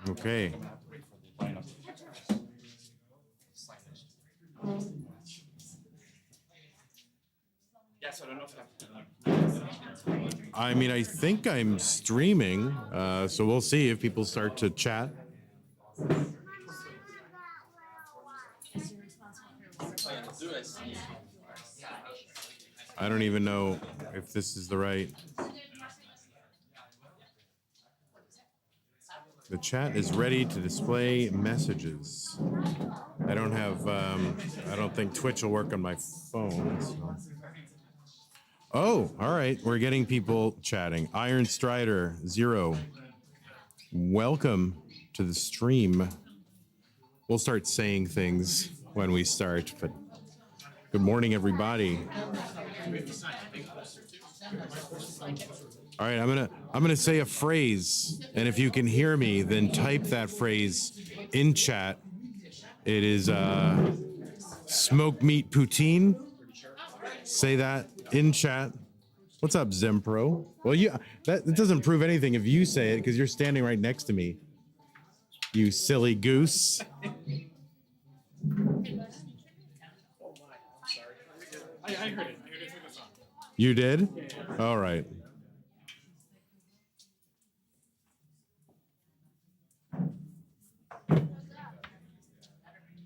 Okay. I mean, I think I'm streaming, so we'll see if people start to chat. I don't even know if this is the right. The chat is ready to display messages. I don't have, I don't think Twitch will work on my phone. So. Oh, all right. We're getting people chatting. Iron Strider 0. Welcome to the stream. We'll start saying things when we start, but good morning, everybody. All right, I'm gonna say a phrase, and if you can hear me, then type that phrase in chat. It is smoked meat poutine. Say that in chat. What's up, Zempro? Well, that doesn't prove anything if you say it because you're standing right next to me. You silly goose. I heard it. You did? All right.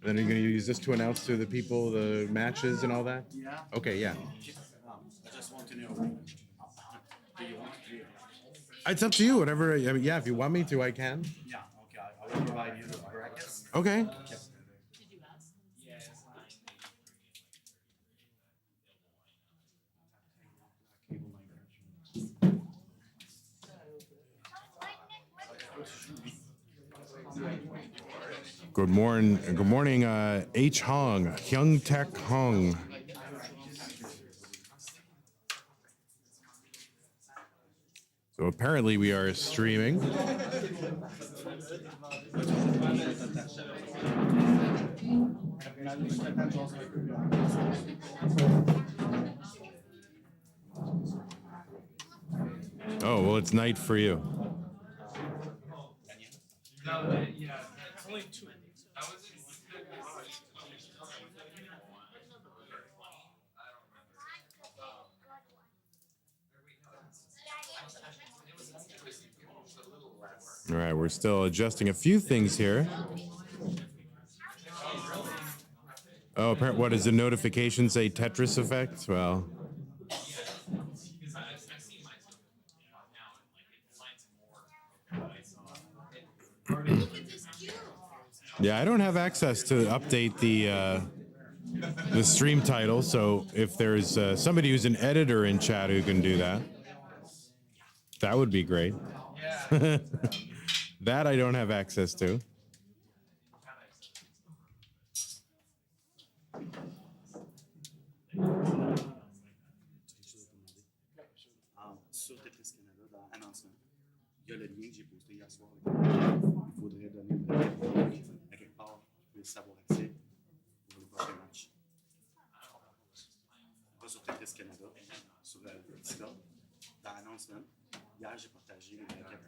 Then are you going to use this to announce to the people the matches and all that? Yeah. Okay, yeah. I just want to know. Do you want to do it? It's up to you. Whatever. I mean, yeah, if you want me to, I can. Yeah. Okay. I will provide you the brackets. Okay. Good morning. Good morning, H. Hong, Hyung Tech Hong. So apparently we are streaming. Oh, well, it's night for you. Yeah, it's only 2. All right, we're still adjusting a few things here. Oh, apparently, what does the notification say? Tetris effect? Well. Yeah, I don't have access to update the stream title, so if there's somebody who's an editor in chat who can do that, that would be great. That I don't have access to. Sur Tetris Canada, dans Announcement, il y a le lien que j'ai posté hier soir. Il faudrait donner une requête à quelque part pour qu'ils puissent avoir accès pour le prochain match. Pas sur Tetris Canada, sur le Discord, dans Announcement. Hier, j'ai partagé les braquettes.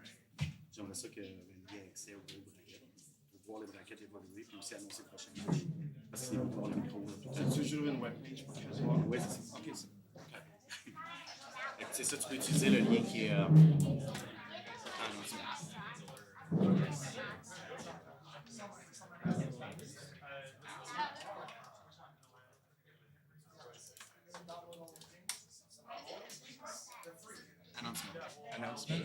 J'aimerais ça qu'il y ait accès aux braquettes pour voir les braquettes évoluer puis aussi annoncer le prochain match. Parce que c'est pour voir le micro. Tu joues une webpage pour que je vois? Oui, c'est ça. Ok, c'est c'est ça, tu peux utiliser le lien qui est announcement. Announcement.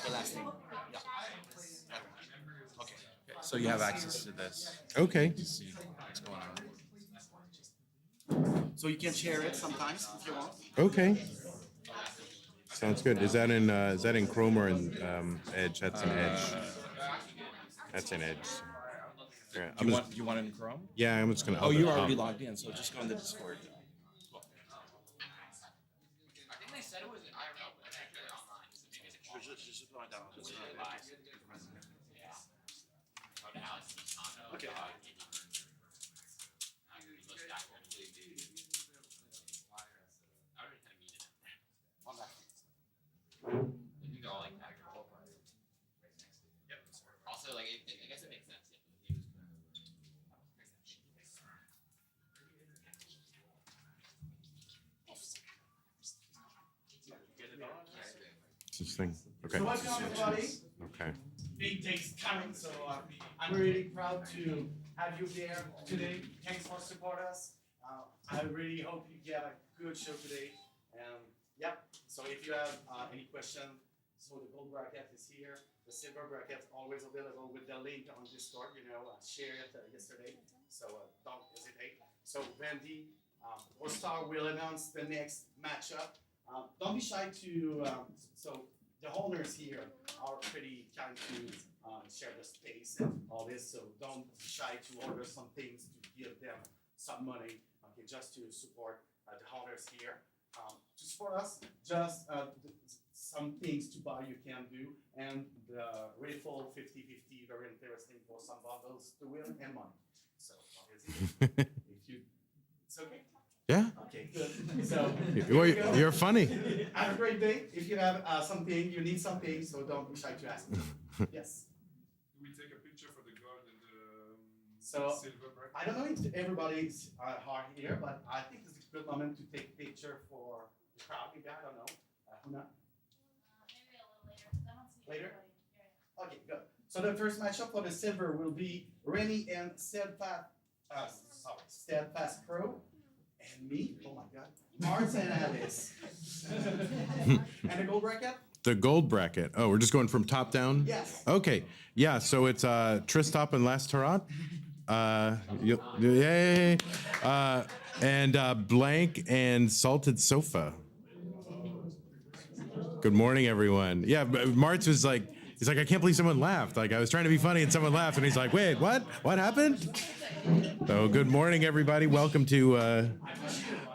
The last name. Yeah. Okay. So you have access to this. Okay. To see what's going on. So you can share it sometimes if you want. Okay. Sounds good. Is that in Chrome or in Edge? That's in Edge. That's in Edge. Yeah, You want it in Chrome? Yeah, I'm just gonna. Oh, you already logged in, so just go in the Discord. Okay. This thing. Okay. So welcome everybody. Okay. Big days coming, so I'm really proud to have you there today. Thanks for support us. I really hope you get a good show today. Yeah, so if you have any question, so the gold bracket is here. The silver bracket always available with the link on Discord. You know, I shared it yesterday, so don't hesitate. So Wendy, our star will announce the next matchup. Don't be shy to. So the owners here are pretty kind to share the space and all this. So don't be shy to order some things to give them some money. Okay, just to support the owners here. To support us, just some things to buy you can do, and the raffle 50-50, very interesting for some bundles to win and money. So obviously, if you, it's okay. Yeah. Okay, good. So Well, you're funny. have a great day. If you have something, you need something, so don't be shy to ask. Yes. Do we take a picture for the gold and the So, silver bracket? I don't know if everybody's hard here, but I think it's a good moment to take a picture for the crowd. Maybe I don't know. Huna? Maybe a little later, 'cause I don't see Later? everybody. Yeah. Okay, good. So the first matchup for the silver will be Rennie and Steadfast Pro. And me, oh my God, Mars and Alice. And the gold bracket? The gold bracket. Oh, we're just going from top down? Yes. Okay. Yeah, so it's Tristop and Last Tarot. Yay. And Blank and Salted Sofa. Good morning, everyone. Yeah, Martz was like, he's like, I can't believe someone laughed. Like, I was trying to be funny and someone laughed, and he's like, wait, what? What happened? So, good morning, everybody. Welcome to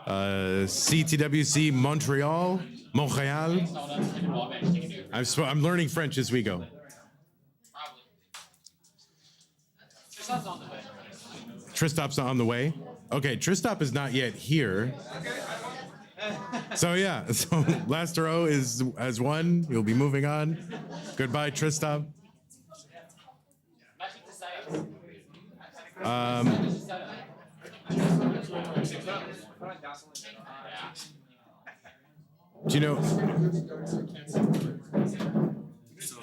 CTWC Montreal. I'm learning French as we go. Tristop's on the way. Okay, Tristop is not yet here. So yeah, so Last row has won. You'll be moving on. Goodbye, Tristop. Do you know? So,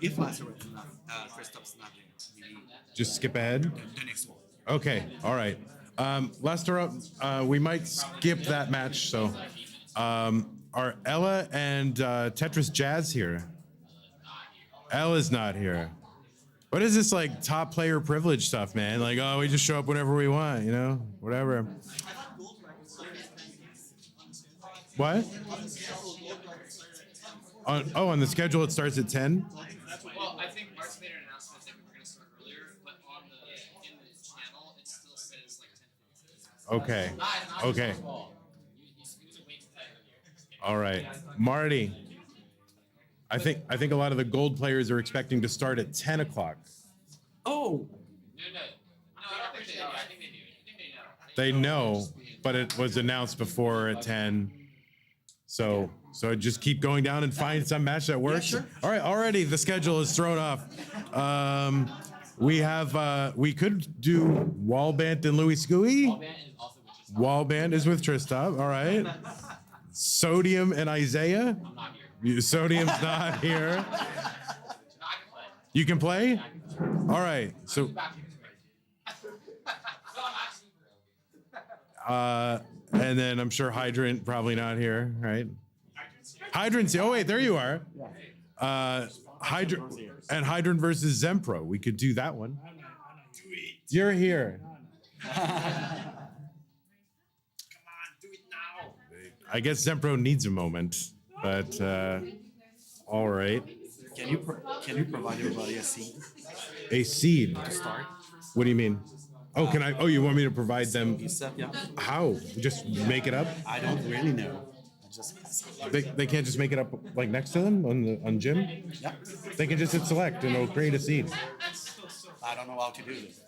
if Last row is not, Christoph's not there, maybe Just skip ahead. the next one. Okay, all right. Last up, we might skip that match. So, are Ella and Tetris Jazz here? Ella's not here. What is this like top player privilege stuff, man? Like, oh, we just show up whenever we want, you know, whatever. What? On the schedule, it starts at 10. Well, I think Mark's made an announcement that we were going to start earlier, but in the channel, it still says like 10. Okay. Not Okay. your fault. You wait till that. All right, Marty. I think a lot of the gold players are expecting to start at 10 o'clock. Oh, No, I don't think they do. I think they do. I think they know. They know, but it was announced before at 10. So just keep going down and find some match that works. sure. All right, already the schedule is thrown off. We could do Wallband and Louis Scooey. Band is also with just Wallband is with Tristop. All right. Sodium and Isaiah. I'm not here. Sodium's not here. No, I can play. You can play? All right. So Back here. No, I'm actually. and then I'm sure Hydrant probably not here, right? Hydrant's, oh wait, there you are. Hydrant versus Zempro. We could do that one. You're here. I guess Zempro needs a moment, but all right. can you provide everybody a seat A seed. to start? What do you mean? Oh, can I? Oh, you want me to provide them? Yeah. How? Just make it up? I don't really know. I just They can't just make it up like next to them on Jim? yeah. They can just hit select and it'll create a seed. I don't know how to do this.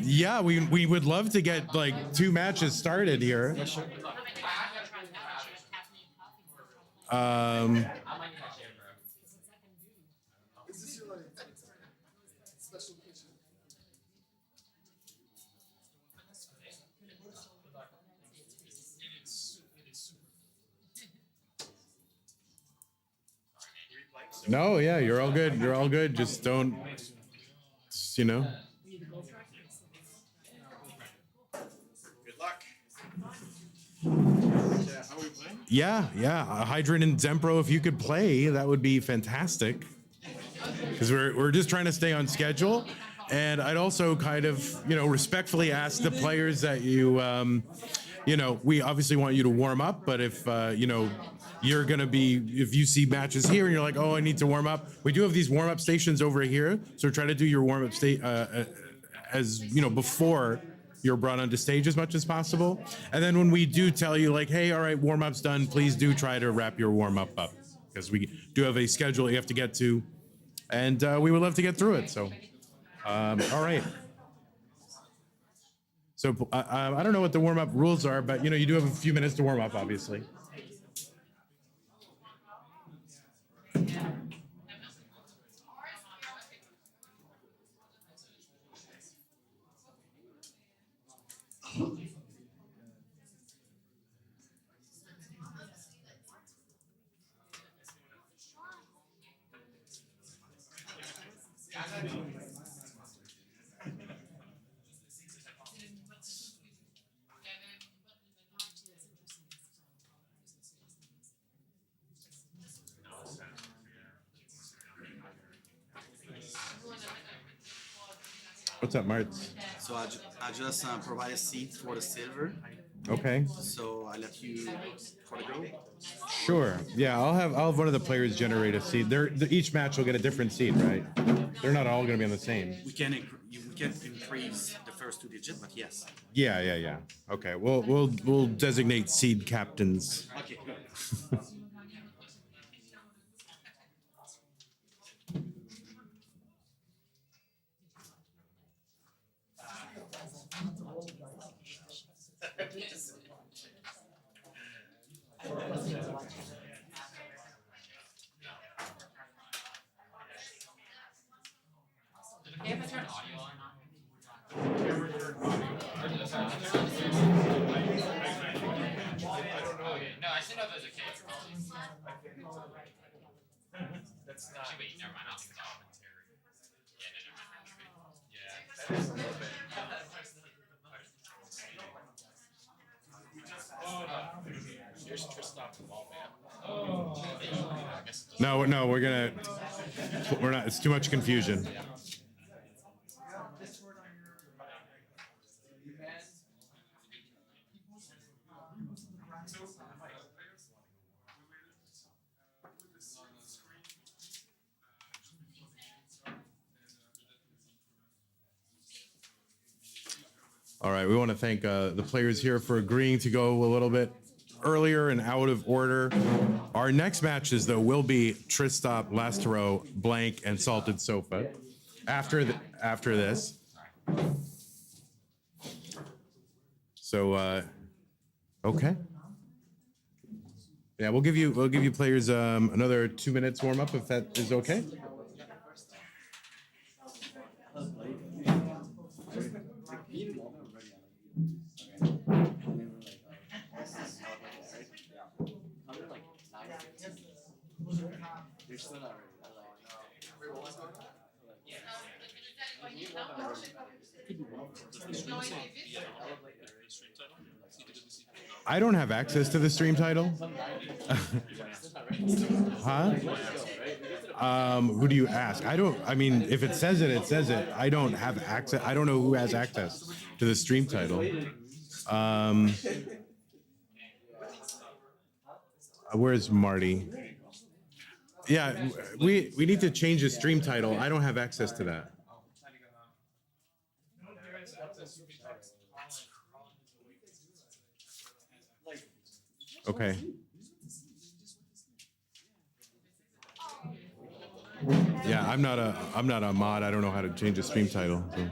Yeah, we would love to get like 2 matches started here. No, yeah, you're all good. You're all good. Just don't, you know. Good luck. How are we playing? Yeah. Hydrant and Zempro, if you could play, that would be fantastic. Because we're just trying to stay on schedule. And I'd also kind of, respectfully ask the players that we obviously want you to warm up, but if, you're going to be, if you see matches here and you're like, oh, I need to warm up, we do have these warm up stations over here. So try to do your warm up state before you're brought onto stage as much as possible. And then when we do tell you like, hey, all right, warm up's done, please do try to wrap your warm up because we do have a schedule you have to get to. And we would love to get through it. So, all right. So I don't know what the warm up rules are, but you do have a few minutes to warm up, obviously. What's up, Martz? So I just provide a seat for the silver. Okay. So I let you for the go. Sure. Yeah, I'll have one of the players generate a seed. Each match will get a different seed, right? They're not all going to be on the same. We can increase the first 2 digits, but yes. Yeah. Okay. We'll designate seed captains. Okay. Okay, if I turn audio on. Okay, no, I should know there's a case. That's not. Wait, never mind. I'll stop. Yeah, no, never mind. Yeah. That is a little bit. Here's Kristoff the ball man. No, we're not. It's too much confusion. All right, we want to thank the players here for agreeing to go a little bit earlier and out of order. Our next matches, though, will be Tristop, Lastero, Blank, and Salted Sofa. After this. So, okay. Yeah, we'll give you players another 2 minutes warm up if that is okay. I don't have access to the stream title. Huh? Who do you ask? I mean, if it says it, it says it. I don't have access. I don't know who has access to the stream title. Where's Marty? Yeah, we need to change the stream title. I don't have access to that. Okay. Yeah, I'm not a mod. I don't know how to change the stream title. So.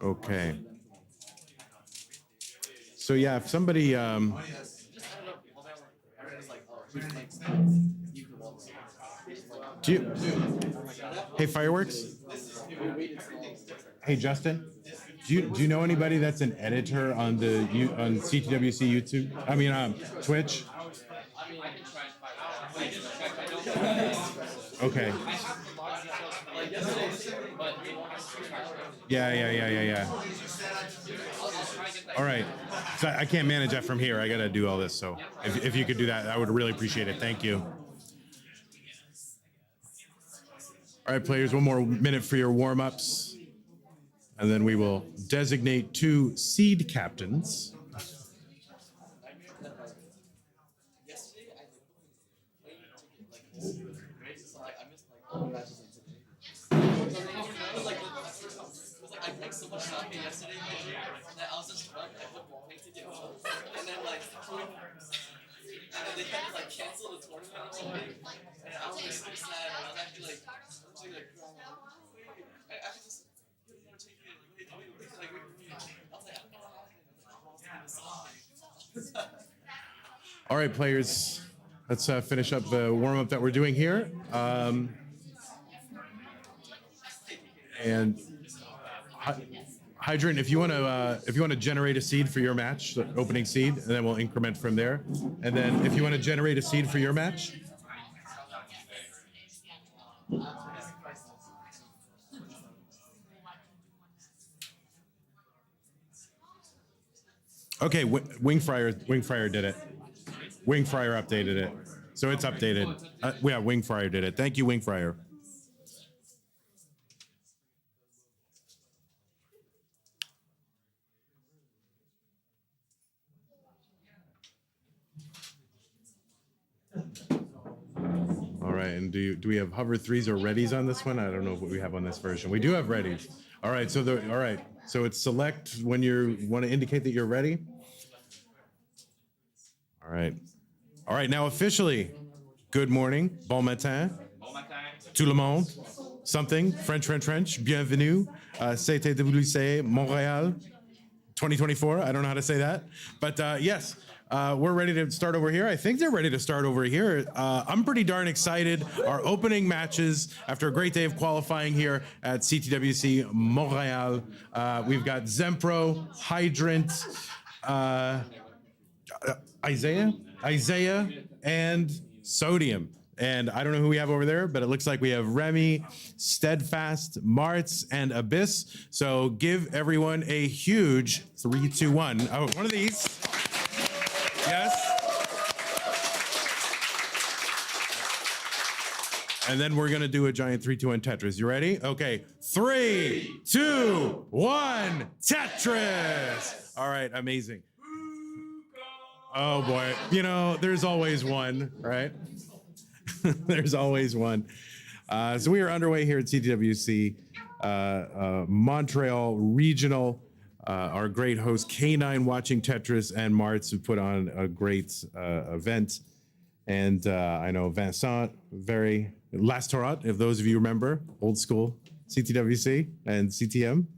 Okay. So yeah, if somebody do you, hey fireworks. Hey Justin, do you know anybody that's an editor on the on CTWC YouTube? I mean Twitch. I mean, I can try and find out. I just checked. I don't know. Okay. I have the log details from like yesterday, but they won't have to track it. Yeah. I'll try and get that. All right. So I can't manage that from here. I got to do all this. So if you could do that, I would really appreciate it. Thank you. All right, players, one more minute for your warm-ups. And then we will designate 2 seed captains. I drank so much coffee yesterday that I was just drunk. I booked my ticket home, and then like they had to like cancel the tournament or something. And I was like so sad. I was actually like crying. I could just get more ticket. Like I was like, I don't know what happened. All right, players, let's finish up the warm-up that we're doing here. And Hydrant, if you want to generate a seed for your match, the opening seed, and then we'll increment from there. And then if you want to generate a seed for your match. Okay, Wingfryer did it. Wingfryer updated it, so it's updated. Yeah, Wingfryer did it. Thank you, Wingfryer. All right, and do we have hover 3s or readies on this one? I don't know what we have on this version. We do have readies. All right, so it's select when you want to indicate that you're ready. All right, now officially, good morning, bon matin, tout le monde, something, French, bienvenue, CTWC, Montreal, 2024, I don't know how to say that, but yes, we're ready to start over here. I think they're ready to start over here. I'm pretty darn excited. Our opening matches after a great day of qualifying here at CTWC Montreal. We've got Zempro, Hydrant, Isaiah, and Sodium. And I don't know who we have over there, but it looks like we have Remy, Steadfast, Martz, and Abyss. So give everyone a huge 3, 2, 1. Oh, one of these. Yes. And then we're gonna do a giant 3, 2, 1 Tetris. You ready? Okay. 3, 2, 1 Tetris. All right, amazing. Oh boy, you know, there's always one, right? There's always one. So we are underway here at CTWC, Montreal Regional. Our great host K9 Watching Tetris and Martz have put on a great event. And I know Vincent, very last Torah, if those of you remember, old school CTWC and CTM,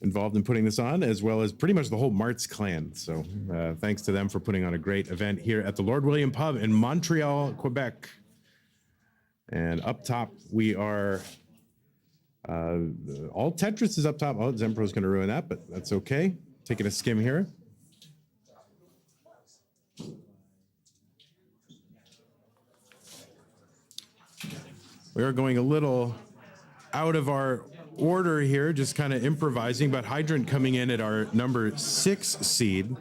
involved in putting this on, as well as pretty much the whole Martz clan. So thanks to them for putting on a great event here at the Lord William Pub in Montreal, Quebec. And up top, we are, all Tetris is up top. Oh, Zempro's gonna ruin that, but that's okay. Taking a skim here. We are going a little out of our order here, just kind of improvising, but Hydrant coming in at our number 6 seed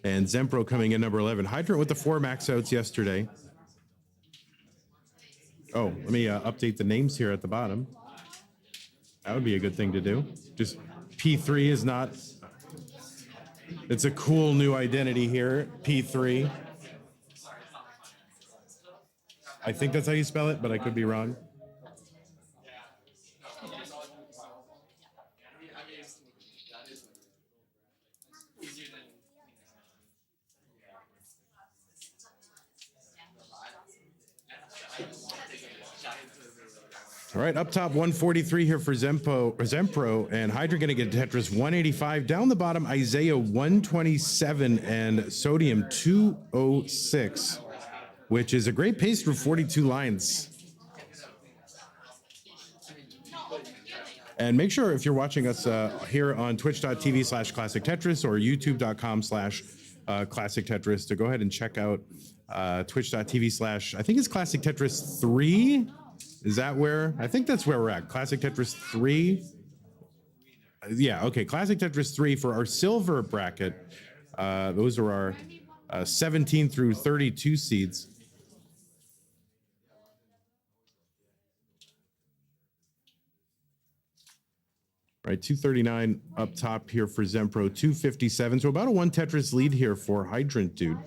and Zempro coming in number 11. Hydrant with the 4 max outs yesterday. Oh, let me update the names here at the bottom. That would be a good thing to do. Just P3 is not, it's a cool new identity here, P3. I think that's how you spell it, but I could be wrong. All right, up top 143 here for Zempro, and Hydra going to get Tetris 185. Down the bottom, Isaiah 127 and Sodium 206, which is a great pace for 42 lines. And make sure if you're watching us here on twitch.tv/Classic Tetris or youtube.com/Classic Tetris to go ahead and check out twitch.tv/ I think it's Classic Tetris 3. Is that where? I think that's where we're at. Classic Tetris 3. Yeah, okay. Classic Tetris 3 for our silver bracket. Those are our 17 through 32 seeds. Right, 239 up top here for Zempro, 257. So about a 1 Tetris lead here for Hydrant Dude.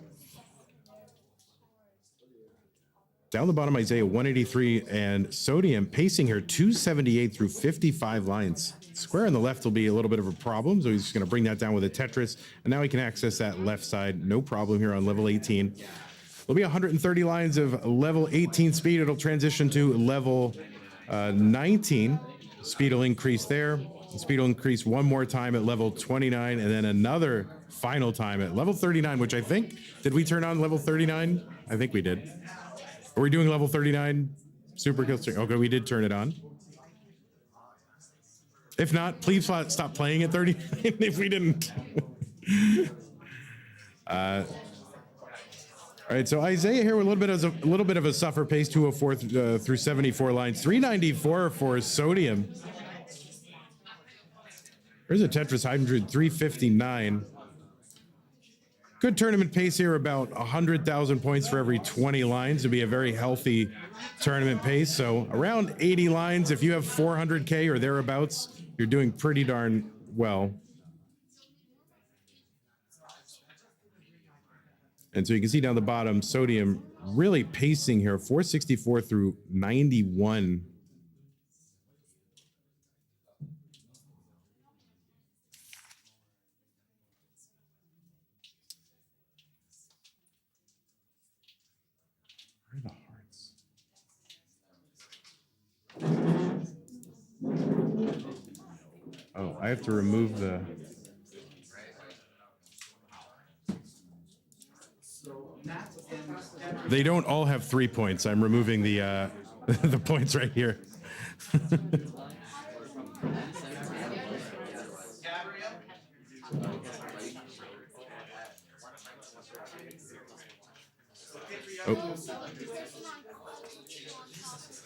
Down the bottom, Isaiah 183 and Sodium pacing here 278 through 55 lines. Square on the left will be a little bit of a problem, so he's just going to bring that down with a Tetris, and now he can access that left side, no problem here on level 18. There'll be 130 lines of level 18 speed. It'll transition to level 19. Speed will increase there. The speed will increase one more time at level 29, and then another final time at level 39, which I think, did we turn on level 39? I think we did. Are we doing level 39 super kill streak? Okay, we did turn it on. If not, please stop playing at 39 if we didn't. All right, so Isaiah here with a little bit of a suffer pace, 204 through 74 lines, 394 for Sodium. There's a Tetris 100, 359. Good tournament pace here, about 100,000 points for every 20 lines to be a very healthy tournament pace. So around 80 lines, if you have 400K or thereabouts, you're doing pretty darn well. And so you can see down the bottom, Sodium really pacing here, 464 through 91. Where are the hearts? Oh, I have to remove the... They don't all have 3 points. I'm removing the the points right here. Oh.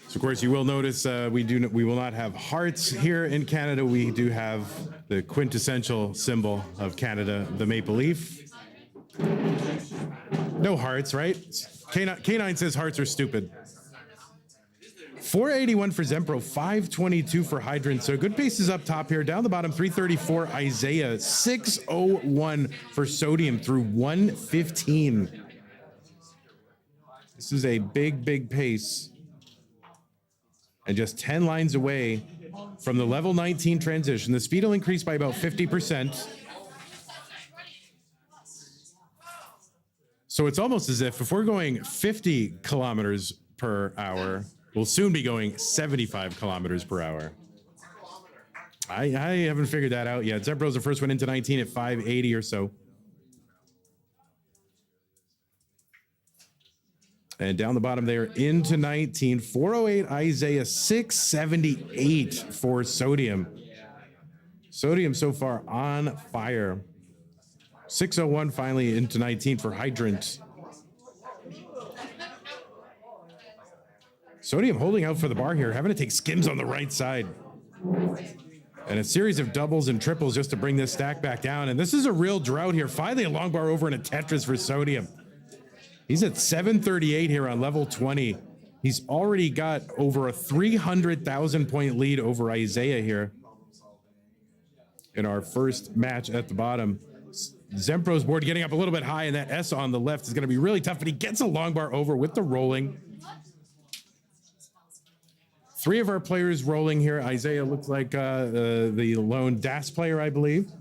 So of course you will notice we will not have hearts here in Canada. We do have the quintessential symbol of Canada, the maple leaf. No hearts, right? K9 says hearts are stupid. 481 for Zempro, 522 for Hydrant. So good paces up top here. Down the bottom, 334 Isaiah, 601 for Sodium through 115. This is a big pace. And just 10 lines away from the level 19 transition. The speed will increase by about 50%. So it's almost as if we're going 50 kilometers per hour, we'll soon be going 75 kilometers per hour. I haven't figured that out yet. Zebro's the first one into 19 at 580 or so. And down the bottom there into 19, 408 Isaiah, 678 for Sodium. Sodium so far on fire. 601 finally into 19 for Hydrant. Sodium holding out for the bar here, having to take skims on the right side. And a series of doubles and triples just to bring this stack back down. And this is a real drought here. Finally a long bar over and a Tetris for Sodium. He's at 738 here on level 20. He's already got over a 300,000 point lead over Isaiah here in our first match at the bottom. Zempro's board getting up a little bit high, and that S on the left is going to be really tough, but he gets a long bar over with the rolling. 3 of our players rolling here. Isaiah looks like the lone DAS player, I believe.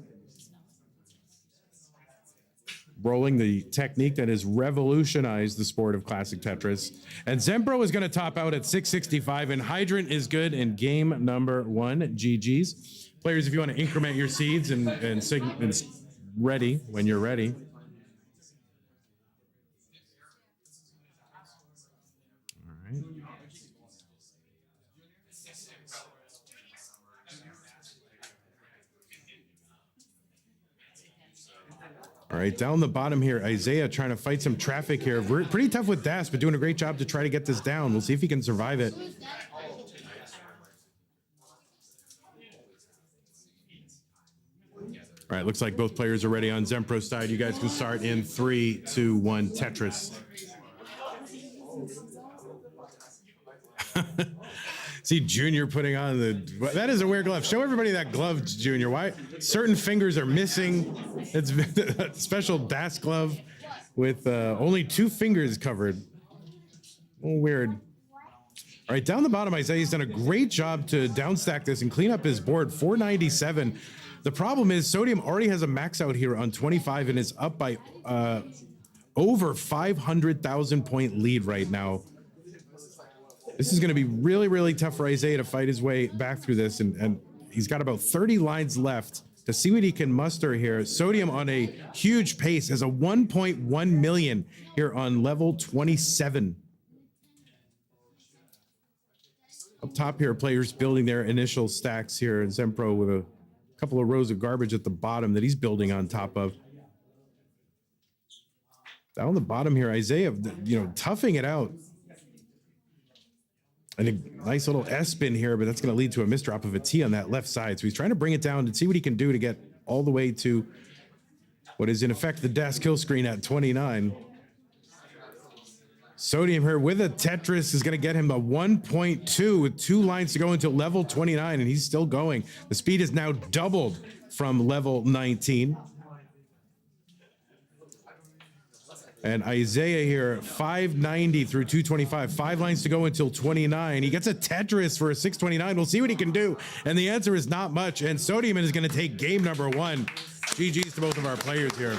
rolling, the technique that has revolutionized the sport of classic Tetris. And Zempro is going to top out at 665, and Hydrant is good in game number 1. GG's. Players, if you want to increment your seeds and ready when you're ready. All right. All right, down the bottom here, Isaiah trying to fight some traffic here. We're pretty tough with Das, but doing a great job to try to get this down. We'll see if he can survive it. All right, looks like both players are ready on Zempro's side. You guys can start in 3, 2, 1, Tetris. See Junior putting on that is a weird glove. Show everybody that glove, Junior. Why certain fingers are missing? It's a special Das glove with only 2 fingers covered. A little weird. All right, down the bottom, Isaiah's done a great job to downstack this and clean up his board. 497. The problem is Sodium already has a max out here on 25 and is up by over 500,000 point lead right now. This is going to be really, really tough for Isaiah to fight his way back through this, and he's got about 30 lines left to see what he can muster here. Sodium on a huge pace has a 1.1 million here on level 27. Up top here, players building their initial stacks here, and Zempro with a couple of rows of garbage at the bottom that he's building on top of. Down the bottom here, Isaiah, toughing it out. And a nice little S-spin here, but that's going to lead to a misdrop of a T on that left side. So he's trying to bring it down and see what he can do to get all the way to what is in effect the Das kill screen at 29. Sodium here with a Tetris is going to get him a 1.2 with 2 lines to go until level 29, and he's still going. The speed is now doubled from level 19. And Isaiah here, 590 through 225. 5 lines to go until 29. He gets a Tetris for a 629. We'll see what he can do. And the answer is not much. And Sodium is going to take game number 1. GG's to both of our players here.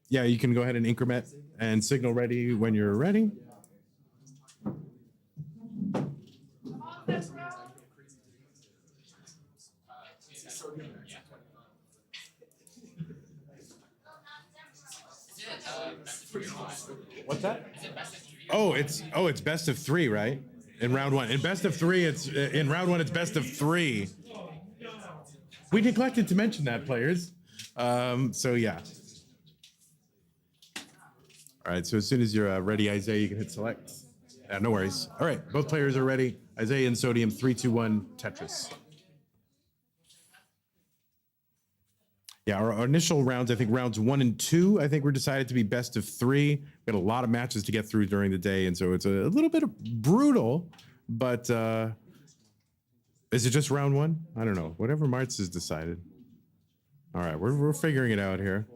Yeah, you can go ahead and increment and signal ready when you're ready. What's that? Oh, it's best of 3, right? In round 1. In best of 3, in round 1, it's best of 3. We neglected to mention that, players. So yeah. All right, so as soon as you're ready, Isaiah, you can hit select. No worries. All right, both players are ready. Isaiah and Sodium, 3, 2, 1, Tetris. Yeah, our initial rounds, I think rounds 1 and 2, I think were decided to be best of 3. We had a lot of matches to get through during the day, and so it's a little bit brutal, but is it just round 1? I don't know. Whatever Martz has decided. All right, we're figuring it out here.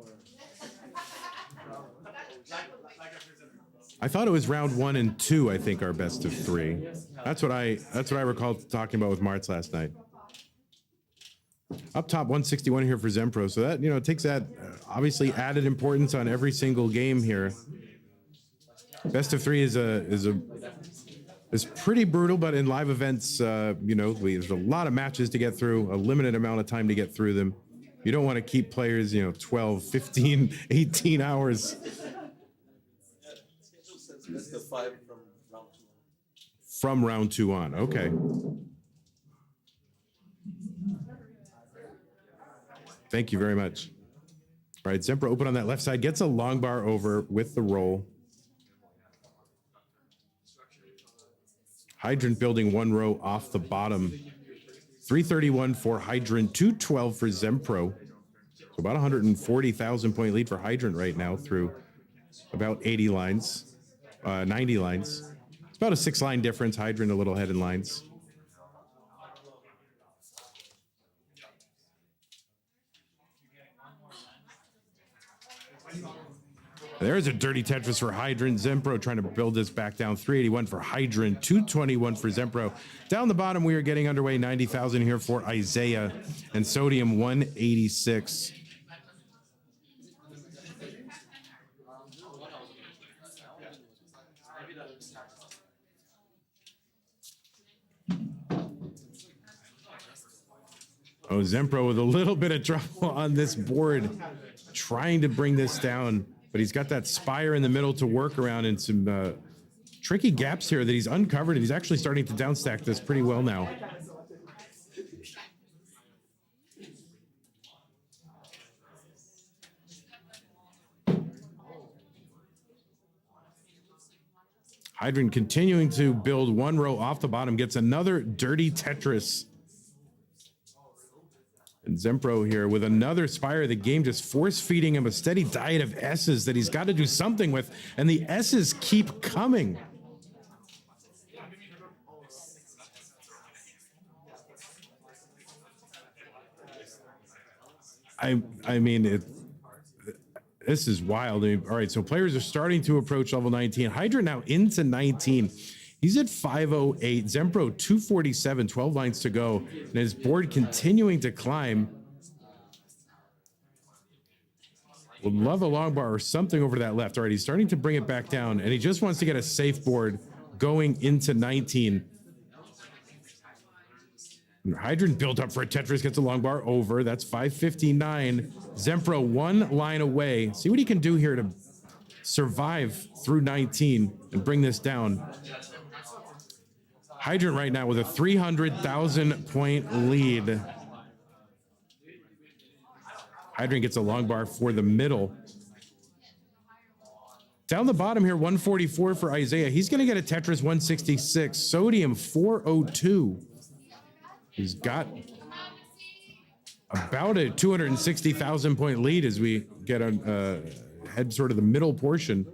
I thought it was round 1 and 2, I think, are best of 3. That's what I recall talking about with Martz last night. Up top, 161 here for Zempro. So that, takes that obviously added importance on every single game here. Best of 3 is pretty brutal, but in live events, there's a lot of matches to get through, a limited amount of time to get through them. You don't want to keep players, 12, 15, 18 hours. Best of 5 from round 2 on. From round 2 on, okay. Thank you very much. All right, Zempro open on that left side, gets a long bar over with the roll. Hydrant building 1 row off the bottom. 331 for Hydrant, 212 for Zempro. So about 140,000 point lead for Hydrant right now through about 80 lines, 90 lines. It's about a 6-line difference. Hydrant a little ahead in lines. There's a dirty Tetris for Hydrant. Zempro trying to build this back down. 381 for Hydrant, 221 for Zempro. Down the bottom, we are getting underway. 90,000 here for Isaiah and Sodium 186. Oh, Zempro with a little bit of trouble on this board, trying to bring this down, but he's got that spire in the middle to work around and some tricky gaps here that he's uncovered, and he's actually starting to downstack this pretty well now. Hydrant continuing to build one row off the bottom, gets another dirty Tetris. And Zempro here with another spire. The game just force feeding him a steady diet of S's that he's got to do something with, and the S's keep coming. I mean, this is wild. All right, so players are starting to approach level 19. Hydra now into 19. He's at 508. Zempro 247, 12 lines to go. And his board continuing to climb. Would love a long bar or something over that left. All right, he's starting to bring it back down, and he just wants to get a safe board going into 19. Hydrant built up for a Tetris, gets a long bar over. That's 559. Zempro one line away. See what he can do here to survive through 19 and bring this down. Hydrant right now with a 300,000 point lead. Hydrant gets a long bar for the middle. Down the bottom here, 144 for Isaiah. He's going to get a Tetris 166. Sodium 402. He's got about a 260,000 point lead as we get on head sort of the middle portion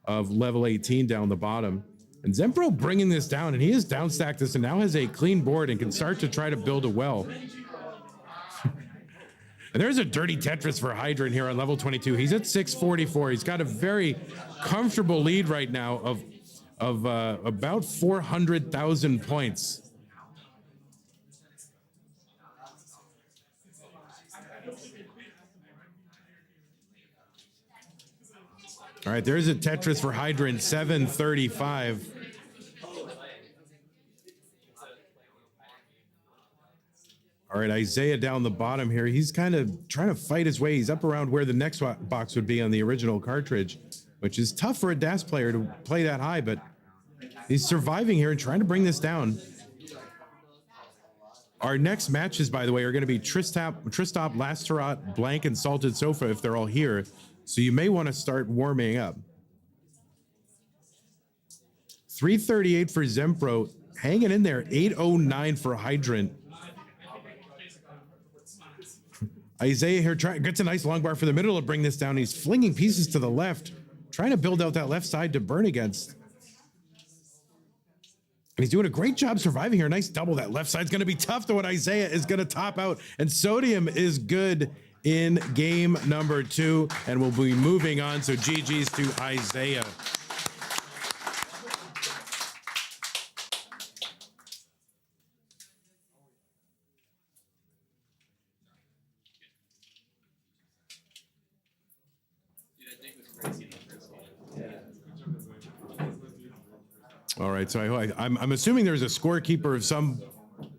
of level 18 down the bottom. And Zempro bringing this down, and he has downstacked this and now has a clean board and can start to try to build a well. And there's a dirty Tetris for Hydrant here on level 22. He's at 644. He's got a very comfortable lead right now of about 400,000 points. All right, there's a Tetris for Hydrant, 735. All right, Isaiah down the bottom here. He's kind of trying to fight his way. He's up around where the next box would be on the original cartridge, which is tough for a DAS player to play that high, but he's surviving here and trying to bring this down. Our next matches, by the way, are going to be Tristop, Lasterot, Blank, and Salted Sofa if they're all here. So you may want to start warming up. 338 for Zempro, hanging in there. 809 for Hydrant. Isaiah here gets a nice long bar for the middle to bring this down. He's flinging pieces to the left, trying to build out that left side to burn against. And he's doing a great job surviving here. Nice double. That left side's going to be tough, though, and Isaiah is going to top out. And Sodium is good in game number 2, and we'll be moving on. So GG's to Isaiah. All right, so I'm assuming there's a scorekeeper of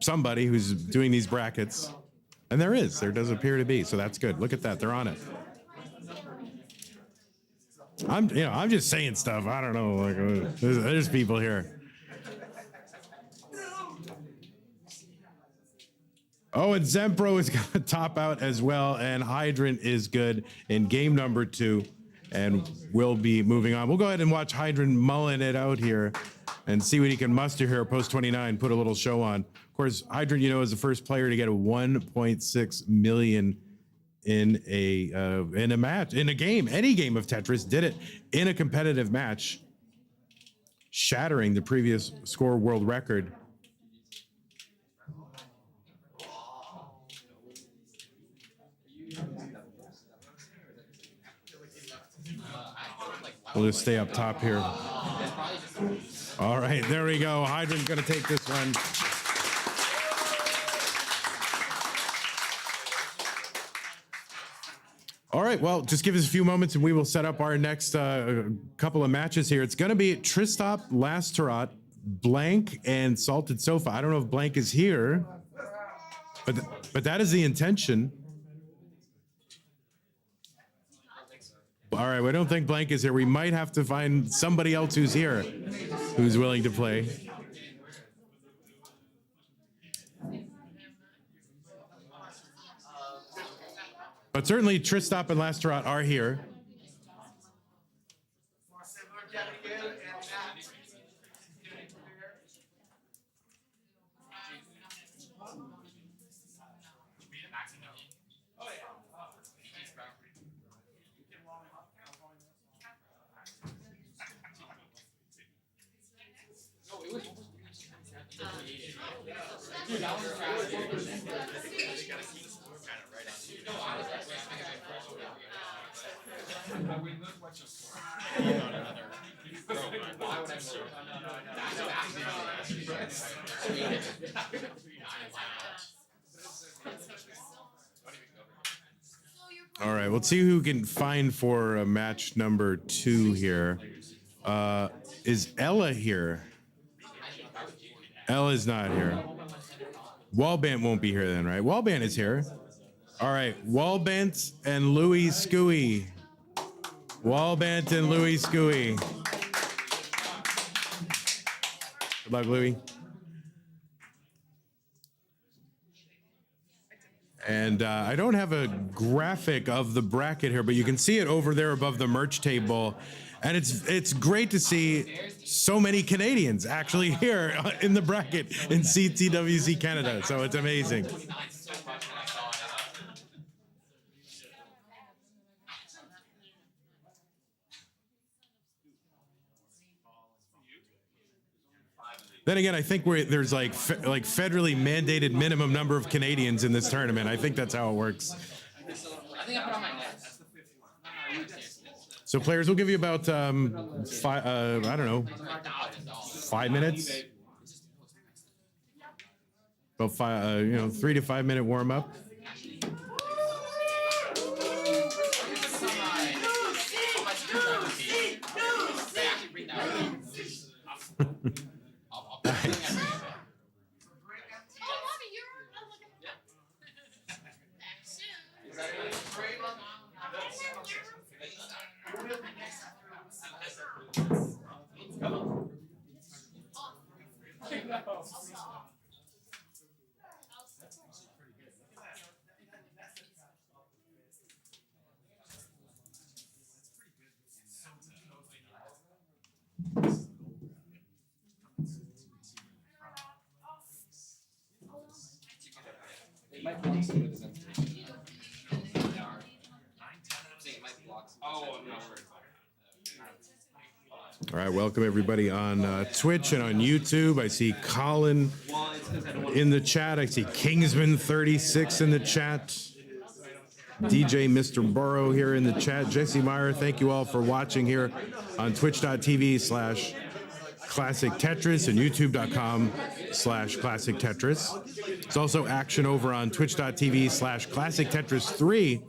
somebody who's doing these brackets. And there does appear to be, so that's good. Look at that, they're on it. I'm just saying stuff. I don't know, like there's people here. Oh, and Zempro is gonna top out as well, and Hydrant is good in game number 2, and we'll be moving on. We'll go ahead and watch Hydrant mulling it out here and see what he can muster here post 29, put a little show on. Of course, Hydrant, is the first player to get a 1.6 million in a match, in a game, any game of Tetris. Did it in a competitive match, shattering the previous score world record. We'll just stay up top here. All right, there we go. Hydrant's gonna take this one. All right, well, just give us a few moments and we will set up our next couple of matches here. It's going to be Tristop, Lasterot, Blank, and Salted Sofa. I don't know if Blank is here, but that is the intention. All right, we don't think Blank is here. We might have to find somebody else who's here, who's willing to play. But certainly Tristop and Lasterot are here. All right, let's see who can find for match number 2 here. Is Ella here? Ella's not here. Wallbant won't be here then, right? Wallbant is here. All right, Wallbant and Louis Scooey. Wallbant and Louis Scooey. Good luck, Louis. And I don't have a graphic of the bracket here, but you can see it over there above the merch table. And it's great to see so many Canadians actually here in the bracket in CTWC Canada. So it's amazing. Then again, I think there's like federally mandated minimum number of Canadians in this tournament. I think that's how it works. So players will give you about 5 minutes. About 3 to 5 minute warm up. All right, welcome everybody on Twitch and on YouTube. I see Colin in the chat. I see Kingsman36 in the chat. DJ Mr. Burrow here in the chat. Jesse Meyer, thank you all for watching here on twitch.tv/Classic Tetris and youtube.com/Classic Tetris. It's also action over on twitch.tv/Classic Tetris 3.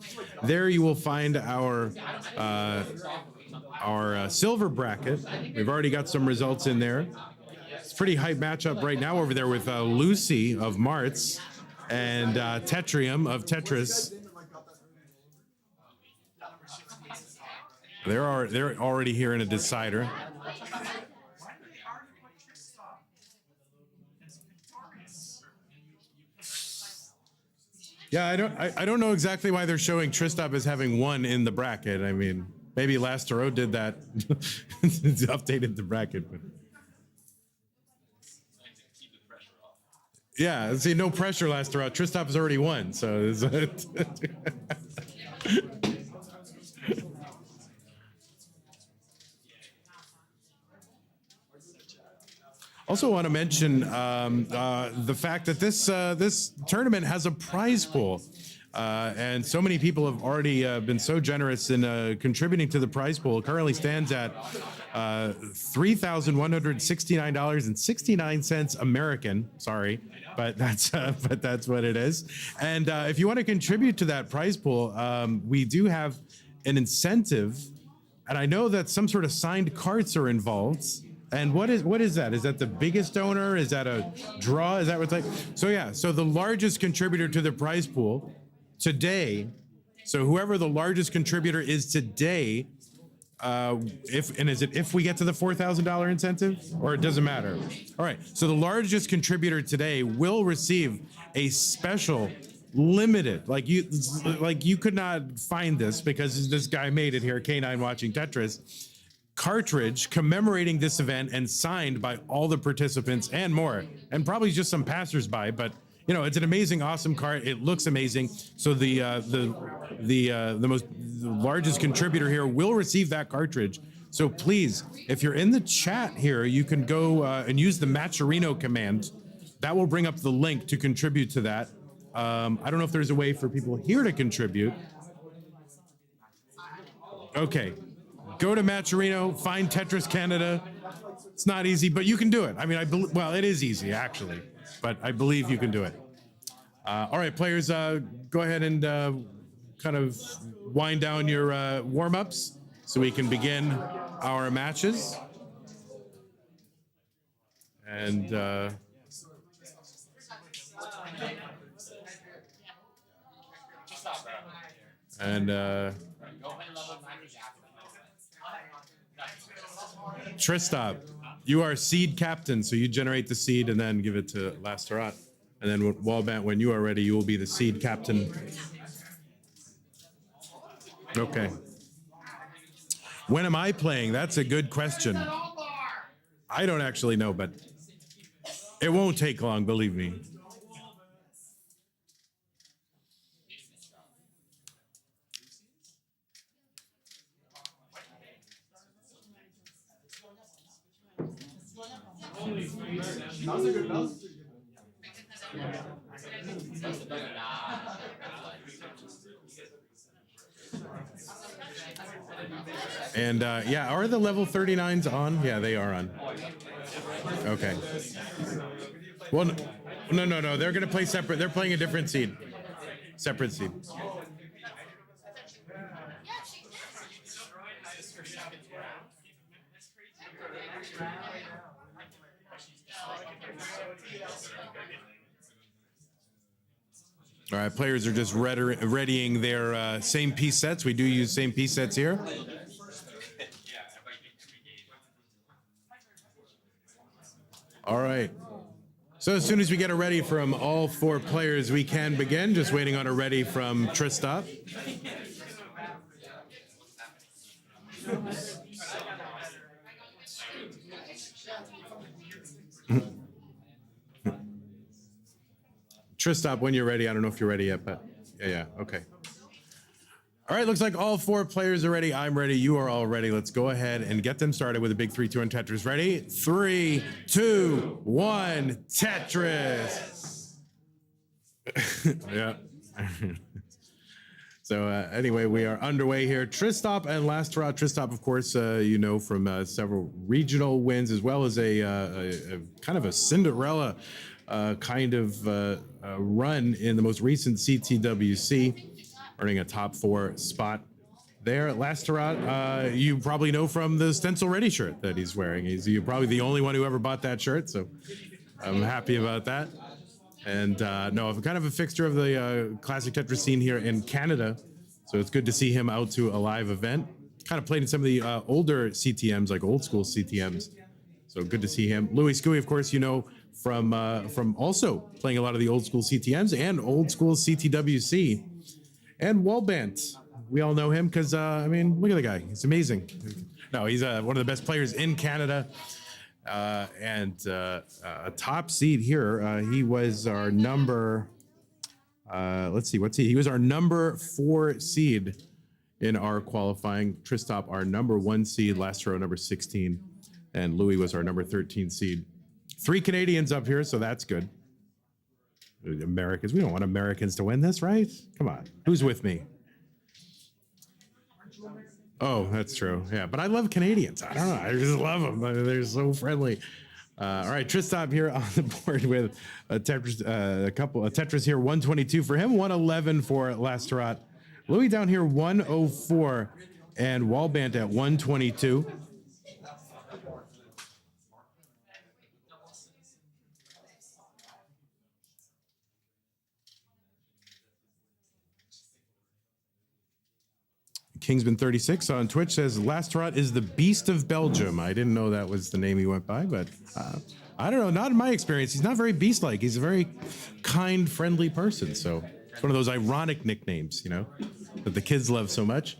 There you will find our silver bracket. We've already got some results in there. It's a pretty hype matchup right now over there with Lucy of Martz and Tetrium of Tetris. They're already here in a decider. Yeah, I don't know exactly why they're showing Tristop as having won in the bracket. I mean, maybe Lastero did that, updated the bracket, but yeah, see, no pressure, Lastero. Tristop has already won, so. Also want to mention the fact that this tournament has a prize pool. And so many people have already been so generous in contributing to the prize pool. It currently stands at $3,169.69 American. Sorry, but that's what it is. And if you want to contribute to that prize pool, we do have an incentive, and I know that some sort of signed carts are involved. And what is that? Is that the biggest donor? Is that a draw? Is that what's like? So yeah, so the largest contributor to the prize pool today, so whoever the largest contributor is today, if we get to the $4,000 incentive, or it doesn't matter? All right, so the largest contributor today will receive a special limited, like you could not find this because this guy made it here, K9 Watching Tetris, cartridge commemorating this event and signed by all the participants and more, and probably just some passersby, but you know, it's an amazing, awesome cart. It looks amazing. So the largest contributor here will receive that cartridge. So please, if you're in the chat here, you can go and use the matcherino command. That will bring up the link to contribute to that. I don't know if there's a way for people here to contribute. Okay. Go to Matcherino, find Tetris Canada. It's not easy, but you can do it. I mean, well, it is easy, actually, but I believe you can do it. All right, players, go ahead and kind of wind down your warm-ups so we can begin our matches. And Tristop, you are seed captain, so you generate the seed and then give it to Lasterat. And then Wallbant, when you are ready, you will be the seed captain. Okay. When am I playing? That's a good question. I don't actually know, but it won't take long, believe me. And yeah, are the level 39s on? Yeah, they are on. Okay. Well, no. They're going to play separate. They're playing a different seed. Separate seed. All right, players are just readying their same piece sets. We do use same piece sets here. All right. So as soon as we get a ready from all four players, we can begin. Just waiting on a ready from Tristop. Tristop, when you're ready. I don't know if you're ready yet, but yeah, okay. All right, looks like all four players are ready. I'm ready. You are all ready. Let's go ahead and get them started with a big 3-2 on Tetris. Ready? 3, 2, 1, Tetris. Yeah. So anyway, we are underway here. Tristop and Lasterat. Tristop, of course, you know from several regional wins, as well as a kind of a Cinderella kind of run in the most recent CTWC, earning a top 4 spot there. Lasterat, you probably know from the Stencil Ready shirt that he's wearing. You're probably the only one who ever bought that shirt, so I'm happy about that. And no, kind of a fixture of the classic Tetris scene here in Canada, so it's good to see him out to a live event. Kind of played in some of the older CTMs, like old school CTMs, so good to see him. Louis Scooey, of course, you know from also playing a lot of the old school CTMs and old school CTWC. And Wallbant, we all know him because, I mean, look at the guy. He's amazing. No, he's one of the best players in Canada. And a top seed here. He was our number, let's see, what's he? He was our number 4 seed in our qualifying. Tristop, our number 1 seed. Lasterat, number 16. And Louis was our number 13 seed. 3 Canadians up here, so that's good. Americans. We don't want Americans to win this, right? Come on. Who's with me? Oh, that's true. Yeah, but I love Canadians. I don't know. I just love them. They're so friendly. All right, Tristop here on the board with a Tetris, a Tetris here, 122 for him, 111 for Lasterat. Louis down here, 104, and Wallbant at 122. Kingsman 36 on Twitch says Lasterat is the beast of Belgium. I didn't know that was the name he went by, but I don't know. Not in my experience. He's not very beast-like. He's a very kind, friendly person. So it's one of those ironic nicknames, you know, that the kids love so much.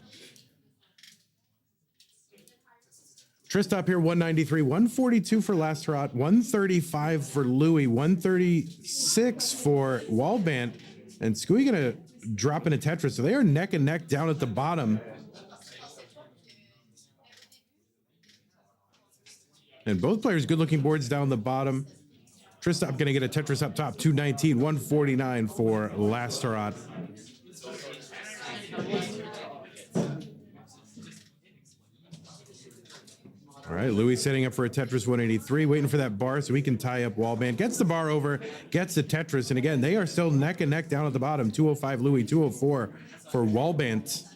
Tristop here, 193, 142 for Lasterat, 135 for Louis, 136 for Wallbant, and Scooey gonna drop in a Tetris. So they are neck and neck down at the bottom. And both players good looking boards down the bottom. Tristop gonna get a Tetris up top, 219, 149 for Lasterat. All right, Louis setting up for a Tetris 183, waiting for that bar so he can tie up Wallband. Gets the bar over, gets the Tetris, and again, they are still neck and neck down at the bottom. 205 Louis, 204 for Wallband.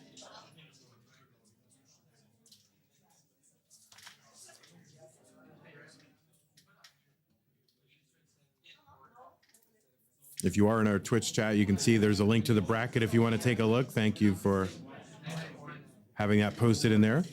If you are in our Twitch chat, you can see there's a link to the bracket if you want to take a look. Thank you for having that posted in there.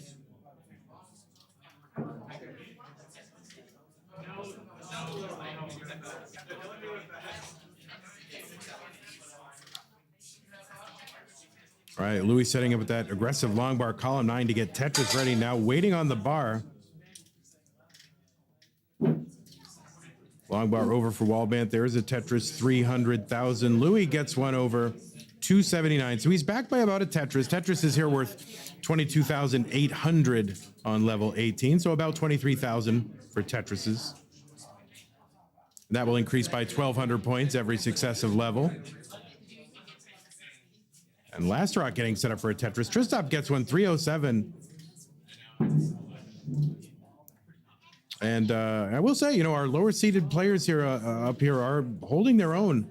All right, Louis setting up with that aggressive long bar, column 9 to get Tetris ready. Now waiting on the bar. Long bar over for Wallbant. There's a Tetris 300,000. Louis gets one over 279. So he's back by about a Tetris. Tetris is here worth 22,800 on level 18. So about 23,000 for Tetrises. That will increase by 1,200 points every successive level. And Lasterat getting set up for a Tetris. Tristop gets one, 307. And I will say, you know, our lower seeded players here up here are holding their own,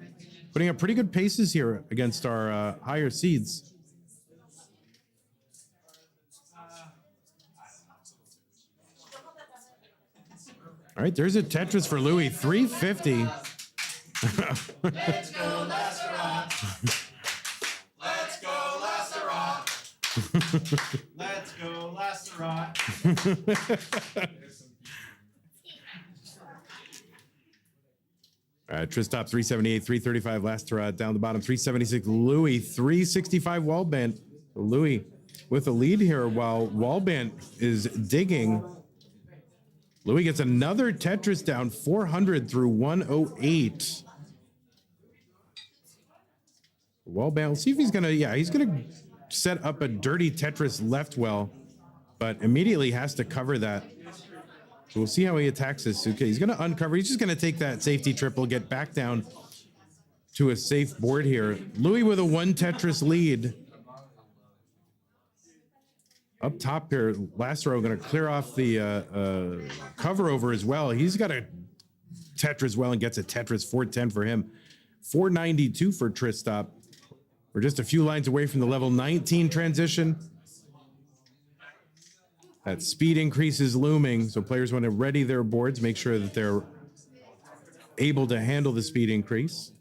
putting up pretty good paces here against our higher seeds. All right, there's a Tetris for Louis, 350. Let's go, Lasterat. Let's go, Lasterat. Let's go, Lasterat. All right, Tristop 378, 335 Lasterat down the bottom, 376 Louis, 365 Wallbant. Louis with a lead here while Wallbant is digging. Louis gets another Tetris down, 400 through 108. Wallbant, we'll see if he's gonna, he's gonna set up a dirty Tetris left well, but immediately has to cover that. So we'll see how he attacks this. Okay, he's gonna uncover, he's just gonna take that safety triple, get back down to a safe board here. Louis with a 1 Tetris lead. Up top here, Lasterat gonna clear off the cover over as well. He's got a Tetris well and gets a Tetris, 410 for him. 492 for Tristop. We're just a few lines away from the level 19 transition. That speed increase is looming, so players want to ready their boards, make sure that they're able to handle the speed increase.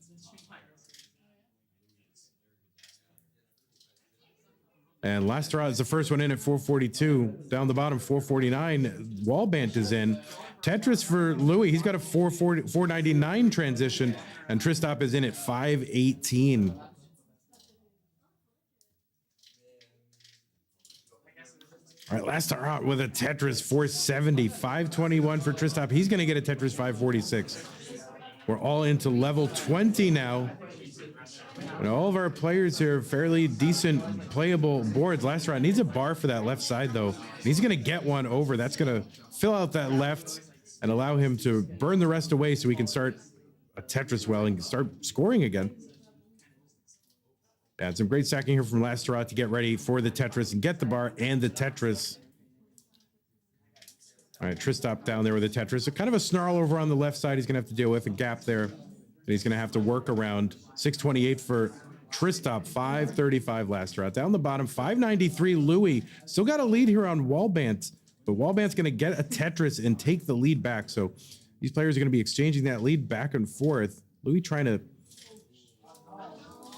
And Lasterat is the first one in at 442. Down the bottom, 449. Wallbant is in. Tetris for Louis, he's got a 499 transition, and Tristop is in at 518. All right, Lasterat with a Tetris 470, 521 for Tristop. He's going to get a Tetris 546. We're all into level 20 now. And all of our players here, fairly decent playable boards. Lasterat needs a bar for that left side, though. And he's going to get one over. That's going to fill out that left and allow him to burn the rest away so we can start a Tetris well and start scoring again. Yeah, some great stacking here from Lasterat to get ready for the Tetris and get the bar and the Tetris. All right, Tristop down there with the Tetris. So kind of a snarl over on the left side he's going to have to deal with, a gap there that he's going to have to work around. 628 for Tristop, 535 Lasterat. Down the bottom, 593 Louis. Still got a lead here on Wallbant, but Wallbant's going to get a Tetris and take the lead back. So these players are going to be exchanging that lead back and forth. Louis trying to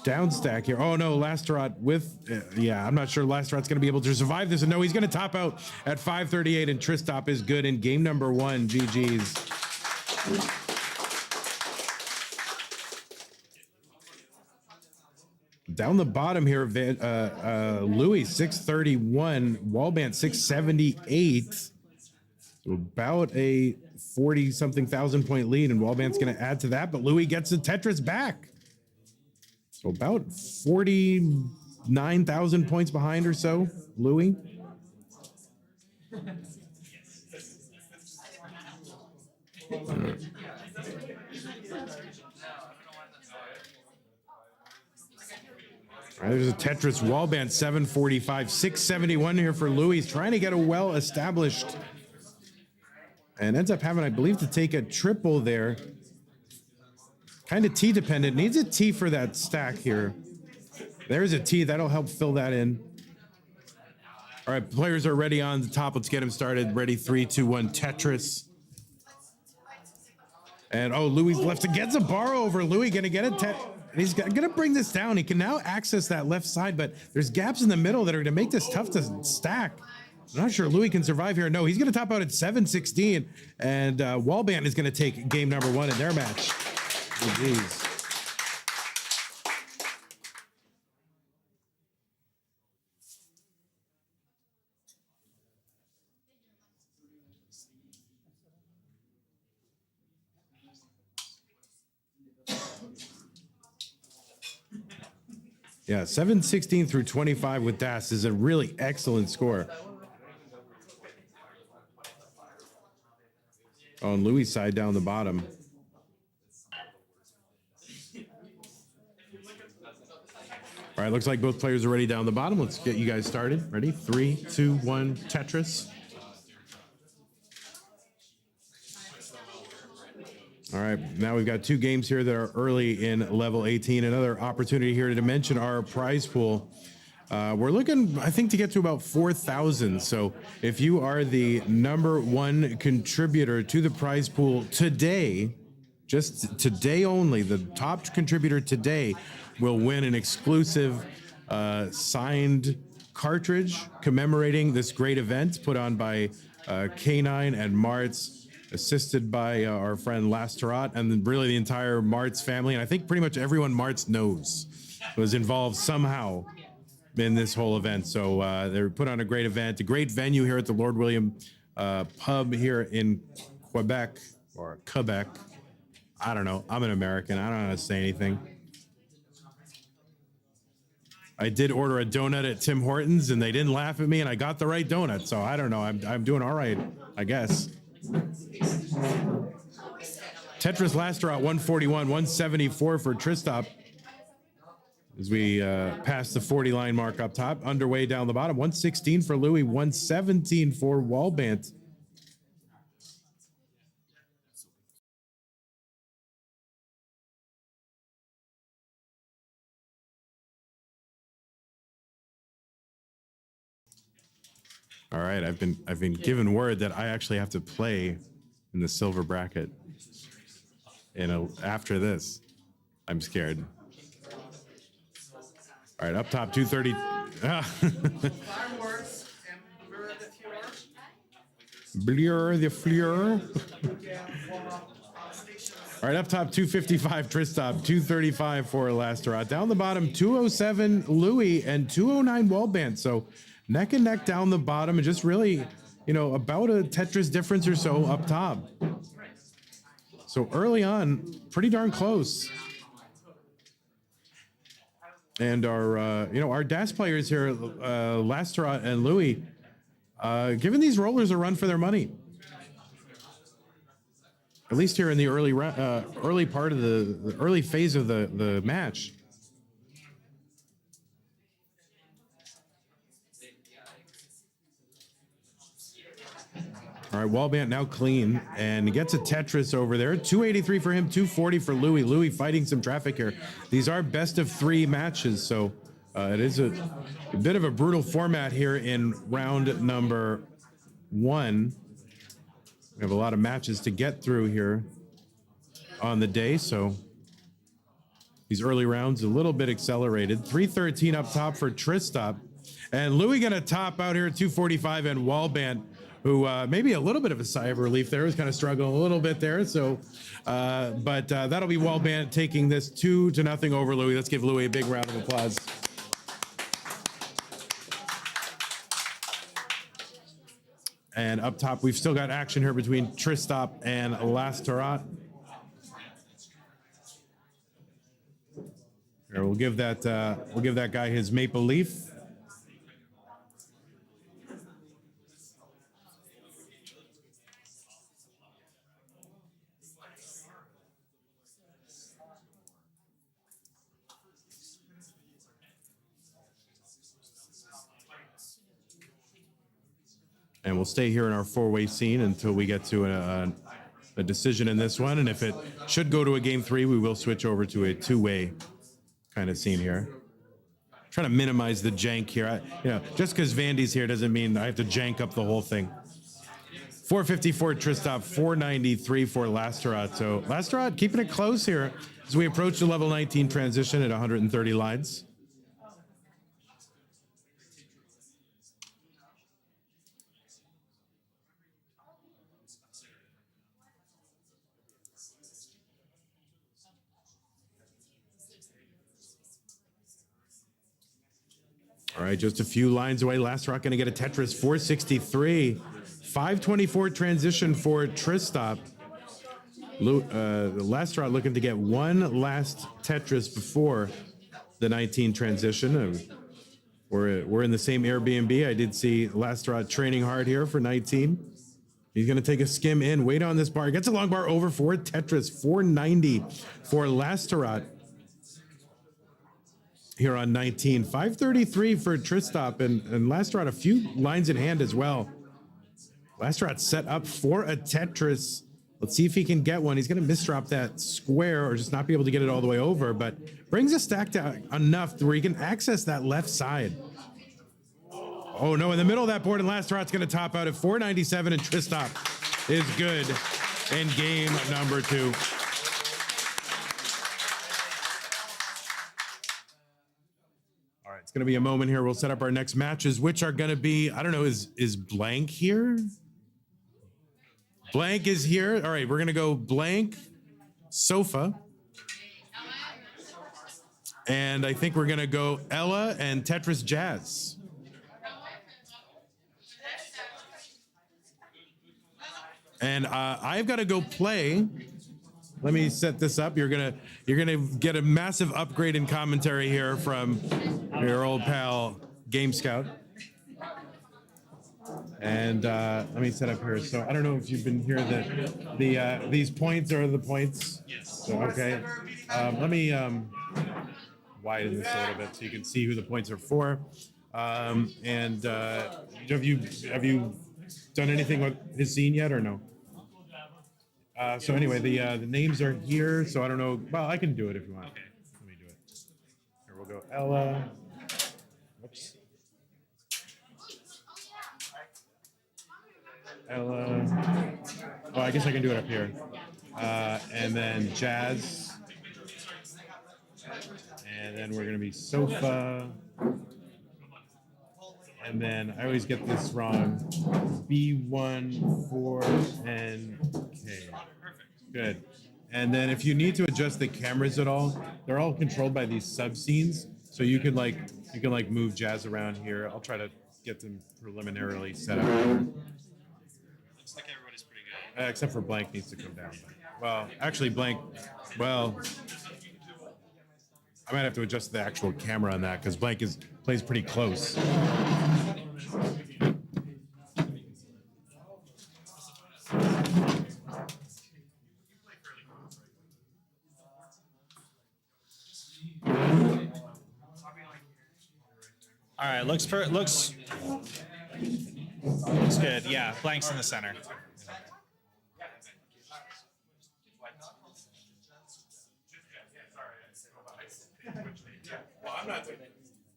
down stack here. Oh no, Lasterat with, yeah, I'm not sure Lasterat's going to be able to survive this. And no, he's going to top out at 538, and Tristop is good in game number 1. GG's. Down the bottom here, Louis 631, Wallbant 678. So about a 40-something thousand point lead, and Wallbant's going to add to that, but Louis gets the Tetris back. So about 49,000 points behind or so, Louis. All right, there's a Tetris Wallbant 745, 671 here for Louis. He's trying to get a well-established and ends up having, I believe, to take a triple there. Kind of T dependent. Needs a T for that stack here. There's a T. That'll help fill that in. All right, players are ready on the top. Let's get them started. Ready, 3, 2, 1, Tetris. And oh, Louis left gets a bar over. Louis gonna get a he's gonna bring this down. He can now access that left side, but there's gaps in the middle that are gonna make this tough to stack. I'm not sure Louis can survive here. No, he's gonna top out at 716, and Wallbant is gonna take game number 1 in their match. Jeez. Yeah, 716 through 25 with Das is a really excellent score. On Louis' side down the bottom. All right, looks like both players are ready down the bottom. Let's get you guys started. Ready? 3, 2, 1, Tetris. All right, now we've got 2 games here that are early in level 18. Another opportunity here to mention our prize pool. We're looking, I think, to get to about 4,000. So if you are the #1 contributor to the prize pool today, just today only, the top contributor today will win an exclusive signed cartridge commemorating this great event put on by K9 and Martz, assisted by our friend Lasterat, and then really the entire Martz family. And I think pretty much everyone Martz knows was involved somehow in this whole event. So they put on a great event, a great venue here at the Lord William pub here in Quebec, or Quebec. I don't know. I'm an American. I don't know how to say anything. I did order a donut at Tim Hortons, and they didn't laugh at me, and I got the right donut. So I don't know. I'm doing all right, I guess. Tetris Lasterat 141, 174 for Tristop. As we pass the 40 line mark up top, underway down the bottom, 116 for Louis, 117 for Wallbant. All right, I've been given word that I actually have to play in the silver bracket. After this, I'm scared. All right, up top, 230. Blur the fleur. All right, up top, 255 Tristop, 235 for Lasterat. Down the bottom, 207 Louis and 209 Wallbant. So neck and neck down the bottom, and just really, about a Tetris difference or so up top. So early on, pretty darn close. And our DAS players here, Lasterat and Louis, giving these rollers a run for their money. at least here in the early part of the early phase of the match. All right, Wallbant now clean and gets a Tetris over there. 283 for him, 240 for Louis. Louis fighting some traffic here. These are best of 3 matches, so it is a bit of a brutal format here in round number 1. We have a lot of matches to get through here on the day, so these early rounds a little bit accelerated. 313 up top for Tristop. And Louis gonna top out here at 245, and Wallbant, who maybe a little bit of a sigh of relief there, was kind of struggling a little bit there. So, but that'll be Wallbant taking this 2-0 over Louis. Let's give Louis a big round of applause. And up top, we've still got action here between Tristop and Lastarat. Here, we'll give that guy his maple leaf. And we'll stay here in our 4-way scene until we get to a decision in this one. And if it should go to a game 3, we will switch over to a 2-way kind of scene here. Trying to minimize the jank here. Just because Vandy's here doesn't mean I have to jank up the whole thing. 454 Tristop, 493 for Lastarat. So Lastarat keeping it close here as we approach the level 19 transition at 130 lines. All right, just a few lines away. Lastarat going to get a Tetris, 463. 524 transition for Tristop. Lastarat looking to get one last Tetris before the 19 transition. We're in the same Airbnb. I did see Lastarat training hard here for 19. He's going to take a skim in, wait on this bar. Gets a long bar over for Tetris, 490 for Lastarat. Here on 19, 533 for Tristop, and Lastarat a few lines in hand as well. Lastarat set up for a Tetris. Let's see if he can get one. He's going to misdrop that square or just not be able to get it all the way over, but brings a stack to enough where he can access that left side. Oh no, in the middle of that board, and Lastarat's going to top out at 497, and Tristop is good in game number 2. It's going to be a moment here. We'll set up our next matches, which are going to be, I don't know, is Blank here? Blank is here. All right, we're going to go Blank, Sofa. And I think we're going to go Ella and Tetris Jazz. And I've got to go play. Let me set this up. You're gonna get a massive upgrade in commentary here from your old pal Game Scout. And let me set up here. So I don't know if you've been here that these points are the points. Yes. So, okay. Let me widen this a little bit so you can see who the points are for. And have you done anything with his scene yet or no? So anyway, the names are here, so I don't know. Well, I can do it if you want. Okay. Let me do it. Here, we'll go Ella. Whoops. Ella. Oh, I guess I can do it up here. And then Jazz. And then we're going to be Sofa. And then I always get this wrong. B1, 4, and K. Good. And then if you need to adjust the cameras at all, they're all controlled by these sub scenes. So you can like move Jazz around here. I'll try to get them preliminarily set up. Looks like everybody's pretty good. Except for Blank needs to come down. Well, actually Blank, well, I might have to adjust the actual camera on that because Blank plays pretty close. All right, looks good. Yeah, blanks in the center. Well, I'm not taking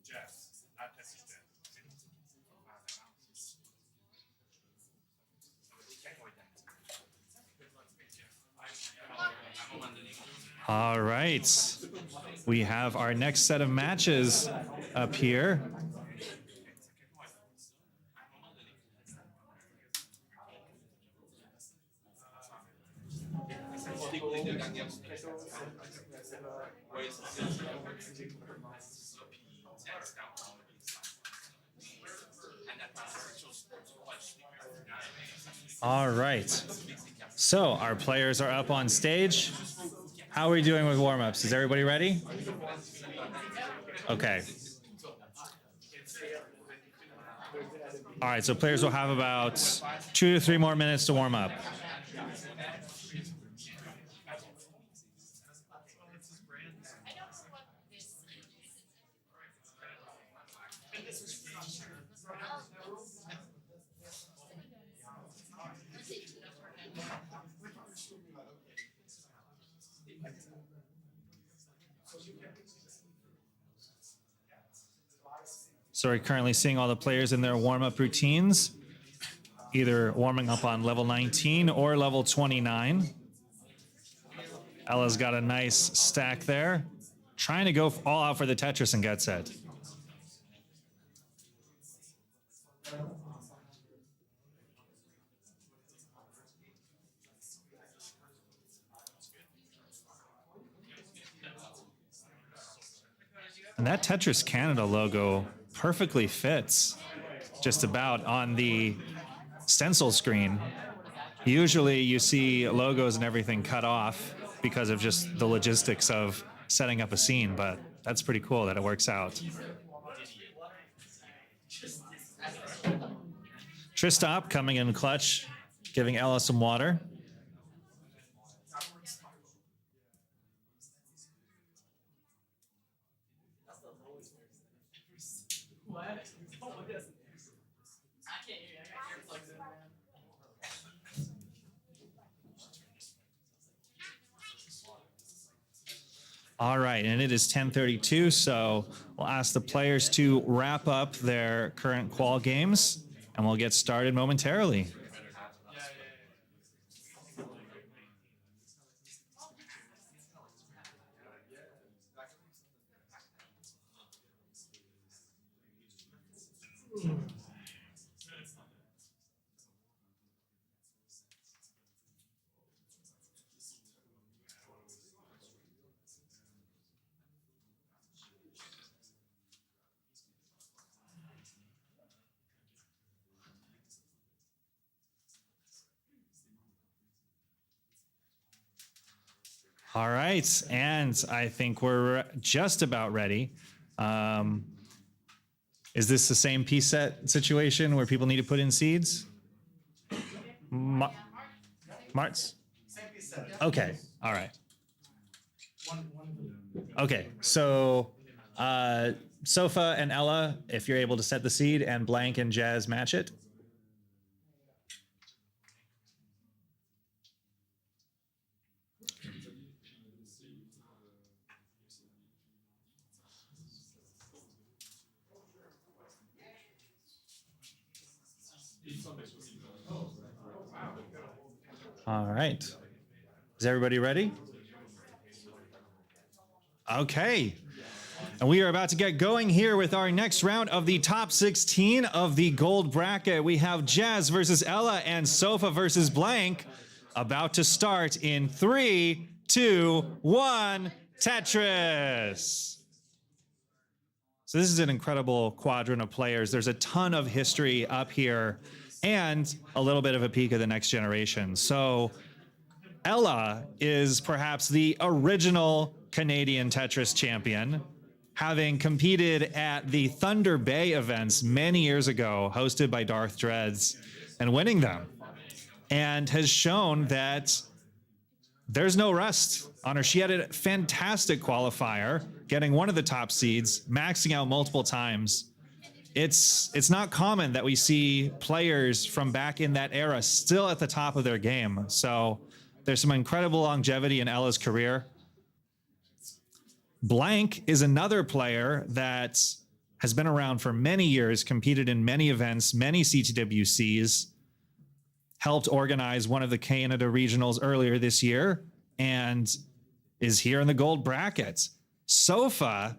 Jess, not Texas Jess. All right. We have our next set of matches up here. All right. So our players are up on stage. How are we doing with warm-ups? Is everybody ready? Okay. All right, so players will have about 2 to 3 more minutes to warm up. So we're currently seeing all the players in their warm-up routines, either warming up on level 19 or level 29. Ella's got a nice stack there, trying to go all out for the Tetris and gets it. And that Tetris Canada logo perfectly fits just about on the stencil screen. Usually you see logos and everything cut off because of just the logistics of setting up a scene, but that's pretty cool that it works out. Tristop coming in clutch, giving Ella some water. All right, and it is 10:32, so we'll ask the players to wrap up their current qual games, and we'll get started momentarily. All right, and I think we're just about ready. Is this the same piece set situation where people need to put in seeds? Marts? Okay, all right. Okay, so Sofa and Ella, if you're able to set the seed, and Blank and Jazz match it. All right. Is everybody ready? Okay. And we are about to get going here with our next round of the top 16 of the gold bracket. We have Jazz versus Ella and Sofa versus Blank about to start in 3, 2, 1, Tetris. So this is an incredible quadrant of players. There's a ton of history up here and a little bit of a peek of the next generation. So Ella is perhaps the original Canadian Tetris champion, having competed at the Thunder Bay events many years ago, hosted by Darth Dreads, and winning them, and has shown that there's no rest on her. She had a fantastic qualifier, getting one of the top seeds, maxing out multiple times, it's not common that we see players from back in that era still at the top of their game. So there's some incredible longevity in Ella's career. Blank is another player that has been around for many years, competed in many events, many CTWCs, helped organize one of the Canada Regionals earlier this year, and is here in the gold bracket. Sofa,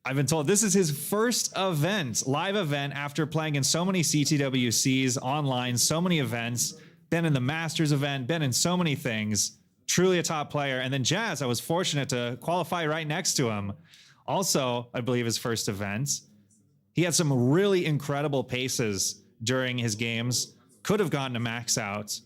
I've been told this is his first event, live event, after playing in so many CTWCs online, so many events, been in the Masters event, been in so many things. Truly a top player. And then Jazz, I was fortunate to qualify right next to him. Also, I believe his first event. He had some really incredible paces during his games. Could have gotten to max out,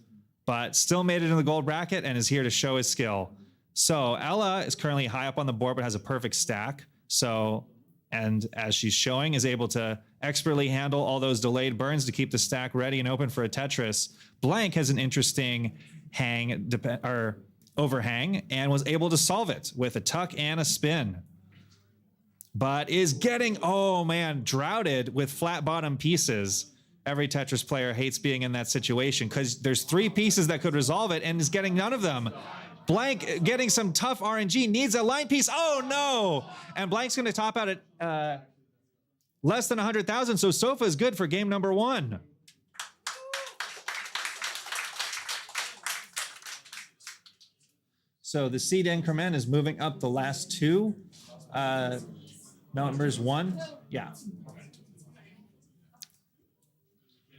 but still made it in the gold bracket and is here to show his skill. So Ella is currently high up on the board, but has a perfect stack. So, and as she's showing, is able to expertly handle all those delayed burns to keep the stack ready and open for a Tetris. Blank has an interesting overhang and was able to solve it with a tuck and a spin. But is getting, oh man, droughted with flat bottom pieces. Every Tetris player hates being in that situation because there's 3 pieces that could resolve it and is getting none of them. Blank getting some tough RNG, needs a line piece. Oh no! And Blank's going to top out at less than 100,000. So Sofa is good for game number 1. So the seed increment is moving up the last 2. Numbers 1. Yeah.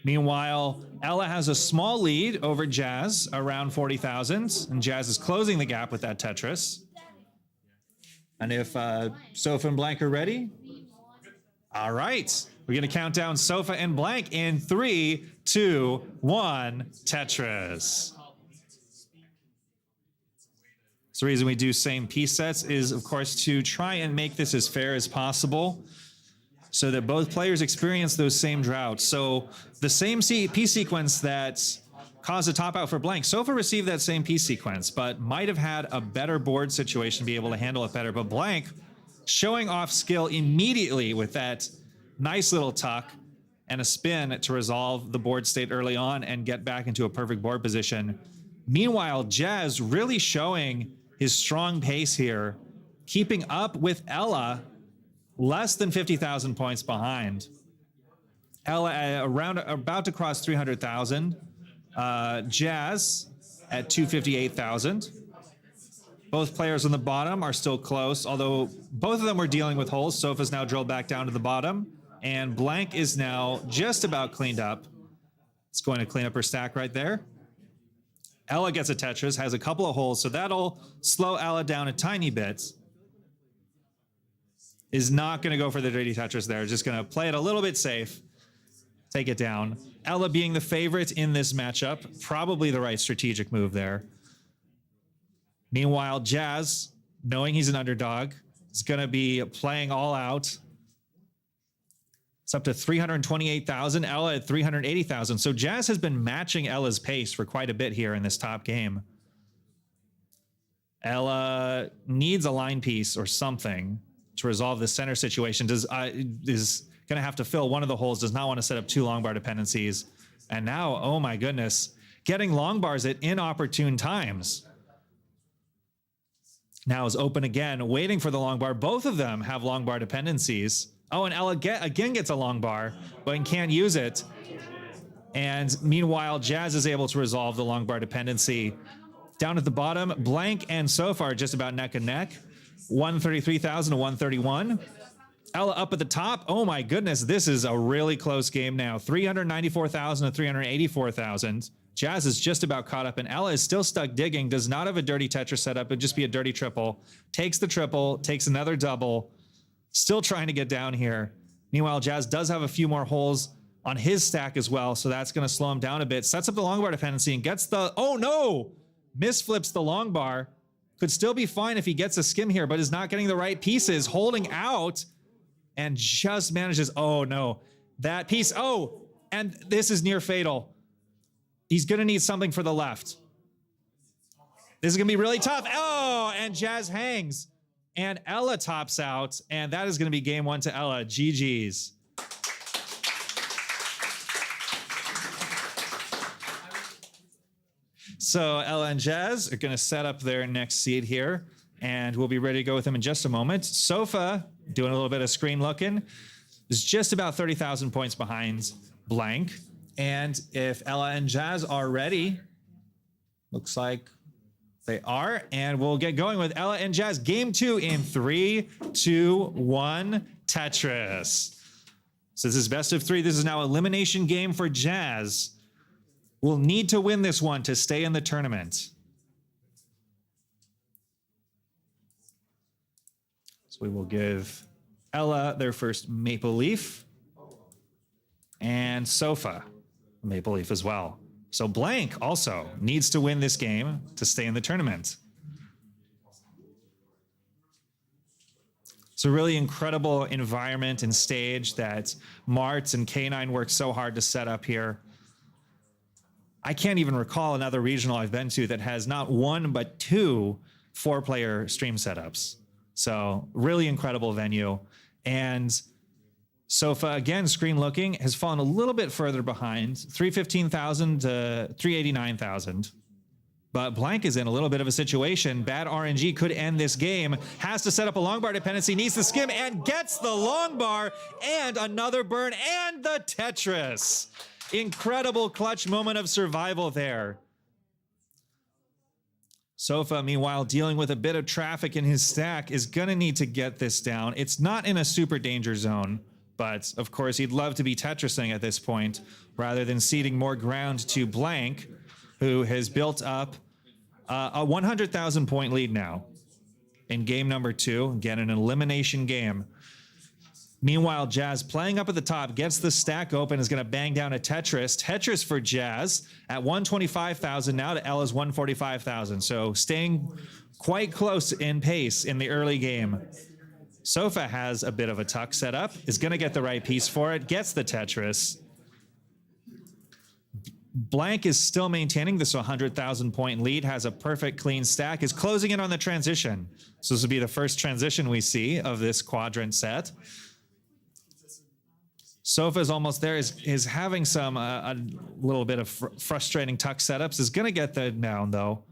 Meanwhile, Ella has a small lead over Jazz, around 40,000, and Jazz is closing the gap with that Tetris. And if Sofa and Blank are ready, all right, we're going to count down Sofa and Blank in 3, 2, 1, Tetris. So the reason we do same piece sets is, of course, to try and make this as fair as possible, so that both players experience those same droughts. So the same piece sequence that caused a top out for Blank, Sofa received that same piece sequence, but might have had a better board situation, be able to handle it better. But Blank showing off skill immediately with that nice little tuck and a spin to resolve the board state early on and get back into a perfect board position. Meanwhile, Jazz really showing his strong pace here, keeping up with Ella, less than 50,000 points behind. Ella around about to cross 300,000. Jazz at 258,000. Both players on the bottom are still close, although both of them were dealing with holes. Sofa's now drilled back down to the bottom, and Blank is now just about cleaned up. It's going to clean up her stack right there. Ella gets a Tetris, has a couple of holes, so that'll slow Ella down a tiny bit. Is not going to go for the dirty Tetris there. Just going to play it a little bit safe. Take it down. Ella being the favorite in this matchup. Probably the right strategic move there. Meanwhile, Jazz, knowing he's an underdog, is going to be playing all out. It's up to 328,000. Ella at 380,000. So Jazz has been matching Ella's pace for quite a bit here in this top game. Ella needs a line piece or something to resolve the center situation. Is going to have to fill one of the holes, does not want to set up 2 long bar dependencies. And now, oh my goodness, getting long bars at inopportune times. Now is open again, waiting for the long bar. Both of them have long bar dependencies. Oh, and Ella again gets a long bar, but can't use it. And meanwhile, Jazz is able to resolve the long bar dependency. Down at the bottom, Blank and Sofa are just about neck and neck. 133,000 to 131. Ella up at the top. Oh my goodness, this is a really close game now. 394,000 to 384,000. Jazz is just about caught up, and Ella is still stuck digging. Does not have a dirty Tetris setup. It'd just be a dirty triple. Takes the triple, takes another double. Still trying to get down here. Meanwhile, Jazz does have a few more holes on his stack as well, so that's going to slow him down a bit. Sets up the long bar dependency and gets the, oh no! Misflips the long bar. Could still be fine if he gets a skim here, but is not getting the right pieces, holding out, and just manages, oh no, that piece, oh, and this is near fatal. He's gonna need something for the left. This is gonna be really tough. Oh, and Jazz hangs, and Ella tops out, and that is gonna be game 1 to Ella. GG's. So Ella and Jazz are going to set up their next seed here, and we'll be ready to go with them in just a moment. Sofa, doing a little bit of screen looking, is just about 30,000 points behind Blank. And if Ella and Jazz are ready, looks like they are, and we'll get going with Ella and Jazz. Game 2 in 3, 2, 1, Tetris. So this is best of 3. This is now elimination game for Jazz. We'll need to win this one to stay in the tournament. So we will give Ella their first Maple Leaf, and Sofa Maple Leaf as well. So Blank also needs to win this game to stay in the tournament. It's a really incredible environment and stage that Mart and K9 worked so hard to set up here. I can't even recall another regional I've been to that has not one but 2 4-player stream setups. So really incredible venue. And Sofa, again, screen looking, has fallen a little bit further behind, 315,000 to 389,000. But Blank is in a little bit of a situation. Bad RNG could end this game. Has to set up a long bar dependency, needs the skim, and gets the long bar, and another burn, and the Tetris. Incredible clutch moment of survival there. Sofa, meanwhile, dealing with a bit of traffic in his stack, is going to need to get this down. It's not in a super danger zone. But, of course, he'd love to be Tetrising at this point, rather than ceding more ground to Blank, who has built up a 100,000 point lead now in game number 2. Again, an elimination game. Meanwhile, Jazz playing up at the top, gets the stack open, is going to bang down a Tetris. Tetris for Jazz at 125,000 now to Ella's 145,000. So staying quite close in pace in the early game. Sofa has a bit of a tuck set up, is going to get the right piece for it, gets the Tetris. Blank is still maintaining this 100,000 point lead, has a perfect clean stack, is closing in on the transition. So this will be the first transition we see of this quadrant set. Sofa is almost there, is having some a little bit of frustrating tuck setups, is going to get the down though.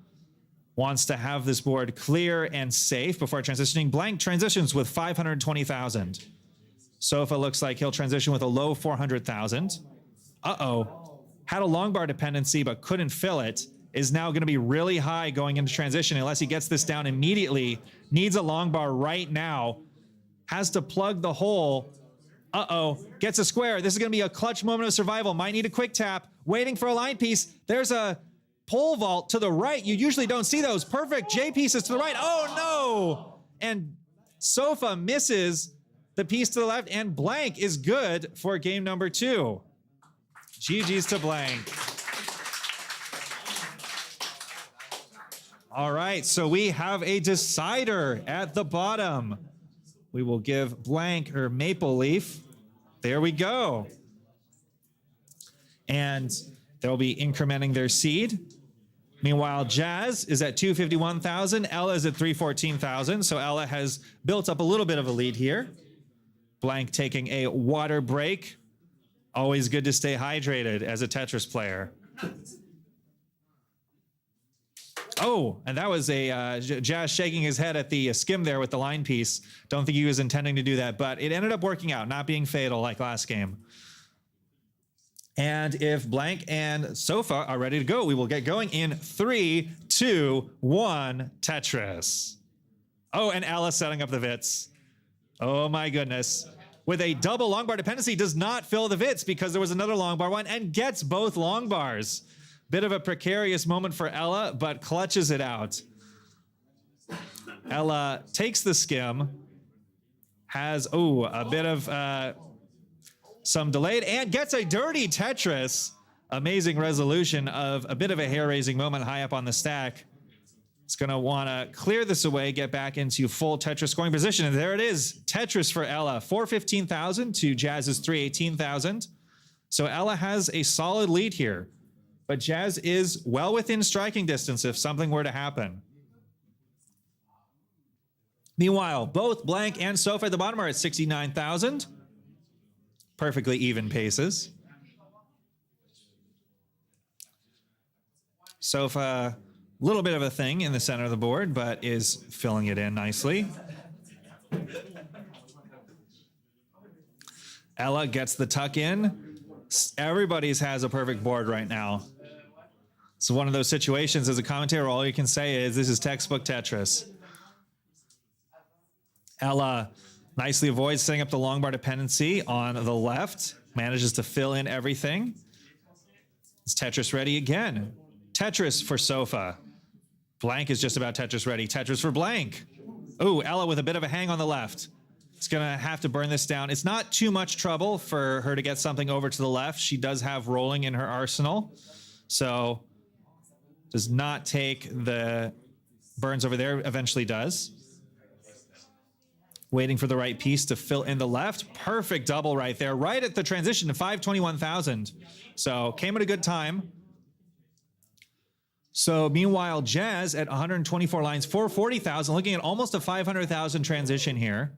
Wants to have this board clear and safe before transitioning. Blank transitions with 520,000. Sofa looks like he'll transition with a low 400,000. Uh-oh. Had a long bar dependency but couldn't fill it. Is now going to be really high going into transition unless he gets this down immediately. Needs a long bar right now. Has to plug the hole. Uh-oh. Gets a square. This is going to be a clutch moment of survival. Might need a quick tap. Waiting for a line piece. There's a pole vault to the right. You usually don't see those. Perfect J pieces to the right. Oh no! And Sofa misses the piece to the left, and Blank is good for game number 2. GG's to Blank. All right, so we have a decider at the bottom. We will give Blank her Maple Leaf. There we go. And they'll be incrementing their seed. Meanwhile, Jazz is at 251,000. Ella is at 314,000. So Ella has built up a little bit of a lead here. Blank taking a water break. Always good to stay hydrated as a Tetris player. Oh, and that was a Jazz shaking his head at the skim there with the line piece. Don't think he was intending to do that, but it ended up working out, not being fatal like last game. And if Blank and Sofa are ready to go, we will get going in 3, 2, 1, Tetris. Oh, and Ella setting up the Vits. Oh my goodness. With a double long bar dependency, does not fill the Vits because there was another long bar one and gets both long bars. Bit of a precarious moment for Ella, but clutches it out. Ella takes the skim, has, a bit of some delayed, and gets a dirty Tetris. Amazing resolution of a bit of a hair-raising moment high up on the stack. It's going to want to clear this away, get back into full Tetris scoring position, and there it is. Tetris for Ella, 415,000 to Jazz's 318,000. So Ella has a solid lead here, but Jazz is well within striking distance if something were to happen. Meanwhile, both Blank and Sofa at the bottom are at 69,000. Perfectly even paces. Sofa, a little bit of a thing in the center of the board, but is filling it in nicely. Ella gets the tuck in. Everybody's has a perfect board right now. It's one of those situations as a commentator, all you can say is this is textbook Tetris. Ella nicely avoids setting up the long bar dependency on the left, manages to fill in everything. Is Tetris ready again? Tetris for Sofa. Blank is just about Tetris ready. Tetris for Blank. Oh, Ella with a bit of a hang on the left. It's going to have to burn this down. It's not too much trouble for her to get something over to the left. She does have rolling in her arsenal. So does not take the burns over there, eventually does. Waiting for the right piece to fill in the left. Perfect double right there, right at the transition to 521,000. So came at a good time. So meanwhile, Jazz at 124 lines, 440,000, looking at almost a 500,000 transition here.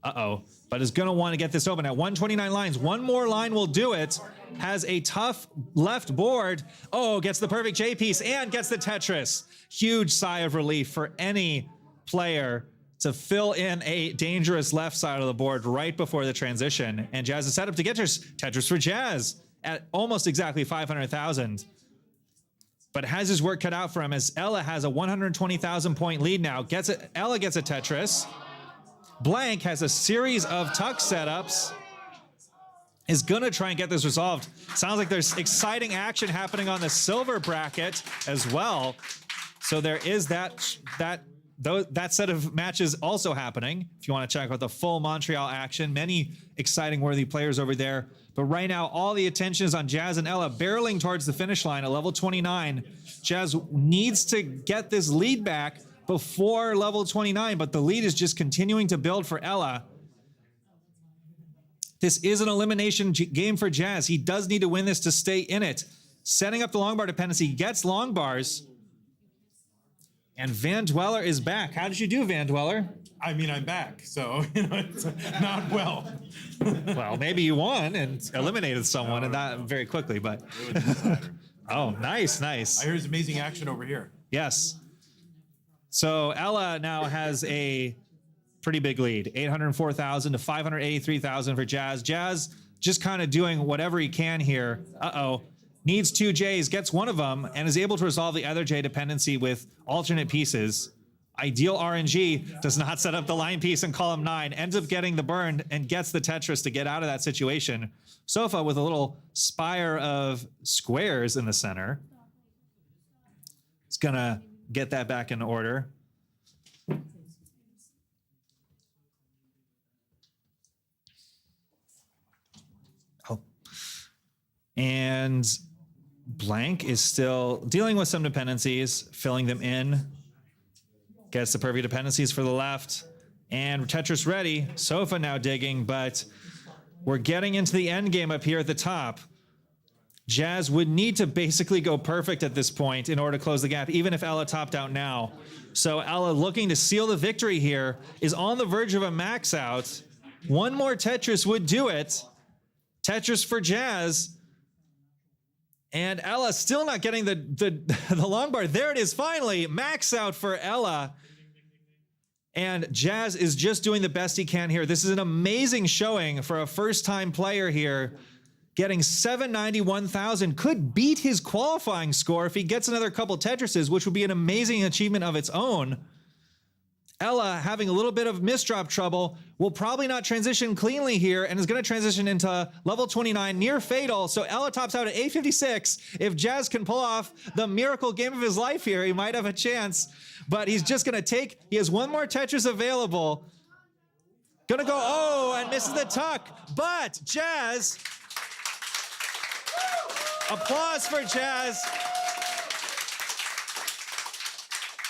But is going to want to get this open at 129 lines. One more line will do it. Has a tough left board. Oh, gets the perfect J piece and gets the Tetris. Huge sigh of relief for any player to fill in a dangerous left side of the board right before the transition. And Jazz is set up to get Tetris for Jazz at almost exactly 500,000. But has his work cut out for him as Ella has a 120,000 point lead now. Ella gets a Tetris. Blank has a series of tuck setups. Is going to try and get this resolved. Sounds like there's exciting action happening on the silver bracket as well. So there is that set of matches also happening. If you want to check out the full Montreal action, many exciting worthy players over there. But right now, all the attention is on Jazz and Ella barreling towards the finish line at level 29. Jazz needs to get this lead back before level 29, but the lead is just continuing to build for Ella. This is an elimination game for Jazz. He does need to win this to stay in it. Setting up the long bar dependency, gets long bars. And Van Dweller is back. How did you do, Van Dweller? I mean, I'm back, so it's not well. Well, maybe you won and eliminated someone and that very quickly, but. It was insider. Oh, nice. I hear there's amazing action over here. Yes. So Ella now has a pretty big lead, 804,000 to 583,000 for Jazz. Jazz just kind of doing whatever he can here. Needs two J's, gets one of them, and is able to resolve the other J dependency with alternate pieces. Ideal RNG does not set up the line piece in column 9, ends up getting the burn and gets the Tetris to get out of that situation. Sofa with a little spire of squares in the center. It's gonna get that back in order. And Blank is still dealing with some dependencies, filling them in. Gets the perfect dependencies for the left. And Tetris ready. Sofa now digging, but we're getting into the end game up here at the top. Jazz would need to basically go perfect at this point in order to close the gap, even if Ella topped out now. So Ella, looking to seal the victory here, is on the verge of a max out. One more Tetris would do it. Tetris for Jazz. And Ella still not getting the long bar. There it is, finally. Max out for Ella. And Jazz is just doing the best he can here. This is an amazing showing for a first-time player here. Getting 791,000, could beat his qualifying score if he gets another couple Tetrises, which would be an amazing achievement of its own. Ella, having a little bit of misdrop trouble, will probably not transition cleanly here and is going to transition into level 29, near fatal. So Ella tops out at 856. If Jazz can pull off the miracle game of his life here, he might have a chance. But he's just going to he has one more Tetris available. Gonna go, and misses the tuck. But Jazz, applause for Jazz.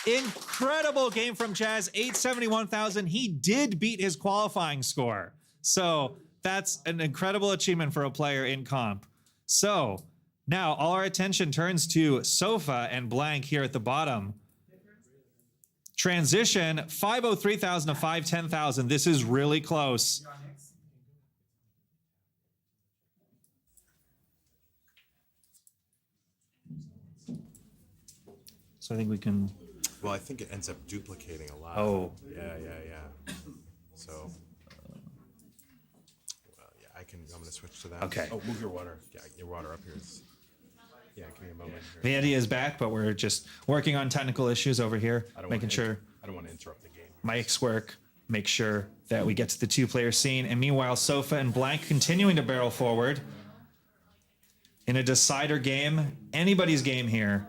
Incredible game from Jazz, 871,000. He did beat his qualifying score. So that's an incredible achievement for a player in comp. So now all our attention turns to Sofa and Blank here at the bottom. Transition, 503,000 to 510,000. This is really close. So I think we can. Well, I think it ends up duplicating a lot. Oh. Yeah. So, well, yeah, I'm going to switch to that. Okay. Oh, move your water. Yeah, your water up here is. Yeah, give me a moment here. The idea is back, but we're just working on technical issues over here, making sure I don't want to interrupt the game. mics work, make sure that we get to the two-player scene. And meanwhile, Sofa and Blank continuing to barrel forward in a decider game, anybody's game here.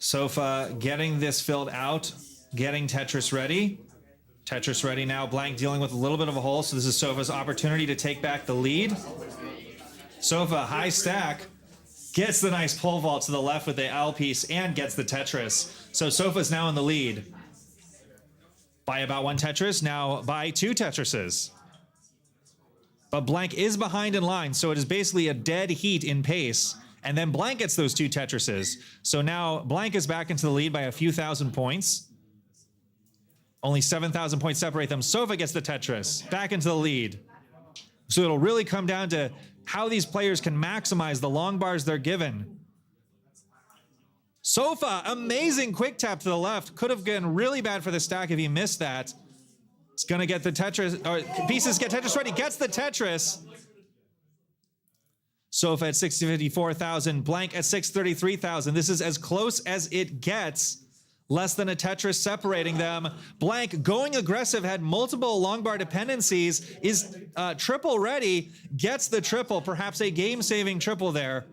Sofa getting this filled out, getting Tetris ready. Tetris ready now. Blank dealing with a little bit of a hole, so this is Sofa's opportunity to take back the lead. Sofa, high stack, gets the nice pole vault to the left with the L piece and gets the Tetris. So Sofa's now in the lead by about one Tetris, now by two Tetrises. But Blank is behind in line, so it is basically a dead heat in pace. And then Blank gets those two Tetrises. So now Blank is back into the lead by a few thousand points. Only 7,000 points separate them. Sofa gets the Tetris, back into the lead. So it'll really come down to how these players can maximize the long bars they're given. Sofa, amazing quick tap to the left. Could have been really bad for the stack if he missed that. It's going to get the Tetris, or pieces get Tetris ready, gets the Tetris. Sofa at 654,000, Blank at 633,000. This is as close as it gets. Less than a Tetris separating them. Blank going aggressive, had multiple long bar dependencies, is triple ready, gets the triple, perhaps a game-saving triple there.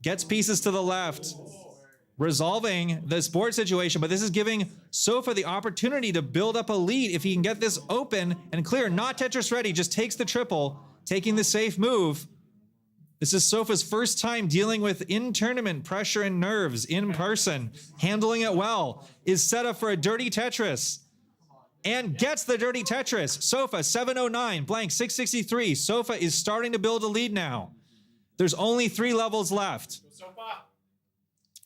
Gets pieces to the left, resolving this board situation, but this is giving Sofa the opportunity to build up a lead if he can get this open and clear. Not Tetris ready, just takes the triple, taking the safe move. This is Sofa's first time dealing with in-tournament pressure and nerves in person. Handling it well. Is set up for a dirty Tetris. And gets the dirty Tetris. Sofa 709, Blank 663. Sofa is starting to build a lead now. There's only 3 levels left.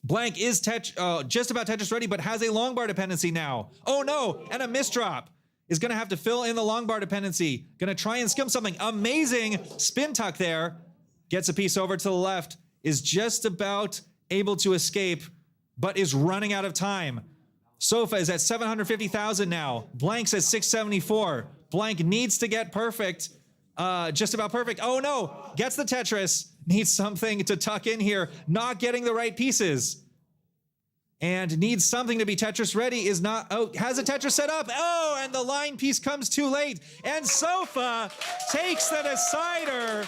Blank is just about Tetris ready, but has a long bar dependency now. Oh no, and a misdrop. Is gonna have to fill in the long bar dependency. Gonna try and skim something. Amazing spin tuck there. Gets a piece over to the left, is just about able to escape, but is running out of time. Sofa is at 750,000 now. Blank's at 674. Blank needs to get perfect, just about perfect. Oh no, gets the Tetris, needs something to tuck in here, not getting the right pieces. And needs something to be Tetris ready, is not, oh, has a Tetris set up. Oh, and the line piece comes too late. And Sofa takes the decider.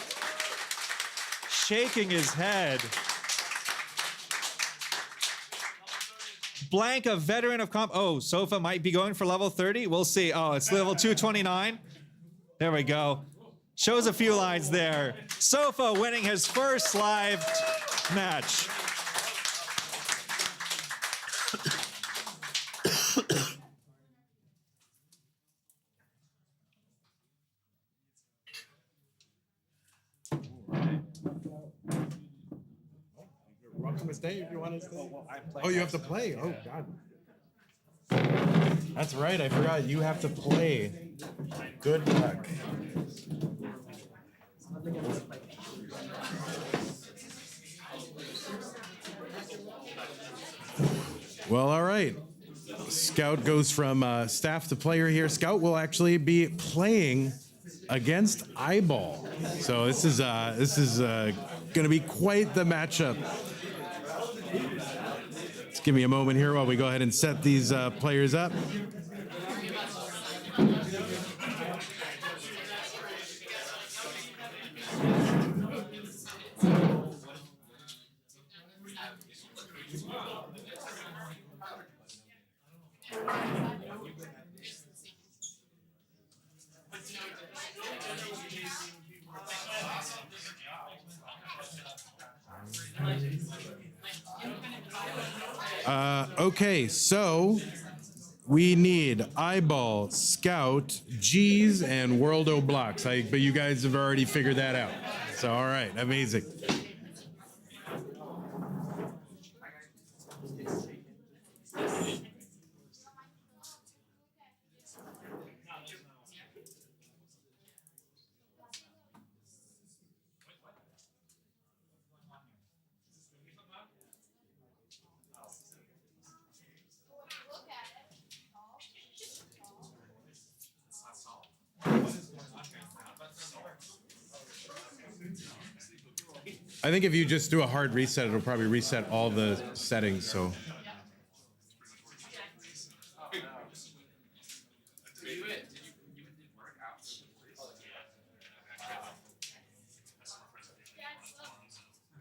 Shaking his head. Blank, a veteran of comp. Oh, Sofa might be going for level 30. We'll see. Oh, it's level 229. There we go. Shows a few lines there. Sofa winning his first live match. Welcome to stay if you want to stay. Oh, you have to play. Oh, God. That's right. I forgot. You have to play. Good luck. Well, all right. Scout goes from staff to player here. Scout will actually be playing against Eyeball. So this is going to be quite the matchup. Just give me a moment here while we go ahead and set these players up. Okay, so we need Eyeball, Scout, G's, and World O Blocks. But you guys have already figured that out. So, all right, amazing. I think if you just do a hard reset, it'll probably reset all the settings. So.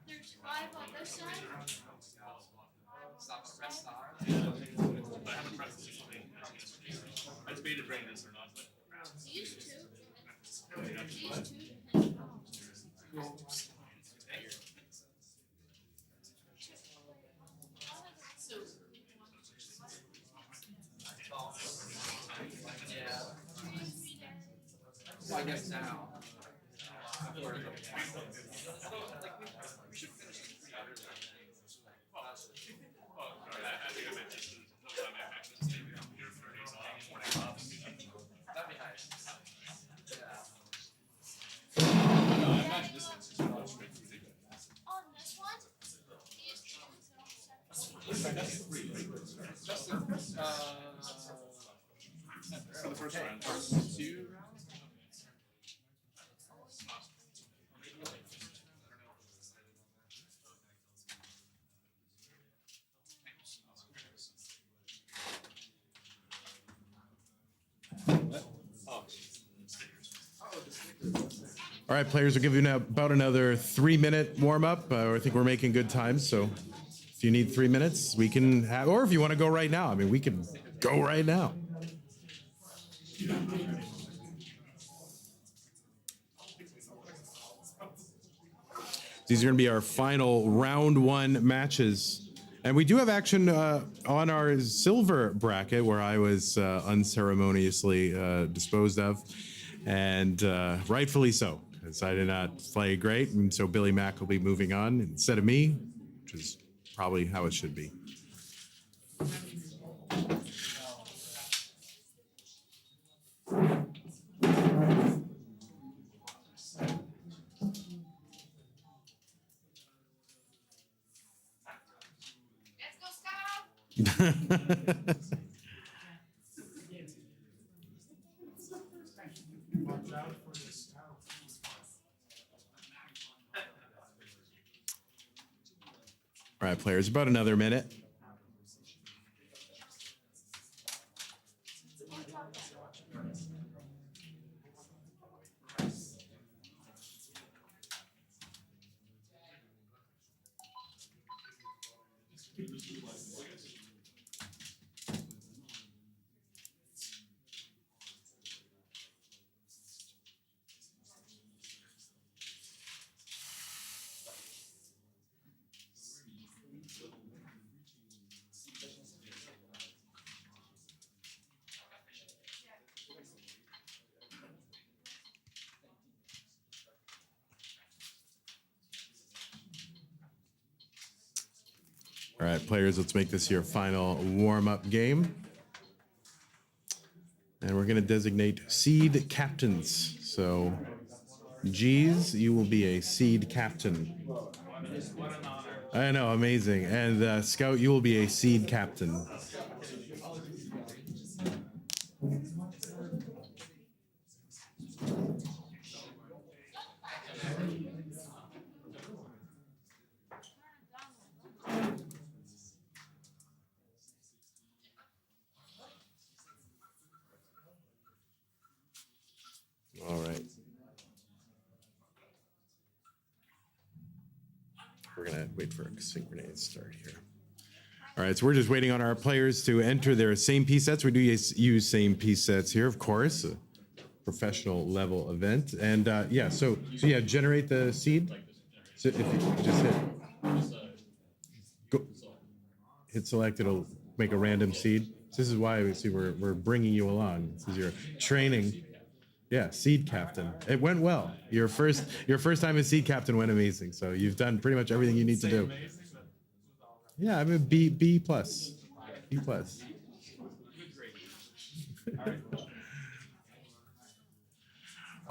There's 5 on this side. I debated bringing this or not, but These two. These two. So I guess now. I think I meant just no time I back to the stadium here for days off. That'd be nice. No, I imagine this is just all straight through the On this one. These two. for the first round. First 2 rounds? All right, players, we'll give you now about another 3-minute warm up. I think we're making good time. So if you need 3 minutes, we can have, or if you want to go right now, I mean, we can go right now. These are going to be our final round 1 matches. And we do have action on our silver bracket where I was unceremoniously disposed of. And rightfully so, because I did not play great. And so Billy Mack will be moving on instead of me, which is probably how it should be. Let's go, Scout. All right, players, about another minute. All right, players, let's make this your final warm-up game. And we're going to designate seed captains. So, G's, you will be a seed captain. I know, amazing. And Scout, you will be a seed captain. All right. We're going to wait for a synchronized start here. All right, so we're just waiting on our players to enter their same piece sets. We do use same piece sets here, of course, a professional level event. And yeah, so yeah, generate the seed. So if you just hit select, it'll make a random seed. So this is why we see we're bringing you along. This is your training. Yeah, seed captain. It went well. Your first time as seed captain went amazing. So you've done pretty much everything you need to do. Yeah, I mean B plus. B plus.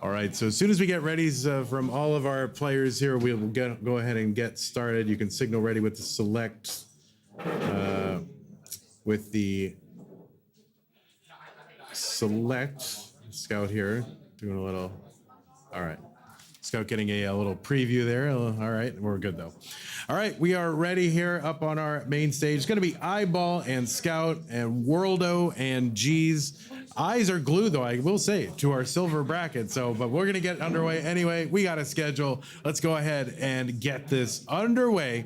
All right, so as soon as we get readies from all of our players here, we will go ahead and get started. You can signal ready with the select, with the select scout here, doing a little, all right. Scout getting a little preview there. All right, we're good though. All right, we are ready here up on our main stage. It's going to be Eyeball and Scout and Worldo and G's. Eyes are glued, though, I will say, to our silver bracket. So, but we're going to get underway anyway. We got a schedule. Let's go ahead and get this underway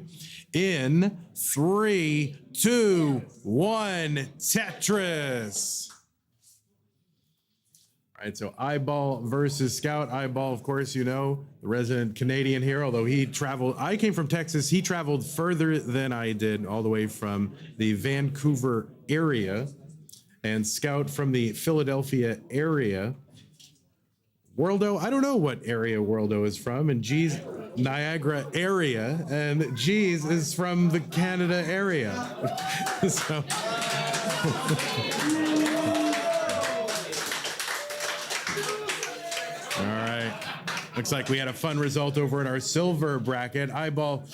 in 3, 2, 1, Tetris. All right, so Eyeball versus Scout. Eyeball, of course, you know, the resident Canadian here, although he traveled. I came from Texas. He traveled further than I did, all the way from the Vancouver area. And Scout from the Philadelphia area. Worldo, I don't know what area Worldo is from. And G's, Niagara area. And G's is from the Canada area. So. All right. Looks like we had a fun result over in our silver bracket. Eyeball,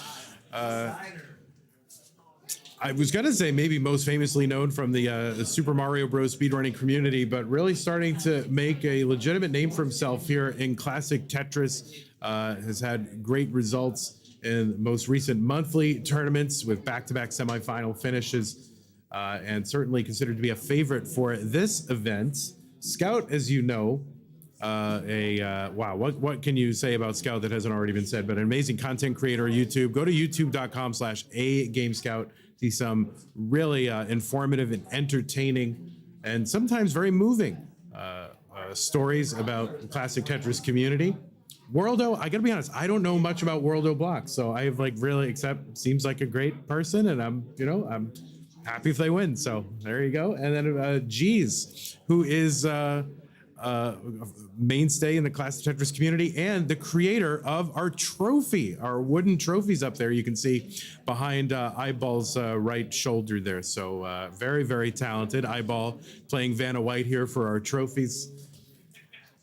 I was going to say maybe most famously known from the Super Mario Bros. Speedrunning community, but really starting to make a legitimate name for himself here in classic Tetris. Has had great results in most recent monthly tournaments with back-to-back semifinal finishes, and certainly considered to be a favorite for this event. Scout, as you know, wow, what can you say about Scout that hasn't already been said? But an amazing content creator on YouTube. Go to youtube.com/agamescout. See some really informative and entertaining and sometimes very moving stories about the classic Tetris community. Worldo, I gotta be honest, I don't know much about Worldo blocks, so I have like really seems like a great person, and I'm happy if they win. So there you go. And then G's, who is mainstay in the classic Tetris community and the creator of our trophy, our wooden trophies up there. You can see behind Eyeball's right shoulder there. So very, very talented. Eyeball playing Vanna White here for our trophies.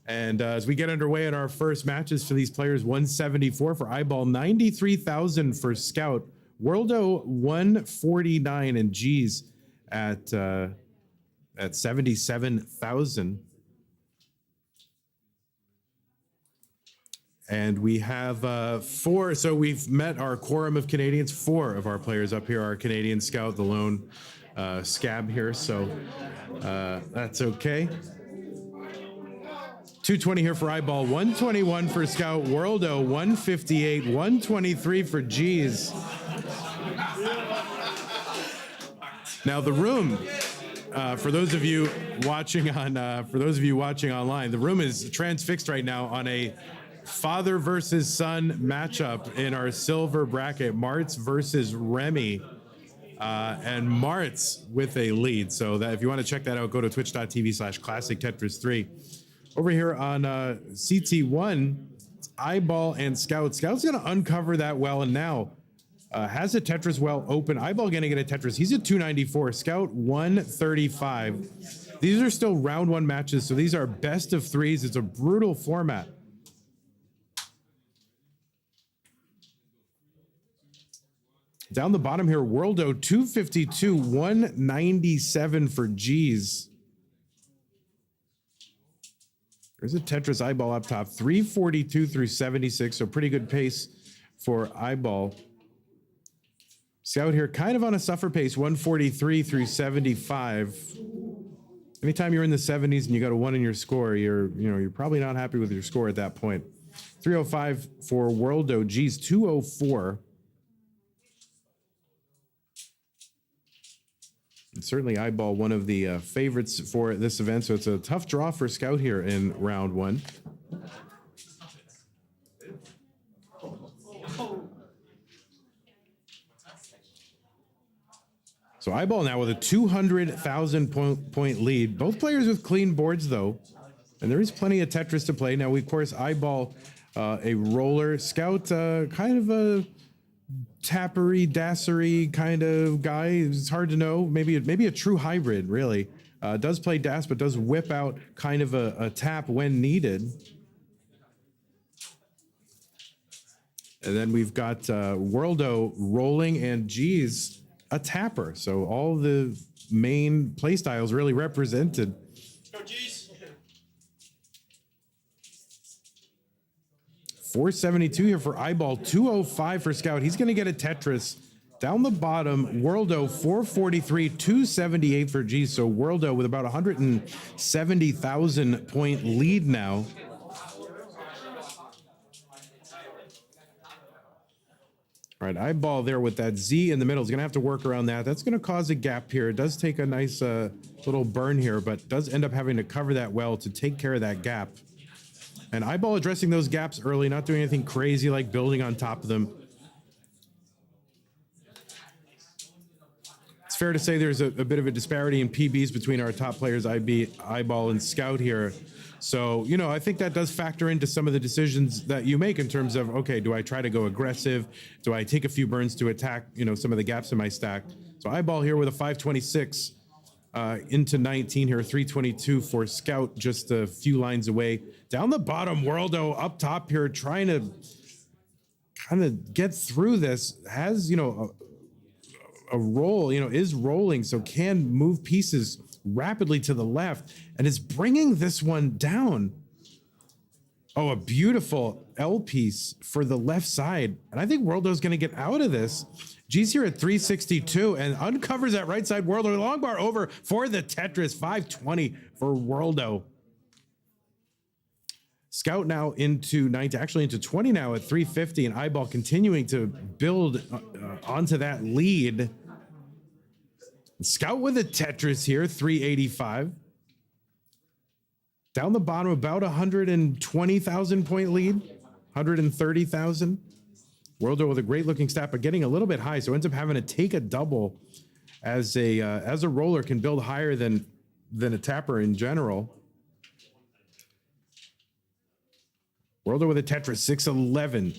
And as we get underway in our first matches for these players, 174 for Eyeball, 93,000 for Scout, Worldo 149, and G's at 77,000. And we have 4, so we've met our quorum of Canadians. 4 of our players up here are Canadian. Scout, the lone scab here, so that's okay. 220 here for Eyeball, 121 for Scout, Worldo 158, 123 for G's. Now the room, for those of you watching online, the room is transfixed right now on a father versus son matchup in our silver bracket. Martz versus Remy, and Martz with a lead. So that if you want to check that out, go to twitch.tv/classic Tetris 3. Over here on CT1, it's Eyeball and Scout. Scout's going to uncover that well, and now has a Tetris well open. Eyeball getting it at Tetris. He's at 294. Scout 135. These are still round 1 matches, so these are best of 3s. It's a brutal format. Down the bottom here, Worldo 252, 197 for G's. There's a Tetris Eyeball up top, 342 through 76, so pretty good pace for Eyeball. Scout here kind of on a suffer pace, 143 through 75. Anytime you're in the 70s and you got a 1 in your score, you're probably not happy with your score at that point. 305 for Worldo, G's 204. Certainly Eyeball, one of the favorites for this event, so it's a tough draw for Scout here in round 1. So Eyeball now with a 200,000 point lead. Both players with clean boards, though, and there is plenty of Tetris to play. Now, of course, Eyeball, a roller. Scout, kind of a tappery, dassery kind of guy. It's hard to know. Maybe a true hybrid, really. Does play DAS, but does whip out kind of a tap when needed. And then we've got Worldo rolling and G's a tapper. So all the main play styles really represented. 472 here for Eyeball, 205 for Scout. He's going to get a Tetris. Down the bottom, Worldo, 443, 278 for G. So Worldo with about 170,000 point lead now. All right, Eyeball there with that Z in the middle is going to have to work around that. That's going to cause a gap here. It does take a nice little burn here, but does end up having to cover that well to take care of that gap. And Eyeball addressing those gaps early, not doing anything crazy like building on top of them. It's fair to say there's a bit of a disparity in PBs between our top players, Eyeball and Scout here. So, you know, I think that does factor into some of the decisions that you make in terms of, okay, do I try to go aggressive? Do I take a few burns to attack, you know, some of the gaps in my stack? So Eyeball here with a 526 into 19 here, 322 for Scout, just a few lines away. Down the bottom, Worldo up top here, trying to kind of get through this, has, you know, a roll, you know, is rolling, so can move pieces rapidly to the left and is bringing this one down. Oh, a beautiful L piece for the left side. And I think Worldo's going to get out of this. G's here at 362 and uncovers that right side. Worldo long bar over for the Tetris, 520 for Worldo. Scout now into 90, actually into 20 now at 350, and Eyeball continuing to build onto that lead. Scout with a Tetris here, 385. Down the bottom, about 120,000 point lead, 130,000. Worldo with a great looking stat, but getting a little bit high, so ends up having to take a double as a roller can build higher than a tapper in general. Worldo with a Tetris, 611.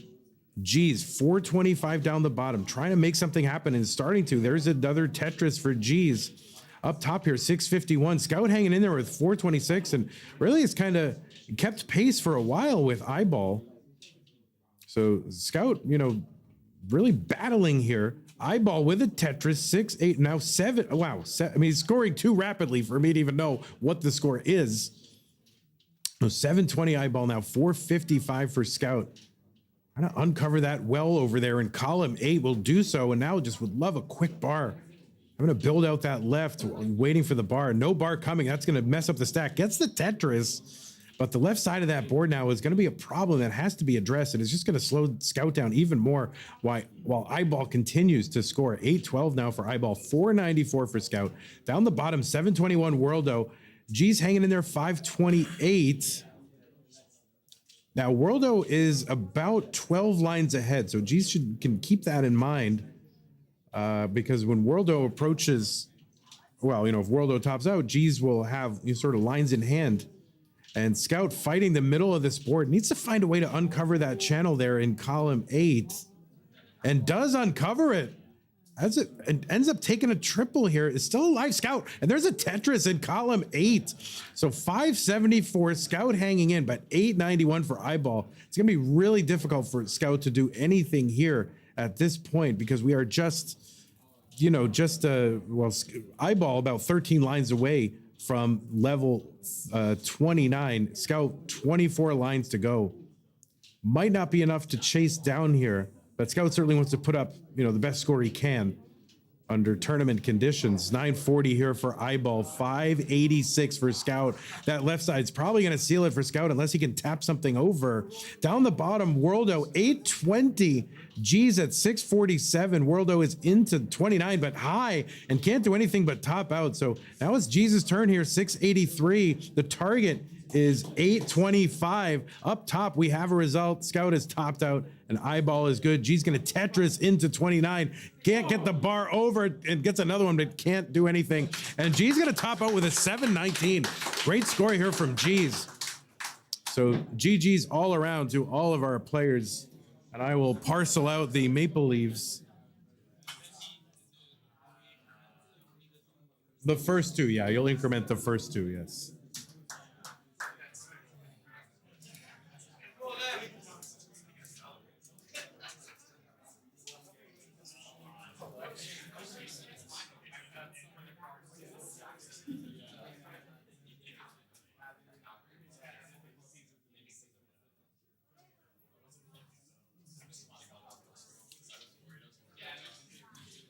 G's, 425 down the bottom, trying to make something happen and starting to. There's another Tetris for G's. Up top here, 651. Scout hanging in there with 426, and really it's kind of kept pace for a while with Eyeball. So Scout, you know, really battling here. Eyeball with a Tetris, 6-8, now 7. Wow, I mean, he's scoring too rapidly for me to even know what the score is. So 720 Eyeball now, 455 for Scout. Trying to uncover that well over there in column 8. Will do so, and now just would love a quick bar. I'm going to build out that left, waiting for the bar. No bar coming. That's going to mess up the stack. Gets the Tetris, but the left side of that board now is going to be a problem that has to be addressed, and it's just going to slow Scout down even more while Eyeball continues to score. 812 now for Eyeball, 494 for Scout. Down the bottom, 721 Worldo. G's hanging in there, 528. Now, Worldo is about 12 lines ahead, so G's can keep that in mind because when Worldo approaches, well, you know, if Worldo tops out, G's will have sort of lines in hand. And Scout fighting the middle of this board needs to find a way to uncover that channel there in column 8 and does uncover it. As it ends up taking a triple here, is still alive, Scout, and there's a Tetris in column 8. So 574 Scout hanging in, but 891 for Eyeball. It's gonna be really difficult for Scout to do anything here at this point because we are just, you know, well, Eyeball about 13 lines away from level 29. Scout 24 lines to go. Might not be enough to chase down here. But Scout certainly wants to put up, you know, the best score he can under tournament conditions. 940 here for Eyeball, 586 for Scout. That left side's probably going to seal it for Scout unless he can tap something over. Down the bottom, Worldo, 820. G's at 647. Worldo is into 29, but high and can't do anything but top out. So now it's G's turn here, 683. The target is 825. Up top, we have a result. Scout is topped out, and Eyeball is good. G's going to Tetris into 29. Can't get the bar over and gets another one, but can't do anything. And G's going to top out with a 719. Great score here from G's. So GG's all around to all of our players, and I will parcel out the Maple Leaves. The first two, yeah, you'll increment the first two, yes.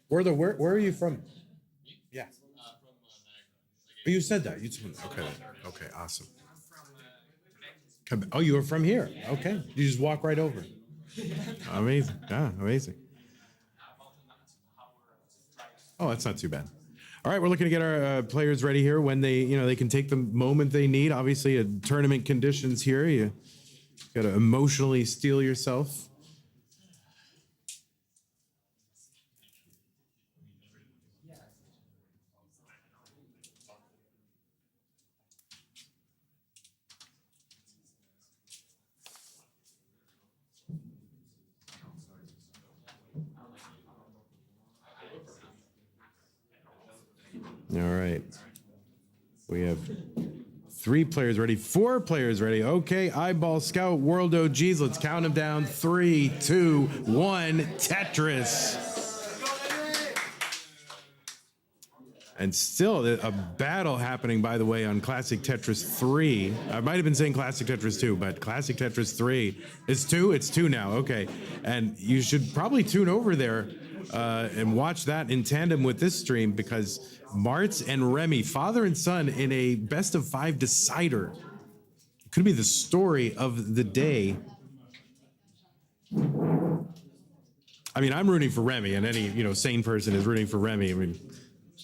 Where are you from? Yeah. Oh, you said that. Okay. Okay. Awesome. Oh, you were from here. Okay. You just walk right over. Amazing. Yeah, amazing. Oh, that's not too bad. All right, we're looking to get our players ready here when they can take the moment they need. Obviously, tournament conditions here, you got to emotionally steel yourself. All right. We have 3 players ready, 4 players ready. Okay, Eyeball Scout, World OGs. Let's count them down. 3, 2, 1. Tetris. And still a battle happening, by the way, on Classic Tetris 3. I might have been saying Classic Tetris 2, but Classic Tetris 3 is 2. It's 2 now. Okay. And you should probably tune over there and watch that in tandem with this stream, because Martz and Remy, father and son, in a best of 5 decider. It could be the story of the day. I mean, I'm rooting for Remy, and any sane person is rooting for Remy. I mean,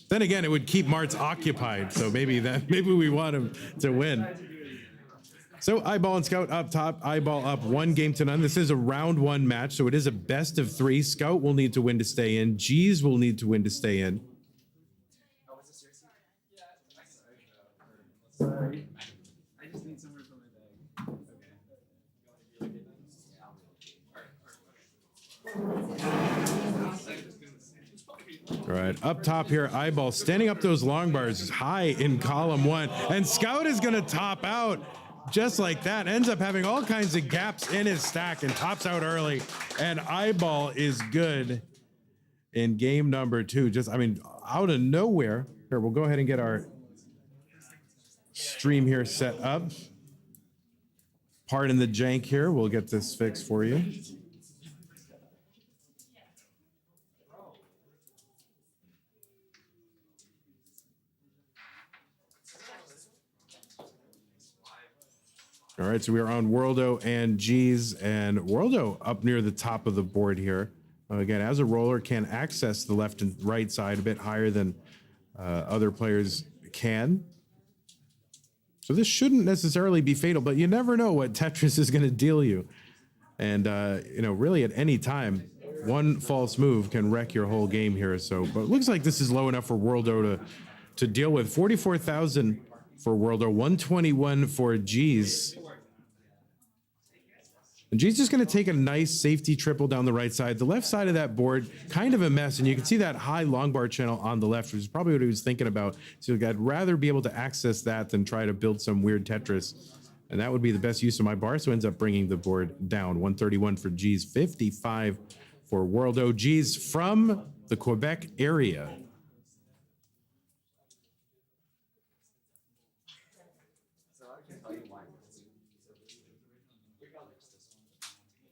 then again, it would keep Martz occupied, so maybe we want him to win. So Eyeball and Scout up top. Eyeball up 1-0. This is a round 1 match, so it is a best of 3. Scout will need to win to stay in. G's will need to win to stay in. Sorry. I just need somewhere for my bag. All right, up top here, Eyeball standing up those long bars high in column 1, and Scout is going to top out just like that. Ends up having all kinds of gaps in his stack and tops out early, and Eyeball is good in game number 2. Out of nowhere. Here, we'll go ahead and get our stream here set up. Pardon the jank here. We'll get this fixed for you. All right, so we are on Worldo and G's, and Worldo up near the top of the board here. Again, as a roller, can access the left and right side a bit higher than other players can. So this shouldn't necessarily be fatal, but you never know what Tetris is going to deal you. And, really at any time, one false move can wreck your whole game here. So, but it looks like this is low enough for Worldo to deal with. 44,000 for Worldo, 121 for G's. And G's just going to take a nice safety triple down the right side. The left side of that board, kind of a mess. And you can see that high long bar channel on the left, which is probably what he was thinking about. So I'd rather be able to access that than try to build some weird Tetris. And that would be the best use of my bar. So ends up bringing the board down. 131 for G's, 55 for Worldo. G's from the Quebec area.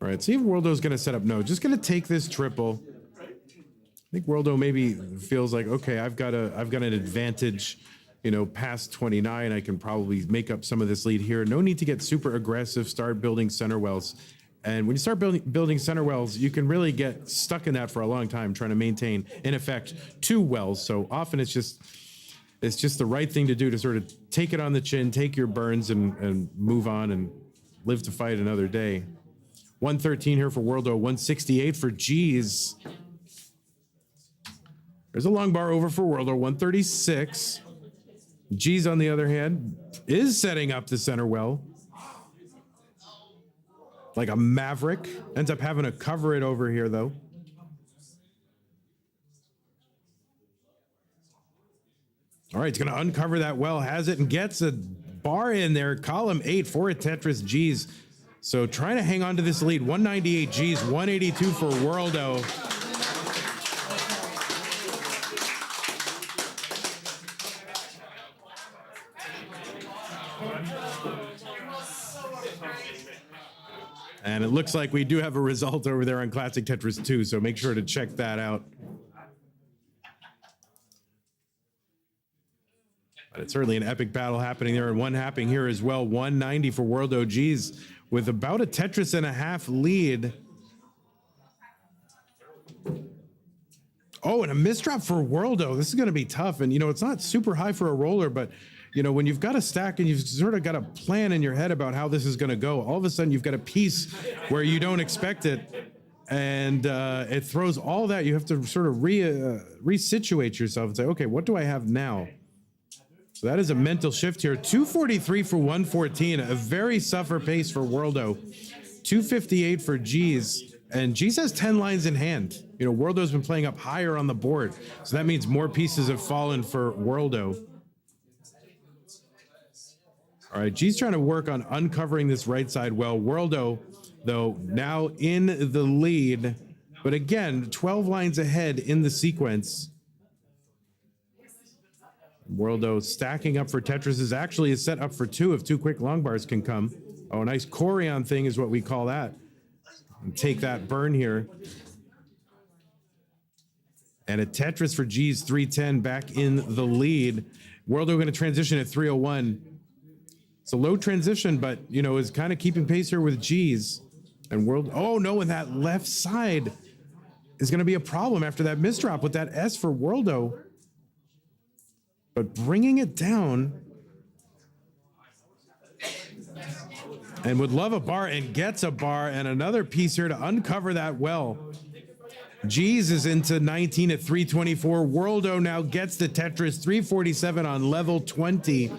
All right, see if Worldo's going to set up. No, just going to take this triple. I think Worldo maybe feels like, okay, I've got an advantage, past 29. I can probably make up some of this lead here. No need to get super aggressive. Start building center wells. And when you start building center wells, you can really get stuck in that for a long time, trying to maintain, in effect, 2 wells. So often it's just the right thing to do to sort of take it on the chin, take your burns, and move on and live to fight another day. 113 here for Worldo, 168 for G's. There's a long bar over for Worldo, 136. G's, on the other hand, is setting up the center well. Like a maverick. Ends up having to cover it over here, though. All right, he's going to uncover that well, has it, and gets a bar in there. Column 8 for a Tetris G's. So trying to hang on to this lead. 198 G's, 182 for Worldo. And it looks like we do have a result over there on Classic Tetris 2, so make sure to check that out. But it's certainly an epic battle happening there, and one happening here as well. 190 for World OGs with about a Tetris and a half lead. Oh, and a misdrop for Worldo. This is going to be tough. And, you know, it's not super high for a roller, but, you know, when you've got a stack and you've sort of got a plan in your head about how this is going to go, all of a sudden you've got a piece where you don't expect it. And it throws all that. You have to sort of resituate yourself and say, okay, what do I have now? So that is a mental shift here. 243 for 114, a very suffer pace for Worldo. 258 for G's. And G's has 10 lines in hand. You know, Worldo's been playing up higher on the board. So that means more pieces have fallen for Worldo. All right, G's trying to work on uncovering this right side well. Worldo, though, now in the lead. But again, 12 lines ahead in the sequence. Worldo stacking up for Tetris is actually set up for two if two quick long bars can come. Oh, a nice Corion thing is what we call that. And take that burn here. And a Tetris for G's 310 back in the lead. Worldo going to transition at 301. It's a low transition, but, you know, is kind of keeping pace here with G's. And World, oh no, and that left side is going to be a problem after that misdrop with that S for Worldo. But bringing it down. And would love a bar and gets a bar and another piece here to uncover that well. G's is into 19 at 324. Worldo now gets the Tetris 347 on level 20.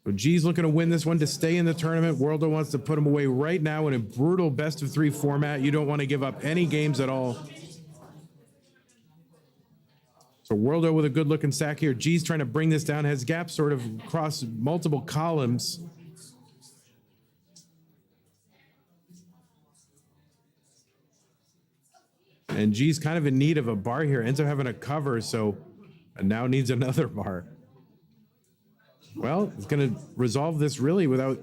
So G's looking to win this one to stay in the tournament. Worldo wants to put him away right now in a brutal best of three format. You don't want to give up any games at all. So Worldo with a good looking stack here. G's trying to bring this down, has gaps sort of across multiple columns. And G's kind of in need of a bar here. Ends up having a cover, so now needs another bar. Well, it's going to resolve this really without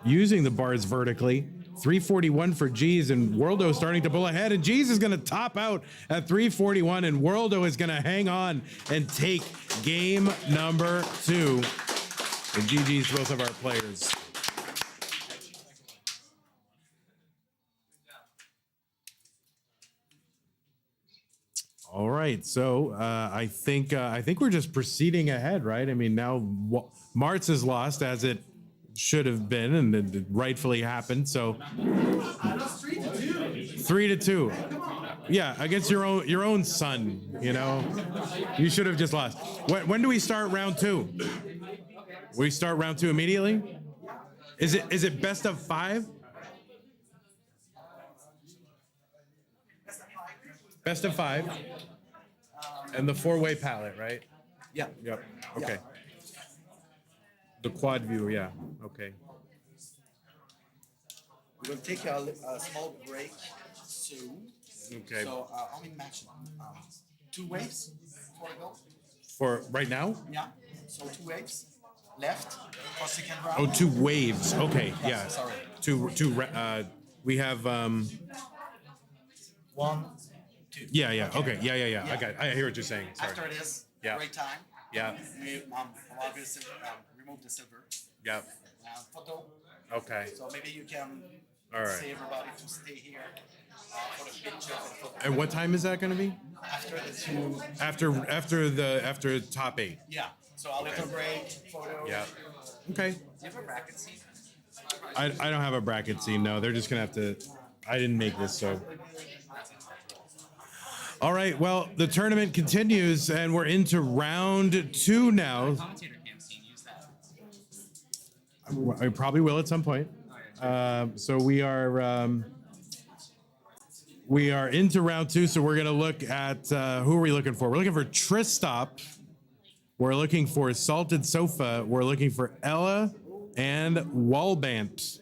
using the bars vertically. 341 for G's, and Worldo starting to pull ahead, and G's is going to top out at 341, and Worldo is going to hang on and take game number 2. And GG's both of our players. All right, so I think we're just proceeding ahead, right? I mean, now Martz is lost as it should have been, and it rightfully happened. So 3-2. Yeah, against your own son. You know, you should have just lost. When do we start round 2? We start round 2 immediately. Is it best of 5? Best of 5. And the 4-way palette, right? Yeah. Yep. Okay. The quad view, yeah. Okay. We're going to take a small break soon. Okay. So, how many matches? 2 waves for a goal? For right now? Yeah. So 2 waves left for second round. Oh, 2 waves. Okay. Yes, Yeah. sorry. We have 1, 2. yeah. Okay. Yeah. I hear what you're saying. Sorry. After this, Yeah. break time. Yeah. We remove the silver. Yeah. Photo. Okay. So maybe you can All right. say everybody to stay here for the picture. For the photo. And what time is that going to be? After the 2. After top 8. Yeah. So a little break, photo. Yeah. Okay. Do you have a bracket scene? I don't have a bracket scene. No, they're just gonna have to. I didn't make this, so. All right. Well, the tournament continues, and we're into round 2 now. Commentator cam scene, use that. I probably will at some point. So we are into round 2. So we're gonna look at who are we looking for? We're looking for Tristop. We're looking for Salted Sofa. We're looking for Ella and Walbant.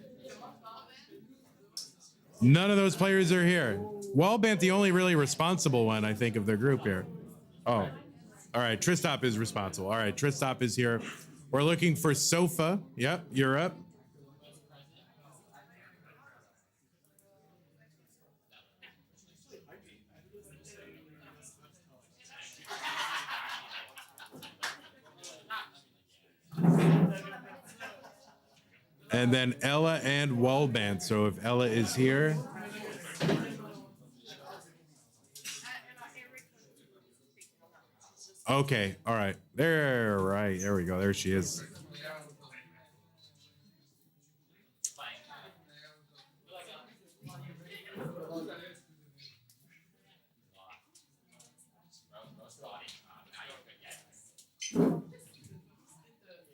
None of those players are here. Walbant, the only really responsible one, I think, of their group here. Oh, all right. Tristop is responsible. All right, Tristop is here. We're looking for Sofa. Yep, you're up. And then Ella and Wallband. So if Ella is here. Okay, all right. There we go. There she is.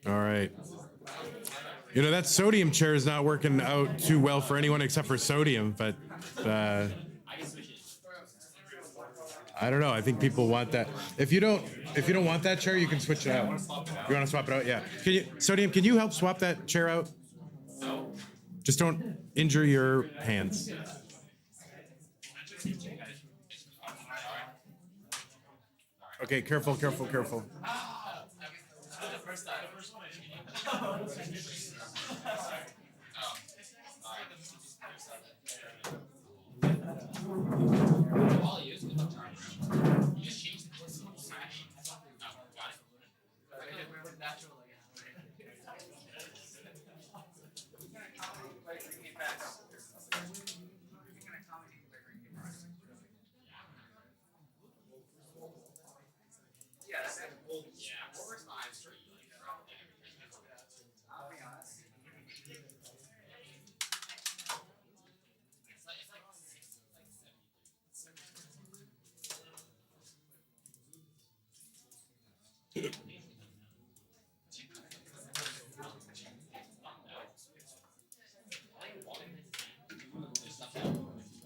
All right. You know, that sodium chair is not working out too well for anyone except for sodium, but I don't know. I think people want that. If you don't want that chair, you can switch it out. You want to swap it out? Yeah. Can you, Sodium, can you help swap that chair out? Just don't injure your hands. Okay, careful, careful, careful.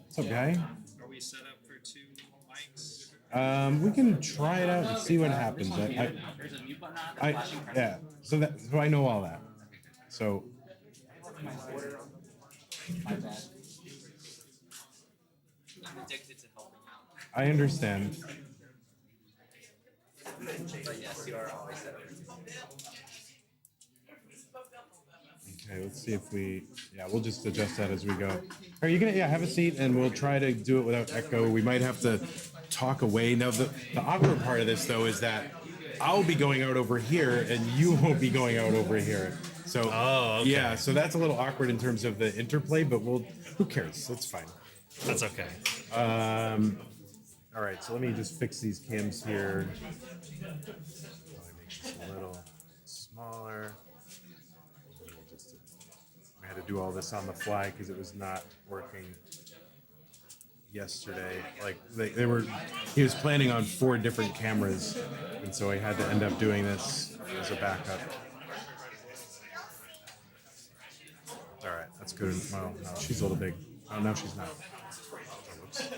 What's up, guy? Are we set up for 2 mics? We can try it out and see what happens. Yeah. So I know all that. So. My bad. I'm addicted to helping out. I understand. But yes, you are always set up. Okay, let's see if we'll just adjust that as we go. Are you gonna, have a seat and we'll try to do it without echo. We might have to talk away. Now, the awkward part of this though is that I'll be going out over here and you won't be going out over here. So, okay. Yeah, so that's a little awkward in terms of the interplay, but who cares? That's fine. That's okay. All right, so let me just fix these cams here. Probably make this a little smaller. I had to do all this on the fly because it was not working yesterday. Like he was planning on 4 different cameras, and so I had to end up doing this as a backup. All right, that's good. Well, no, she's a little big. Oh, no, she's not. Oh, whoops.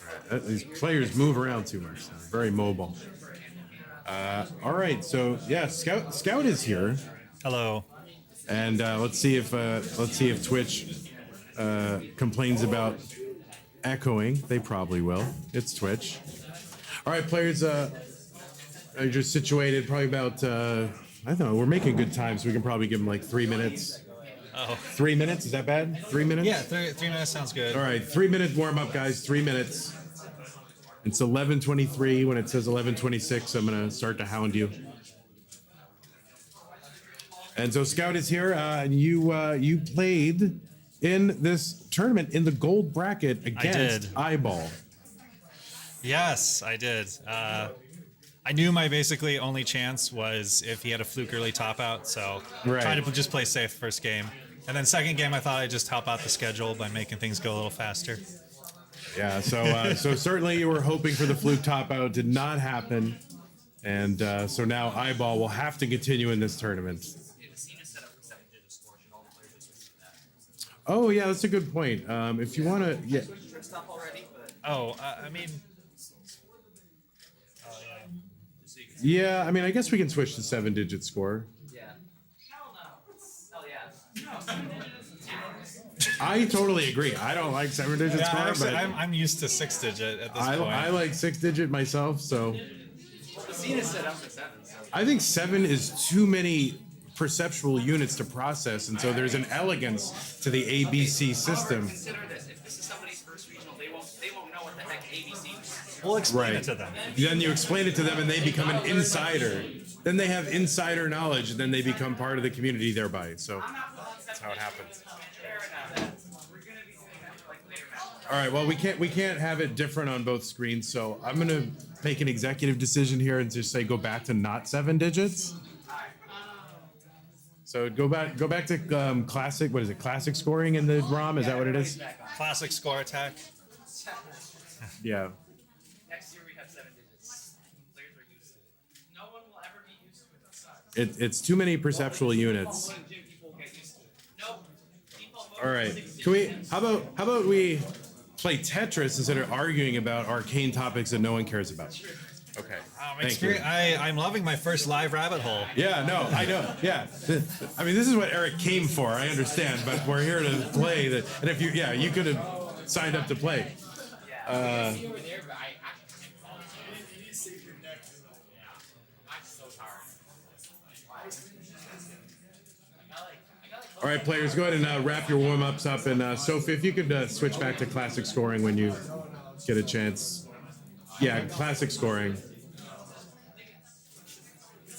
All right, these players move around too much. They're very mobile. All right, so yeah, Scout is here, Hello. and let's see if Twitch complains about echoing. They probably will. It's Twitch. All right, players, are just situated. Probably about I don't know. We're making good time, so we can probably give them like 3 minutes. Oh. 3 minutes? Is that bad? 3 minutes? Yeah, 3 minutes sounds good. All right, 3 minute warm up, guys. 3 minutes. It's 11:23. When it says 11:26, I'm gonna start to hound you. And so Scout is here. And you played in this tournament in the gold bracket against Eyeball. Yes, I did. I knew my basically only chance was if he had a fluke early top out, so tried to just play safe first game. And then second game, I thought I'd just help out the schedule by making things go a little faster. Yeah, so certainly you were hoping for the fluke top out. Did not happen. And so now Eyeball will have to continue in this tournament. Oh, yeah, that's a good point. If you want to... Yeah. I mean... Yeah, I mean, I guess we can switch to 7-digit score. Yeah. Hell no. Hell yeah. I totally agree. I don't like 7-digit score, actually, but I'm used to 6-digit at this point. I like 6-digit myself, so... The scene is set up for 7. So. I think 7 is too many perceptual units to process, and so there's an elegance to the ABC system. Consider this. If this is somebody's first regional, they won't know what the heck ABC means. We'll explain Right. it to them. Then you explain it to them and they become an insider. Then they have insider knowledge and then they become part of the community thereby. So that's how it happens. All right, well, we can't have it different on both screens, so I'm gonna make an executive decision here and just say go back to not 7 digits. So go back to classic. What is it? Classic scoring in the ROM? Is that what it is? Classic score attack. Yeah. Next year we have 7 digits. Players are used to it. No one will ever be used to it this size. It's too many perceptual units. People get used to it. No. Default All right. Can we? How about we play Tetris instead of arguing about arcane topics that no one cares about? Okay. Thank you. I'm loving my first live rabbit hole. Yeah, no, I know. Yeah. I mean, this is what Eric came for. I understand, but we're here to play that. And if you could have signed up to play. All right, players, go ahead and wrap your warm-ups up. And Sophie, if you could switch back to classic scoring when you get a chance. Yeah, classic scoring.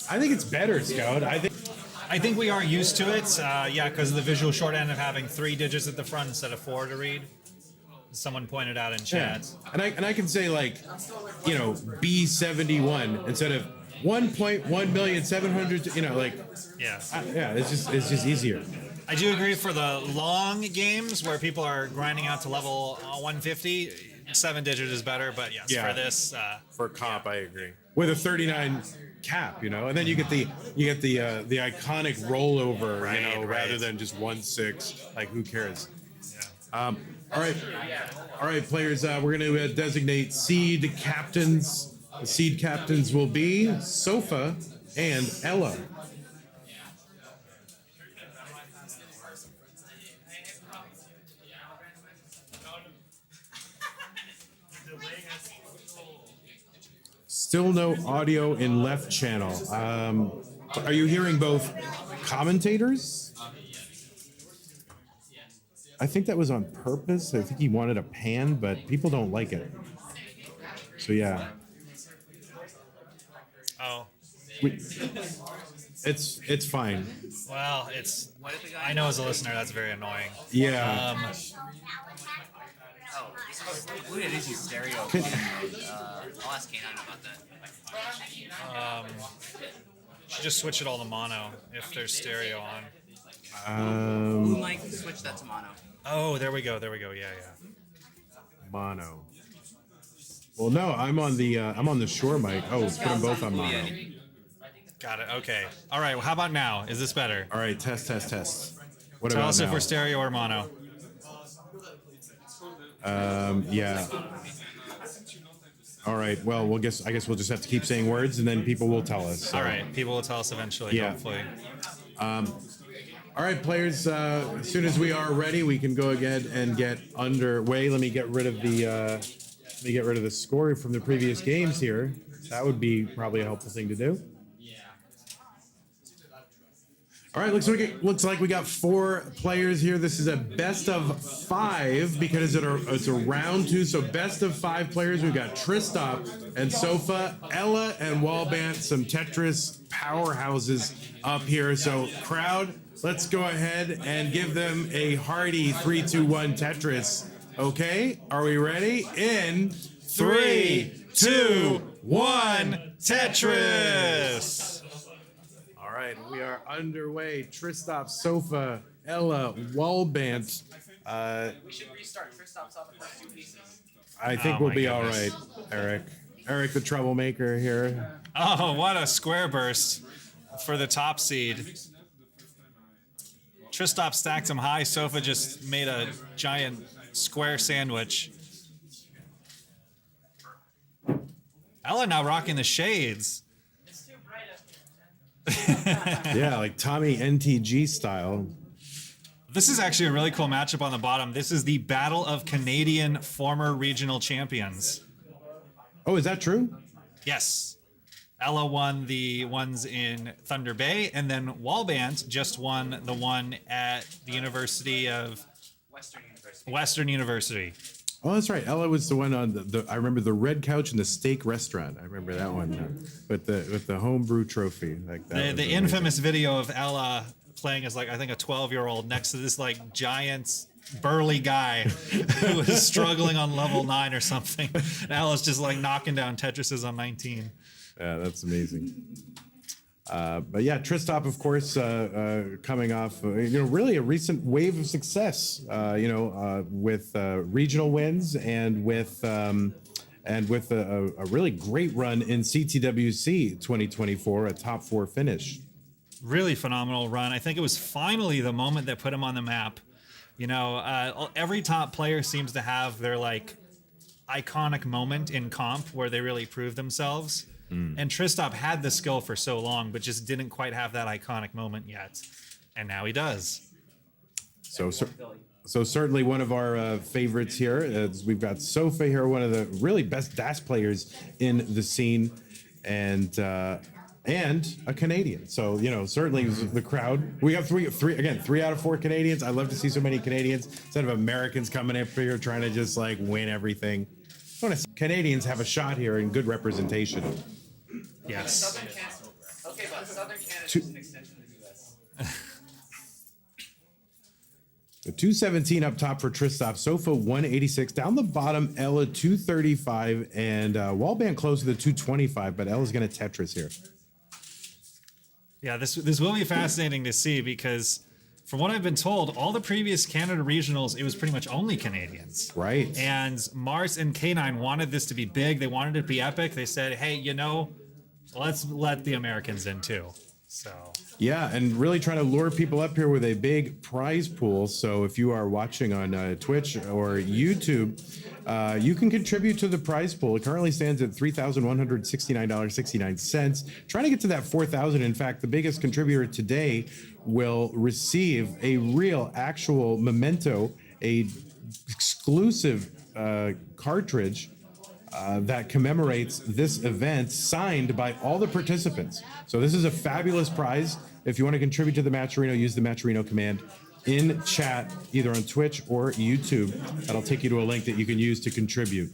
I think it's better, Scout. I think we are used to it. Yeah, because of the visual shorthand of having 3 digits at the front instead of 4 to read. Someone pointed out in chat. Yeah. And I can say like, B71 instead of 1.1,700,000. Like. Yeah. Yeah, it's just easier. I do agree for the long games where people are grinding out to level 150, 7 digit is better. But yes, Yeah. for this, For comp, I agree. With a 39 cap, and then you get the iconic rollover, Right. rather than just 1/6. Like, who cares? Yeah. All right, players. We're going to designate seed captains. The seed captains will be Sofa and Ella. Still no audio in left channel. Are you hearing both commentators? I think that was on purpose. I think he wanted a pan, but people don't like it. So yeah. oh, It's fine. well, it's. I know as a listener that's very annoying. Yeah. Oh, look at this in stereo. I'll ask K9 about that. Should just switch it all to mono if there's stereo on. Who might switch that to mono? Oh, there we go. Yeah. Mono. Well, no, I'm on the Shure mic. Oh, put them both on mono. Got it. Okay. All right. Well, how about now? Is this better? All right, test. What Tell about us now? if we're stereo or mono. Yeah. All right. Well, I guess we'll just have to keep saying words, and then people will tell us. So. All right. People will tell us eventually. Yeah. Hopefully. All right, players. As soon as we are ready, we can go ahead and get underway. Let me get rid of the score from the previous games here. That would be probably a helpful thing to do. All right, looks like we got 4 players here. This is a best of 5 because it's a round 2. So best of 5 players. We've got Tristop and Sofa, Ella and Wallbant, some Tetris powerhouses up here. So crowd, let's go ahead and give them a hearty 3, 2, 1 Tetris. Okay, are we ready? In 3, 2, 1, Tetris. All right, we are underway. Tristop, Sofa, Ella, Wallbant. We should restart. Kristoff's on the first 2 pieces. I think Oh we'll my be all goodness. right, Eric. Eric, the troublemaker here. Oh, what a square burst for the top seed. Tristop stacked him high. Sofa just made a giant square sandwich. Ella now rocking the shades. It's too bright up here. Yeah, like Tommy NTG style. This is actually a really cool matchup on the bottom. This is the Battle of Canadian former regional champions. Oh, is that true? Yes. Ella won the ones in Thunder Bay, and then Wallbant just won the one at the University of Western University. Western University. Oh, that's right. Ella was the one on I remember the red couch in the steak restaurant. I remember that one with the homebrew trophy. Like that. The was amazing. infamous video of Ella playing as like I think a 12-year-old next to this like giant burly guy who was struggling on level 9 or something. And Ella's just like knocking down Tetrises on 19. Yeah, that's amazing. But yeah, Tristop, of course, coming off, really a recent wave of success, with regional wins and with a really great run in CTWC 2024, a top 4 finish. Really phenomenal run. I think it was finally the moment that put him on the map. Every top player seems to have their like iconic moment in comp where they really prove themselves. And Tristop had the skill for so long, but just didn't quite have that iconic moment yet. And now he does. So certainly one of our favorites here is we've got Sofa here, one of the really best DAS players in the scene, and a Canadian. So, certainly the crowd. We have three out of 4 Canadians. I love to see so many Canadians instead of Americans coming up here trying to just like win everything. I want to see Canadians have a shot here and good representation. Yes. Southern Canada. Okay, but Southern Canada is an extension of the US. The 217 up top for Tristop, Sofa 186, down the bottom Ella 235, and Wallband close to the 225, but Ella's going to Tetris here. Yeah, this will be fascinating to see because from what I've been told, all the previous Canada regionals, it was pretty much only Canadians. Right. And Mars and K9 wanted this to be big. They wanted it to be epic. They said, hey, let's let the Americans in too. So yeah, and really trying to lure people up here with a big prize pool. So if you are watching on Twitch or YouTube, you can contribute to the prize pool. It currently stands at $3,169.69. Trying to get to that 4,000. In fact, the biggest contributor today will receive a real, actual memento, a exclusive cartridge that commemorates this event, signed by all the participants. So this is a fabulous prize. If you want to contribute to the Matcherino, use the Matcherino command in chat, either on Twitch or YouTube. That'll take you to a link that you can use to contribute.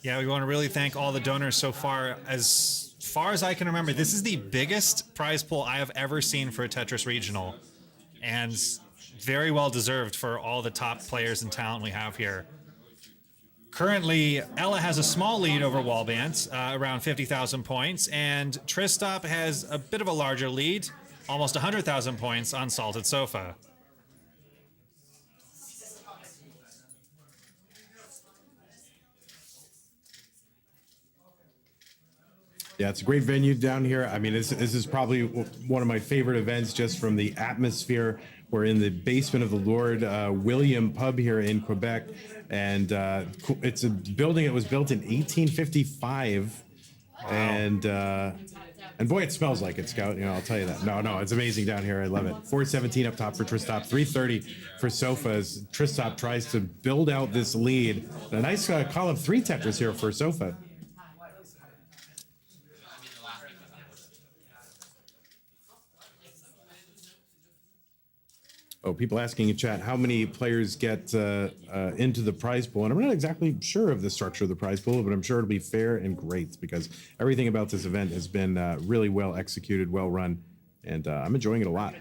yeah, we want to really thank all the donors so far. As far as I can remember, this is the biggest prize pool I have ever seen for a Tetris Regional, and very well deserved for all the top players and talent we have here. Currently, Ella has a small lead over Wallband, around 50,000 points, and Tristop has a bit of a larger lead, almost 100,000 points on Salted Sofa. Yeah, it's a great venue down here. I mean, this is probably one of my favorite events just from the atmosphere. We're in the basement of the Lord William Pub here in Quebec, and it's a building that was built in 1855. Wow. And boy, it smells like it, Scout. I'll tell you that. No, it's amazing down here. I love it. 417 up top for Tristop, 330 for Sofa as Tristop tries to build out this lead. A nice column 3 Tetris here for Sofa. Oh, people asking in chat how many players get into the prize pool. And I'm not exactly sure of the structure of the prize pool, but I'm sure it'll be fair and great because everything about this event has been really well executed, well run, and I'm enjoying it a lot.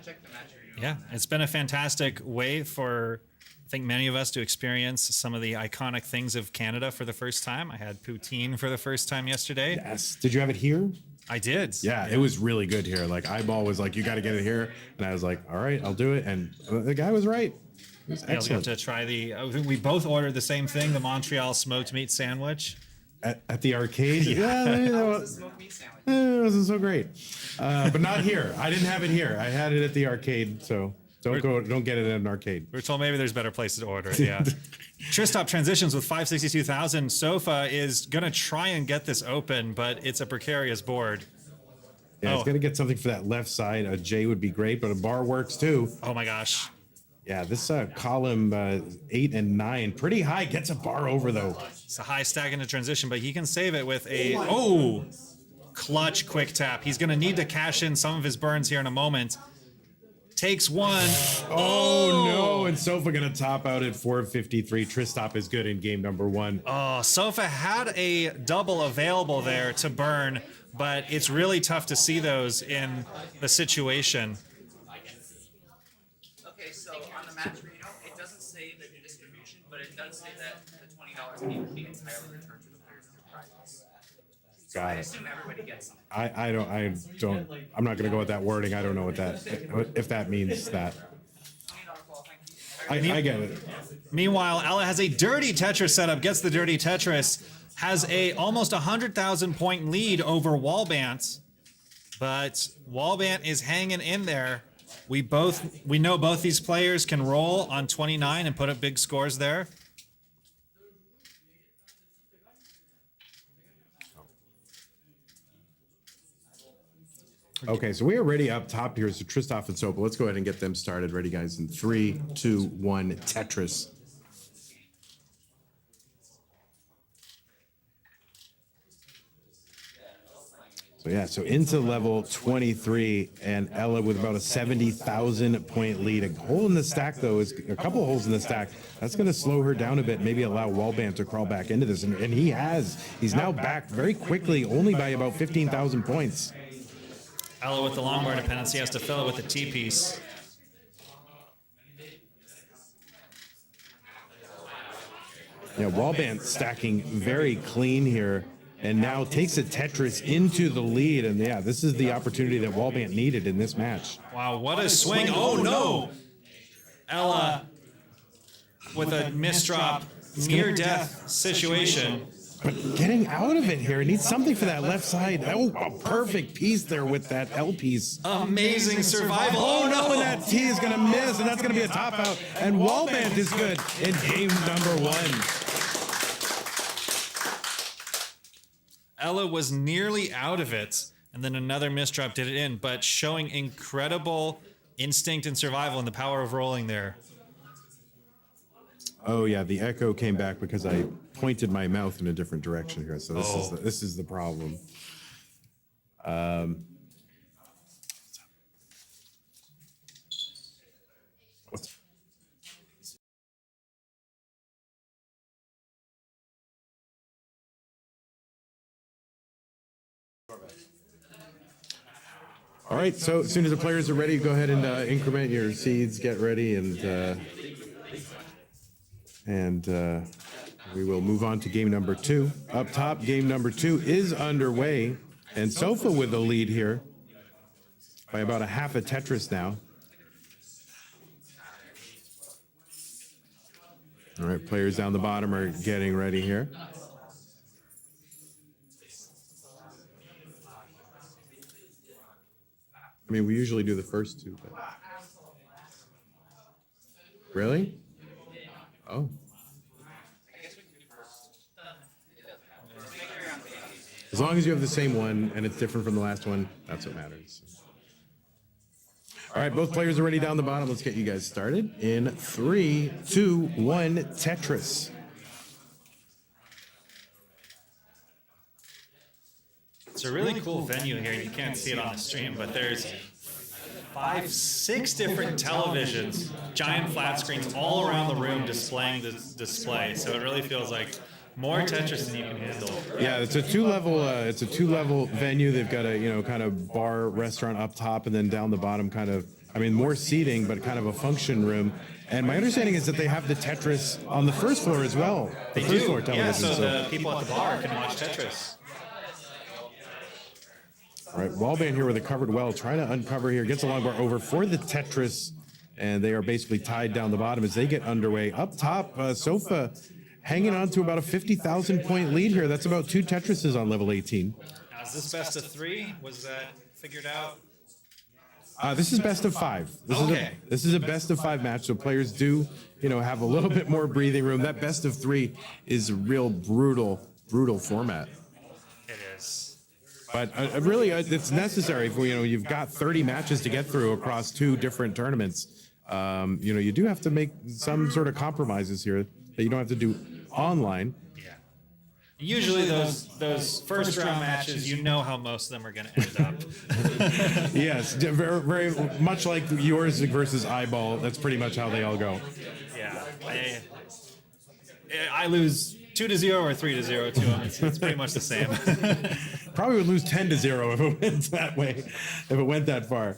Yeah, it's been a fantastic way for, I think, many of us to experience some of the iconic things of Canada for the first time. I had poutine for the first time yesterday. Yes. Did you have it here? I did. Yeah, it was really good here. Like, Eyeball was like, you got to get it here. And I was like, all right, I'll do it. And the guy was right. It was excellent. We got to try we both ordered the same thing, the Montreal smoked meat sandwich. At the arcade? Yeah, it wasn't so great. But not here. I didn't have it here. I had it at the arcade, so don't get it at an arcade. We're told maybe there's better places to order it, yeah. Tristop transitions with 562,000. Sofa is going to try and get this open, but it's a precarious board. Yeah, it's going to get something for that left side. A J would be great, but a bar works too. Oh my gosh. Yeah, this column 8 and 9, pretty high. Gets a bar over though. It's a high stack into transition, but he can save it with a clutch quick tap. He's going to need to cash in some of his burns here in a moment. takes one. Oh no, and Sofa gonna top out at 453. Tristop is good in game number 1. Oh, Sofa had a double available there to burn, but it's really tough to see those in the situation. Okay, so on the matcherino, it doesn't say the distribution, but it does say that the $20 can be entirely returned to the players through prizes. So I Got it. assume everybody gets something. I'm not gonna go with that wording. I don't know what that, if that means that. I get it. Meanwhile, Ella has a dirty Tetris setup, gets the dirty Tetris, has a almost 100,000 point lead over Wallbant, but Wallbant is hanging in there. We know both these players can roll on 29 and put up big scores there. Okay, so we are ready up top here. So Tristop and Sopa, let's go ahead and get them started. Ready, guys? In 3, 2, 1, Tetris. So yeah, so into level 23, and Ella with about a 70,000 point lead. A hole in the stack, though, is a couple holes in the stack. That's going to slow her down a bit, maybe allow Wallbant to crawl back into this. And he has. He's now back very quickly, only by about 15,000 points. Ella with the long bar dependency has to fill it with the T-piece. Yeah, Wallbant stacking very clean here, and now takes a Tetris into the lead. And yeah, this is the opportunity that Wallbant needed in this match. Wow, what a swing. Oh no! Ella with a misdrop, near death situation. But getting out of it here, it needs something for that left side. Oh, a perfect piece there with that L piece. Amazing survival. Oh no, and that T is gonna miss, and that's gonna be a top out. And Wallbant is good in game number 1. Ella was nearly out of it, and then another misdrop did it in, but showing incredible instinct and survival and the power of rolling there. Oh yeah, the echo came back because I pointed my mouth in a different direction here. So this is the problem. All right, so as soon as the players are ready, go ahead and increment your seeds, get ready, and we will move on to game number 2. Up top, game number 2 is underway, and Sofa with the lead here by about a half a Tetris now. All right, players down the bottom are getting ready here. I mean, we usually do the first 2, but... Really? Oh. As long as you have the same one and it's different from the last one, that's what matters. All right, both players are ready down the bottom. Let's get you guys started in 3, 2, 1, Tetris. It's a really cool venue here. You can't see it on the stream, but there's 5, 6 different televisions, giant flat screens all around the room displaying the display. So it really feels like more Tetris than you can handle. Yeah, it's a two-level venue. They've got a kind of bar restaurant up top, and then down the bottom more seating, but kind of a function room. And my understanding is that they have the Tetris on the first floor as well. The first floor television. Yeah, so the people at the bar can watch Tetris. All right, Wallbant here with a covered well, trying to uncover here, gets a long bar over for the Tetris, and they are basically tied down the bottom as they get underway. Up top, Sofa hanging on to about a 50,000 point lead here. That's about 2 Tetrises on level 18. Now, is this best of 3? Was that figured out? This is best of 5. This is a best of 5 match, so players do, have a little bit more breathing room. That best of 3 is a real brutal format. It is. But really, it's necessary for, you've got 30 matches to get through across 2 different tournaments. You do have to make some sort of compromises here that you don't have to do online. Yeah. Usually those first round matches, you know how most of them are going to end up. Yes, very, very much like yours versus Eyeball. That's pretty much how they all go. Yeah, I lose 2-0 or 3-0 to them. It's pretty much the same. Probably would lose 10-0 if it went that way, if it went that far.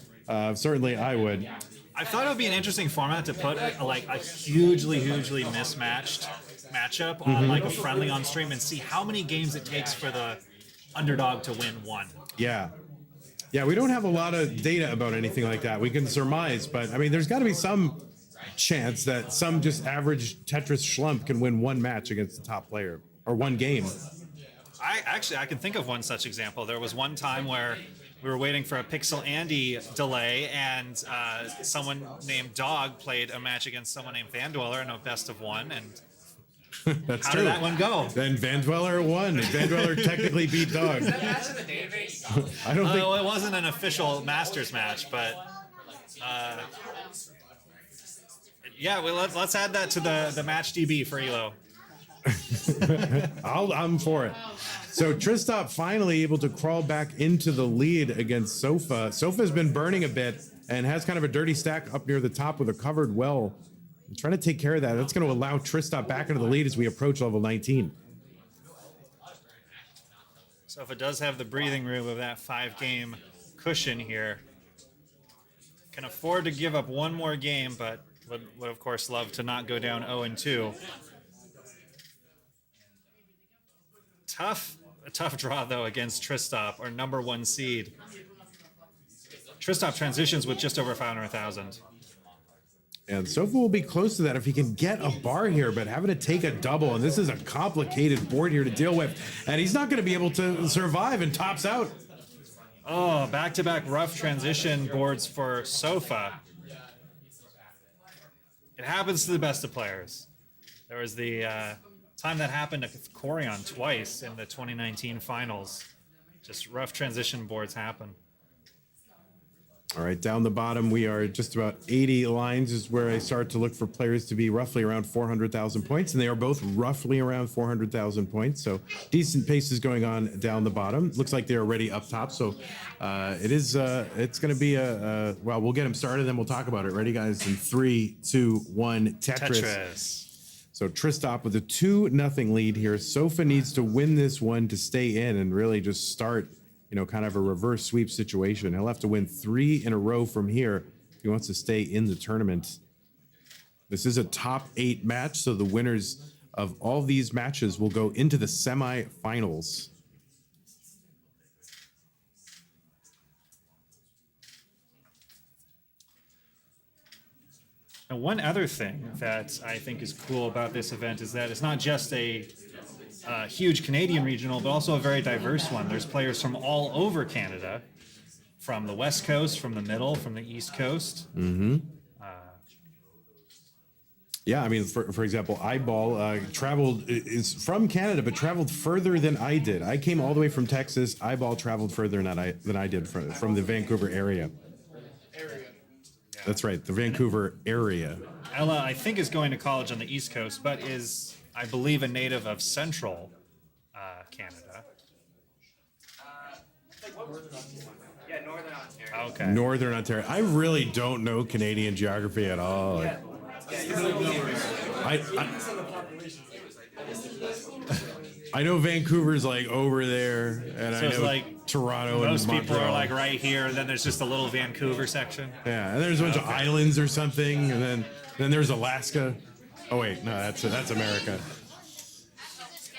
Certainly, I would. I thought it would be an interesting format to put like a hugely mismatched matchup on like a friendly on stream and see how many games it takes for the underdog to win one. Yeah. Yeah, we don't have a lot of data about anything like that. We can surmise, but I mean, there's got to be some chance that some just average Tetris schlump can win one match against the top player or one game. I can think of one such example. There was one time where we were waiting for a Pixel Andy delay, and someone named Dog played a match against someone named Van Dweller in a best of one, and That's how true. did that one go? Then Van Dweller won. Van Dweller technically beat Dog. That's in the database. I don't think. Well, it wasn't an official Masters match, but yeah, well, let's add that to the match DB for Elo. I'm for it. So Tristop finally able to crawl back into the lead against Sofa. Sofa's been burning a bit and has kind of a dirty stack up near the top with a covered well. I'm trying to take care of that. That's going to allow Tristop back into the lead as we approach level 19. So if it does have the breathing room of that 5-game cushion here, can afford to give up one more game, but would of course love to not go down 0-2. A tough draw though against Tristop, our number 1 seed. Tristop transitions with just over 500,000. And Sofa will be close to that if he can get a bar here, but having to take a double, and this is a complicated board here to deal with, and he's not going to be able to survive and tops out. Oh, back-to-back rough transition boards for Sofa. It happens to the best of players. There was the time that happened to Corion twice in the 2019 finals. Just rough transition boards happen. All right, down the bottom, we are just about 80 lines is where I start to look for players to be roughly around 400,000 points, and they are both roughly around 400,000 points. So decent paces going on down the bottom. Looks like they're already up top. So it's going to be well, we'll get them started, then we'll talk about it. Ready, guys? In 3, 2, 1, Tetris. So Tristop with a 2-0 lead here. Sofa needs to win this one to stay in and really just start, kind of a reverse sweep situation. He'll have to win 3 in a row from here if he wants to stay in the tournament. This is a top 8 match, so the winners of all these matches will go into the semifinals. Now, one other thing that I think is cool about this event is that it's not just a huge Canadian regional, but also a very diverse one. There's players from all over Canada, from the West Coast, from the Middle, from the East Coast. Yeah, I mean, for example, Eyeball is from Canada, but traveled further than I did. I came all the way from Texas. Eyeball traveled further than I did from the Vancouver area. That's right, the Vancouver area. Ella, I think, is going to college on the East Coast, but is, I believe, a native of Central Canada. Yeah, Northern Ontario. Okay. Northern Ontario. I really don't know Canadian geography at all. I know Vancouver's like over there, and So I it's know like Toronto and most people Montreal. are like right here, and then there's just a little Vancouver section. Yeah, and there's a bunch of islands or something, and then there's Alaska. Oh wait, no, that's America.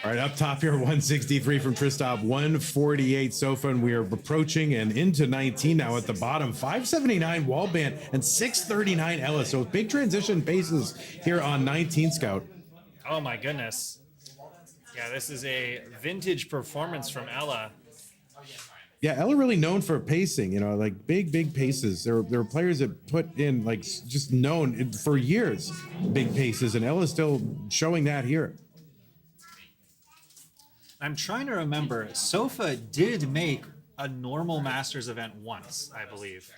All right, up top here, 163 from Tristop, 148 Sofa, and we are approaching and into 19 now at the bottom. 579 Wallband and 639 Ella. So big transition paces here on 19 Scout. Oh my goodness. Yeah, this is a vintage performance from Ella. Yeah, Ella really known for pacing, like big paces. There were players that put in like just known for years big paces, and Ella's still showing that here. I'm trying to remember. Sofa did make a normal Masters event once, I believe.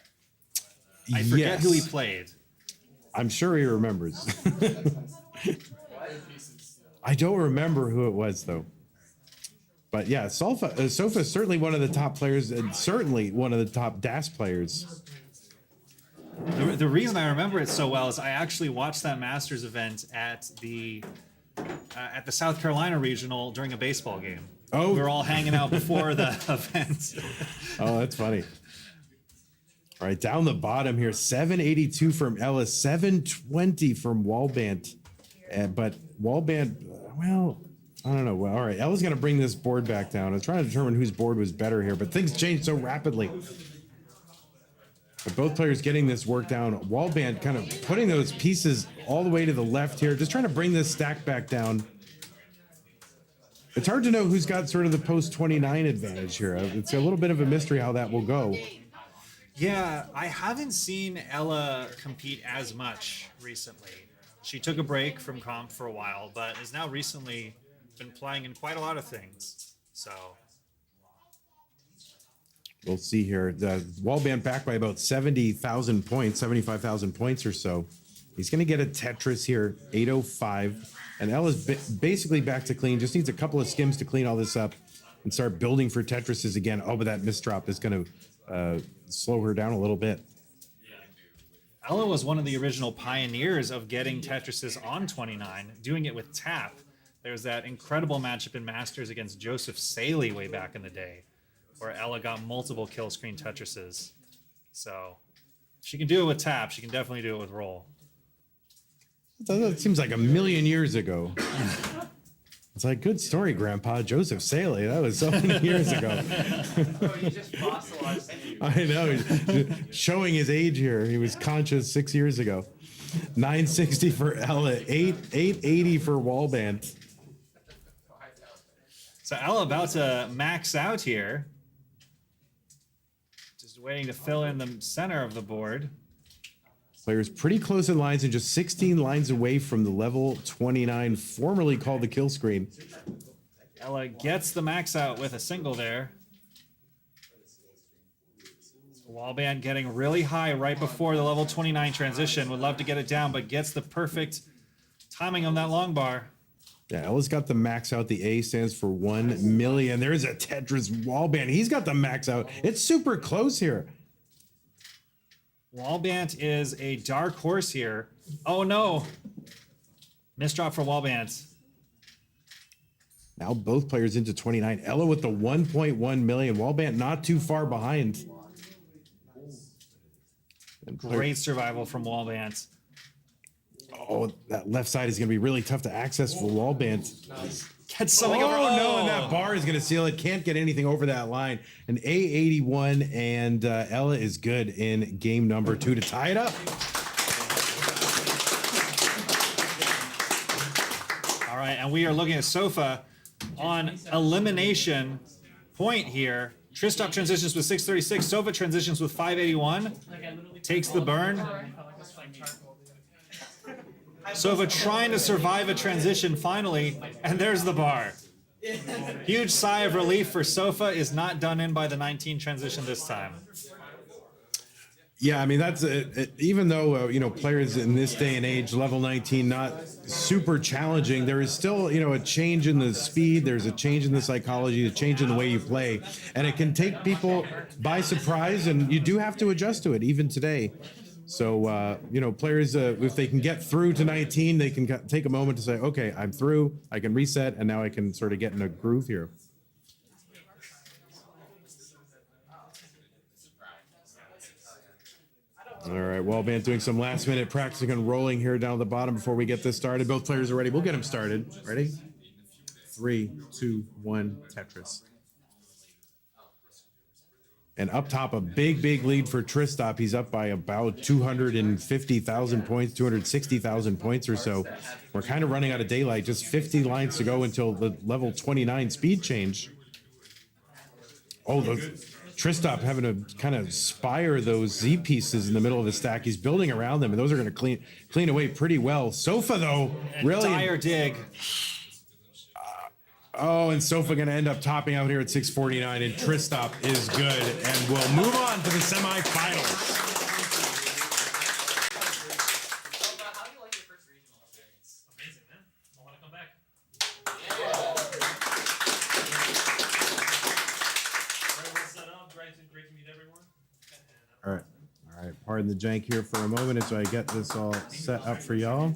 I forget who he played. I'm sure he remembers. I don't remember who it was, though. But yeah, Sofa is certainly one of the top players and certainly one of the top DAS players. The reason I remember it so well is I actually watched that Masters event at the South Carolina Regional during a baseball game. Oh. We were all hanging out before the event. Oh, that's funny. All right, down the bottom here, 782 from Ellis, 720 from Wallbant. But Wallbant, well, I don't know. Well, all right, Ella's going to bring this board back down. I was trying to determine whose board was better here, but things changed so rapidly. But both players getting this work down. Wallband kind of putting those pieces all the way to the left here, just trying to bring this stack back down. It's hard to know who's got sort of the post 29 advantage here. It's a little bit of a mystery how that will go. Yeah, I haven't seen Ella compete as much recently. She took a break from comp for a while, but has now recently been playing in quite a lot of things. So we'll see here. The Wallband back by about 70,000 points, 75,000 points or so. He's going to get a Tetris here, 805. And Ella's basically back to clean. Just needs a couple of skims to clean all this up and start building for Tetrises again. Oh, but that misdrop is going to slow her down a little bit. Ella was one of the original pioneers of getting Tetrises on 29, doing it with tap. There's that incredible matchup in Masters against Joseph Saley way back in the day, where Ella got multiple kill screen Tetrises. So she can do it with tap. She can definitely do it with roll. That seems like a million years ago. It's like, good story, Grandpa. Joseph Saley, that was so many years ago. Oh, you just fossilized me. I know, he's showing his age here. He was conscious 6 years ago. 960 for Ella, 880 for Wallband. So Ella about to max out here. Just waiting to fill in the center of the board. Players pretty close in lines and just 16 lines away from the level 29, formerly called the kill screen. Ella gets the max out with a single there. Wallband getting really high right before the level 29 transition. Would love to get it down, but gets the perfect timing on that long bar. Yeah, Ella's got the max out. The A stands for 1 million. There's a Tetris Wallband. He's got the max out. It's super close here. Wallband is a dark horse here. Oh no. Misdrop for Wallband. Now both players into 29. Ella with the 1.1 million. Wallband not too far behind. Great survival from Wallband. Oh, that left side is going to be really tough to access for Wallband. Gets something over. Oh, no, and that bar is going to seal it. Can't get anything over that line. An A81, and Ella is good in game number 2 to tie it up. All right, and we are looking at Sofa on elimination point here. Tristop transitions with 636. Sofa transitions with 581. Takes the burn. Sofa trying to survive a transition finally, and there's the bar. Huge sigh of relief for Sofa, is not done in by the 19 transition this time. Yeah, I mean, that's even though, players in this day and age, level 19, not super challenging, there is still, a change in the speed. There's a change in the psychology, a change in the way you play. And it can take people by surprise, and you do have to adjust to it, even today. So, players, if they can get through to 19, they can take a moment to say, okay, I'm through, I can reset, and now I can sort of get in a groove here. All right, Wallband doing some last-minute practicing and rolling here down the bottom before we get this started. Both players are ready. We'll get them started. Ready? 3, 2, 1, Tetris. And up top, a big, big lead for Tristop. He's up by about 250,000 points, 260,000 points or so. We're kind of running out of daylight. Just 50 lines to go until the level 29 speed change. Oh, look. Tristop having to kind of spire those Z pieces in the middle of the stack. He's building around them, and those are going to clean away pretty well. Sofa, though, really... Dire dig. And Sofa going to end up topping out here at 649, and Tristop is good, and we'll move on to the semifinals. How do you like your first regional experience? Amazing, man. I want to come back. All right. All right. Pardon the jank here for a moment as I get this all set up for y'all.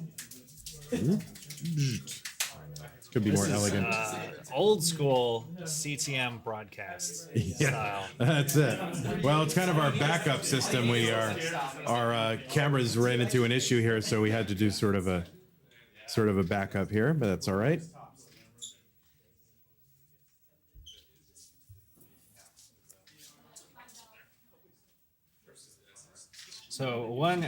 This could be more elegant. Old school CTM broadcast style. That's it. Well, it's kind of our backup system. Our cameras ran into an issue here, so we had to do sort of a backup here, but that's all right. So one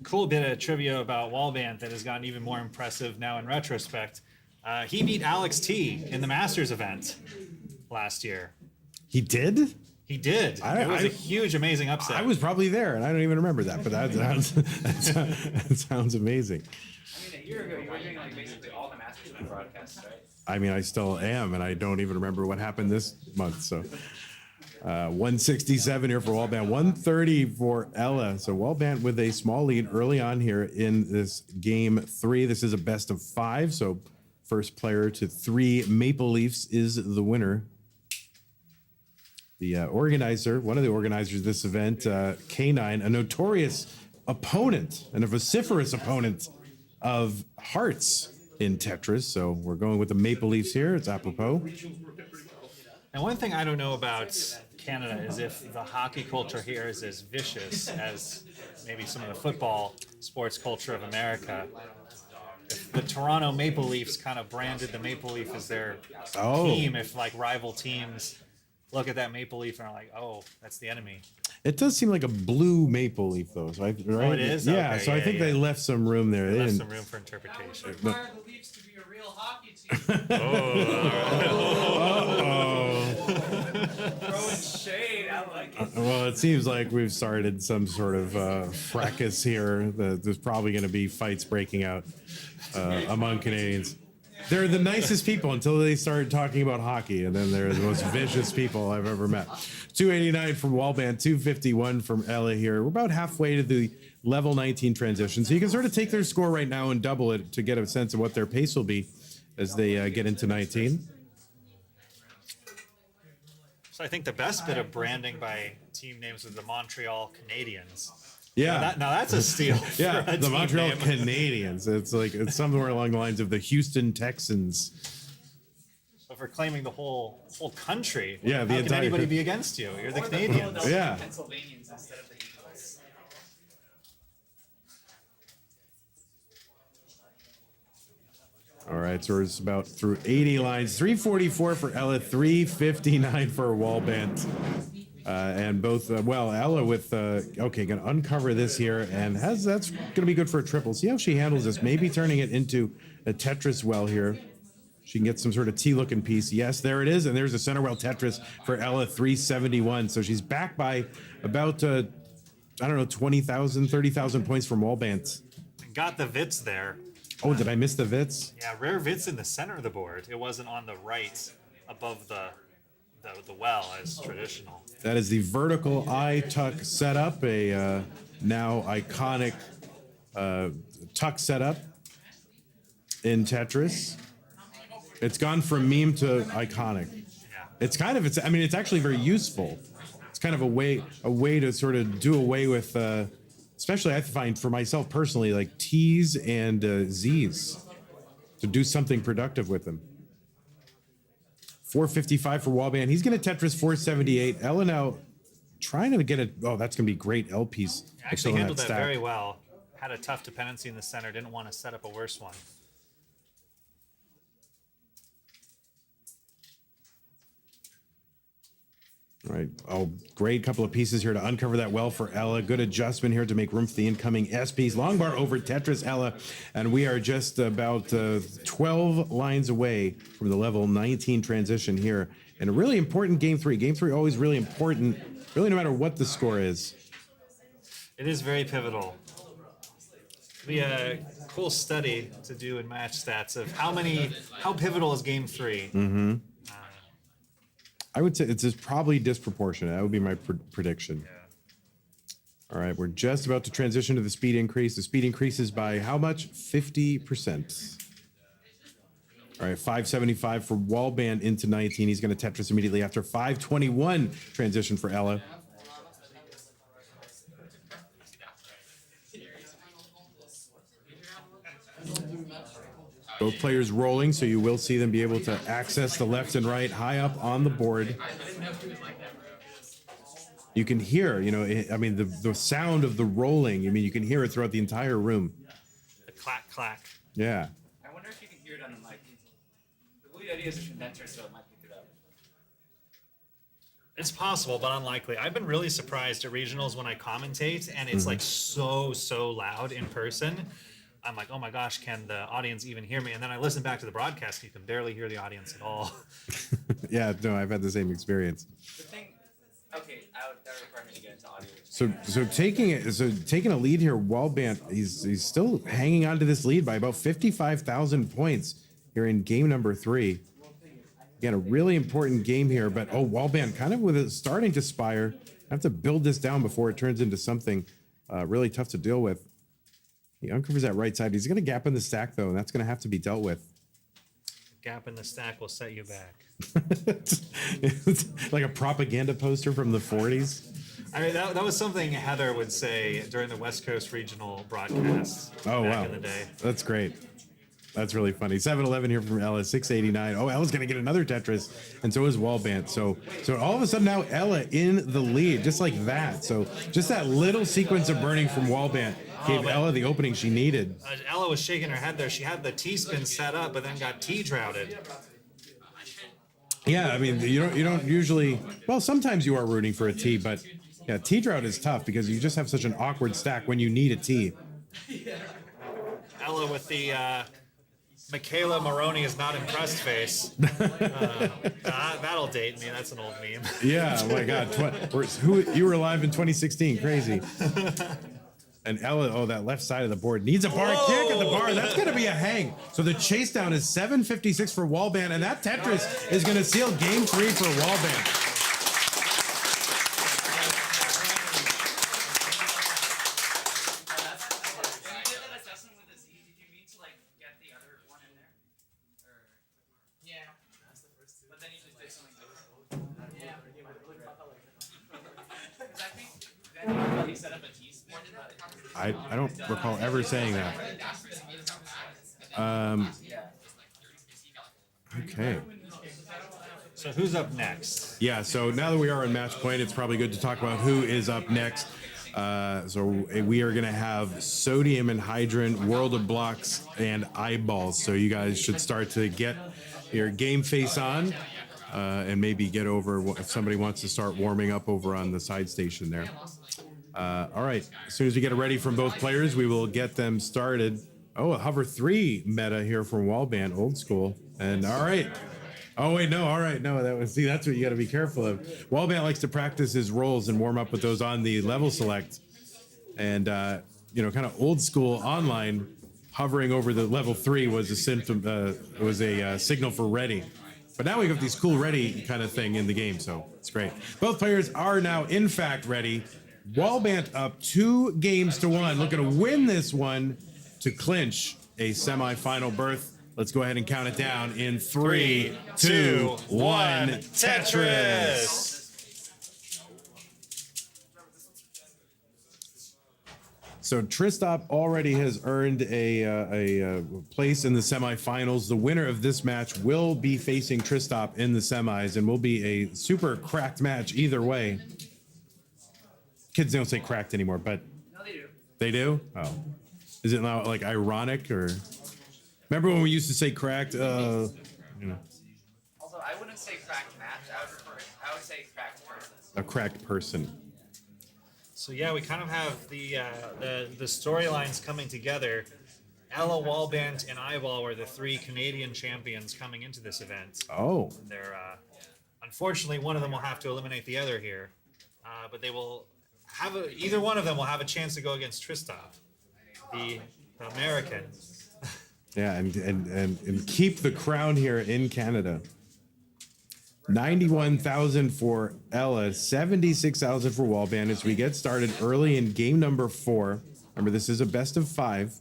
cool bit of trivia about Wallband that has gotten even more impressive now in retrospect. He beat Alex T in the Masters event last year. He did? He did. It was a huge, amazing upset. I was probably there, and I don't even remember that, but that sounds amazing. I mean, a year ago, you were doing like basically all the Masters broadcasts, right? I mean, I still am, and I don't even remember what happened this month, so... 167 here for Wallband, 130 for Ella. So Wallband with a small lead early on here in this game 3. This is a best of 5, so first player to 3 Maple Leafs is the winner. The organizer, one of the organizers of this event, K9, a notorious opponent and a vociferous opponent of Hearts in Tetris. So we're going with the Maple Leafs here. It's apropos. And one thing I don't know about Canada is if the hockey culture here is as vicious as maybe some of the football sports culture of America. If the Toronto Maple Leafs kind of branded the Maple Leaf as their team, if like rival teams look at that Maple Leaf and are like, oh, that's the enemy. It does seem like a blue maple leaf, though, right? Oh, it is? Yeah, Okay, so I think they left some room there. They left some room for interpretation. Require the Leafs to be a real hockey team. Throwing shade, I like it. Well, it seems like we've started some sort of fracas here. There's probably going to be fights breaking out among Canadians. They're the nicest people until they start talking about hockey, and then they're the most vicious people I've ever met. 289 from Wallband, 251 from Ella here. We're about halfway to the level 19 transition, so you can sort of take their score right now and double it to get a sense of what their pace will be as they get into 19. So I think the best bit of branding by team names was the Montreal Canadiens. Yeah. Now that's a steal. Yeah, for a the team Montreal name. Canadiens. It's somewhere along the lines of the Houston Texans. So for claiming the whole country, Yeah, the how can entire- anybody be against you? You're the Canadians. Yeah. Pennsylvanians instead of the Eagles. All right, so it's about through 80 lines. 344 for Ella, 359 for Wallband. And both, Ella with, okay, going to uncover this here, and that's going to be good for a triple. See how she handles this, maybe turning it into a Tetris well here. She can get some sort of T-looking piece. Yes, there it is, and there's a center well Tetris for Ella, 371. So she's back by about, 20,000, 30,000 points from Wallband. Got the Vits there. Oh, did I miss the Vits? Yeah, rare Vits in the center of the board. It wasn't on the right above the well as traditional. That is the vertical eye tuck setup, a now iconic tuck setup in Tetris. It's gone from meme to iconic. Yeah. It's actually very useful. It's kind of a way to sort of do away with, especially I find for myself personally, like T's and Z's, to do something productive with them. 455 for Wallband. He's going to Tetris 478. Ella now trying to get it. Oh, that's going to be great L piece. Actually handled that very well. Had a tough dependency in the center. Didn't want to set up a worse one. All right. Oh, great couple of pieces here to uncover that well for Ella. Good adjustment here to make room for the incoming S piece. Long bar over Tetris Ella. And we are just about 12 lines away from the level 19 transition here. And a really important game 3. Game 3 always really important, really no matter what the score is. It is very pivotal. It'll be a cool study to do in match stats of how pivotal is game 3. Mm-hmm. I would say it's probably disproportionate. That would be my prediction. Yeah. All right, we're just about to transition to the speed increase. The speed increases by how much? 50%. All right, 575 for Wallband into 19. He's going to Tetris immediately after 521 transition for Ella. Both players rolling, so you will see them be able to access the left and right high up on the board. You can hear, I mean, the sound of the rolling. I mean, you can hear it throughout the entire room. The clack, clack. Yeah. I wonder if you can hear it on the mic. The Blue Yeti is a condenser, so it might pick it up. It's possible, but unlikely. I've been really surprised at regionals when I commentate, and it's like so loud in person. I'm like, oh my gosh, can the audience even hear me? And then I listen back to the broadcast, you can barely hear the audience at all. Yeah, no, I've had the same experience. The thing, okay, that would require me to get into audio. So taking a lead here, Wallbant, he's still hanging on to this lead by about 55,000 points here in game number 3. Again, a really important game here, but Wallbant kind of with it starting to spire. I have to build this down before it turns into something really tough to deal with. He uncovers that right side. He's going to gap in the stack, though, and that's going to have to be dealt with. Gap in the stack will set you back. Like a propaganda poster from the 40s. I mean, that was something Heather would say during the West Coast Regional broadcasts back in the day. That's great. That's really funny. 7-11 here from Ella, 689. Oh, Ella's going to get another Tetris, and so is Wallbant. So all of a sudden now Ella in the lead, just like that. So just that little sequence of burning from Wallbant gave Ella the opening she needed. Ella was shaking her head there. She had the T-spin set up, but then got T-droughted. Yeah, I mean, you don't usually... Well, sometimes you are rooting for a T, but yeah, T-drought is tough because you just have such an awkward stack when you need a T. Ella with the... Michaela Maroney is not impressed face. That'll date me. That's an old meme. Yeah, oh my God. You were alive in 2016. Crazy. And Ella, that left side of the board needs a bar kick at the bar. That's going to be a hang. So the chase down is 756 for Wallbant, and that Tetris is going to seal game 3 for Wallbant. I don't recall ever saying that. Okay. So who's up next? Yeah, so now that we are on match point, it's probably good to talk about who is up next. So we are going to have Sodium and Hydrant, World of Blocks, and Eyeballs. So you guys should start to get your game face on and maybe get over if somebody wants to start warming up over on the side station there. All right, as soon as we get it ready from both players, we will get them started. Oh, a hover 3 meta here from Wallbant, old school. And all right. Oh, wait, no, all right. No, that's what you got to be careful of. Wallbant likes to practice his rolls and warm up with those on the level select. And, kind of old school online, hovering over the level 3 was a symptom, was a signal for ready. But now we have these cool ready kind of thing in the game, so it's great. Both players are now, in fact, ready. Wallbant up 2-1, looking to win this one to clinch a semifinal berth. Let's go ahead and count it down in 3, 2, 1. Tetris. So Tristop already has earned a place in the semifinals. The winner of this match will be facing Tristop in the semis, and will be a super cracked match either way. Kids don't say cracked anymore, but No, they do. they do? Oh. Is it now like ironic or? Remember when we used to say cracked? Although I wouldn't say cracked match, I would say cracked person. A cracked person. So yeah, we kind of have the storylines coming together. Ella, Wallbant, and Eyeball were the 3 Canadian champions coming into this event. Oh. They're unfortunately, one of them will have to eliminate the other here, but they will have either one of them will have a chance to go against Tristop, the American. Yeah, and keep the crown here in Canada. 91,000 for Ella, 76,000 for Wallbant as we get started early in game number 4. Remember, this is a best of 5.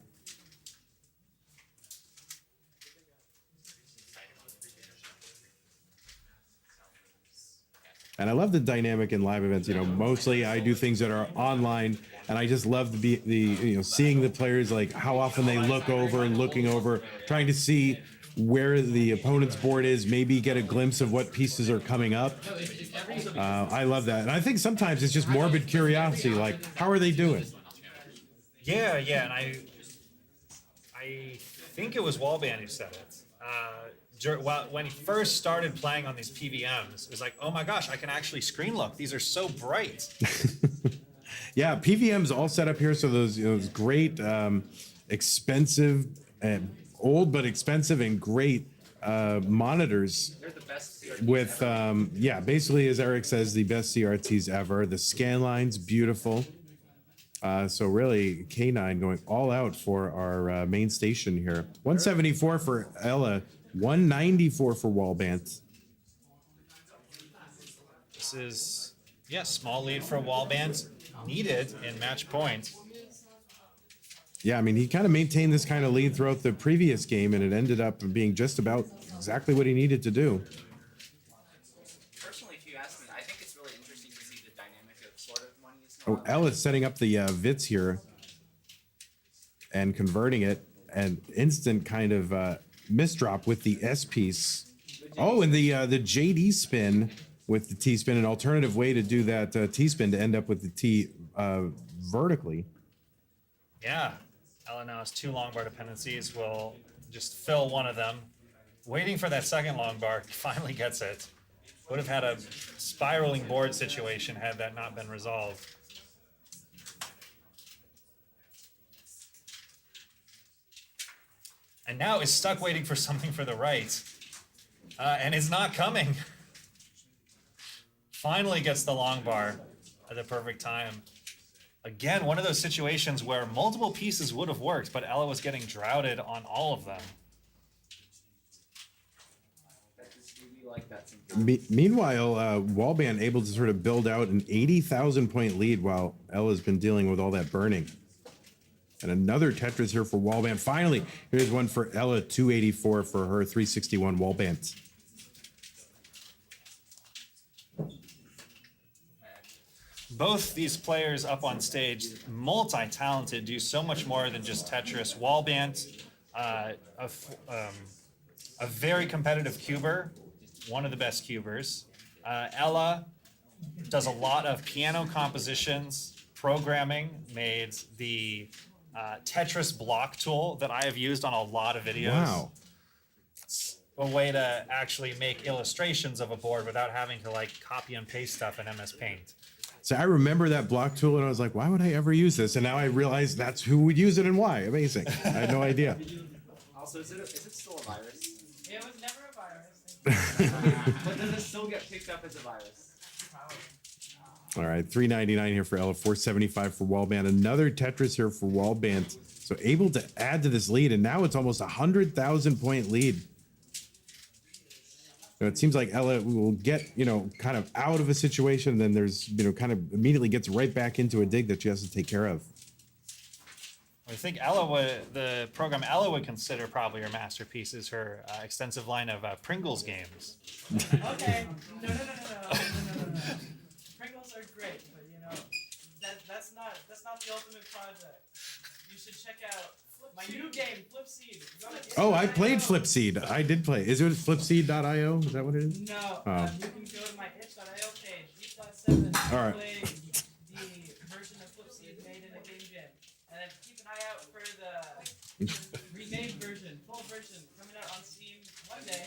And I love the dynamic in live events. You know, mostly I do things that are online, and I just love seeing the players, like how often they look over and looking over, trying to see where the opponent's board is, maybe get a glimpse of what pieces are coming up. I love that, and I think sometimes it's just morbid curiosity, like how are they doing? Yeah, and I think it was Wallband who said it. When he first started playing on these PVMs, it was like, oh my gosh, I can actually screen look. These are so bright. Yeah, PVM's all set up here, so those great, expensive, old but expensive and great monitors. They're the best. With basically, as Eric says, the best CRTs ever. The scan line's beautiful. So really, K9 going all out for our main station here. 174 for Ella, 194 for Wallbant. This is, small lead for Wallband, needed in match point. Yeah, I mean, he kind of maintained this kind of lead throughout the previous game, and it ended up being just about exactly what he needed to do. Personally, if you ask me, I think it's really interesting to see the dynamic of sort of money is Oh, Ella's setting up the Vits here and converting it, and instant kind of misdrop with the S piece. Oh, and the JD spin with the T spin, an alternative way to do that T spin to end up with the T vertically. Yeah, Ella now has 2 long bar dependencies. Will just fill one of them. Waiting for that second long bar, finally gets it. Would have had a spiraling board situation had that not been resolved. And now is stuck waiting for something for the right. And is not coming. Finally gets the long bar at the perfect time. Again, one of those situations where multiple pieces would have worked, but Ella was getting droughted on all of them. Meanwhile, Wallband able to sort of build out an 80,000 point lead while Ella's been dealing with all that burning. And another Tetris here for Wallband. Finally, here's one for Ella, 284 for her 361 Wallband. Both these players up on stage, multi-talented, do so much more than just Tetris. Wallband, a very competitive cuber, one of the best cubers. Ella does a lot of piano compositions, programming, made the Tetris block tool that I have used on a lot of videos. Wow. It's a way to actually make illustrations of a board without having to like copy and paste stuff in MS Paint. So I remember that block tool, and I was like, why would I ever use this? And now I realize that's who would use it and why. Amazing. I had no idea. Also, is it still a virus? It was never a virus. But does it still get picked up as a virus? All right, 399 here for Ella, 475 for Wallband. Another Tetris here for Wallband. So able to add to this lead, and now it's almost 100,000 point lead. You know, it seems like Ella will get, kind of out of a situation, then there's, kind of immediately gets right back into a dig that she has to take care of. I think the program Ella would consider probably her masterpiece is her extensive line of Pringles games. Okay. No. Pringles are great, but that's not the ultimate project. You should check out my new game, Flipseed. Oh, I played Flipseed. I did play. Is it flipseed.io? Is that what it is? No. Oh. You can go to my itch.io page, itch.7. All right. Play the version of Flipseed made in a game jam. And then keep an eye out for the remade version, full version, coming out on Steam one day.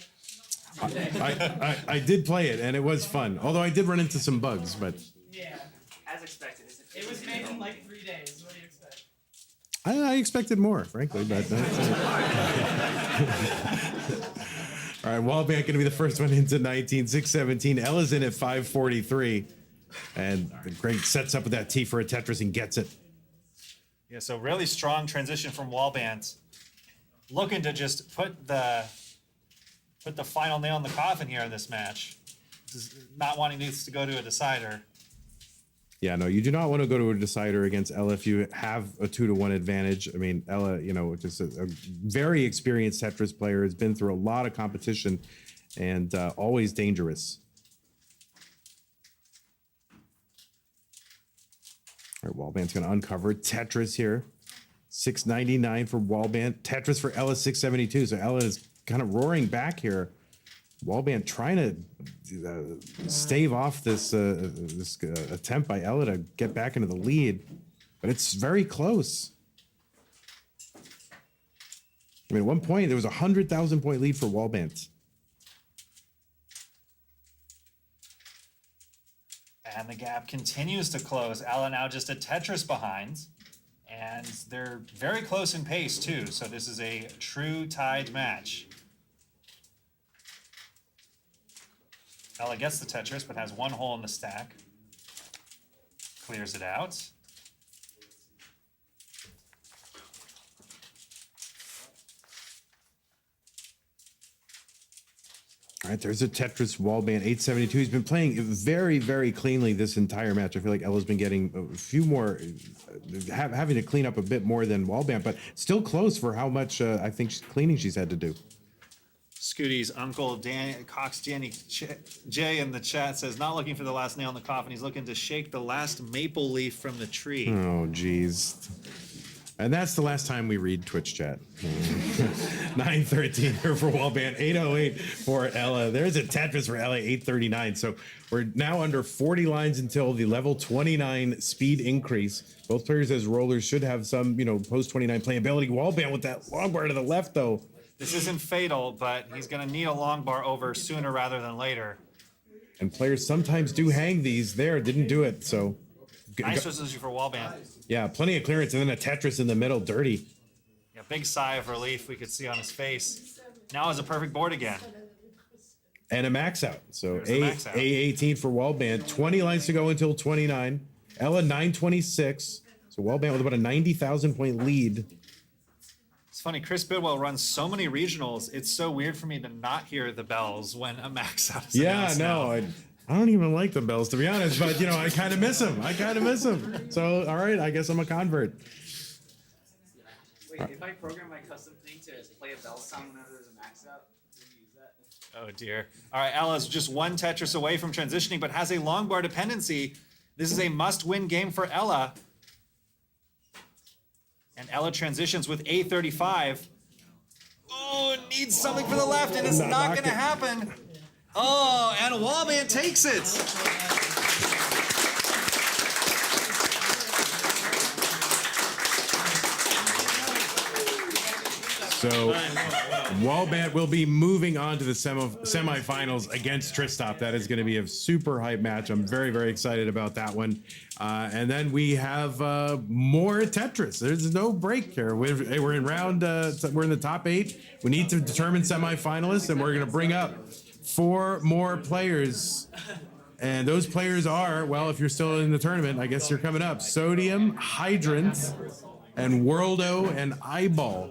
I did play it, and it was fun. Although I did run into some bugs, but Yeah. As expected. It was made in like 3 days. What do you expect? I expected more, frankly. But that's all right, Wallband going to be the first one into 19, 617. Ella's in at 543, and Greg sets up with that T for a Tetris and gets it. Yeah, so really strong transition from Wallband. Looking to just put the final nail in the coffin here in this match. Just not wanting this to go to a decider. Yeah, no, you do not want to go to a decider against Ella if you have a 2-1 advantage. I mean, Ella, just a very experienced Tetris player, has been through a lot of competition, and always dangerous. All right, Wallband's going to uncover Tetris here. 699 for Wallband. Tetris for Ella 672. So Ella is kind of roaring back here. Wallband trying to stave off this attempt by Ella to get back into the lead, but it's very close. I mean, at one point there was a 100,000 point lead for Wallband. And the gap continues to close. Ella now just a Tetris behind. And they're very close in pace, too. So this is a true tied match. Ella gets the Tetris, but has one hole in the stack. Clears it out. All right, there's a Tetris Wallband 872. He's been playing very, very cleanly this entire match. I feel like Ella's been getting a few more, having to clean up a bit more than Wallband, but still close for how much I think cleaning she's had to do. Scooty's uncle Cox Jay in the chat says, not looking for the last nail in the coffin. He's looking to shake the last maple leaf from the tree. Oh, geez. And that's the last time we read Twitch chat. 913 here for Wallband, 808 for Ella. There's a Tetris for Ella, 839. So we're now under 40 lines until the level 29 speed increase. Both players as rollers should have some, post 29 playability. Wallband with that long bar to the left, though. This isn't fatal, but he's going to need a long bar over sooner rather than later. And players sometimes do hang these there. Didn't do it, so. Nice resolution for Wallband. Yeah, plenty of clearance, and then a Tetris in the middle, dirty. Yeah, big sigh of relief we could see on his face. Now is a perfect board again. And a max out. So max out. A18 for Wallband. 20 lines to go until 29. Ella 926. So Wallband with about a 90,000 point lead. It's funny, Chris Bidwell runs so many regionals. It's so weird for me to not hear the bells when a max out is announced now. I don't even like the bells, to be honest, but I kind of miss them. So, all right, I guess I'm a convert. Wait, if I program my custom thing to play a bell sound whenever there's a max out, can you use that? Oh dear. All right, Ella's just one Tetris away from transitioning, but has a long bar dependency. This is a must-win game for Ella. And Ella transitions with A35. Oh, needs something for the left, and it's not going to happen. Oh, and Wallband takes it. So Wallband will be moving on to the semifinals against Tristop. That is going to be a super hype match. I'm very, very excited about that one. And then we have more Tetris. There's no break here. We're in round, we're in the top 8. We need to determine semifinalists, and we're going to bring up 4 more players. And those players are, well, if you're still in the tournament, I guess you're coming up. Sodium, Hydrant, and Worldo, and Eyeball.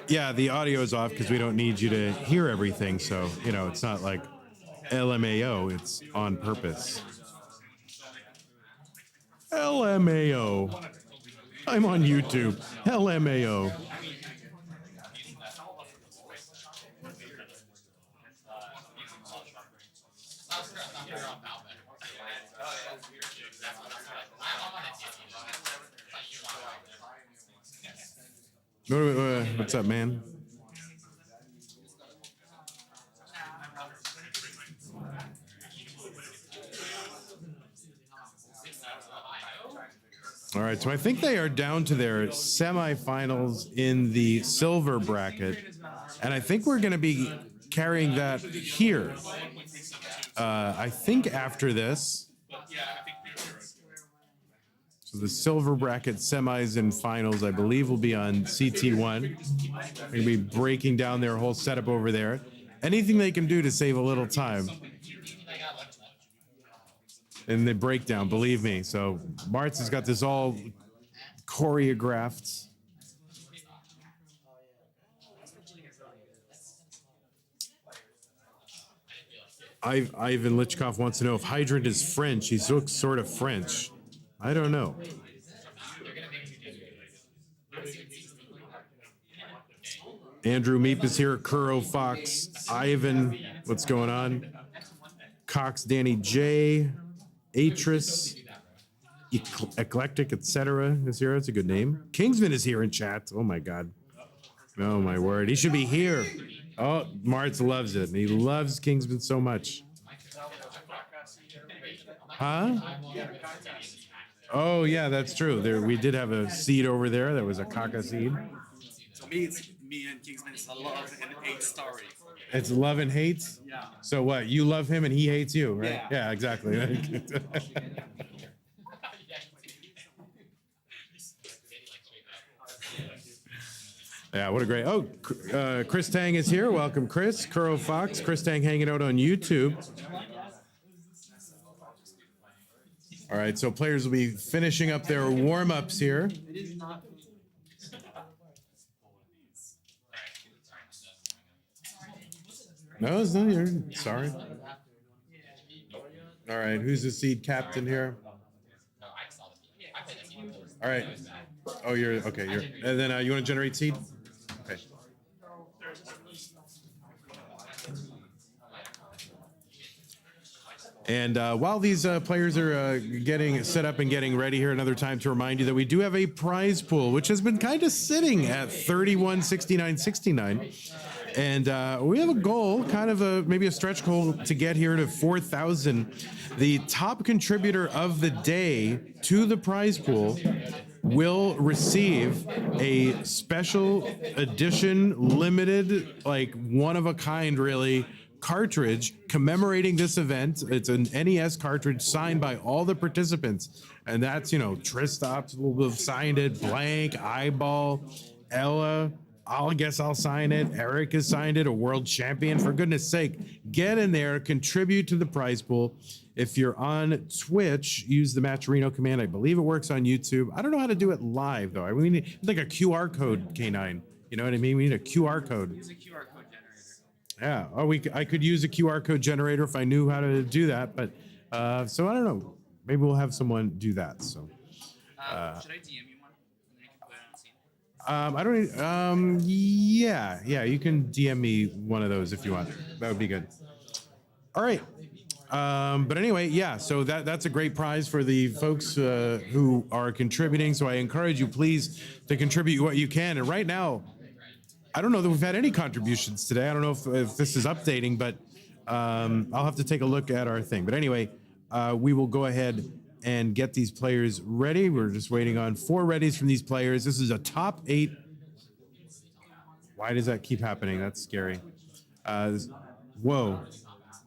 Yeah, the audio is off because we don't need you to hear everything. So, you know, it's not like LMAO, it's on purpose. LMAO. I'm on YouTube. LMAO. What's up, man? All right, so I think they are down to their semifinals in the silver bracket, and I think we're going to be carrying that here. I think after this. So the silver bracket semis and finals, I believe, will be on CT1. They're going to be breaking down their whole setup over there. Anything they can do to save a little time. In the breakdown, believe me. So Martz has got this all choreographed. Ivan Lichkov wants to know if Hydrant is French. He looks sort of French. I don't know. Andrew Meep is here. Kuro Fox, Ivan, what's going on? Cox, Danny J, Atris, Eclectic, etc. is here. That's a good name. Kingsman is here in chat. Oh my God. Oh my word. He should be here. Oh, Martz loves it. He loves Kingsman so much. Huh? Oh yeah, that's true. There, we did have a seed over there. That was a Kaka seed. So me and Kingsman is a love and hate story. It's love and hate. Yeah. So what? You love him and he hates you, right? Yeah. Yeah, exactly. Yeah, what a great. Oh, Chris Tang is here. Welcome, Chris. Kuro Fox. Chris Tang hanging out on YouTube. All right, so players will be finishing up their warm-ups here. No, it's not here. Sorry. All right, who's the seed captain here? All right. Oh, you're okay. You're, and then you want to generate seed? Okay. And while these players are getting set up and getting ready here, another time to remind you that we do have a prize pool, which has been kind of sitting at 31.69.69. And we have a goal, kind of maybe a stretch goal to get here to 4,000. The top contributor of the day to the prize pool will receive a special edition, limited, like one of a kind, really, cartridge commemorating this event. It's an NES cartridge signed by all the participants. And that's, you know, Tristops will have signed it, Blank, Eyeball, Ella. I guess I'll sign it. Eric has signed it, a world champion. For goodness sake, get in there, contribute to the prize pool. If you're on Twitch, use the matcherino command. I believe it works on YouTube. I don't know how to do it live, though. We need like a QR code, K9. You know what I mean? We need a QR code. Use a QR code generator. Yeah. Oh, I could use a QR code generator if I knew how to do that. But so I don't know. Maybe we'll have someone do that. So. Should I DM you one? And then you can put it on scene? I don't. Yeah. You can DM me one of those if you want. That would be good. All right. But anyway, yeah. So that's a great prize for the folks who are contributing. So I encourage you, please, to contribute what you can. And right now, I don't know that we've had any contributions today. I don't know if this is updating, but I'll have to take a look at our thing. But anyway, we will go ahead and get these players ready. We're just waiting on 4 readies from these players. This is a top 8. Why does that keep happening? That's scary. Whoa.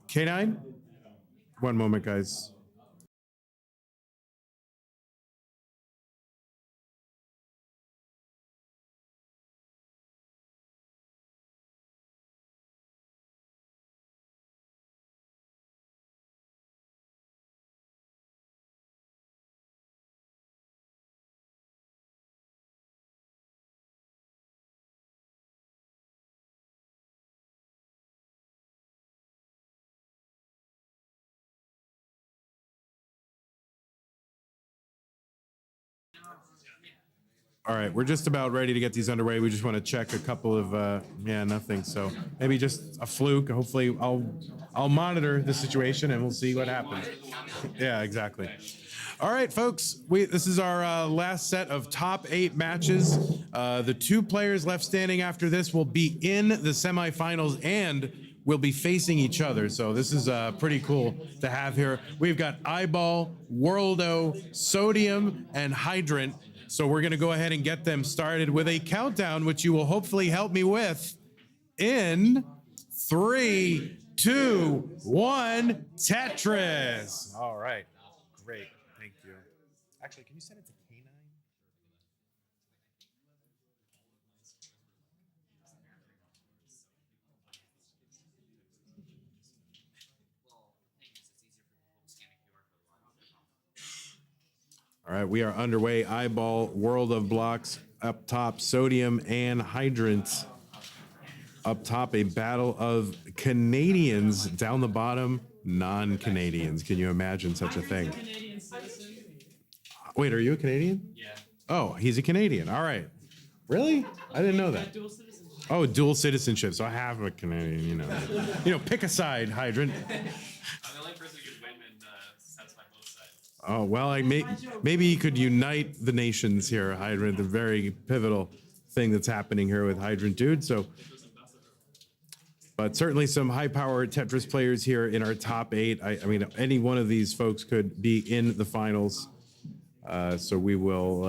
K9? One moment, guys. All right, we're just about ready to get these underway. We just want to check a couple of nothing. So maybe just a fluke. Hopefully, I'll monitor the situation and we'll see what happens. Yeah, exactly. All right, folks. This is our last set of top 8 matches. The 2 players left standing after this will be in the semifinals and will be facing each other. So this is pretty cool to have here. We've got Eyeball, Worldo, Sodium, and Hydrant. So we're going to go ahead and get them started with a countdown, which you will hopefully help me with in 3, 2, 1, Tetris. All right. Great. Thank you. Actually, can you send it to K9? All right, we are underway. Eyeball, World of Blocks up top, Sodium and Hydrant up top. A battle of Canadians down the bottom, non-Canadians. Can you imagine such a thing? Canadian citizen. Wait, are you a Canadian? Yeah. Oh, he's a Canadian. All right. Really? I didn't know that. Dual citizenship. Oh, dual citizenship. So I have a Canadian, you know, pick a side, Hydrant. I'm the only person who could win and satisfy both sides. Oh, well, maybe you could unite the nations here, Hydrant, the very pivotal thing that's happening here with Hydrant Dude. So, but certainly some high-powered Tetris players here in our top 8. I mean, any one of these folks could be in the finals. So we will,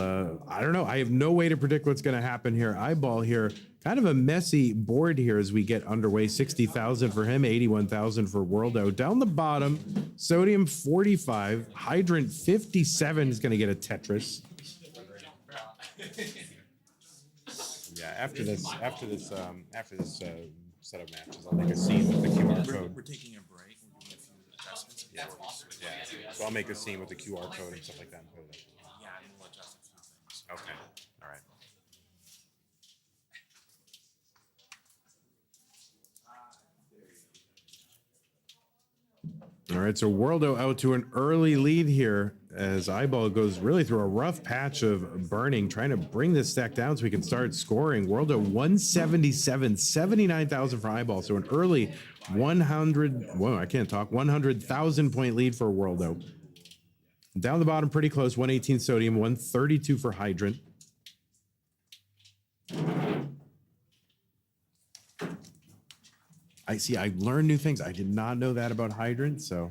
I don't know. I have no way to predict what's going to happen here. Eyeball here, kind of a messy board here as we get underway. 60,000 for him, 81,000 for Worldo. Down the bottom, Sodium 45, Hydrant 57 is going to get a Tetris. Yeah, after this set of matches, I'll make a scene with the QR code. We're taking a break. We're doing a few adjustments. Yeah, so I'll make a scene with the QR code and stuff like that. And put it up. Yeah, and we'll adjust a few things. Okay, all right. All right, so Worldo out to an early lead here as Eyeball goes really through a rough patch of burning, trying to bring this stack down so we can start scoring. Worldo 177, 79,000 for Eyeball. So an early 100,000 point lead for Worldo. Down the bottom, pretty close, 118 Sodium, 132 for Hydrant. I see, I learned new things. I did not know that about Hydrant, so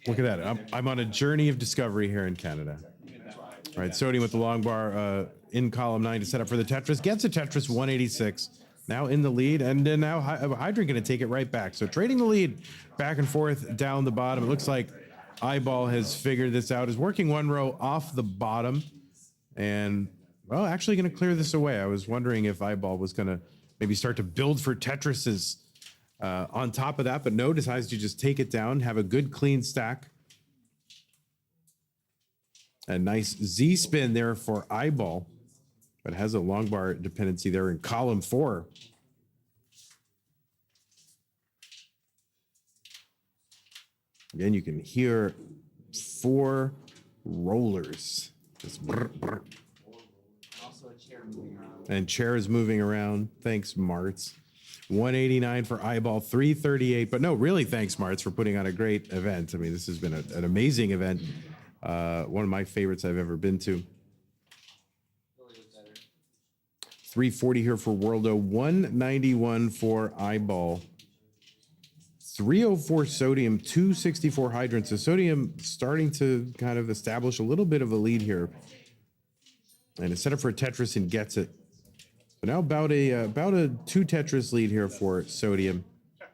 look at that. I'm on a journey of discovery here in Canada. All right, Sodium with the long bar in column 9 to set up for the Tetris. Gets a Tetris 186. Now in the lead, and then now Hydrant going to take it right back. So trading the lead back and forth down the bottom. It looks like Eyeball has figured this out. Is working one row off the bottom, and well, actually going to clear this away. I was wondering if Eyeball was going to maybe start to build for Tetrises on top of that, but no, decides to just take it down, have a good clean stack. A nice Z spin there for Eyeball, but has a long bar dependency there in column 4. Again, you can hear 4 rollers. Just brr, brr. And chairs moving around. Thanks, Martz. 189 for Eyeball, 338. But no, really, thanks, Martz, for putting on a great event. I mean, this has been an amazing event. One of my favorites I've ever been to. 340 here for Worldo, 191 for Eyeball. 304 Sodium, 264 Hydrant. So Sodium starting to kind of establish a little bit of a lead here. And it's set up for a Tetris and gets it. So now about a 2 Tetris lead here for Sodium.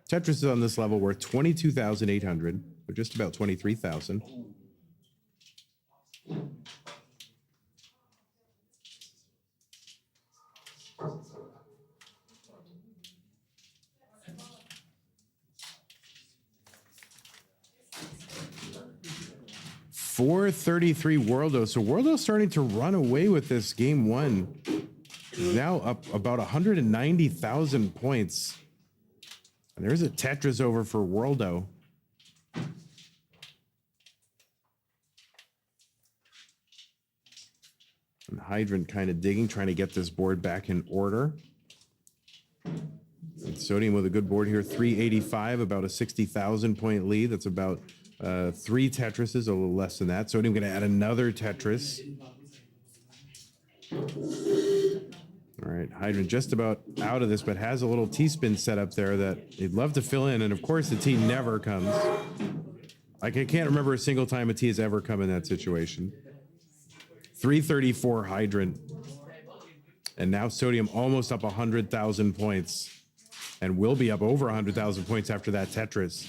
Tetris is on this level worth 22,800, or just about 23,000. $433 Worldo. So Worldo's starting to run away with this game one. He's now up about 190,000 points. And there's a Tetris over for Worldo. And Hydrant kind of digging, trying to get this board back in order. And Sodium with a good board here, 385, about a 60,000 point lead. That's about 3 Tetrises, a little less than that. Sodium going to add another Tetris. All right, Hydrant just about out of this, but has a little T-spin set up there that he'd love to fill in. And of course, the T never comes. Like, I can't remember a single time a T has ever come in that situation. 334 Hydrant. And now Sodium almost up 100,000 points. And will be up over 100,000 points after that Tetris.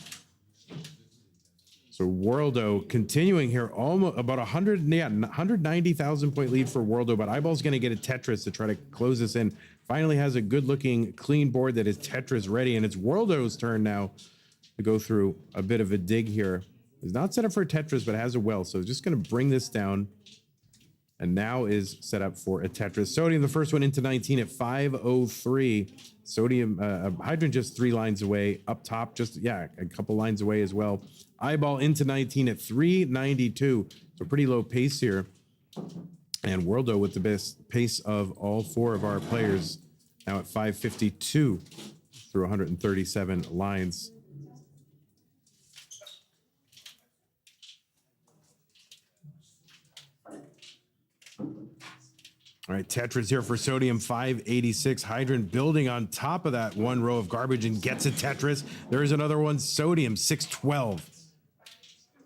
So Worldo continuing here, almost about 190,000 point lead for Worldo, but Eyeball's going to get a Tetris to try to close this in. Finally has a good looking clean board that is Tetris ready, and it's Worldo's turn now to go through a bit of a dig here. He's not set up for a Tetris, but has a well, so just going to bring this down, and now is set up for a Tetris. Sodium, the first one into 19 at 503. Sodium, Hydrant just 3 lines away. Up top, just, a couple lines away as well. Eyeball into 19 at 392. So pretty low pace here. And Worldo with the best pace of all 4 of our players. Now at 552 through 137 lines. All right, Tetris here for Sodium, 586. Hydrant building on top of that one row of garbage and gets a Tetris. There's another one, Sodium, 612.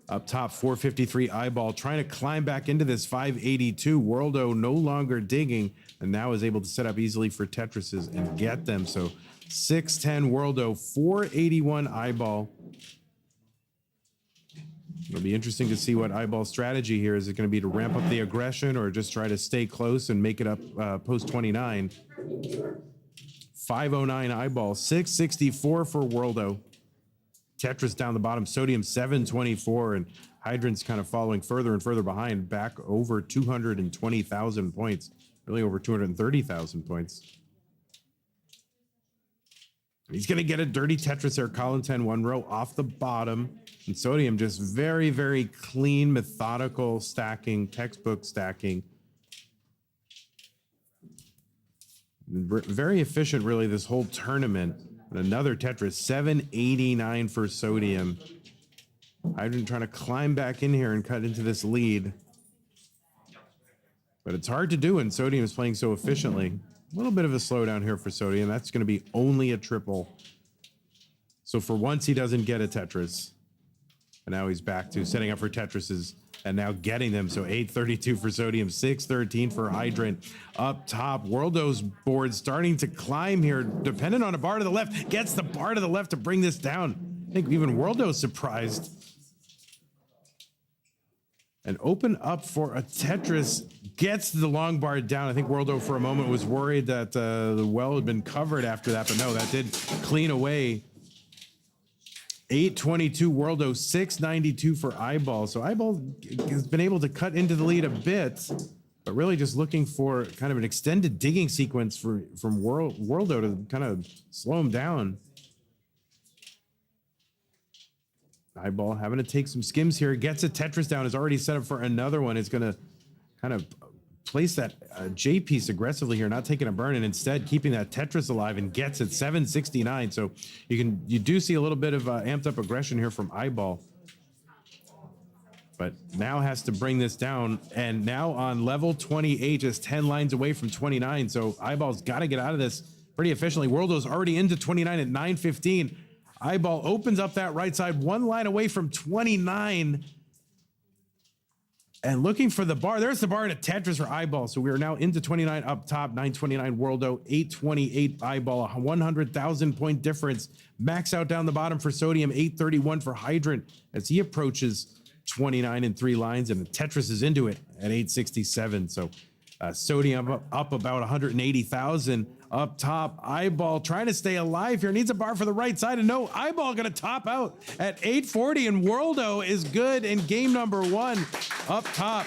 Up top, 453 Eyeball, trying to climb back into this 582. Worldo no longer digging, and now is able to set up easily for Tetrises and get them. So 610 Worldo, 481 Eyeball. It'll be interesting to see what Eyeball's strategy here. Is it going to be to ramp up the aggression or just try to stay close and make it up post 29? 509 Eyeball, 664 for Worldo. Tetris down the bottom, Sodium 724, and Hydrant's kind of following further and further behind, back over 220,000 points, really over 230,000 points. He's going to get a dirty Tetris there, Colin 10, one row off the bottom. And Sodium just very, very clean, methodical stacking, textbook stacking. Very efficient, really, this whole tournament. And another Tetris, 789 for Sodium. Hydrant trying to climb back in here and cut into this lead. But it's hard to do when Sodium is playing so efficiently. A little bit of a slowdown here for Sodium. That's going to be only a triple. So for once, he doesn't get a Tetris. And now he's back to setting up for Tetrises and now getting them. So 832 for Sodium, 613 for Hydrant. Up top, Worldo's board starting to climb here, dependent on a bar to the left. Gets the bar to the left to bring this down. I think even Worldo's surprised. And open up for a Tetris, gets the long bar down. I think Worldo for a moment was worried that the well had been covered after that, but no, that did clean away. 822 Worldo, 692 for Eyeball. So Eyeball has been able to cut into the lead a bit, but really just looking for kind of an extended digging sequence from Worldo to kind of slow him down. Eyeball having to take some skims here, gets a Tetris down, is already set up for another one. Is going to kind of place that J piece aggressively here, not taking a burn, and instead keeping that Tetris alive, and gets it 769. So you do see a little bit of amped up aggression here from Eyeball, but now has to bring this down, and now on level 28, just 10 lines away from 29. So Eyeball's got to get out of this pretty efficiently. Worldo's already into 29 at 915. Eyeball opens up that right side, one line away from 29. And looking for the bar. There's the bar and a Tetris for Eyeball. So we are now into 29 up top, 929 Worldo, 828 Eyeball, a 100,000 point difference. Max out down the bottom for Sodium, 831 for Hydrant as he approaches 29 in 3 lines, and the Tetris is into it at 867. So Sodium up about 180,000 up top. Eyeball trying to stay alive here. Needs a bar for the right side, and no, Eyeball going to top out at 840, and Worldo is good in game number 1 up top.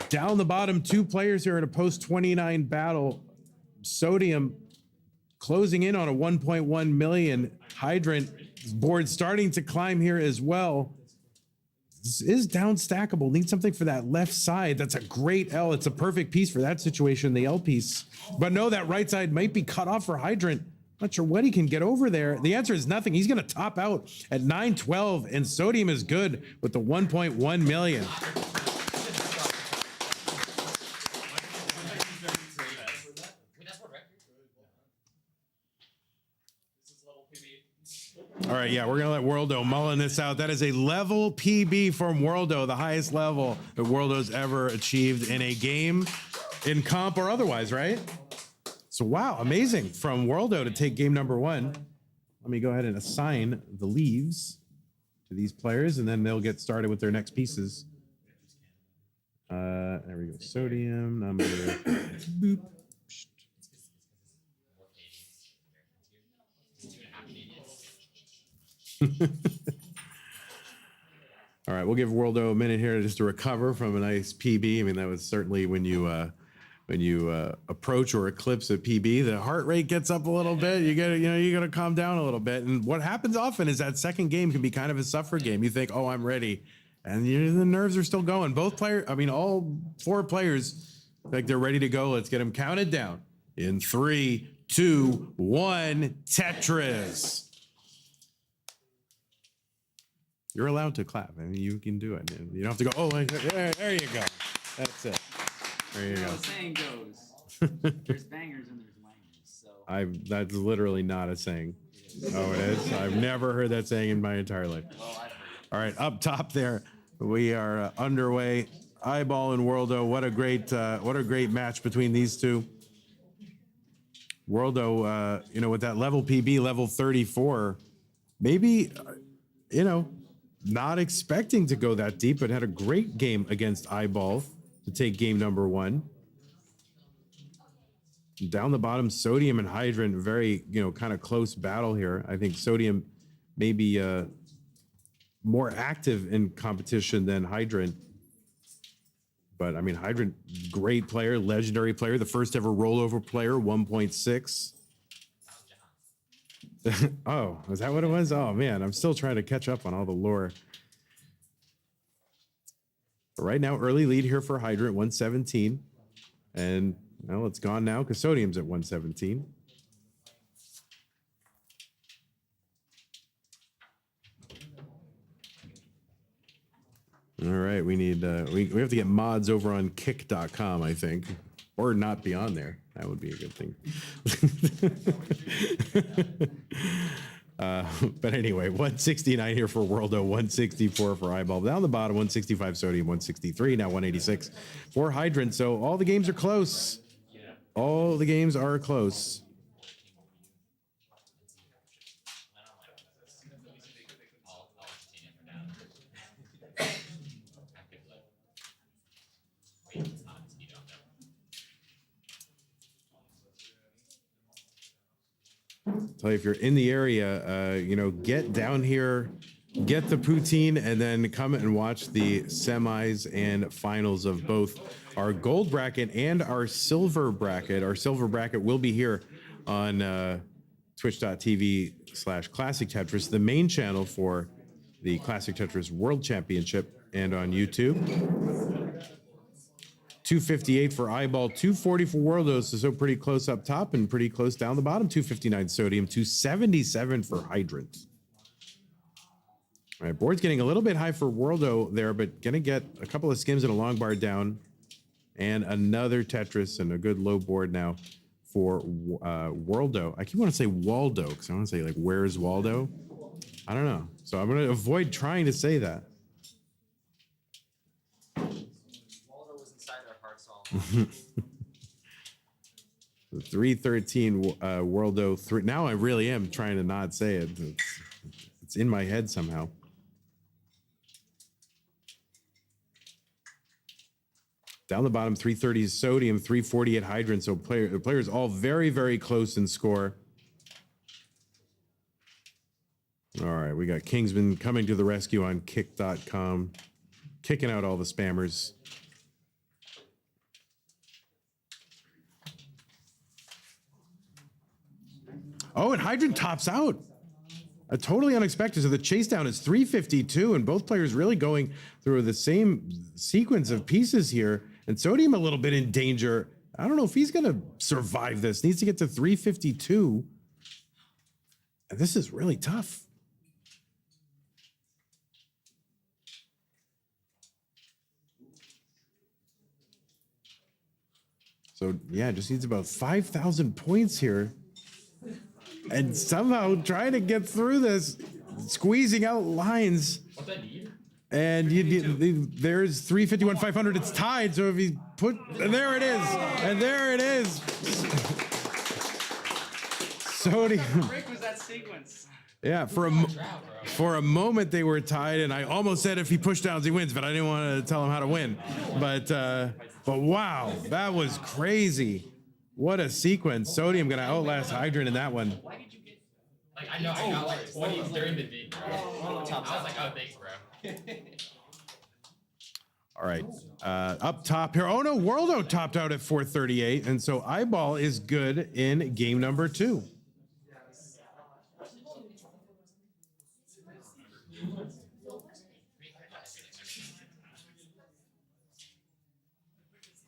Down the bottom, 2 players here in a post-29 battle. Sodium closing in on a 1.1 million. Hydrant board starting to climb here as well. This is down stackable. Need something for that left side. That's a great L. It's a perfect piece for that situation, the L piece. But no, that right side might be cut off for Hydrant. Not sure what he can get over there. The answer is nothing. He's going to top out at 912, and Sodium is good with the 1.1 million. All right, yeah, we're going to let Worldo mulling this out. That is a level PB from Worldo, the highest level that Worldo's ever achieved in a game, in comp or otherwise, right? So, wow, amazing from Worldo to take game number 1. Let me go ahead and assign the leaves to these players, and then they'll get started with their next pieces. There we go. Sodium, number... boop. All right, we'll give Worldo a minute here just to recover from a nice PB. I mean, that was certainly when you approach or eclipse a PB, the heart rate gets up a little bit. You gotta calm down a little bit. And what happens often is that second game can be kind of a suffer game. You think, oh, I'm ready, and the nerves are still going. Both players, I mean, all 4 players, like they're ready to go. Let's get them counted down in 3, 2, 1. Tetris. You're allowed to clap. I mean, you can do it. You don't have to go, oh, there you go. That's it. There you go. The saying goes, there's bangers and there's wangers. So That's literally not a saying. Oh, it is? I've never heard that saying in my entire life. All right, up top there, we are underway. Eyeball and Worldo. What a great match between these two. Worldo, with that level PB, level 34, maybe, not expecting to go that deep, but had a great game against Eyeball to take game number 1. Down the bottom, Sodium and Hydrant, very, kind of close battle here. I think Sodium may be more active in competition than Hydrant. But, I mean, Hydrant, great player, legendary player, the first ever rollover player, 1.6. Oh, is that what it was? Oh, man, I'm still trying to catch up on all the lore. But right now, early lead here for Hydrant, 117. And, well, it's gone now because Sodium's at 117. All right, we need, we have to get mods over on kick.com, I think, or not be on there. That would be a good thing. But anyway, 169 here for Worldo, 164 for Eyeball. Down the bottom, 165 Sodium, 163, now 186 for Hydrant. So all the games are close. All the games are close. Tell you, if you're in the area, get down here, get the poutine, and then come and watch the semis and finals of both our gold bracket and our silver bracket. Our silver bracket will be here on twitch.tv/Classic Tetris, the main channel for the Classic Tetris World Championship, and on YouTube. 258 for Eyeball, 240 for Worldo, so pretty close up top and pretty close down the bottom. 259 Sodium, 277 for Hydrant. All right, board's getting a little bit high for Worldo there, but gonna get a couple of skims and a long bar down, and another Tetris and a good low board now for Worldo. I keep wanting to say Waldo because I want to say like, where's Waldo? I don't know. So I'm going to avoid trying to say that. Waldo was inside our hearts all. 313 Worldo 3. Now I really am trying to not say it. It's in my head somehow. Down the bottom, 330 is Sodium, 348 Hydrant. So the players all very, very close in score. All right, we got Kingsman coming to the rescue on kick.com, kicking out all the spammers. Oh, and Hydrant tops out. Totally unexpected. So the chase down is 352, and both players really going through the same sequence of pieces here. And Sodium a little bit in danger. I don't know if he's going to survive this. Needs to get to 352. And this is really tough. So, yeah, just needs about 5,000 points here. And somehow trying to get through this, squeezing out lines. What's that need? And there's 351, 500. It's tied. So if he and there it is. And there it is. Sodium. Rick was that sequence. Yeah, for a moment they were tied, and I almost said if he pushdowns he wins, but I didn't want to tell him how to win. But wow, that was crazy. What a sequence. Sodium gonna outlast Hydrant in that one. Why did you get? Like I know I got like 20 during the beat, bro. I was like, oh thanks, bro. All right, up top here. Oh no, Worldo topped out at 438, and so Eyeball is good in game number 2.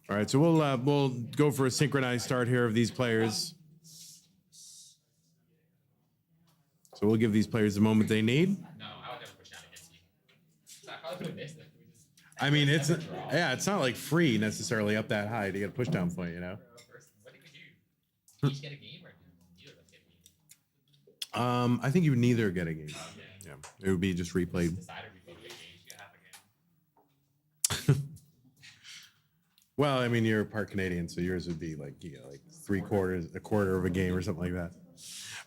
All right, so we'll go for a synchronized start here of these players. So we'll give these players the moment they need. No, I would never push down against you. I probably would have missed it. I mean, it's not like free necessarily up that high to get a pushdown point, you know. What did you do? Each get a game or neither of them get a game? I think you would neither get a game. Yeah, it would be just replayed. Decider before we get games, you get half a game. Well, I mean, you're part Canadian, so yours would be like, you know, like 3/4, a quarter of a game or something like that.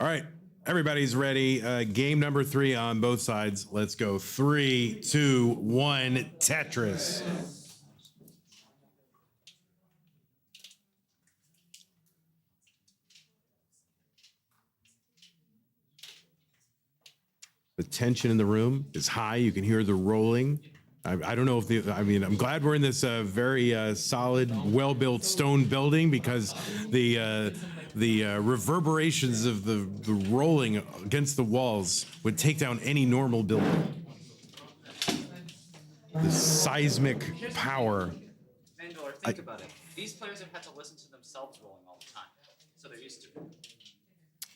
All right, everybody's ready. Game number 3 on both sides. Let's go. 3, 2, 1, Tetris. The tension in the room is high. You can hear the rolling. I don't know if I'm glad we're in this very solid, well-built stone building because the reverberations of the rolling against the walls would take down any normal building. The seismic power. Vandor, think about it. These players have had to listen to themselves rolling all the time, so they're used to it.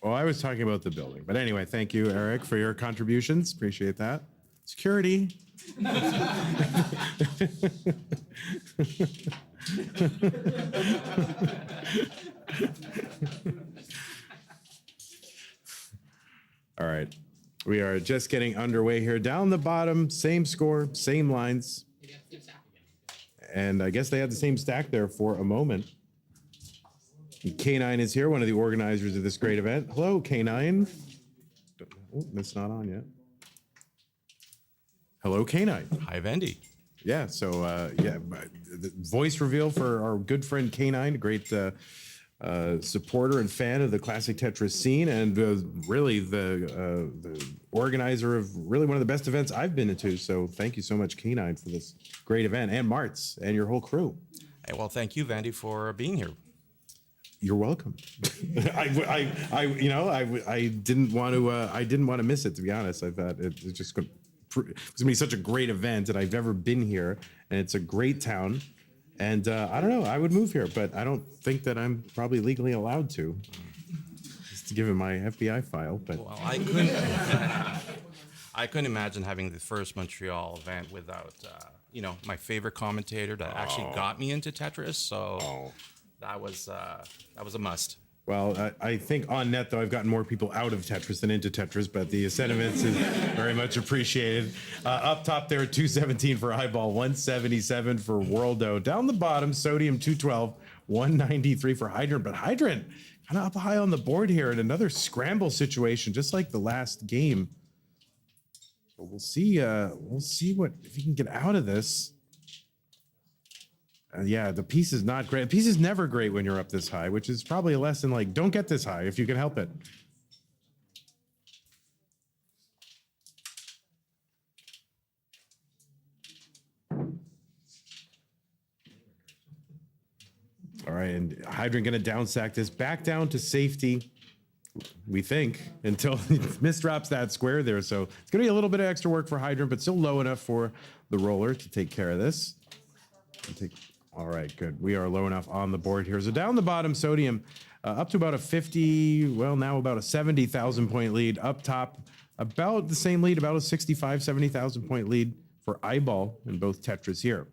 Well, I was talking about the building. But anyway, thank you, Eric, for your contributions. Appreciate that. Security. All right. We are just getting underway here. Down the bottom, same score, same lines. And I guess they had the same stack there for a moment. K9 is here, one of the organizers of this great event. Hello, K9. Oh, that's not on yet. Hello, K9. Hi, Vandy. Yeah, so the voice reveal for our good friend K9, great supporter and fan of the classic Tetris scene, and really the organizer of really one of the best events I've been into. So thank you so much, K9, for this great event, and Martz and your whole crew. Hey, well, thank you, Vandy, for being here. You're welcome. I didn't want to miss it, to be honest. I thought it's just going to be such a great event, and I've never been here, and it's a great town. And I don't know, I would move here, but I don't think that I'm probably legally allowed to. Just given my FBI file, but Well, I couldn't imagine having the first Montreal event without, my favorite commentator that actually got me into Tetris. So that was a must. Well, I think on net, though, I've gotten more people out of Tetris than into Tetris, but the sentiments is very much appreciated. Up top there, 217 for Eyeball, 177 for Worldo. Down the bottom, Sodium 212, 193 for Hydrant, but Hydrant kind of up high on the board here in another scramble situation, just like the last game. But we'll see what if he can get out of this. Yeah, the piece is not great. The piece is never great when you're up this high, which is probably a lesson like don't get this high if you can help it. All right, and Hydrant gonna down sack this back down to safety, we think, until he misdrops that square there. So it's gonna be a little bit of extra work for Hydrant, but still low enough for the roller to take care of this. All right, good. We are low enough on the board here. So down the bottom, Sodium up to about a 50, well, now about a 70,000 point lead. Up top, about the same lead, about a 65, 70,000 point lead for Eyeball in both Tetris here.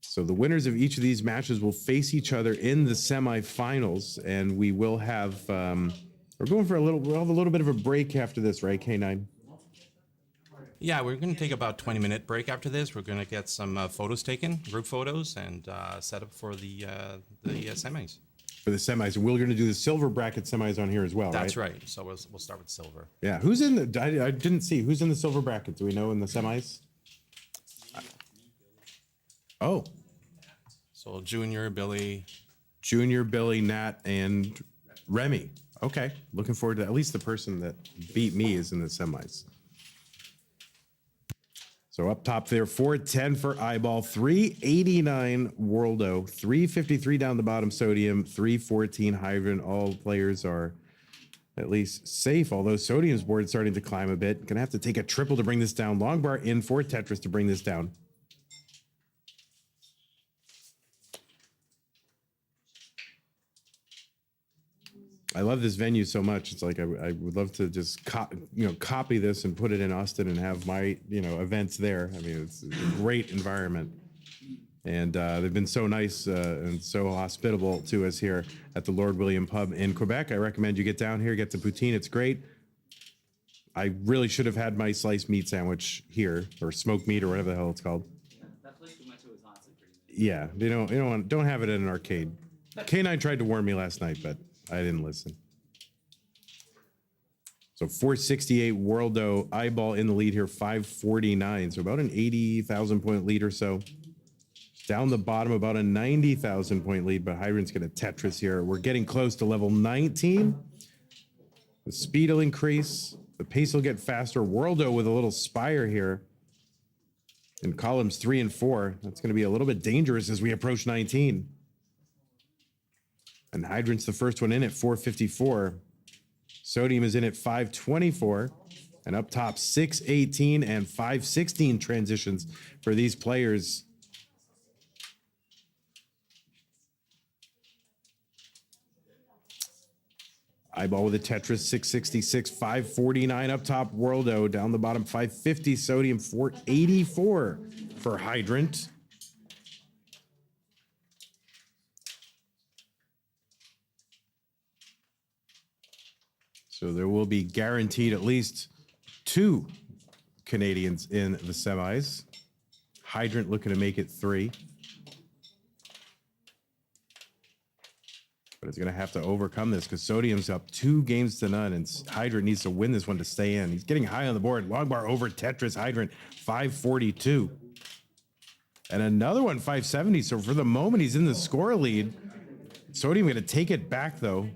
So the winners of each of these matches will face each other in the semifinals, and we will have, we're going for we'll have a little bit of a break after this, right, K9? Yeah, we're going to take about 20-minute break after this. We're going to get some photos taken, group photos, and set up for the semis. For the semis, and we're going to do the silver bracket semis on here as well, That's right? right. So we'll start with silver. Yeah, who's in the, I didn't see, who's in the silver bracket? Do we know in the semis? Oh. So Junior, Billy, Nat, and Remy. Okay, looking forward to at least the person that beat me is in the semis. So up top there, 410 for Eyeball, 389 Worldo, 353 down the bottom Sodium, 314 Hydrant. All players are at least safe, although Sodium's board is starting to climb a bit. Gonna have to take a triple to bring this down. Long bar in for Tetris to bring this down. I love this venue so much. It's like I would love to just copy this and put it in Austin and have my events there. I mean, it's a great environment, and they've been so nice and so hospitable to us here at the Lord William Pub in Quebec. I recommend you get down here, get the poutine. It's great. I really should have had my sliced meat sandwich here, or smoked meat, or whatever the hell it's called. Yeah, that place we went to was honestly pretty nice. Yeah, don't have it in an arcade. K9 tried to warn me last night, but I didn't listen. So 468 Worldo, Eyeball in the lead here, 549. So about an 80,000 point lead or so. Down the bottom, about a 90,000 point lead, but Hydrant's going to Tetris here. We're getting close to level 19. The speed will increase. The pace will get faster. Worldo with a little spire here in columns 3 and 4. That's going to be a little bit dangerous as we approach 19. And Hydrant's the first one in at 454. Sodium is in at 524. And up top, 618 and 516 transitions for these players. Eyeball with a Tetris, 666, 549 up top. Worldo down the bottom, 550. Sodium, 484 for Hydrant. So there will be guaranteed at least 2 Canadians in the semis. Hydrant looking to make it 3. But it's going to have to overcome this because Sodium's up 2 games to none, and Hydrant needs to win this one to stay in. He's getting high on the board. Long bar over Tetris. Hydrant, 542. And another one, 570. So for the moment, he's in the score lead. Sodium going to take it back, though.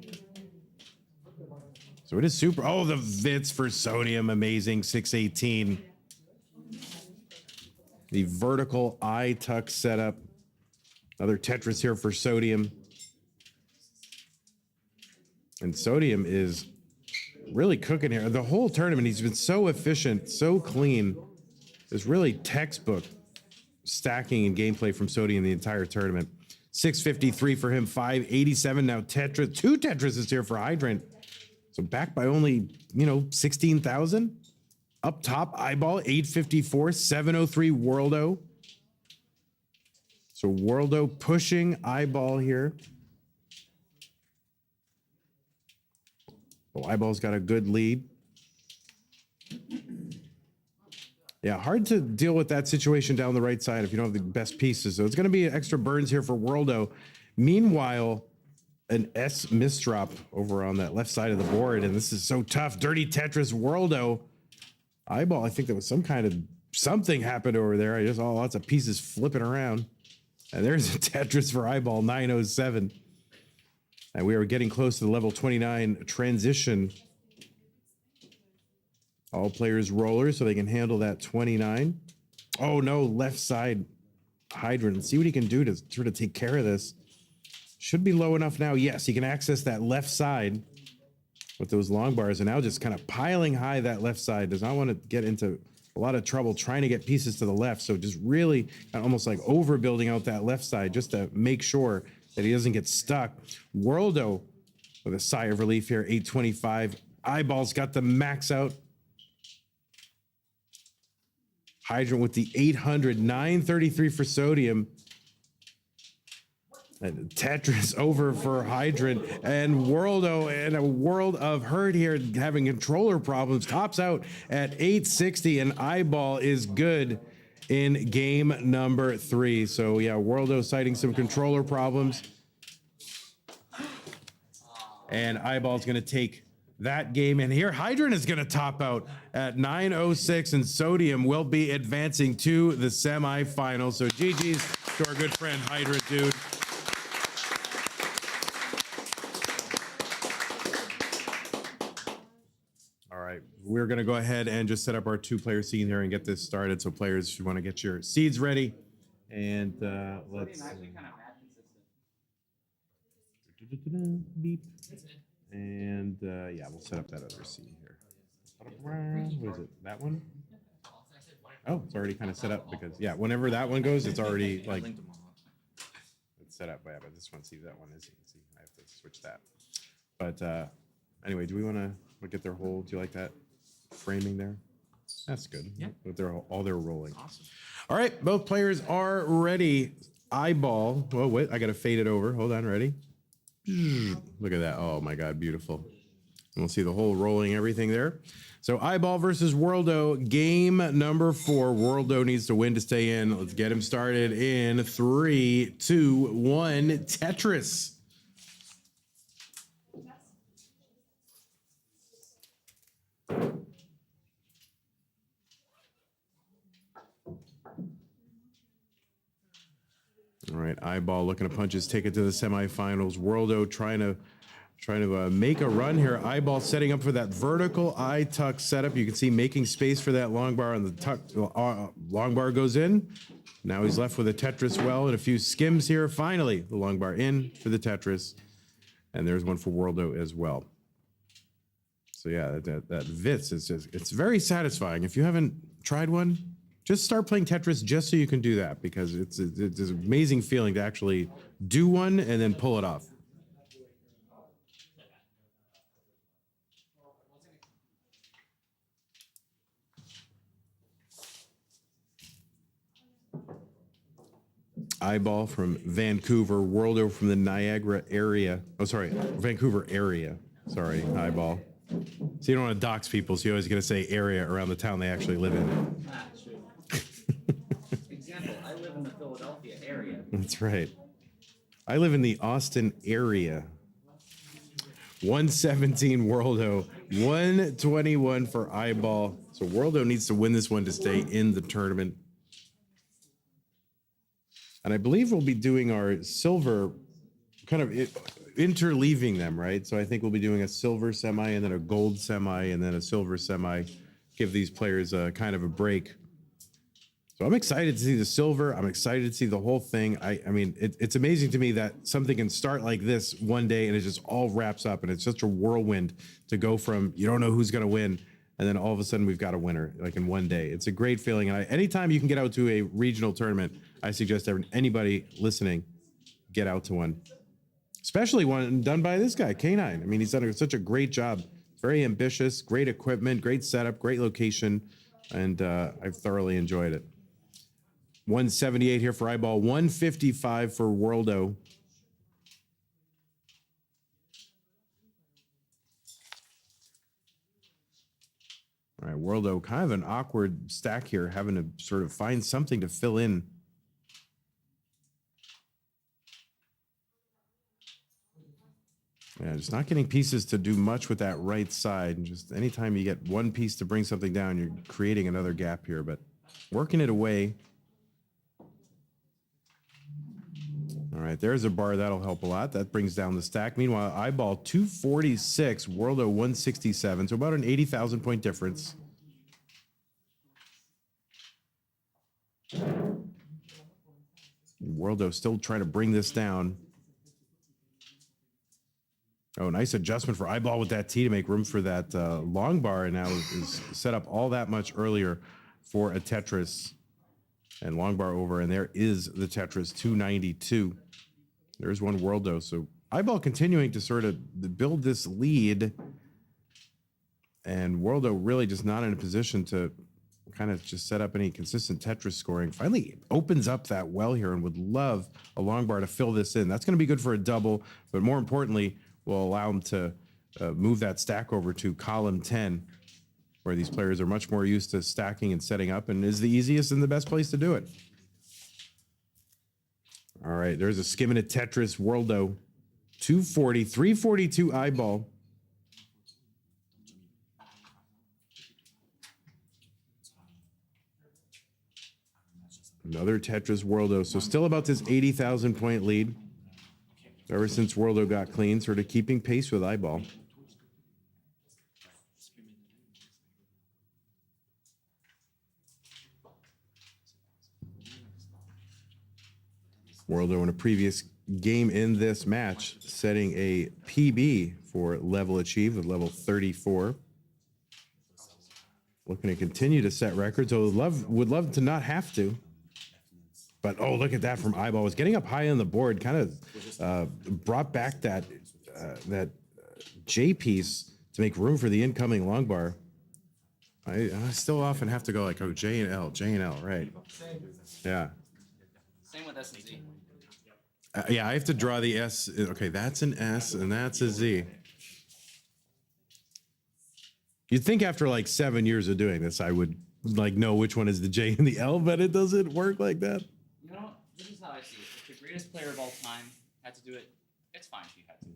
So it is super. Oh, the Vits for Sodium. Amazing. 618. The vertical eye tuck setup. Another Tetris here for Sodium. And Sodium is really cooking here. The whole tournament, he's been so efficient, so clean. There's really textbook stacking and gameplay from Sodium the entire tournament. 653 for him, 587. Now Tetris, 2 Tetrises here for Hydrant. So back by only, 16,000. Up top, Eyeball, 854, 703 Worldo. So Worldo pushing Eyeball here. Oh, Eyeball's got a good lead. Yeah, hard to deal with that situation down the right side if you don't have the best pieces. So it's going to be extra burns here for Worldo. Meanwhile, an S misdrop over on that left side of the board, and this is so tough. Dirty Tetris Worldo. Eyeball, I think there was some kind of something happened over there. I just saw lots of pieces flipping around. And there's a Tetris for Eyeball, 907. And we are getting close to the level 29 transition. All players rollers so they can handle that 29. Oh no, left side hydrant. Let's see what he can do to sort of take care of this. Should be low enough now. Yes, he can access that left side with those long bars, and now just kind of piling high that left side. Does not want to get into a lot of trouble trying to get pieces to the left. So just really almost like overbuilding out that left side just to make sure that he doesn't get stuck. Worldo with a sigh of relief here, 825. Eyeball's got the max out. Hydrant with the 800, 933 for Sodium. And Tetris over for Hydrant, and Worldo in a world of hurt here, having controller problems, tops out at 860, and Eyeball is good in game number 3. So yeah, Worldo citing some controller problems, and Eyeball's going to take that game. And here, Hydrant is going to top out at 906, and Sodium will be advancing to the semifinals. So GG's to our good friend Hydrant, dude. We're going to go ahead and just set up our 2-player scene here and get this started. So players, if you want to get your seeds ready, and let's beep. And yeah, we'll set up that other scene here. What is it? That one? Oh, it's already kind of set up because yeah, whenever that one goes, it's already like it's set up. Yeah, but this one, see that one is. See, I have to switch that. But anyway, do we want to get their whole? Do you like that framing there? That's good. Yeah. But they're all they're rolling. Awesome. All right, both players are ready. Eyeball. Oh wait, I gotta fade it over. Hold on, ready? Look at that. Oh my God, beautiful. And we'll see the whole rolling everything there. So Eyeball versus Worldo, game number 4. Worldo needs to win to stay in. Let's get him started in 3, 2, 1. Tetris. All right, Eyeball looking to punch his ticket to the semifinals. Worldo trying to make a run here. Eyeball setting up for that vertical eye tuck setup. You can see making space for that long bar, and the tuck long bar goes in. Now he's left with a Tetris well and a few skims here. Finally, the long bar in for the Tetris, and there's one for Worldo as well. So yeah, that Vitz is it's very satisfying. If you haven't tried one, just start playing Tetris just so you can do that, because it's an amazing feeling to actually do one and then pull it off. Eyeball from Vancouver, Worldo from the Niagara area. Oh, sorry, Vancouver area. Sorry, Eyeball. So you don't want to dox people, so you're always going to say area around the town they actually live in. Example, I live in the Philadelphia area. That's right. I live in the Austin area. 117 Worldo, 121 for Eyeball. So Worldo needs to win this one to stay in the tournament. And I believe we'll be doing our silver, kind of interleaving them, right? So I think we'll be doing a silver semi and then a gold semi and then a silver semi. Give these players a kind of a break. So I'm excited to see the silver. I'm excited to see the whole thing. I mean, it's amazing to me that something can start like this one day and it just all wraps up, and it's such a whirlwind to go from you don't know who's going to win, and then all of a sudden we've got a winner like in one day. It's a great feeling. And anytime you can get out to a regional tournament, I suggest anybody listening get out to one, especially one done by this guy, K9. I mean, he's done such a great job. Very ambitious, great equipment, great setup, great location, and I've thoroughly enjoyed it. 178 here for Eyeball, 155 for Worldo. All right, Worldo, kind of an awkward stack here, having to sort of find something to fill in. Yeah, just not getting pieces to do much with that right side. Just anytime you get one piece to bring something down, you're creating another gap here, but working it away. All right, there's a bar. That'll help a lot. That brings down the stack. Meanwhile, Eyeball 246, Worldo 167. So about an 80,000 point difference. Worldo still trying to bring this down. Oh, nice adjustment for Eyeball with that T to make room for that long bar. And now is set up all that much earlier for a Tetris. And long bar over. And there is the Tetris 292. There's one Worldo. So Eyeball continuing to sort of build this lead. And Worldo really just not in a position to kind of just set up any consistent Tetris scoring. Finally opens up that well here and would love a long bar to fill this in. That's going to be good for a double, but more importantly, will allow him to move that stack over to column 10, where these players are much more used to stacking and setting up, and is the easiest and the best place to do it. All right, there's a skimming at Tetris, Worldo, 240, 342 Eyeball. Another Tetris, Worldo. So still about this 80,000 point lead. Ever since Worldo got clean, sort of keeping pace with Eyeball. Worldo in a previous game in this match, setting a PB for level achieved with level 34. Looking to continue to set records. So would love to not have to. But oh, look at that from Eyeball. Was getting up high on the board, kind of brought back that J piece to make room for the incoming long bar. I still often have to go like, oh, J and L, right? Yeah. Same with S and Z. Yeah, I have to draw the S. Okay, that's an S and that's a Z. You'd think after like 7 years of doing this, I would like know which one is the J and the L, but it doesn't work like that. You know, this is how I see it. If the greatest player of all time had to do it, it's fine if you had to.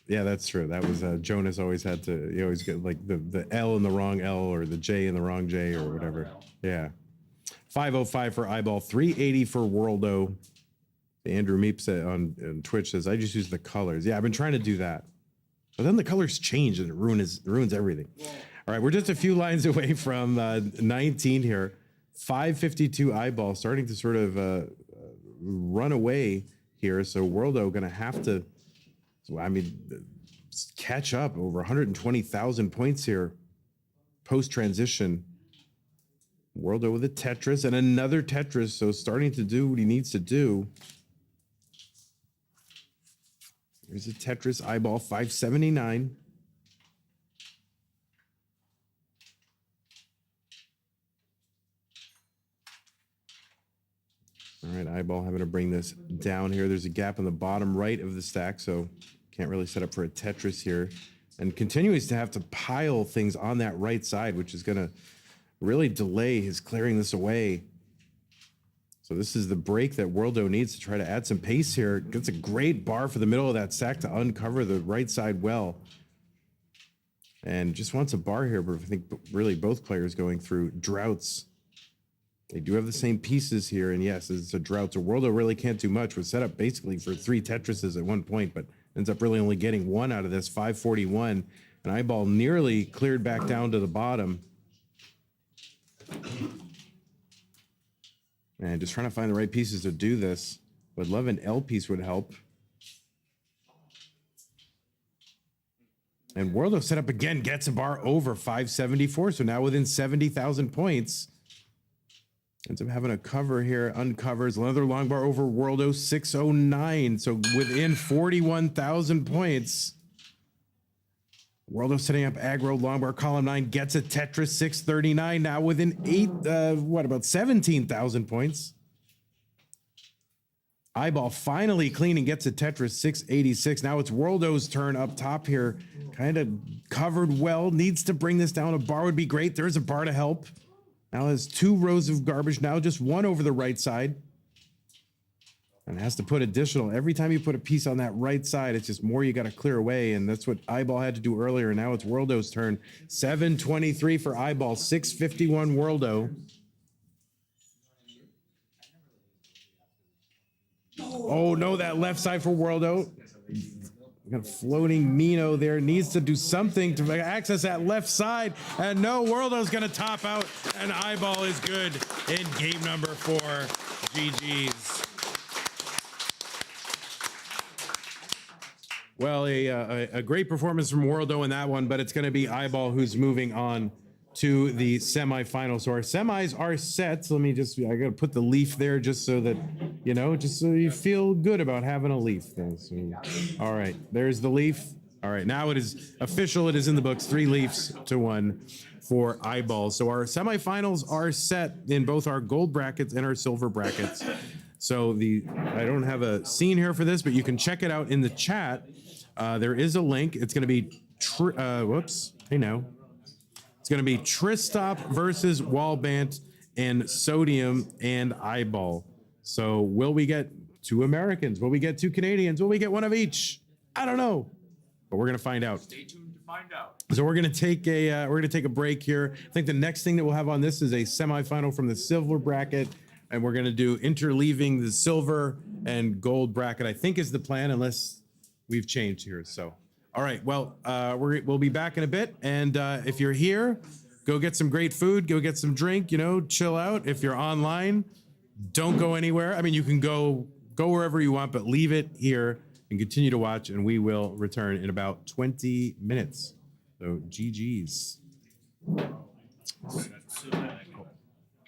Yeah, that's true. That was Jonas always had to. You always get like the L in the wrong L or the J in the wrong J or whatever. Yeah. 505 for Eyeball, 380 for Worldo. Andrew Meep said on Twitch says, I just use the colors. Yeah, I've been trying to do that. But then the colors change and it ruins everything. All right, we're just a few lines away from 19 here. 552 Eyeball starting to sort of run away here. So Worldo going to have to, catch up over 120,000 points here post-transition. Worldo with a Tetris and another Tetris, so starting to do what he needs to do. There's a Tetris, Eyeball, 579. All right, Eyeball having to bring this down here. There's a gap on the bottom right of the stack, so can't really set up for a Tetris here. And continues to have to pile things on that right side, which is going to really delay his clearing this away. So this is the break that Worldo needs to try to add some pace here. Gets a great bar for the middle of that stack to uncover the right side well. And just wants a bar here, but I think really both players going through droughts. They do have the same pieces here, and yes, it's a drought. So Worldo really can't do much. Was set up basically for 3 Tetrises at one point, but ends up really only getting one out of this, 541. And Eyeball nearly cleared back down to the bottom. And just trying to find the right pieces to do this. Would love an L piece would help. And Worldo set up again, gets a bar over 574. So now within 70,000 points. Ends up having a cover here, uncovers another long bar over Worldo, 609. So within 41,000 points. Worldo setting up aggro, longbar, column 9, gets a Tetris 639 now within about 17,000 points. Eyeball finally clean and gets a Tetris 686. Now it's Worldo's turn up top here. Kind of covered well. Needs to bring this down. A bar would be great. There's a bar to help. Now has 2 rows of garbage. Now just 1 over the right side. And has to put additional. Every time you put a piece on that right side, it's just more you got to clear away. And that's what Eyeball had to do earlier. Now it's Worldo's turn. 723 for Eyeball. 651 Worldo. Oh no, that left side for Worldo. We got a floating Mino there. Needs to do something to access that left side. And no, Worldo's going to top out. And Eyeball is good in game number 4. GG's. Well, a great performance from Worldo in that one, but it's going to be Eyeball who's moving on to the semifinals. So our semis are set. So I got to put the leaf there just so that, just so you feel good about having a leaf there. So, all right, there's the leaf. All right, now it is official. It is in the books. 3 leafs to 1 for Eyeball. So our semifinals are set in both our gold brackets and our silver brackets. So I don't have a scene here for this, but you can check it out in the chat. There is a link. It's going to be, it's going to be Tristop versus Wallbant and Sodium and Eyeball. So will we get 2 Americans? Will we get 2 Canadians? Will we get 1 of each? I don't know, but we're going to find out. Stay tuned to find out. So we're going to take a break here. I think the next thing that we'll have on this is a semifinal from the silver bracket, and we're going to do interleaving the silver and gold bracket. I think is the plan, unless we've changed here. So. All right, well, we'll be back in a bit. And if you're here, go get some great food, go get some drink, chill out. If you're online, don't go anywhere. I mean, you can go wherever you want, but leave it here and continue to watch. And we will return in about 20 minutes. So GG's.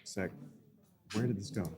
Sec. Where did this go?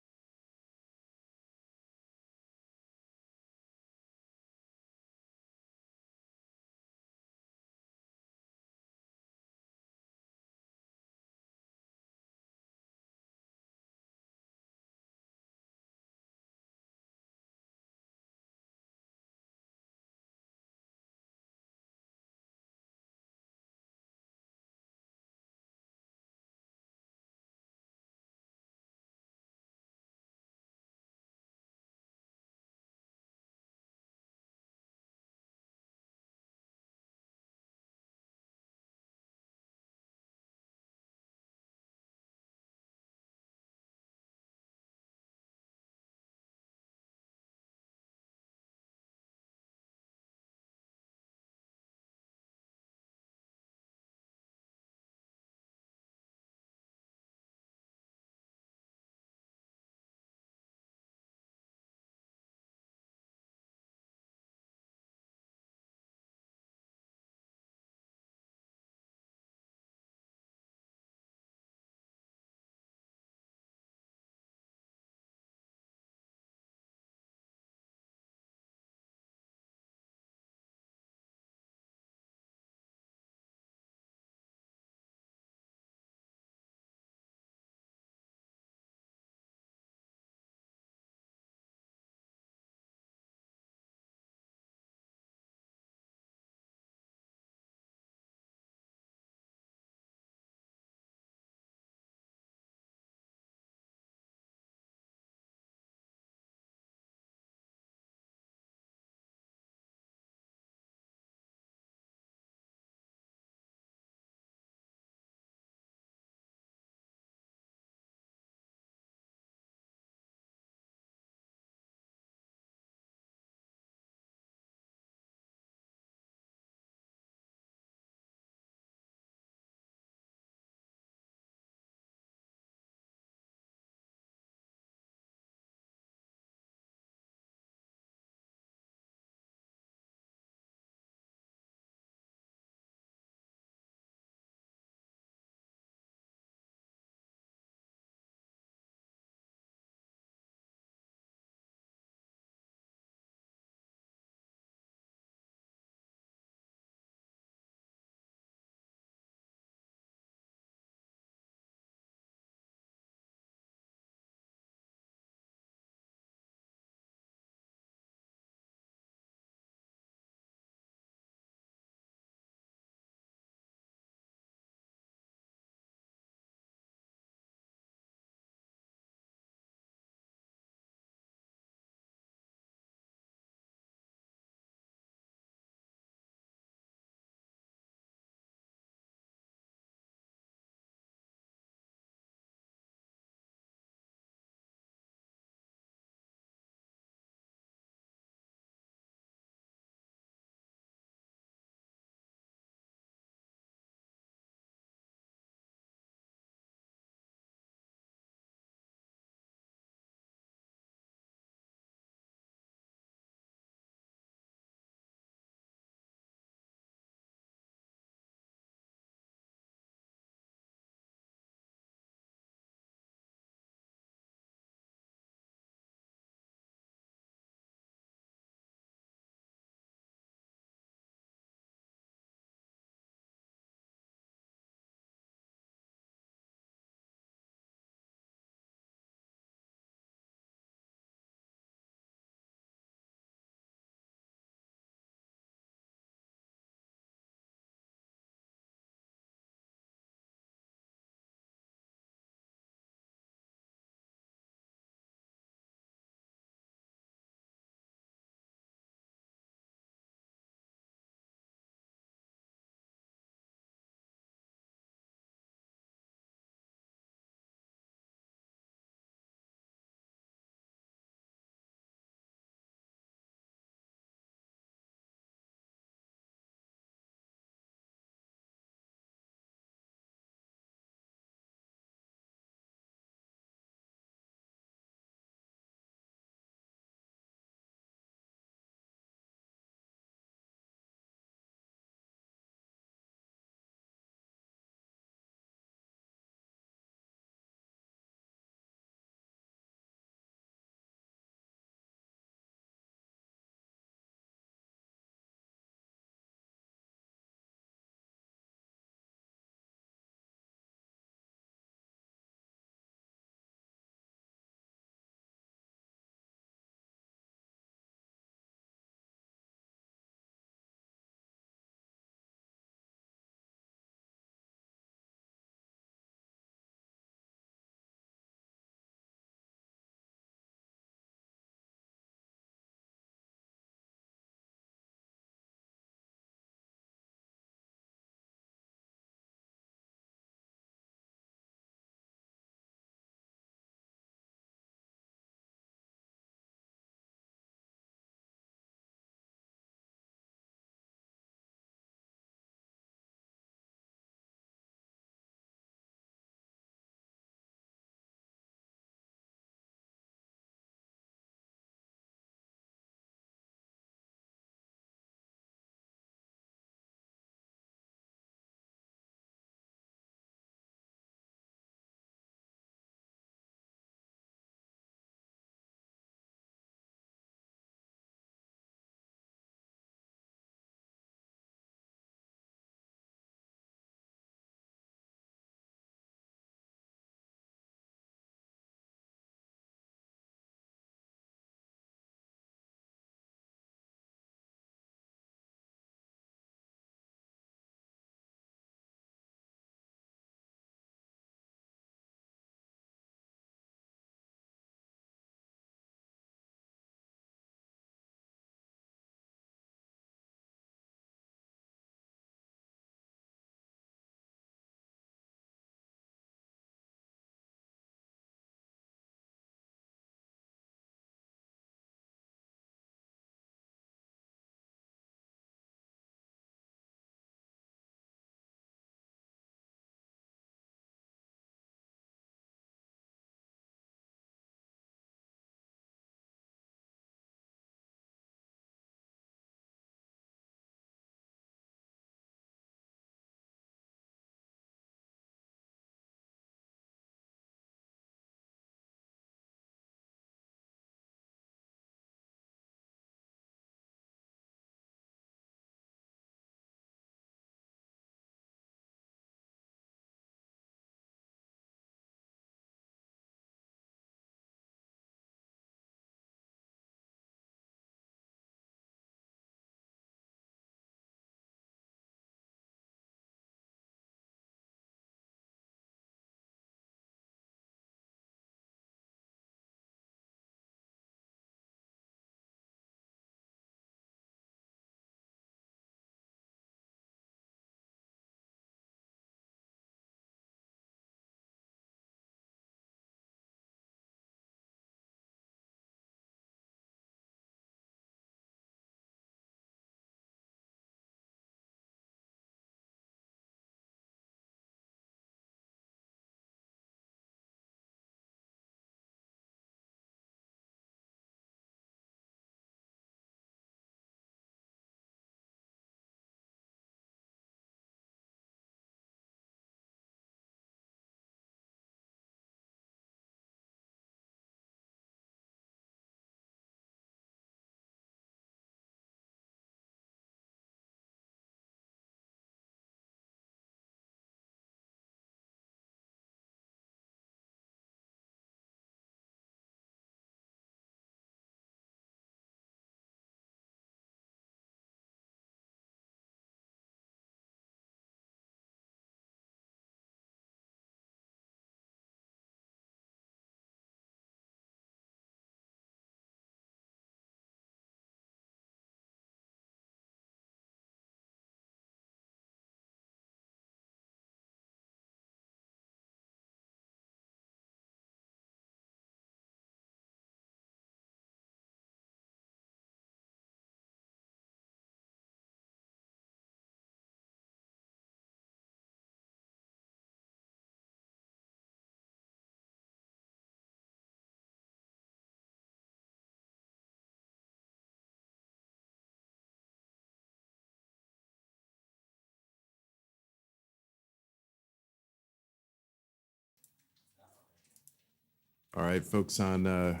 All right, folks on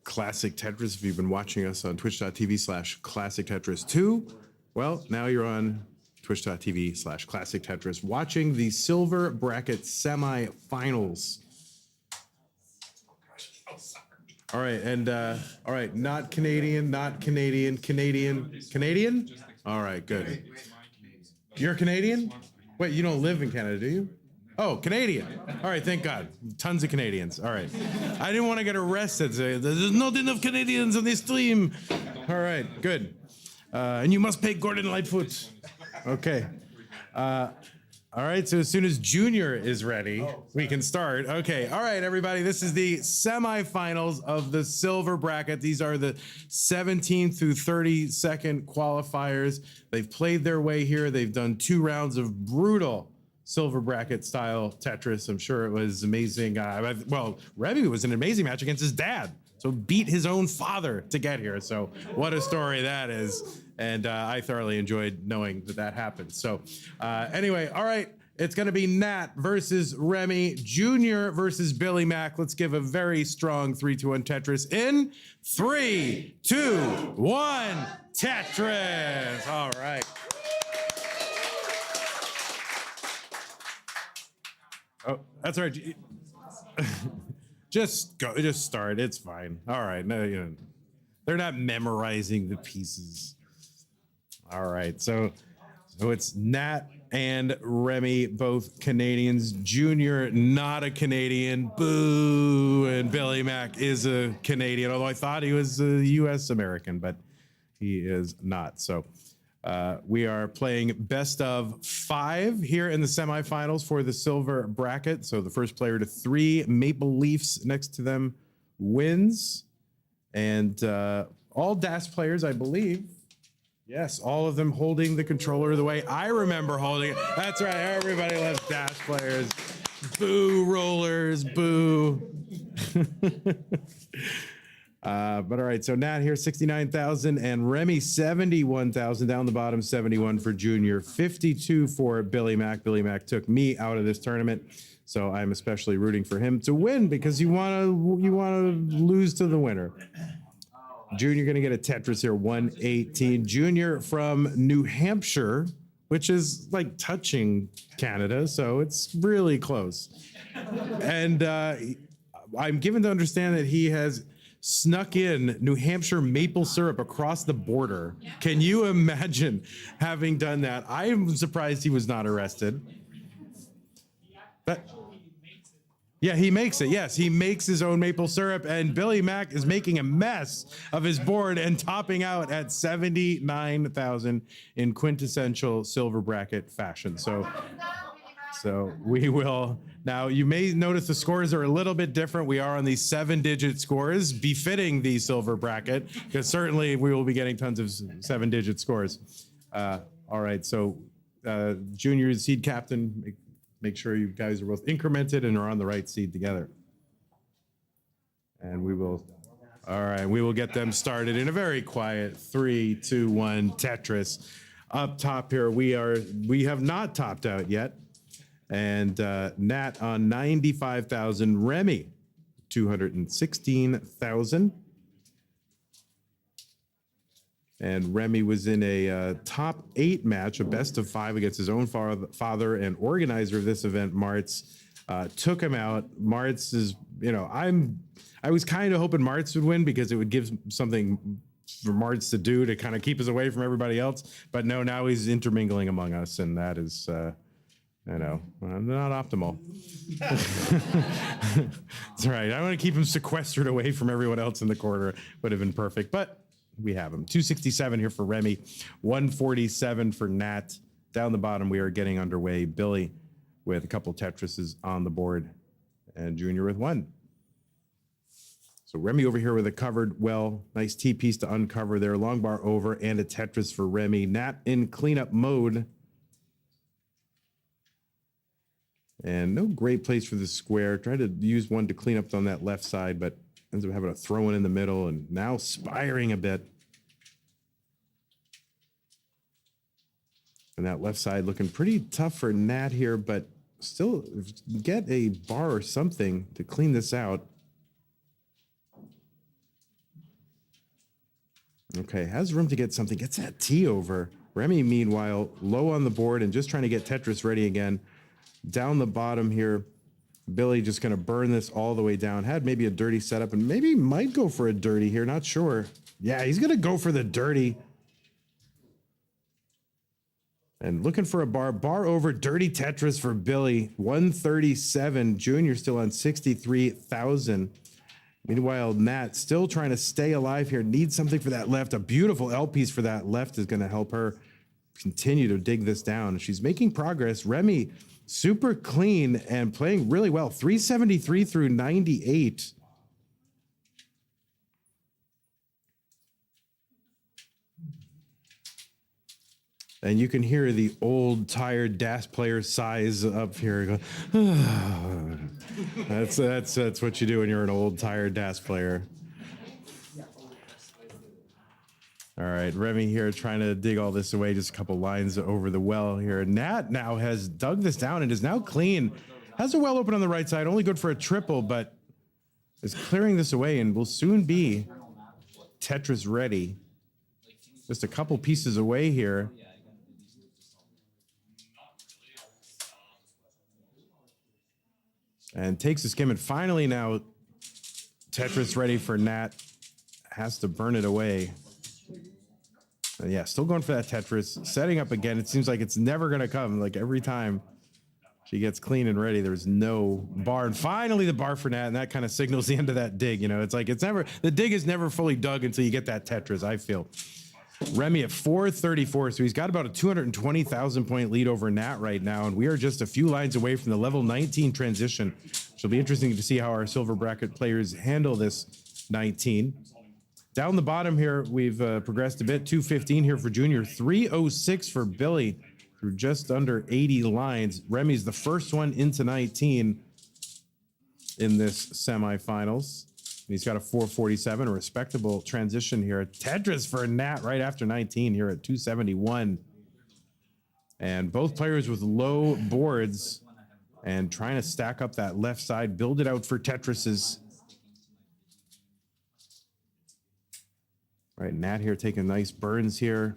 Classic Tetris, if you've been watching us on twitch.tv/Classic Tetris 2, well, now you're on twitch.tv/Classic Tetris watching the silver bracket semifinals. All right, and all right, not Canadian, not Canadian, Canadian, Canadian? All right, good. You're Canadian? Wait, you don't live in Canada, do you? Oh, Canadian. All right, thank God. Tons of Canadians. All right. I didn't want to get arrested. There's not enough Canadians on this stream. All right, good. And you must pay Gordon Lightfoot. Okay. All right, so as soon as Junior is ready, we can start. Okay, all right, everybody, this is the semifinals of the silver bracket. These are the 17 through 32nd qualifiers. They've played their way here. They've done 2 rounds of brutal silver bracket style Tetris. I'm sure it was amazing. Well, Remy was an amazing match against his dad. So beat his own father to get here. So what a story that is. And I thoroughly enjoyed knowing that that happened. So anyway, all right, it's going to be Nat versus Remy, Junior versus Billy Mack. Let's give a very strong 3, 2, 1 Tetris in 3, 2, 1 Tetris. All right. Oh, that's all right. Just go, just start. It's fine. All right. No, you know, they're not memorizing the pieces. All right. So it's Nat and Remy, both Canadians. Junior, not a Canadian. Boo. And Billy Mack is a Canadian, although I thought he was a U.S. American, but he is not. So we are playing best of 5 here in the semifinals for the silver bracket. So the first player to 3 Maple Leafs next to them wins. And all DAS players, I believe. Yes, all of them holding the controller the way I remember holding it. That's right, everybody loves DAS players. Boo, rollers, boo. But all right, so Nat here, 69,000, and Remy, 71,000. Down the bottom, 71 for Junior, 52 for Billy Mack. Billy Mack took me out of this tournament, so I'm especially rooting for him to win because you want to lose to the winner. Junior going to get a Tetris here, 118. Junior from New Hampshire, which is like touching Canada, so it's really close. And I'm given to understand that he has snuck in New Hampshire maple syrup across the border. Can you imagine having done that? I'm surprised he was not arrested. But yeah, he makes it. Yes, he makes his own maple syrup, and Billy Mack is making a mess of his board and topping out at 79,000 in quintessential silver bracket fashion. So we will, now you may notice the scores are a little bit different. We are on these 7-digit scores befitting the silver bracket, because certainly we will be getting tons of 7-digit scores. All right, so Junior seed captain, make sure you guys are both incremented and are on the right seed together. And we will, all right, we will get them started in a very quiet 3, 2, 1 Tetris. Up top here, we have not topped out yet. And Nat on 95,000, Remy 216,000. And Remy was in a top 8 match, a best of 5 against his own father and organizer of this event, Martz. Took him out. Martz is, you know, I was kind of hoping Martz would win because it would give something for Martz to do to kind of keep us away from everybody else. But no, now he's intermingling among us, and that is, you know, not optimal. That's right. I want to keep him sequestered away from everyone else in the corner. Would have been perfect, but we have him. 267 here for Remy, 147 for Nat. Down the bottom, we are getting underway. Billy with a couple Tetrises on the board, and Junior with 1. So Remy over here with a covered well. Nice T-piece to uncover there. Long bar over and a Tetris for Remy. Nat in cleanup mode. And no great place for the square. Tried to use one to clean up on that left side, but ends up having to throw one in the middle and now spiring a bit. And that left side looking pretty tough for Nat here, but still get a bar or something to clean this out. Okay, has room to get something. Gets that T over. Remy, meanwhile, low on the board and just trying to get Tetris ready again. Down the bottom here, Billy just going to burn this all the way down. Had maybe a dirty setup and maybe might go for a dirty here. Not sure. Yeah, he's going to go for the dirty. And looking for a bar. Bar over, dirty Tetris for Billy. 137. Junior still on 63,000. Meanwhile, Nat still trying to stay alive here. Needs something for that left. A beautiful L piece for that left is going to help her continue to dig this down. She's making progress. Remy, super clean and playing really well. 373 through 98. And you can hear the old, tired DAS player sighs up here. That's what you do when you're an old, tired DAS player. All right, Remy here trying to dig all this away. Just a couple lines over the well here. Nat now has dug this down and is now clean. Has a well open on the right side, only good for a triple, but is clearing this away and will soon be Tetris ready. Just a couple pieces away here. And takes a skim, and finally now Tetris ready for Nat. Has to burn it away. And yeah, still going for that Tetris. Setting up again. It seems like it's never going to come. Like every time she gets clean and ready, there's no bar. And finally the bar for Nat, and that kind of signals the end of that dig. You know, it's like the dig is never fully dug until you get that Tetris, I feel. Remy at 434, so he's got about a 220,000 point lead over Nat right now, and we are just a few lines away from the level 19 transition. It'll be interesting to see how our silver bracket players handle this 19. Down the bottom here, we've progressed a bit. 215 here for Junior, 306 for Billy through just under 80 lines. Remy's the first one into 19 in this semifinals. He's got a 447, a respectable transition here. Tetris for Nat right after 19 here at 271. And both players with low boards and trying to stack up that left side, build it out for Tetris's. Right, Nat here taking nice burns here.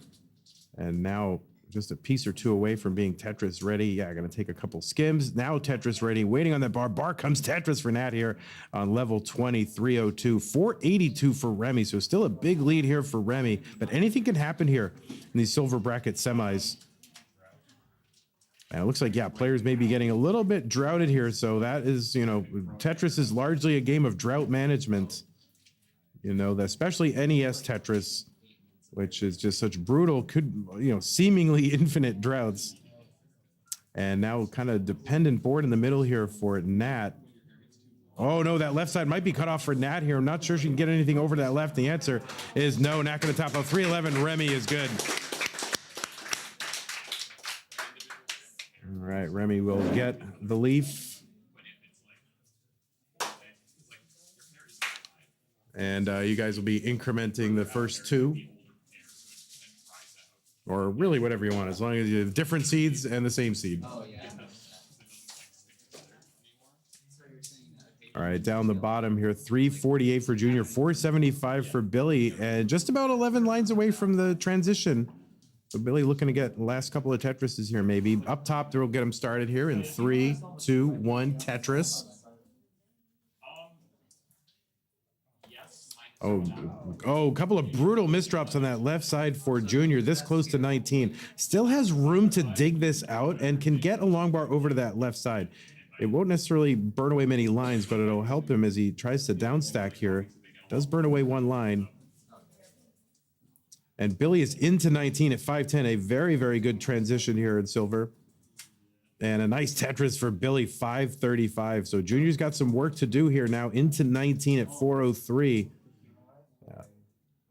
And now just a piece or two away from being Tetris ready. Yeah, gonna take a couple skims. Now Tetris ready, waiting on that bar. Bar comes Tetris for Nat here on level 20, 302, 482 for Remy. So still a big lead here for Remy, but anything can happen here in these silver bracket semis. And it looks like, yeah, players may be getting a little bit droughted here. So that is, you know, Tetris is largely a game of drought management. You know, especially NES Tetris, which is just such brutal, seemingly infinite droughts. And now kind of dependent board in the middle here for Nat. Oh no, that left side might be cut off for Nat here. I'm not sure she can get anything over to that left. The answer is no. Nat going to top out 311. Remy is good. All right, Remy will get the leaf. And you guys will be incrementing the first two. Or really whatever you want, as long as you have different seeds and the same seed. All right, down the bottom here, 348 for Junior, 475 for Billy, and just about 11 lines away from the transition. So Billy looking to get the last couple of Tetrises here, maybe. Up top, there will get him started here in 3, 2, 1, Tetris. Oh, a couple of brutal misdrops on that left side for Junior, this close to 19. Still has room to dig this out and can get a long bar over to that left side. It won't necessarily burn away many lines, but it'll help him as he tries to downstack here. Does burn away one line. And Billy is into 19 at 510, a very, very good transition here in silver. And a nice Tetris for Billy, 535. So Junior's got some work to do here now, into 19 at 403.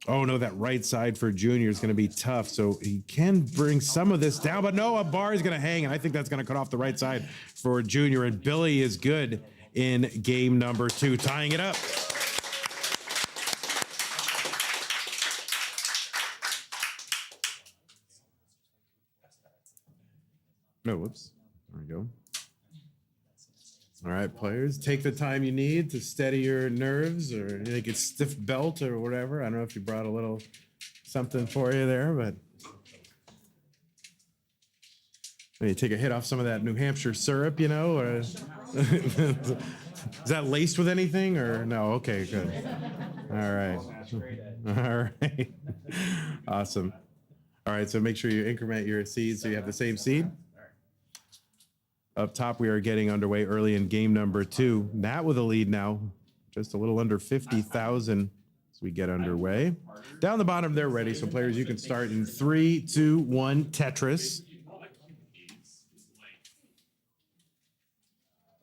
Oh no, that right side for Junior is going to be tough. So he can bring some of this down, but no, a bar is going to hang, and I think that's going to cut off the right side for Junior. And Billy is good in game number 2, tying it up. No, whoops. There we go. All right, players, take the time you need to steady your nerves, or you think it's stiff belt or whatever. I don't know if you brought a little something for you there, but maybe take a hit off some of that New Hampshire syrup, you know, or is that laced with anything or no? Okay, good. All right. All right. Awesome. All right, so make sure you increment your seeds so you have the same seed. Up top, we are getting underway early in game number 2. Nat with a lead now, just a little under 50,000 as we get underway. Down the bottom, they're ready. So players, you can start in 3, 2, 1, Tetris.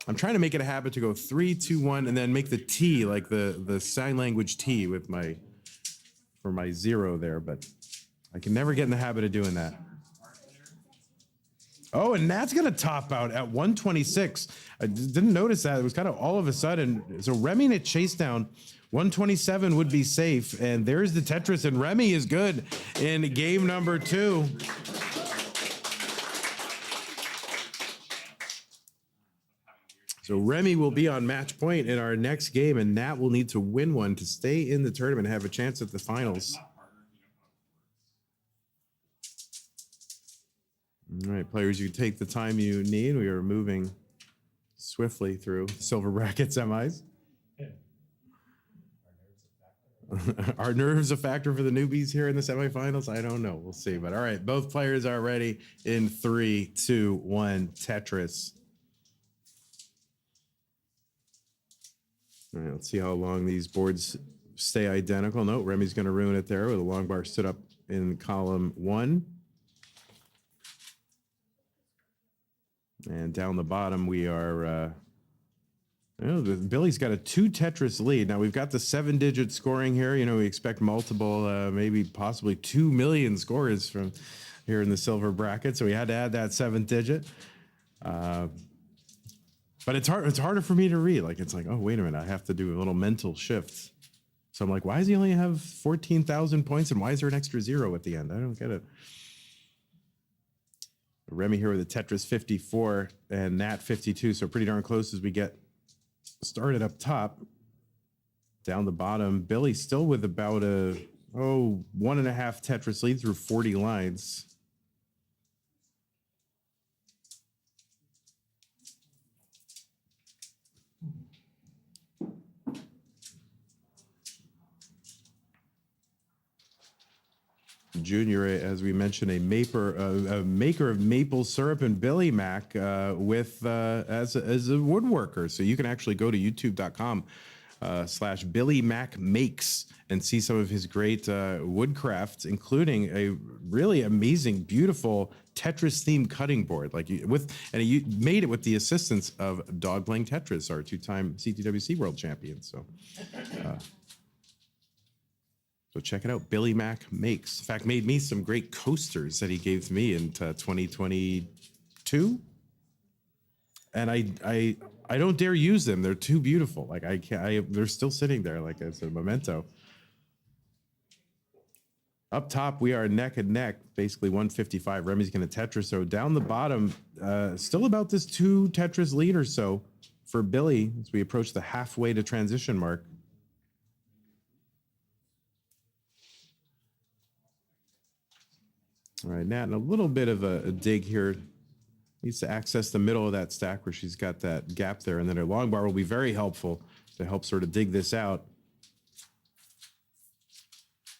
I'm trying to make it a habit to go 3, 2, 1, and then make the T like the sign language T with for my 0 there, but I can never get in the habit of doing that. Oh, and that's going to top out at 126. I didn't notice that. It was kind of all of a sudden. So Remy in a chase down. 127 would be safe. And there's the Tetris, and Remy is good in game number 2. So Remy will be on match point in our next game, and Nat will need to win one to stay in the tournament and have a chance at the finals. All right, players, you take the time you need. We are moving swiftly through silver bracket semis. Are nerves a factor for the newbies here in the semifinals? I don't know. We'll see. But all right, both players are ready in 3, 2, 1, Tetris. All right, let's see how long these boards stay identical. No, Remy's going to ruin it there with a long bar stood up in column 1. And down the bottom, we are, Billy's got a 2 Tetris lead. Now, we've got the 7-digit scoring here. You know, we expect multiple, maybe possibly 2 million scores from here in the silver bracket. So we had to add that 7th digit. But it's harder for me to read. Like, it's like, oh, wait a minute. I have to do a little mental shift. So I'm like, why does he only have 14,000 points? And why is there an extra 0 at the end? I don't get it. Remy here with a Tetris 54 and Nat 52, so pretty darn close as we get started up top. Down the bottom, Billy still with about a 1.5 Tetris lead through 40 lines. Junior, as we mentioned, a maker of maple syrup, and Billy Mac with as a woodworker. So you can actually go to youtube.com/Billy Mac Makes and see some of his great woodcrafts, including a really amazing, beautiful Tetris-themed cutting board. He made it with the assistance of Dog Playing Tetris, our 2-time CTWC world champion. So check it out. Billy Mac Makes. In fact, made me some great coasters that he gave me in 2022. And I don't dare use them. They're too beautiful. Like they're still sitting there like as a memento. Up top, we are neck and neck, basically 155. Remy's going to Tetris. So down the bottom, still about this 2 Tetris lead or so for Billy as we approach the halfway to transition mark. All right, Nat, and a little bit of a dig here. Needs to access the middle of that stack where she's got that gap there, and then her long bar will be very helpful to help sort of dig this out.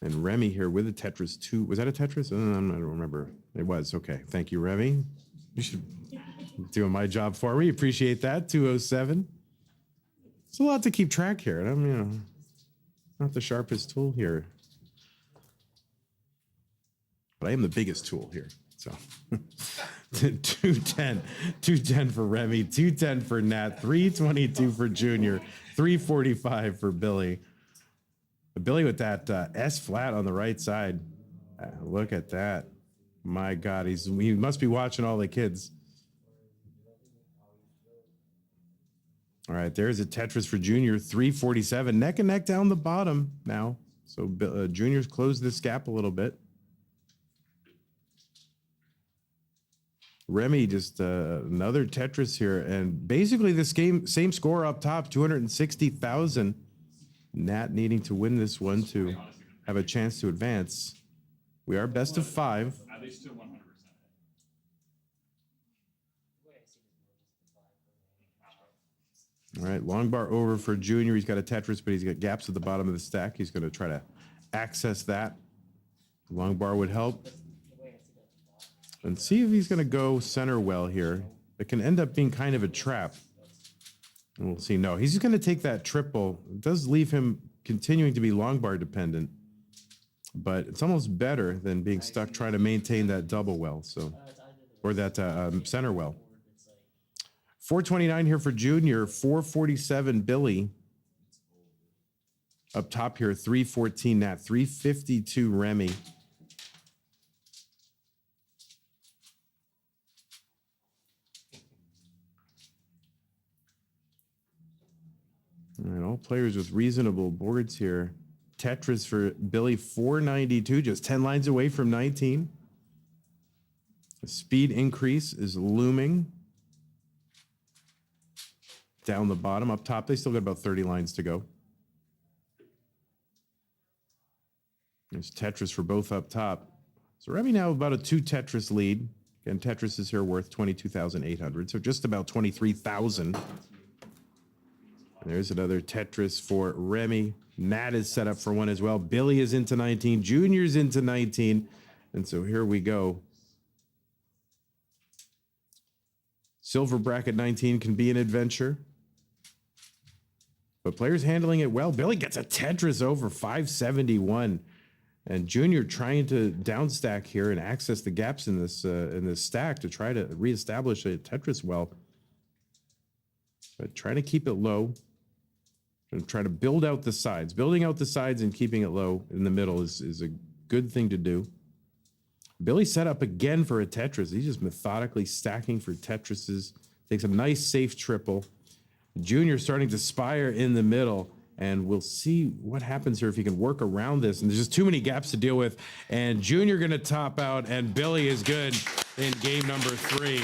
And Remy here with a Tetris 2. Was that a Tetris? I don't remember. It was. Okay. Thank you, Remy. You should be doing my job for me. Appreciate that. 207. It's a lot to keep track here. And I'm, not the sharpest tool here. But I am the biggest tool here. So 210 for Remy, 210 for Nat, 322 for Junior, 345 for Billy. Billy with that S flat on the right side. Look at that. My God, he must be watching all the kids. All right, there's a Tetris for Junior, 347. Neck and neck down the bottom now. So Junior's closed this gap a little bit. Remy just another Tetris here, and basically this game, same score up top, 260,000. Nat needing to win this one to have a chance to advance. We are best of 5. At least still 100%. All right, long bar over for Junior. He's got a Tetris, but he's got gaps at the bottom of the stack. He's going to try to access that. Long bar would help. And see if he's going to go center well here. It can end up being kind of a trap. And we'll see. No, he's just going to take that triple. It does leave him continuing to be long bar dependent. But it's almost better than being stuck trying to maintain that double well. So, or that center well. 429 here for Junior, 447 Billy. Up top here, 314 Nat, 352 Remy. All right, all players with reasonable boards here. Tetris for Billy, 492, just 10 lines away from 19. The speed increase is looming. Down the bottom, up top, they still got about 30 lines to go. There's Tetris for both up top. So Remy now about a 2 Tetris lead. Again, Tetris is here worth 22,800, so just about 23,000. There's another Tetris for Remy. Nat is set up for one as well. Billy is into 19. Junior's into 19. And so here we go. Silver bracket 19 can be an adventure. But players handling it well. Billy gets a Tetris over 571. And Junior trying to downstack here and access the gaps in this stack to try to reestablish a Tetris well. But trying to keep it low. And try to build out the sides. Building out the sides and keeping it low in the middle is a good thing to do. Billy set up again for a Tetris. He's just methodically stacking for Tetrises. Takes a nice safe triple. Junior starting to spire in the middle. And we'll see what happens here if he can work around this. And there's just too many gaps to deal with. And Junior going to top out. And Billy is good in game number 3.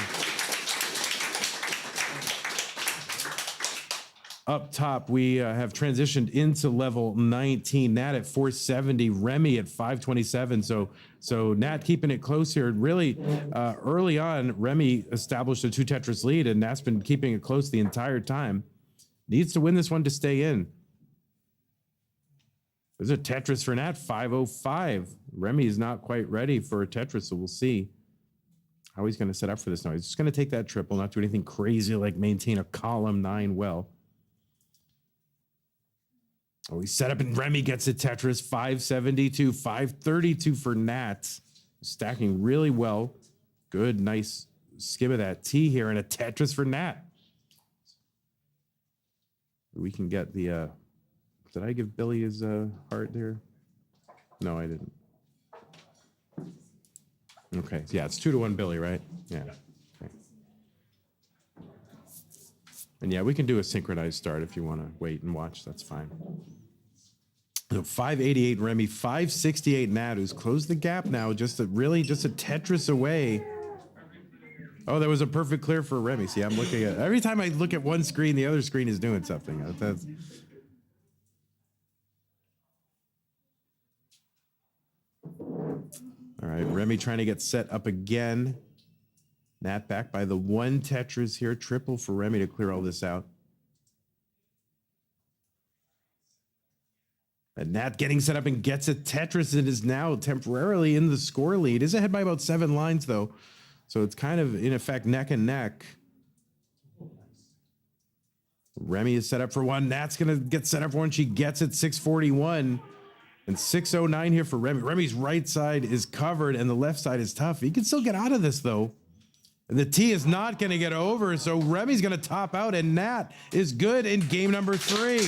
Up top, we have transitioned into level 19. Nat at 470, Remy at 527. So Nat keeping it close here. Really, early on, Remy established a 2 Tetris lead, and Nat's been keeping it close the entire time. Needs to win this one to stay in. There's a Tetris for Nat, 505. Remy is not quite ready for a Tetris, so we'll see how he's going to set up for this now. He's just going to take that triple, not do anything crazy like maintain a column 9 well. Oh, he's set up and Remy gets a Tetris, 572, 532 for Nat. Stacking really well. Good, nice skim of that T here and a Tetris for Nat. We can get the, did I give Billy his heart there? No, I didn't. Okay, yeah, it's 2-1 Billy, right? Yeah. Okay. And yeah, we can do a synchronized start if you want to wait and watch, that's fine. So 588 Remy, 568 Nat, who's closed the gap now, just a Tetris away. Oh, that was a perfect clear for Remy. See, I'm looking at, every time I look at one screen, the other screen is doing something. That's, all right, Remy trying to get set up again. Nat back by the 1 Tetris here. Triple for Remy to clear all this out. And Nat getting set up and gets a Tetris and is now temporarily in the score lead. Is ahead by about 7 lines, though. So it's kind of, in effect, neck and neck. Remy is set up for 1. Nat's going to get set up for 1. She gets it, 641. And 609 here for Remy. Remy's right side is covered and the left side is tough. He can still get out of this, though. And the T is not going to get over, so Remy's going to top out, and Nat is good in game number 3.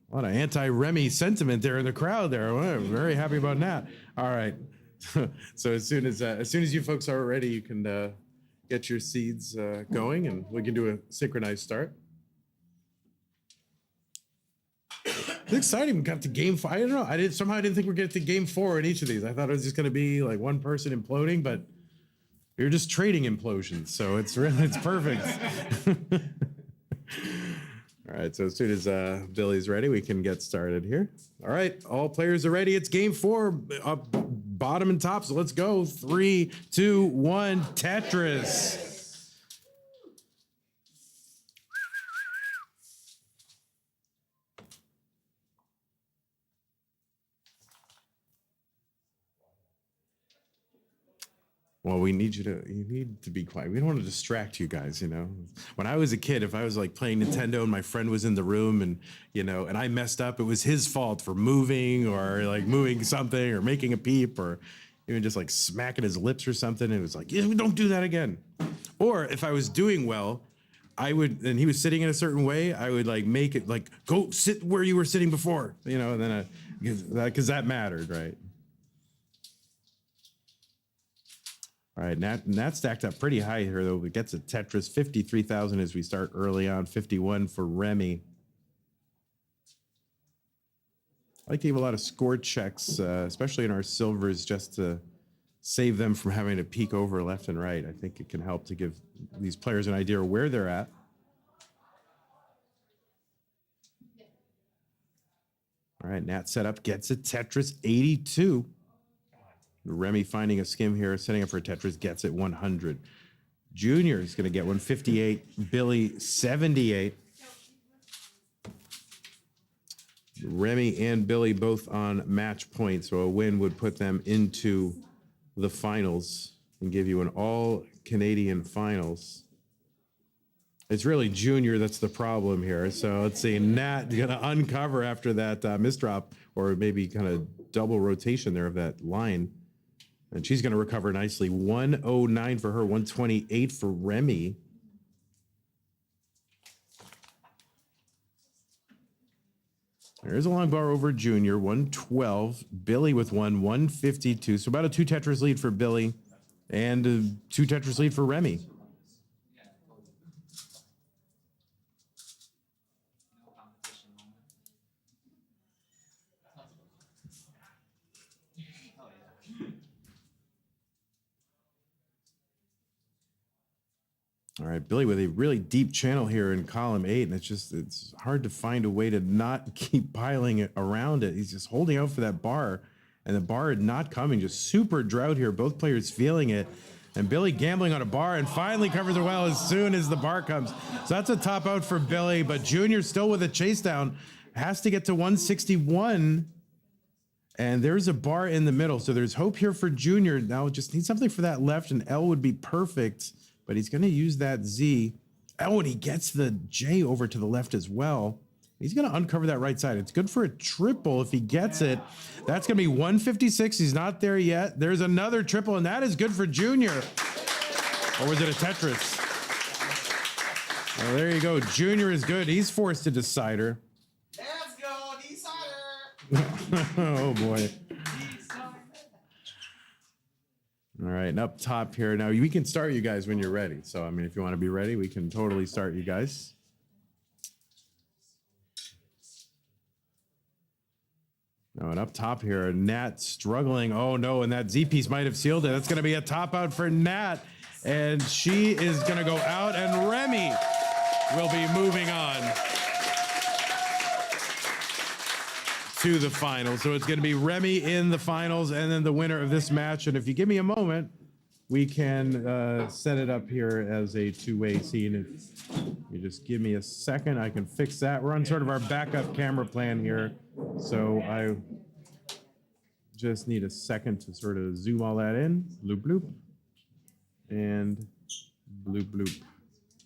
A lot of anti-Remy sentiment there in the crowd there. We're very happy about Nat. All right. So as soon as you folks are ready, you can get your seeds going, and we can do a synchronized start. It's exciting. We got to game 5. I don't know. I didn't think we'd get to game 4 in each of these. I thought it was just going to be like one person imploding, but you're just trading implosions, so it's perfect. All right, so as soon as Billy's ready, we can get started here. All right, all players are ready. It's game 4, up bottom and top. So let's go. 3, 2, 1, Tetris. Well, you need to be quiet. We don't want to distract you guys, you know. When I was a kid, if I was like playing Nintendo and my friend was in the room and, you know, and I messed up, it was his fault for moving or like moving something or making a peep or even just like smacking his lips or something. It was like, yeah, don't do that again. Or if I was doing well, I would, and he was sitting in a certain way, I would like make it like, go sit where you were sitting before, you know, and then because that mattered, right? All right, Nat stacked up pretty high here, though. It gets a Tetris, 53,000 as we start early on, 51 for Remy. I like to give a lot of score checks, especially in our silvers, just to save them from having to peek over left and right. I think it can help to give these players an idea of where they're at. All right, Nat set up, gets a Tetris, 82. Remy finding a skim here, setting up for Tetris, gets it 100. Junior is going to get 158. Billy, 78. Remy and Billy both on match point, so a win would put them into the finals and give you an all-Canadian finals. It's really Junior that's the problem here. So let's see, Nat going to uncover after that misdrop, or maybe kind of double rotation there of that line. And she's going to recover nicely. 109 for her, 128 for Remy. There's a long bar over Junior, 112. Billy with 152. So about a 2 Tetris lead for Billy and a 2 Tetris lead for Remy. All right, Billy with a really deep channel here in column 8, and it's hard to find a way to not keep piling it around it. He's just holding out for that bar, and the bar not coming. Just super drought here. Both players feeling it, and Billy gambling on a bar and finally covers it well as soon as the bar comes. So that's a top out for Billy, but Junior still with a chase down. Has to get to 161, and there's a bar in the middle. So there's hope here for Junior. Now just need something for that left, and L would be perfect. But he's going to use that Z. Oh, and he gets the J over to the left as well. He's going to uncover that right side. It's good for a triple if he gets it. That's going to be 156. He's not there yet. There's another triple, and that is good for Junior. Or was it a Tetris? Well, there you go. Junior is good. He's forced a decider. Let's go, decider. Oh, boy. All right, and up top here. Now, we can start you guys when you're ready. So, I mean, if you want to be ready, we can totally start you guys. Now, and up top here, Nat struggling. Oh, no, and that Z piece might have sealed it. That's going to be a top out for Nat. And she is going to go out, and Remy will be moving on to the finals. So it's going to be Remy in the finals and then the winner of this match. And if you give me a moment, we can set it up here as a two-way scene. If you just give me a second, I can fix that. We're on sort of our backup camera plan here. So I just need a second to sort of zoom all that in. Bloop, bloop. And bloop, bloop.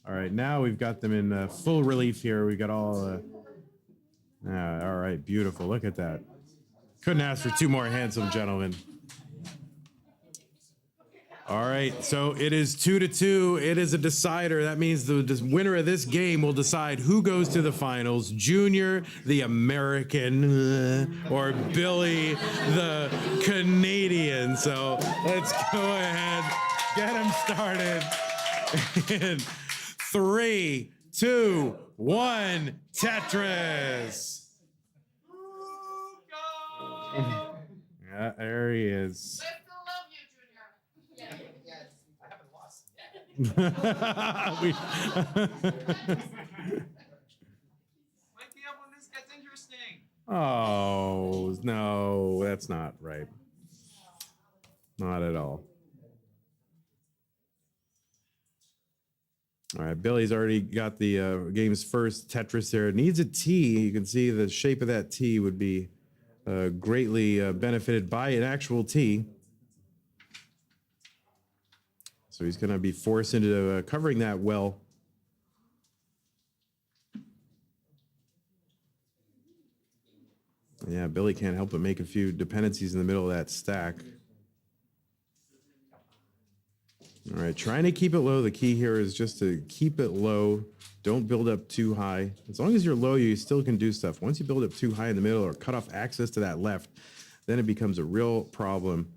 All right, now we've got them in full relief here. We got all... all right, beautiful. Look at that. Couldn't ask for 2 more handsome gentlemen. All right, so it is 2-2. It is a decider. That means the winner of this game will decide who goes to the finals. Junior, the American, or Billy, the Canadian. So let's go ahead, get him started. In 3, 2, 1, Tetris. Yeah, there he is. We- Might be up when this gets interesting. Oh, no, that's not right. Not at all. All right, Billy's already got the game's first Tetris there. It needs a T. You can see the shape of that T would be greatly benefited by an actual T. So he's going to be forced into covering that well. Yeah, Billy can't help but make a few dependencies in the middle of that stack. All right, trying to keep it low. The key here is just to keep it low. Don't build up too high. As long as you're low, you still can do stuff. Once you build up too high in the middle or cut off access to that left, then it becomes a real problem.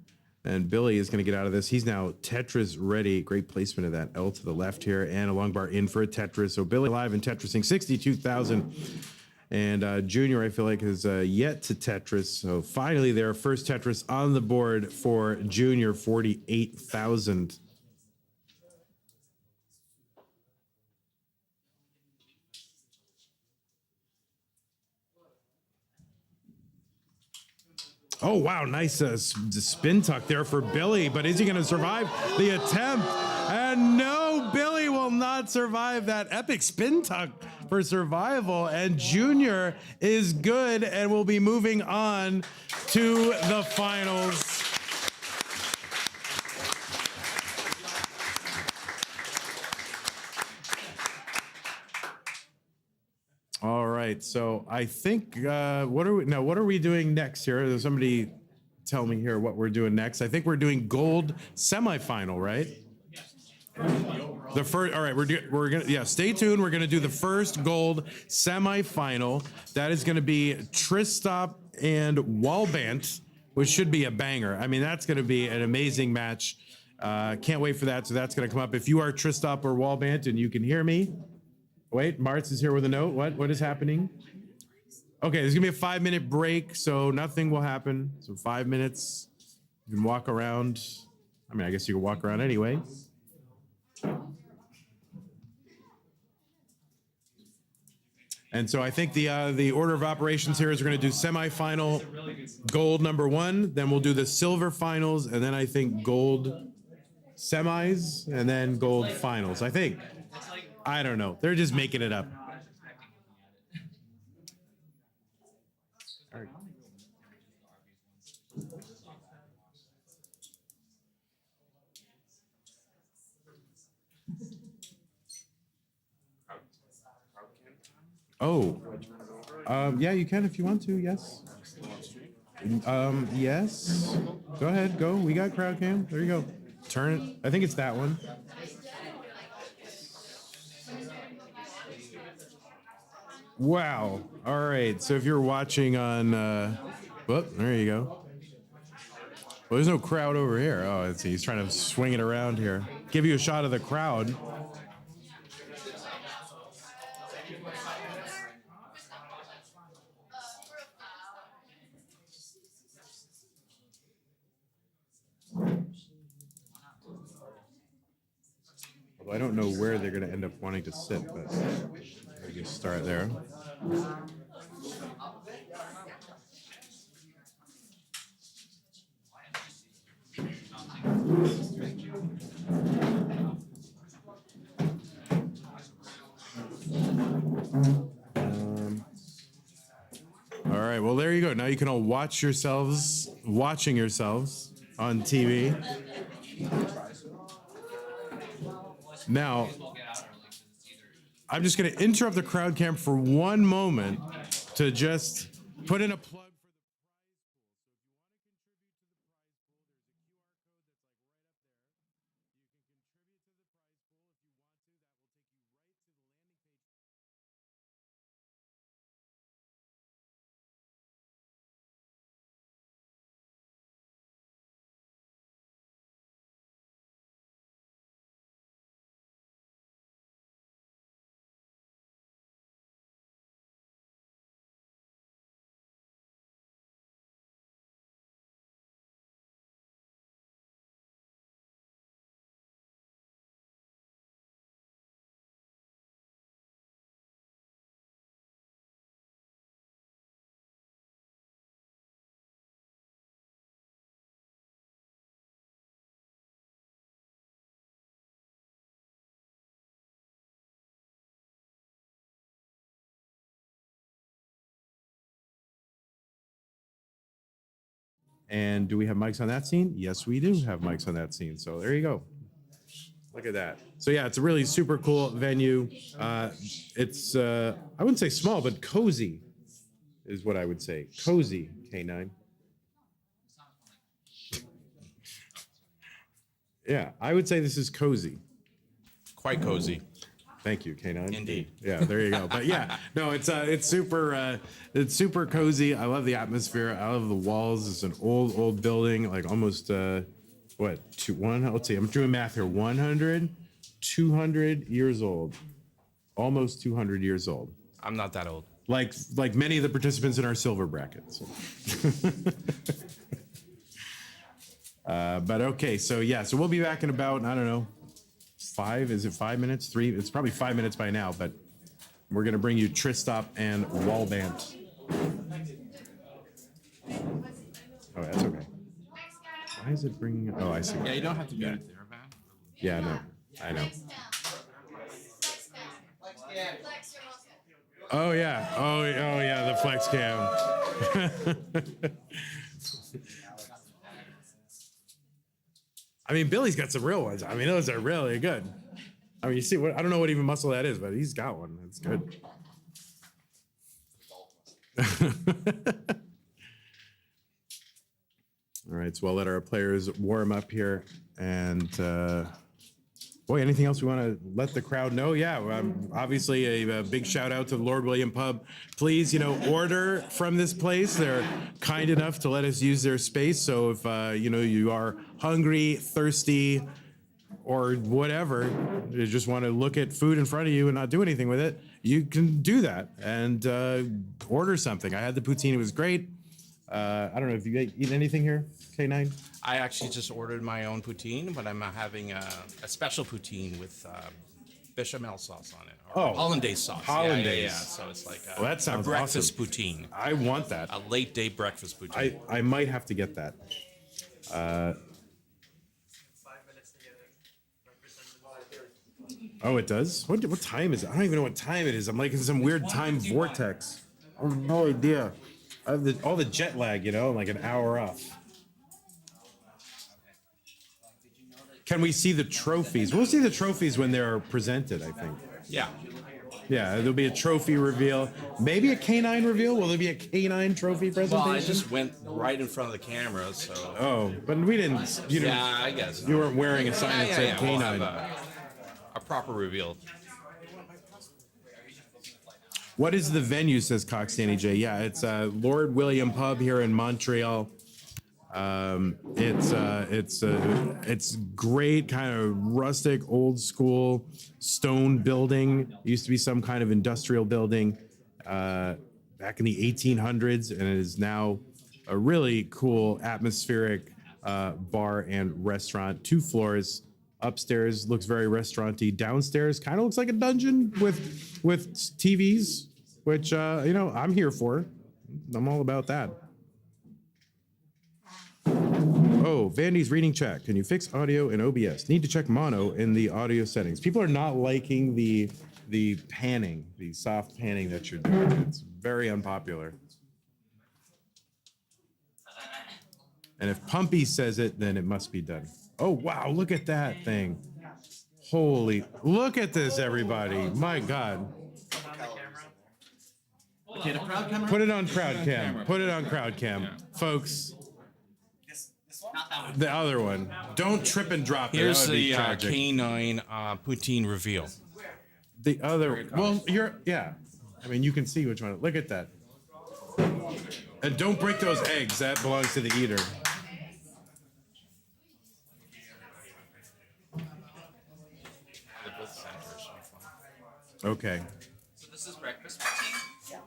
And Billy is going to get out of this. He's now Tetris ready. Great placement of that L to the left here and a long bar in for a Tetris. So Billy live and Tetrising 62,000. And Junior, I feel like, has yet to Tetris. So finally, their first Tetris on the board for Junior, 48,000. Oh, wow. Nice spin tuck there for Billy. But is he going to survive the attempt? And no, Billy will not survive that epic spin tuck for survival. And Junior is good and will be moving on to the finals. All right, so I think what are we doing next here? There's somebody tell me here what we're doing next. I think we're doing gold semifinal, right? The first. All right, we're gonna stay tuned. We're gonna do the first gold semifinal. That is gonna be Tristop and Walbant, which should be a banger. I mean, that's gonna be an amazing match. Can't wait for that. So that's gonna come up. If you are Tristop or Walbant and you can hear me. Wait, Martz is here with a note. What is happening? Okay, there's gonna be a 5-minute break, so nothing will happen. So 5 minutes. You can walk around. I mean, I guess you can walk around anyway. And so I think the order of operations here is we're gonna do semifinal gold number 1, then we'll do the silver finals, and then I think gold semis, and then gold finals. I think. I don't know. They're just making it up. Oh, yeah, you can if you want to. Yes. Yes. Go ahead. Go. We got crowd cam. There you go. Turn it. I think it's that one. Wow. All right. So if you're watching on, there you go. Well, there's no crowd over here. Oh, let's see. He's trying to swing it around here. Give you a shot of the crowd. Although I don't know where they're going to end up wanting to sit, but I can start there. All right, well, there you go. Now you can all watch yourselves, watching yourselves on TV. Now, I'm just going to interrupt the crowd cam for one moment to just put in a plug. And do we have mics on that scene? Yes, we do have mics on that scene. So there you go. Look at that. So yeah, it's a really super cool venue. It's I wouldn't say small, but cozy is what I would say. Cozy, K9. Yeah, I would say this is cozy. Quite cozy. Thank you, K9. Indeed. Yeah, there you go. But yeah, no, it's super cozy. I love the atmosphere. I love the walls. It's an old building, like almost let's see, I'm doing math here. 200 years old. Almost 200 years old. I'm not that old. Like many of the participants in our silver brackets. But okay, so yeah, so we'll be back in about, I don't know, 5 minutes? 3? It's probably 5 minutes by now, but we're gonna bring you Tristop and Wallbant. Oh, that's okay. Why is it bringing, oh, I see. Yeah, you don't have to mute it there, Van. Yeah, no, I know. Oh yeah, the flex cam. I mean, Billy's got some real ones. I mean, those are really good. I mean, you see what, I don't know what even muscle that is, but he's got one. That's good. All right, so I'll let our players warm up here. And boy, anything else we want to let the crowd know? Yeah, obviously a big shout out to the Lord William Pub. Please, order from this place. They're kind enough to let us use their space. So if you are hungry, thirsty, or whatever, you just want to look at food in front of you and not do anything with it, you can do that and order something. I had the poutine; it was great. I don't know if you eat anything here, K9. I actually just ordered my own poutine, but I'm having a special poutine with bechamel sauce on it. Or hollandaise sauce. Hollandaise. Yeah. So it's like Well, that sounds a breakfast awesome. poutine. I want that. A late day breakfast poutine. I might have to get that. Oh, it does? What time is it? I don't even know what time it is. I'm like in some weird time vortex. I have no idea. I have all the jet lag, like an hour off. Can we see the trophies? We'll see the trophies when they're presented, I think. Yeah. Yeah, there'll be a trophy reveal. Maybe a K9 reveal? Will there be a K9 trophy presentation? Well, I just went right in front of the camera, so. Oh, but we didn't. Yeah, I guess. You weren't wearing a sign that said We'll K9. have a proper reveal. What is the venue, says Cox Danny J? Yeah, it's Lord William Pub here in Montreal. It's great, kind of rustic, old school stone building. It used to be some kind of industrial building back in the 1800s, and it is now a really cool atmospheric bar and restaurant. 2 floors. Upstairs looks very restauranty. Downstairs kind of looks like a dungeon with TVs, which I'm here for. I'm all about that. Oh, Vandy's reading chat. Can you fix audio in OBS? Need to check mono in the audio settings. People are not liking the panning, the soft panning that you're doing. It's very unpopular. And if Pumpy says it, then it must be done. Oh, wow, look at that thing. Holy, look at this, everybody. My God. Okay, the crowd camera. Put it on crowd cam. Put it on crowd cam. Folks, This one? the other one. Don't trip and drop it. Here's That would be the tragic. K9 poutine reveal. The other, yeah. I mean, you can see which one. Look at that. And don't break those eggs. That belongs to the eater. Okay. So this is breakfast poutine.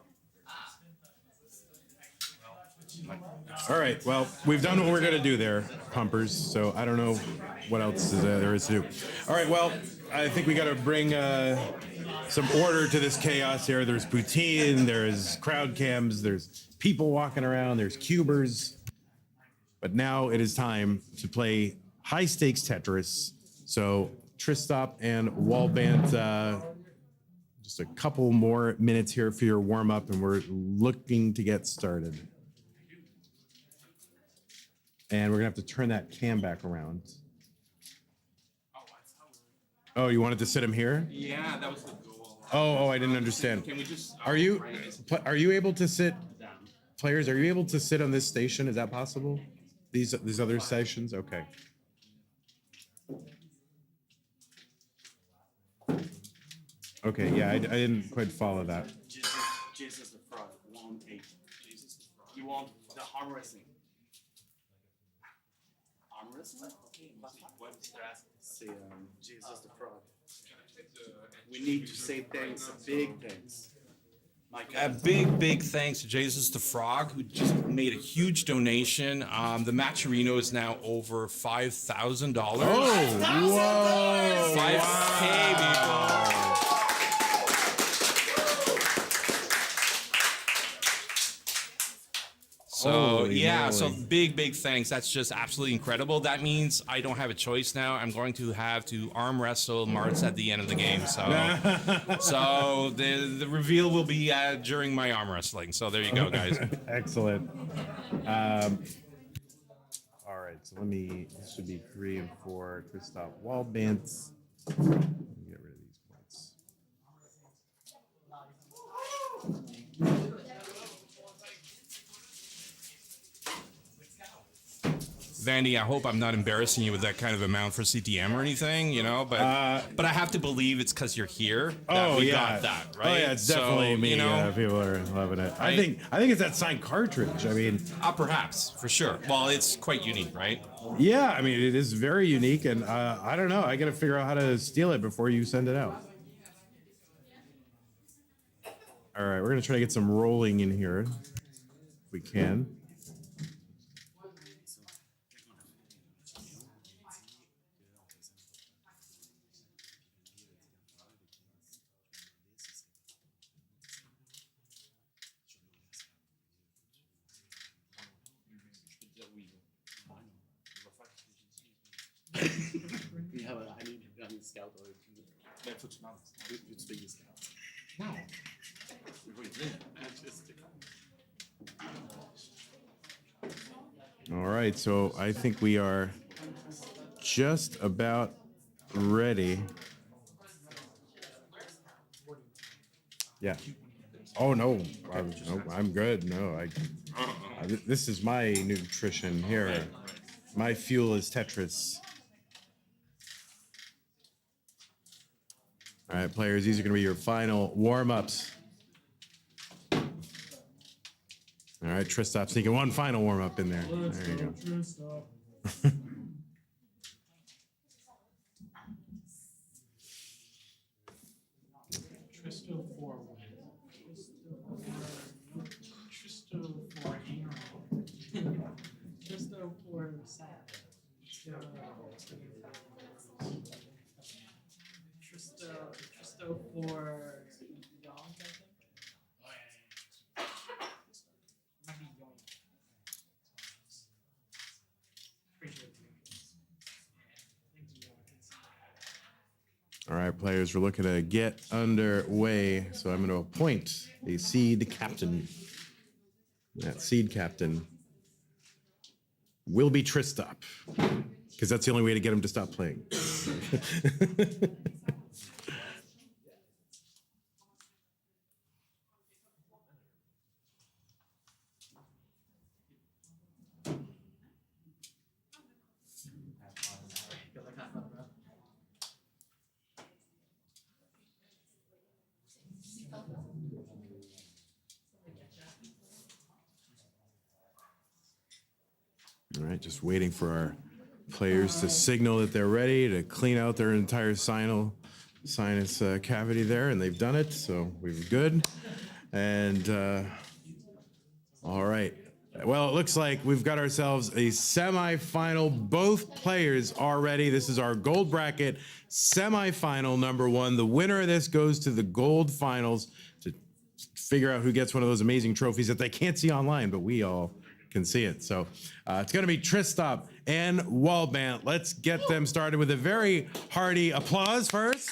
All right. Well, we've done what we're going to do there, pumpers. So I don't know what else there is to do. All right. Well, I think we got to bring some order to this chaos here. There's poutine, there's crowd cams, there's people walking around, there's cubers. But now it is time to play high stakes Tetris. So Tristop and Wallbant, just a couple more minutes here for your warm up, and we're looking to get started. And we're gonna have to turn that cam back around. Oh, you wanted to sit him here? Yeah, that was the goal. Oh, I didn't understand. Can we just? Are you able to sit, players? Are you able to sit on this station? Is that possible? These other stations? Okay. Okay, yeah, I didn't quite follow that. Jesus the Frog, 1-8. You want the arm wrestling? Arm wrestling? What they're asking? Say, Jesus the Frog. We need to say thanks, big thanks. A big thanks to Jesus the Frog, who just made a huge donation. The matcherino is now over $5,000. Oh, whoa! 5K, people. So Holy yeah, so moly. big thanks. That's just absolutely incredible. That means I don't have a choice now. I'm going to have to arm wrestle Martz at the end of the game. So the reveal will be during my arm wrestling. So there you go, guys. Excellent. All right, so this should be 3 and 4. Christoph Waldbantz. Let me get rid of these points. Vandy, I hope I'm not embarrassing you with that kind of amount for CTM or anything, but I have to believe it's because you're here that we got that, right? Oh yeah, it's definitely me. People are loving it. Right? I think it's that signed cartridge. I mean, perhaps for sure. Well, it's quite unique, right? yeah, I mean it is very unique, and I don't know. I got to figure out how to steal it before you send it out. All right, we're gonna try to get some rolling in here, if we can. I need scout or you scout. No. All right, so I think we are just about ready. Yeah. Oh no, I'm good. No, this is my nutrition here. My fuel is Tetris. All right, players, these are going to be your final warm-ups. All right, Tristop sneaking one final warm-up in there. There you go. Tristo for Tristo for Aaron. Tristo for Sad. Tristo for Young, I think. Might be Young. Pretty sure it's All right, players, we're looking to get underway. So I'm going to appoint a seed captain. That seed captain will be Tristop, because that's the only way to get him to stop playing. All right, just waiting for our players to signal that they're ready to clean out their entire sinus cavity there, and they've done it, so we're good. And all right. Well, it looks like we've got ourselves a semifinal. Both players are ready. This is our gold bracket semifinal number 1. The winner of this goes to the gold finals to figure out who gets one of those amazing trophies that they can't see online, but we all can see it. So it's going to be Tristop and Waldbant. Let's get them started with a very hearty applause first.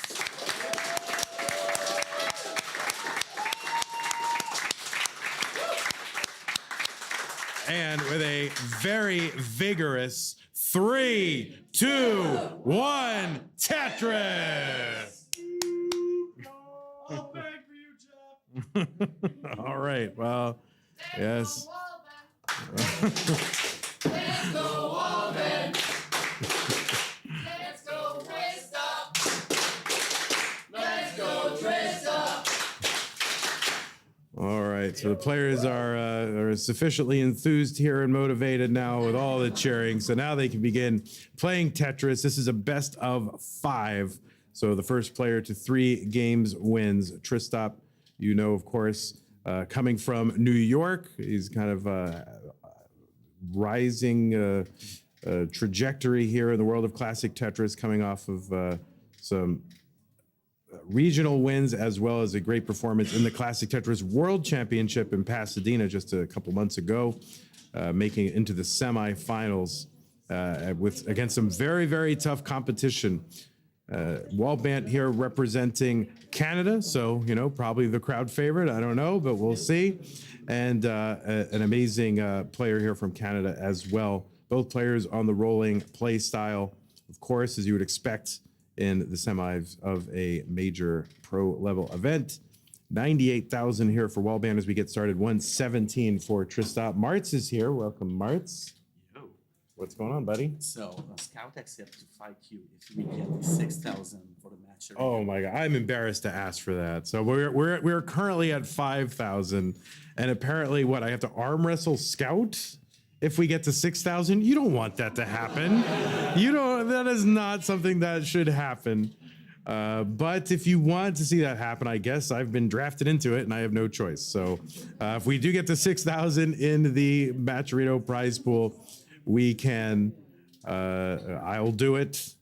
And with a very, very vigorous 3, 2, 1, Tetris. Oh, back for you, Jeff. All right. Well, yes. All right, so the players are sufficiently enthused here and motivated now with all the cheering. So now they can begin playing Tetris. This is a best of 5. So the first player to 3 games wins. Tristop, you know, of course, coming from New York. He's kind of rising trajectory here in the world of classic Tetris, coming off of some regional wins, as well as a great performance in the Classic Tetris World Championship in Pasadena just a couple months ago, making it into the semifinals against some very, very tough competition. Wallbant here representing Canada, so, you know, probably the crowd favorite. I don't know, but we'll see. And an amazing player here from Canada as well. Both players on the rolling play style, of course, as you would expect in the semis of a major pro level event. 98,000 here for Wallband as we get started. 117 for Tristop. Martz is here. Welcome, Martz. Yo. What's going on, buddy? So, Scout accepts to fight you if we get the 6,000 for the match. Oh my God, I'm embarrassed to ask for that. So we're currently at 5,000, and apparently, what, I have to arm wrestle Scout if we get to 6,000? You don't want that to happen. You don't. That is not something that should happen. But if you want to see that happen, I guess I've been drafted into it, and I have no choice. So if we do get to 6,000 in the Matcherino prize pool, we can. I'll do it.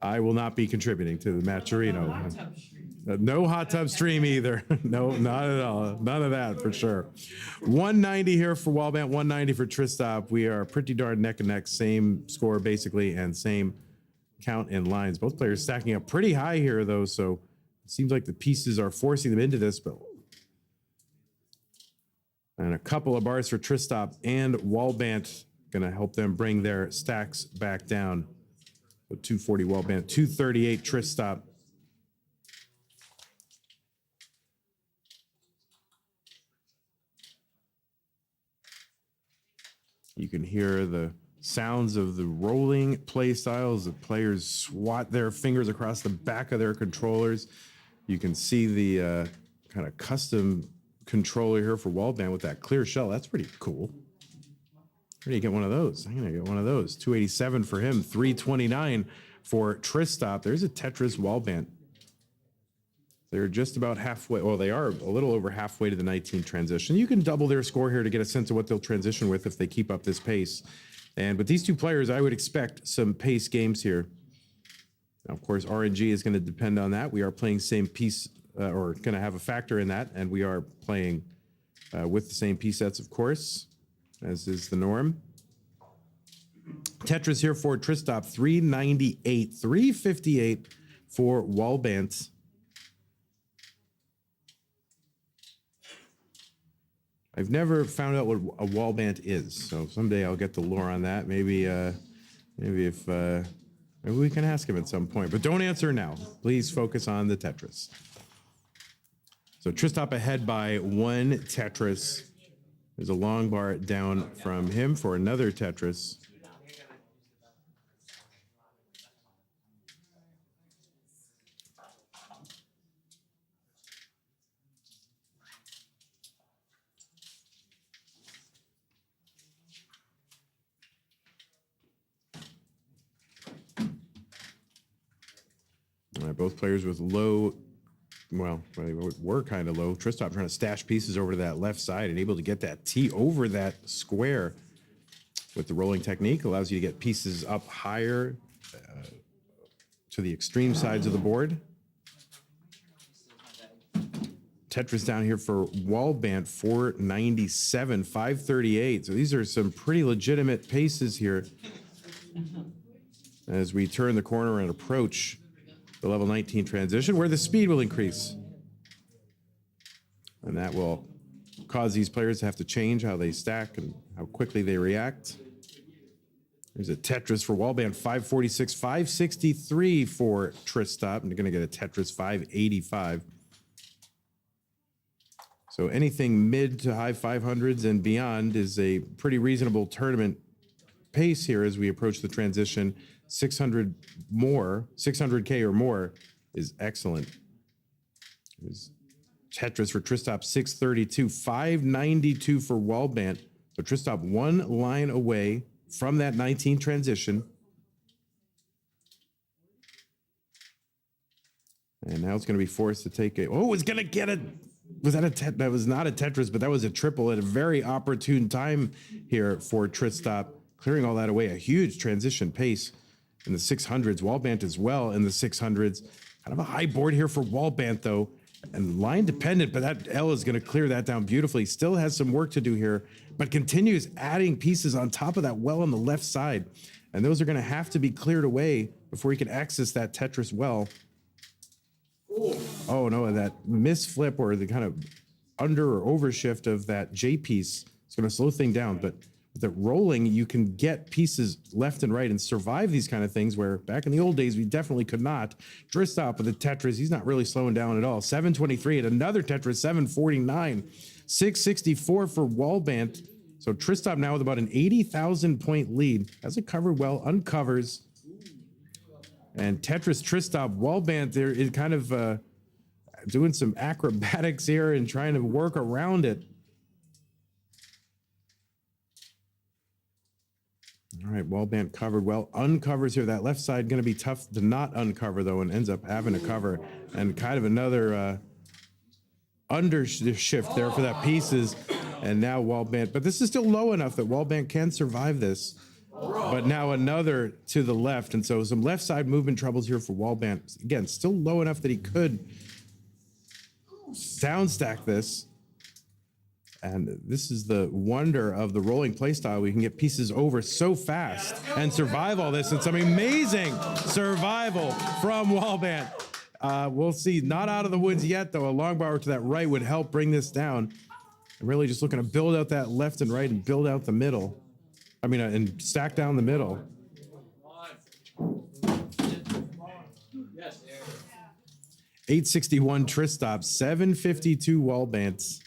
I will not be contributing to the Matcherino. No hot tub stream either. No, not at all. None of that for sure. 190 here for Wallbant, 190 for Tristop. We are pretty darn neck and neck. Same score basically and same count in lines. Both players stacking up pretty high here though, so it seems like the pieces are forcing them into this. But and a couple of bars for Tristop and Wallbant gonna help them bring their stacks back down. So 240 Wallbant, 238 Tristop. You can hear the sounds of the rolling play styles. The players swat their fingers across the back of their controllers. You can see the kind of custom controller here for Wallband with that clear shell. That's pretty cool. Where do you get one of those? I'm going to get one of those. 287 for him, 329 for Tristop. There's a Tetris Wallband. They're just about halfway. Well, they are a little over halfway to the 19 transition. You can double their score here to get a sense of what they'll transition with if they keep up this pace. And with these two players, I would expect some pace games here. Now, of course, RNG is going to depend on that. We are playing same piece, or going to have a factor in that, and we are playing with the same piece sets, of course, as is the norm. Tetris here for Tristop, 398, 358 for Wallbant. I've never found out what a Wallbant is, so someday I'll get the lore on that. Maybe we can ask him at some point, but don't answer now. Please focus on the Tetris. So Tristop ahead by 1 Tetris. There's a long bar down from him for another Tetris. Both players with low, well, they were kind of low. Tristop trying to stash pieces over to that left side and able to get that T over that square with the rolling technique. Allows you to get pieces up higher to the extreme sides of the board. Tetris down here for Wallbant, 497, 538. So these are some pretty legitimate paces here as we turn the corner and approach the level 19 transition, where the speed will increase. And that will cause these players to have to change how they stack and how quickly they react. There's a Tetris for Wallband, 546, 563 for Tristop. And you're going to get a Tetris 585. So anything mid to high 500s and beyond is a pretty reasonable tournament pace here as we approach the transition. 600 more, 600K or more is excellent. There's Tetris for Tristop, 632, 592 for Wallband. So Tristop one line away from that 19 transition. And now it's going to be forced to take a, oh, it's going to get a, was that a, that was not a Tetris, but that was a triple at a very opportune time here for Tristop, clearing all that away. A huge transition pace in the 600s. Wallbant as well in the 600s. Kind of a high board here for Wallbant though, and line dependent, but that L is going to clear that down beautifully. Still has some work to do here, but continues adding pieces on top of that well on the left side. And those are going to have to be cleared away before he can access that Tetris well. Oh no, that misflip or the kind of under or over shift of that J piece is going to slow thing down. But with it rolling, you can get pieces left and right and survive these kind of things where back in the old days, we definitely could not. Tristop with the Tetris, he's not really slowing down at all. 723 at another Tetris, 749, 664 for Wallbant. So Tristop now with about an 80,000 point lead. Has it covered well, uncovers. And Tetris, Tristop, Wallbant there is kind of doing some acrobatics here and trying to work around it. All right, Wallbant covered well, uncovers here. That left side going to be tough to not uncover though, and ends up having to cover. And kind of another undershift there for that pieces. And now Wallbant, but this is still low enough that Wallbant can survive this. But now another to the left, and so some left side movement troubles here for Wallbant. Again, still low enough that he could down stack this. And this is the wonder of the rolling play style. We can get pieces over so fast and survive all this. It's some amazing survival from Wallbant. We'll see, not out of the woods yet, though. A long bar to that right would help bring this down. I'm really just looking to build out that left and right and build out the middle. I mean, and stack down the middle. 861 Tristop, 752 Wallbants.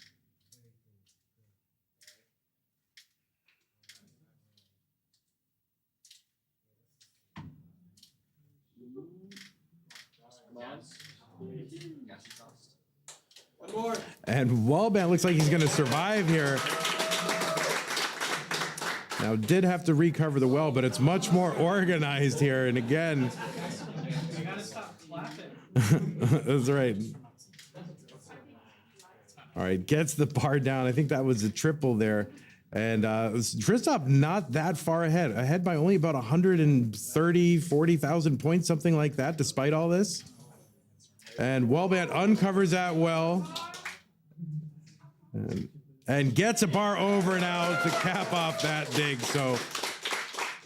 And Wallbant looks like he's going to survive here. Now, did have to recover the well, but it's much more organized here. And again, You gotta stop clapping. that's right. All right, gets the bar down. I think that was a triple there. And Tristop not that far ahead by only about 130, 40,000 points, something like that, despite all this. And Wallbant uncovers that well. And gets a bar over now to cap off that dig. So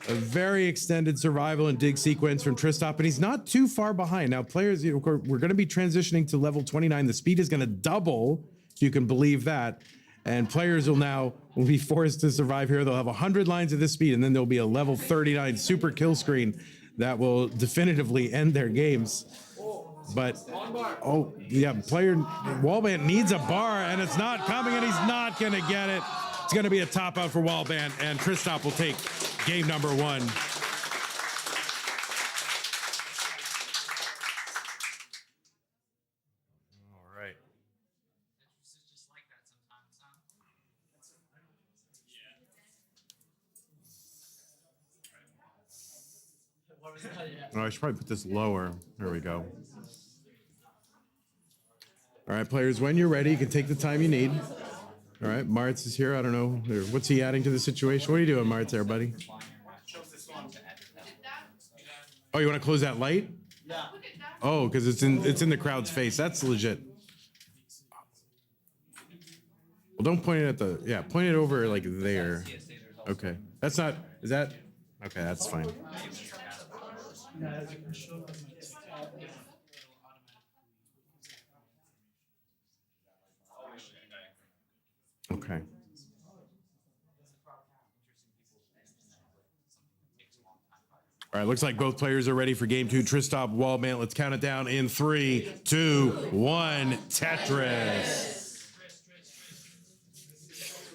a very extended survival and dig sequence from Tristop, and he's not too far behind. Now, players, we're going to be transitioning to level 29. The speed is going to double, if you can believe that. And players will be forced to survive here. They'll have 100 lines of this speed, and then there'll be a level 39 super kill screen that will definitively end their games. But, oh, yeah, player Wallbant needs a bar, and it's not coming, and he's not going to get it. It's going to be a top out for Wallbant, and Tristop will take game number one. All right. Oh, I should probably put this lower. There we go. All right, players, when you're ready, you can take the time you need. All right, Martz is here. I don't know. What's he adding to the situation? What are you doing, Martz, there, buddy? Oh, you want to close that light? Yeah. Oh, because it's in the crowd's face. That's legit. Well, don't point it at point it over like there. Okay. That's not, is that? Okay, that's fine. Okay. All right, looks like both players are ready for game two. Tristop, Wallbant. Let's count it down in 3, 2, 1. Tetris.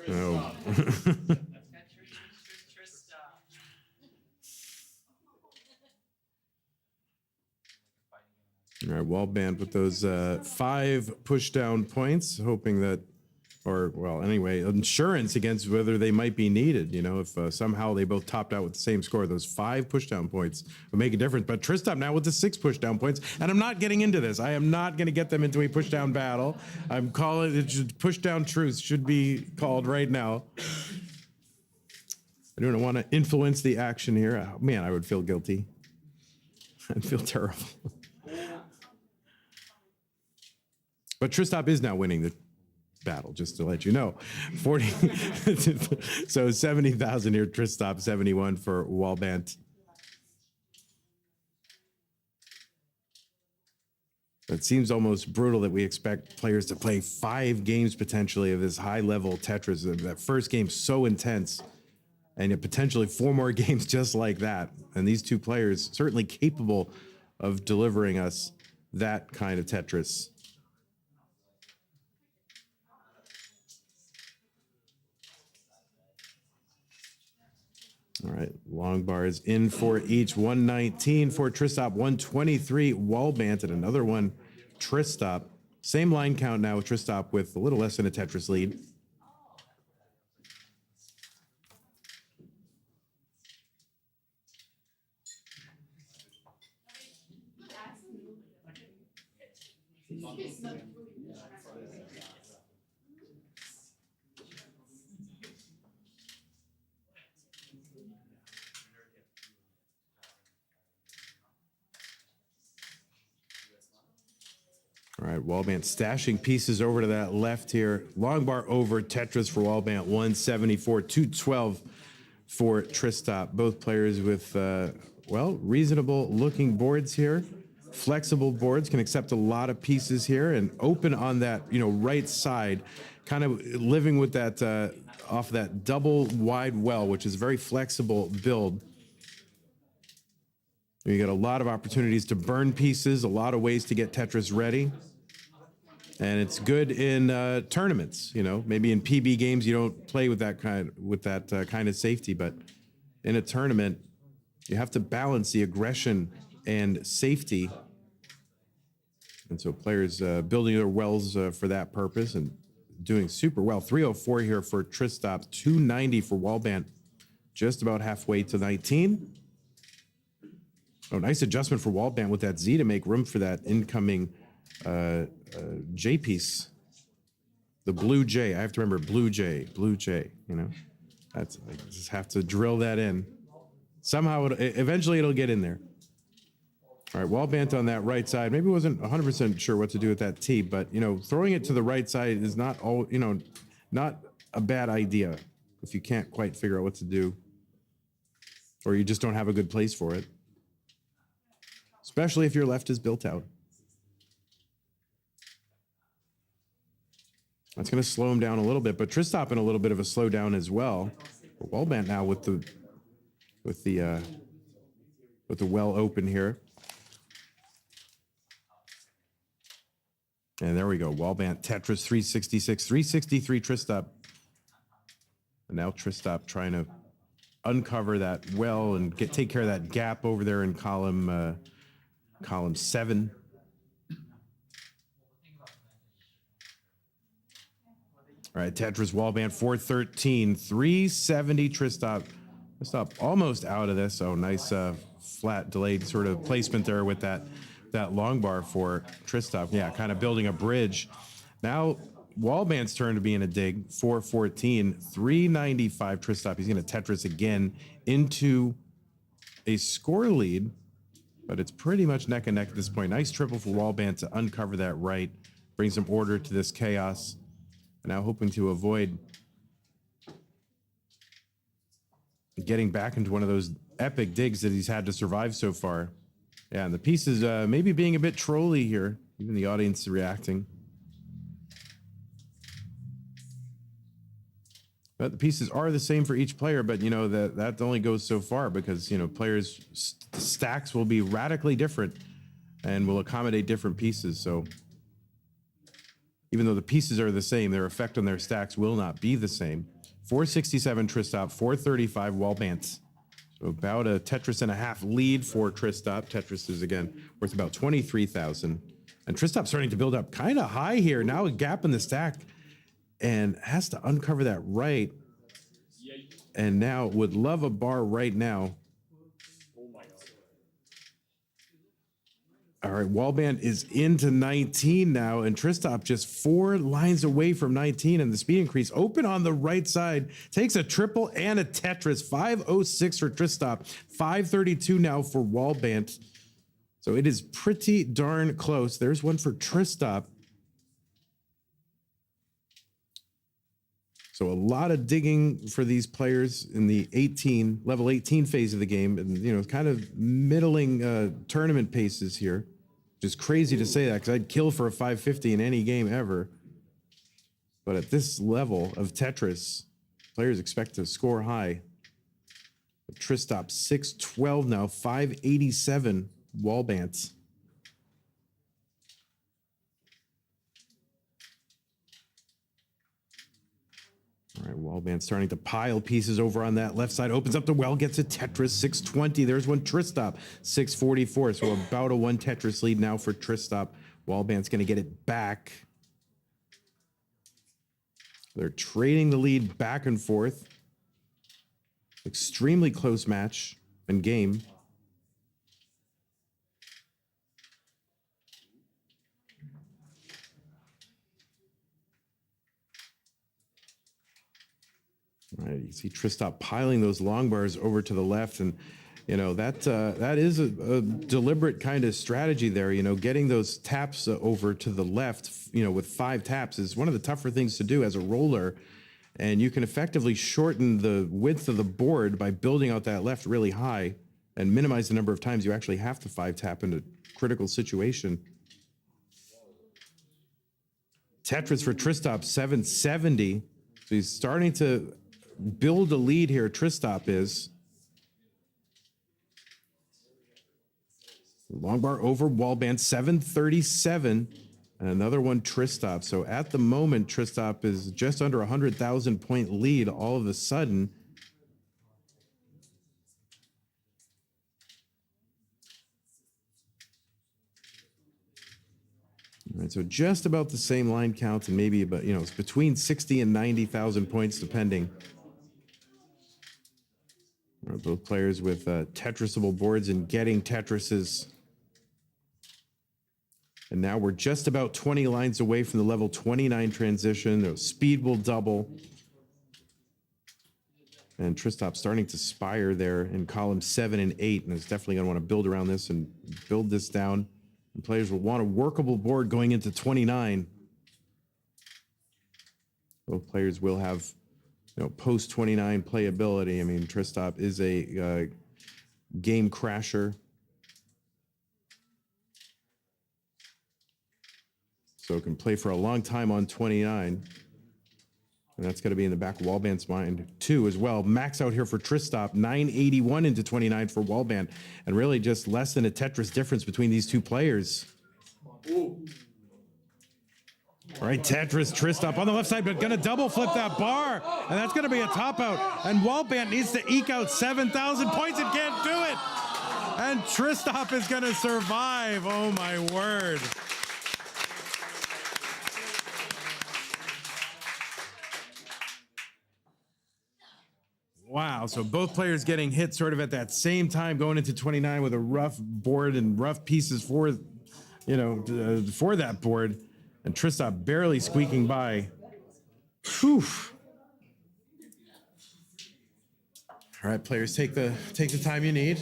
Oh. All right, Wallband with those 5 push-down points, hoping that, or, well, anyway, insurance against whether they might be needed. You know, if somehow they both topped out with the same score, those 5 push-down points would make a difference. But Tristop now with the 6 push-down points, and I'm not getting into this. I am not going to get them into a push-down battle. I'm calling it push-down truce should be called right now. I don't want to influence the action here. Oh, man, I would feel guilty. I'd feel terrible. But Tristop is now winning the battle, just to let you know. 40, so 70,000 here, Tristop, 71 for Wallbant. It seems almost brutal that we expect players to play 5 games potentially of this high-level Tetris. That first game so intense, and yet potentially 4 more games just like that. And these 2 players certainly capable of delivering us that kind of Tetris. All right, long bars in for each. 119 for Tristop, 123 Wallbant, and another one Tristop. Same line count now with Tristop with a little less than a Tetris lead. All right, Wallbant stashing pieces over to that left here. Long bar over, Tetris for Wallbant, 174, 212 for Tristop. Both players with, well, reasonable looking boards here. Flexible boards, can accept a lot of pieces here and open on that, you know, right side, kind of living with that, off that double wide well, which is a very flexible build. You get a lot of opportunities to burn pieces, a lot of ways to get Tetris ready. And it's good in tournaments, you know, maybe in PB games, you don't play with that kind of safety, but in a tournament, you have to balance the aggression and safety. And so players building their wells for that purpose and doing super well. 304 here for Tristop, 290 for Wallbant, just about halfway to 19. Oh, nice adjustment for Wallbant with that Z to make room for that incoming J piece. The blue J. I have to remember blue J, you know. That's, I just have to drill that in. Somehow, eventually it'll get in there. All right, Wallbant on that right side. Maybe wasn't 100% sure what to do with that tee, but, you know, throwing it to the right side is not all, you know, not a bad idea if you can't quite figure out what to do or you just don't have a good place for it. Especially if your left is built out. That's going to slow him down a little bit, but Tristop in a little bit of a slowdown as well. Wallbant now with the well open here. And there we go. Wallbant, Tetris 366, 363 Tristop. And now Tristop trying to uncover that well and take care of that gap over there in column 7. All right, Tetris Wallbant 413, 370 Tristop. Tristop almost out of this. Oh, nice flat delayed sort of placement there with that long bar for Tristop. Yeah, kind of building a bridge. Now Wallbant's turn to be in a dig. 414, 395 Tristop. He's going to Tetris again into a score lead, but it's pretty much neck and neck at this point. Nice triple for Wallbant to uncover that right, bring some order to this chaos. Now hoping to avoid getting back into one of those epic digs that he's had to survive so far. Yeah, and the pieces maybe being a bit trolly here, even the audience reacting. But the pieces are the same for each player, but that only goes so far because players' stacks will be radically different and will accommodate different pieces. So even though the pieces are the same, their effect on their stacks will not be the same. 467 Tristop, 435 Wallbant. So about a Tetris and a half lead for Tristop. Tetris is again worth about 23,000. And Tristop's starting to build up kind of high here. Now a gap in the stack and has to uncover that right. And now would love a bar right now. All right, Wallband is into 19 now, and Tristop just 4 lines away from 19, and the speed increase open on the right side. Takes a triple and a Tetris. 506 for Tristop, 532 now for Wallband. So it is pretty darn close. There's one for Tristop. So a lot of digging for these players in the level 18 phase of the game, and kind of middling tournament paces here. Which is crazy to say that because I'd kill for a 550 in any game ever. But at this level of Tetris, players expect to score high. Tristop 612 now, 587 Wallbants. All right, Wallband starting to pile pieces over on that left side. Opens up the well, gets a Tetris, 620. There's one Tristop, 644. So about a 1 Tetris lead now for Tristop. Wallband's going to get it back. They're trading the lead back and forth. Extremely close match and game. All right, you see Tristop piling those long bars over to the left, and that is a deliberate kind of strategy there. Getting those taps over to the left, with 5 taps is one of the tougher things to do as a roller, and you can effectively shorten the width of the board by building out that left really high and minimize the number of times you actually have to 5 tap in a critical situation. Tetris for Tristop, 770. So he's starting to build a lead here. Tristop is. Long bar over Wallband, 737. And another one, Tristop. So at the moment, Tristop is just under 100,000 point lead all of a sudden. All right, so just about the same line count, and maybe about, it's between 60 and 90,000 points depending. Both players with Tetrisable boards and getting Tetrises. And now we're just about 20 lines away from the level 29 transition. The speed will double. And Tristop starting to spire there in column 7 and 8. And is definitely going to want to build around this and build this down. And players will want a workable board going into 29. Both players will have post 29 playability. I mean, Tristop is a game crasher. So it can play for a long time on 29. And that's going to be in the back of Wallband's mind too as well. Max out here for Tristop, 981 into 29 for Wallband. And really just less than a Tetris difference between these two players. All right, Tetris, Tristop on the left side, but going to double flip that bar. And that's going to be a top out. And Wallband needs to eke out 7,000 points and can't do it. And Tristop is going to survive. Oh, my word. Wow, so both players getting hit sort of at that same time going into 29 with a rough board and rough pieces for, for that board. And Tristop barely squeaking by. Whew. All right, players, take the time you need.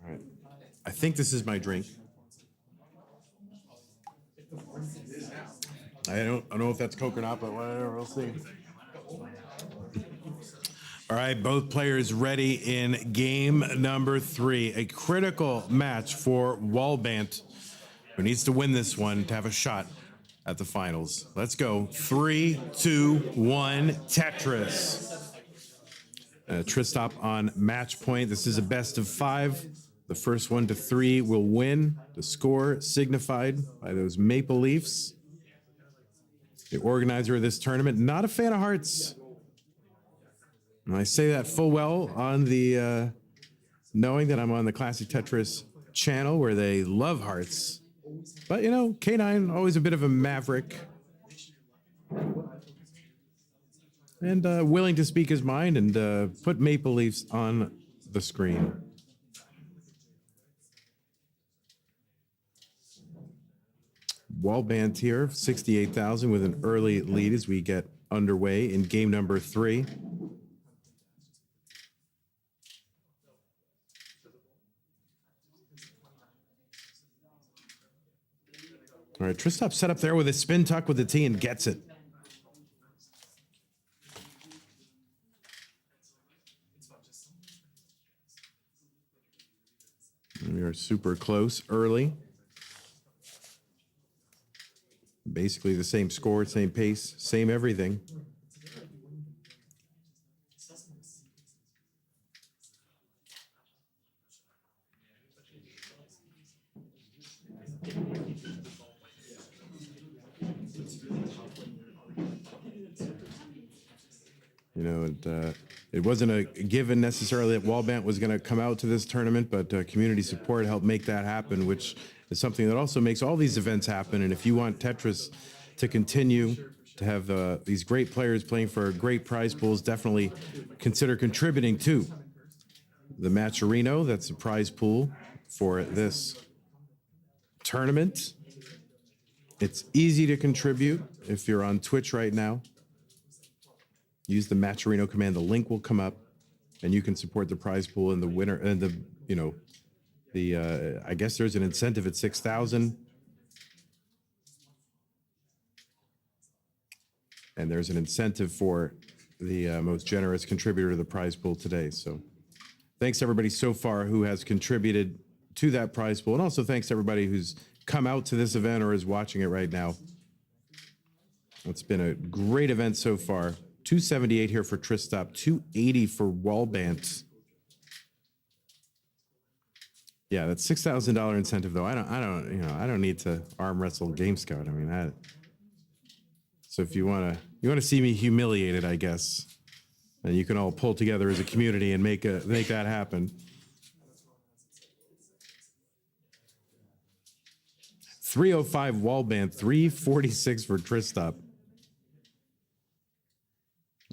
All right. I think this is my drink. I don't know if that's Coke or not, but whatever, we'll see. All right, both players ready in game number 3. A critical match for Walbant, who needs to win this one to have a shot at the finals. Let's go. 3, 2, 1, Tetris. Tristop on match point. This is a best of 5. The first 1 to 3 will win. The score signified by those maple leafs. The organizer of this tournament, not a fan of hearts. And I say that full well on the knowing that I'm on the Classic Tetris channel where they love hearts. But, you know, K9, always a bit of a maverick. And willing to speak his mind and put Maple Leafs on the screen. Walbant here, 68,000 with an early lead as we get underway in game number 3. All right, Tristop set up there with a spin tuck with the T and gets it. We are super close early. Basically the same score, same pace, same everything. You know, it wasn't a given necessarily that Walbant was going to come out to this tournament, but community support helped make that happen, which is something that also makes all these events happen. And if you want Tetris to continue to have these great players playing for great prize pools, definitely consider contributing to the matcherino. That's the prize pool for this tournament. It's easy to contribute if you're on Twitch right now. Use the matcherino command. The link will come up, and you can support the prize pool and the winner and the, you know, the I guess there's an incentive at 6,000, and there's an incentive for the most generous contributor to the prize pool today. So, thanks to everybody so far who has contributed to that prize pool, and also thanks to everybody who's come out to this event or is watching it right now. It's been a great event so far. 278 here for Tristop, 280 for Walbant. Yeah, that's $6,000 incentive though. I don't need to arm wrestle Game Scout. I mean, so if you want to see me humiliated, I guess, then you can all pull together as a community and make that happen. 305 Walbant, 346 for Tristop.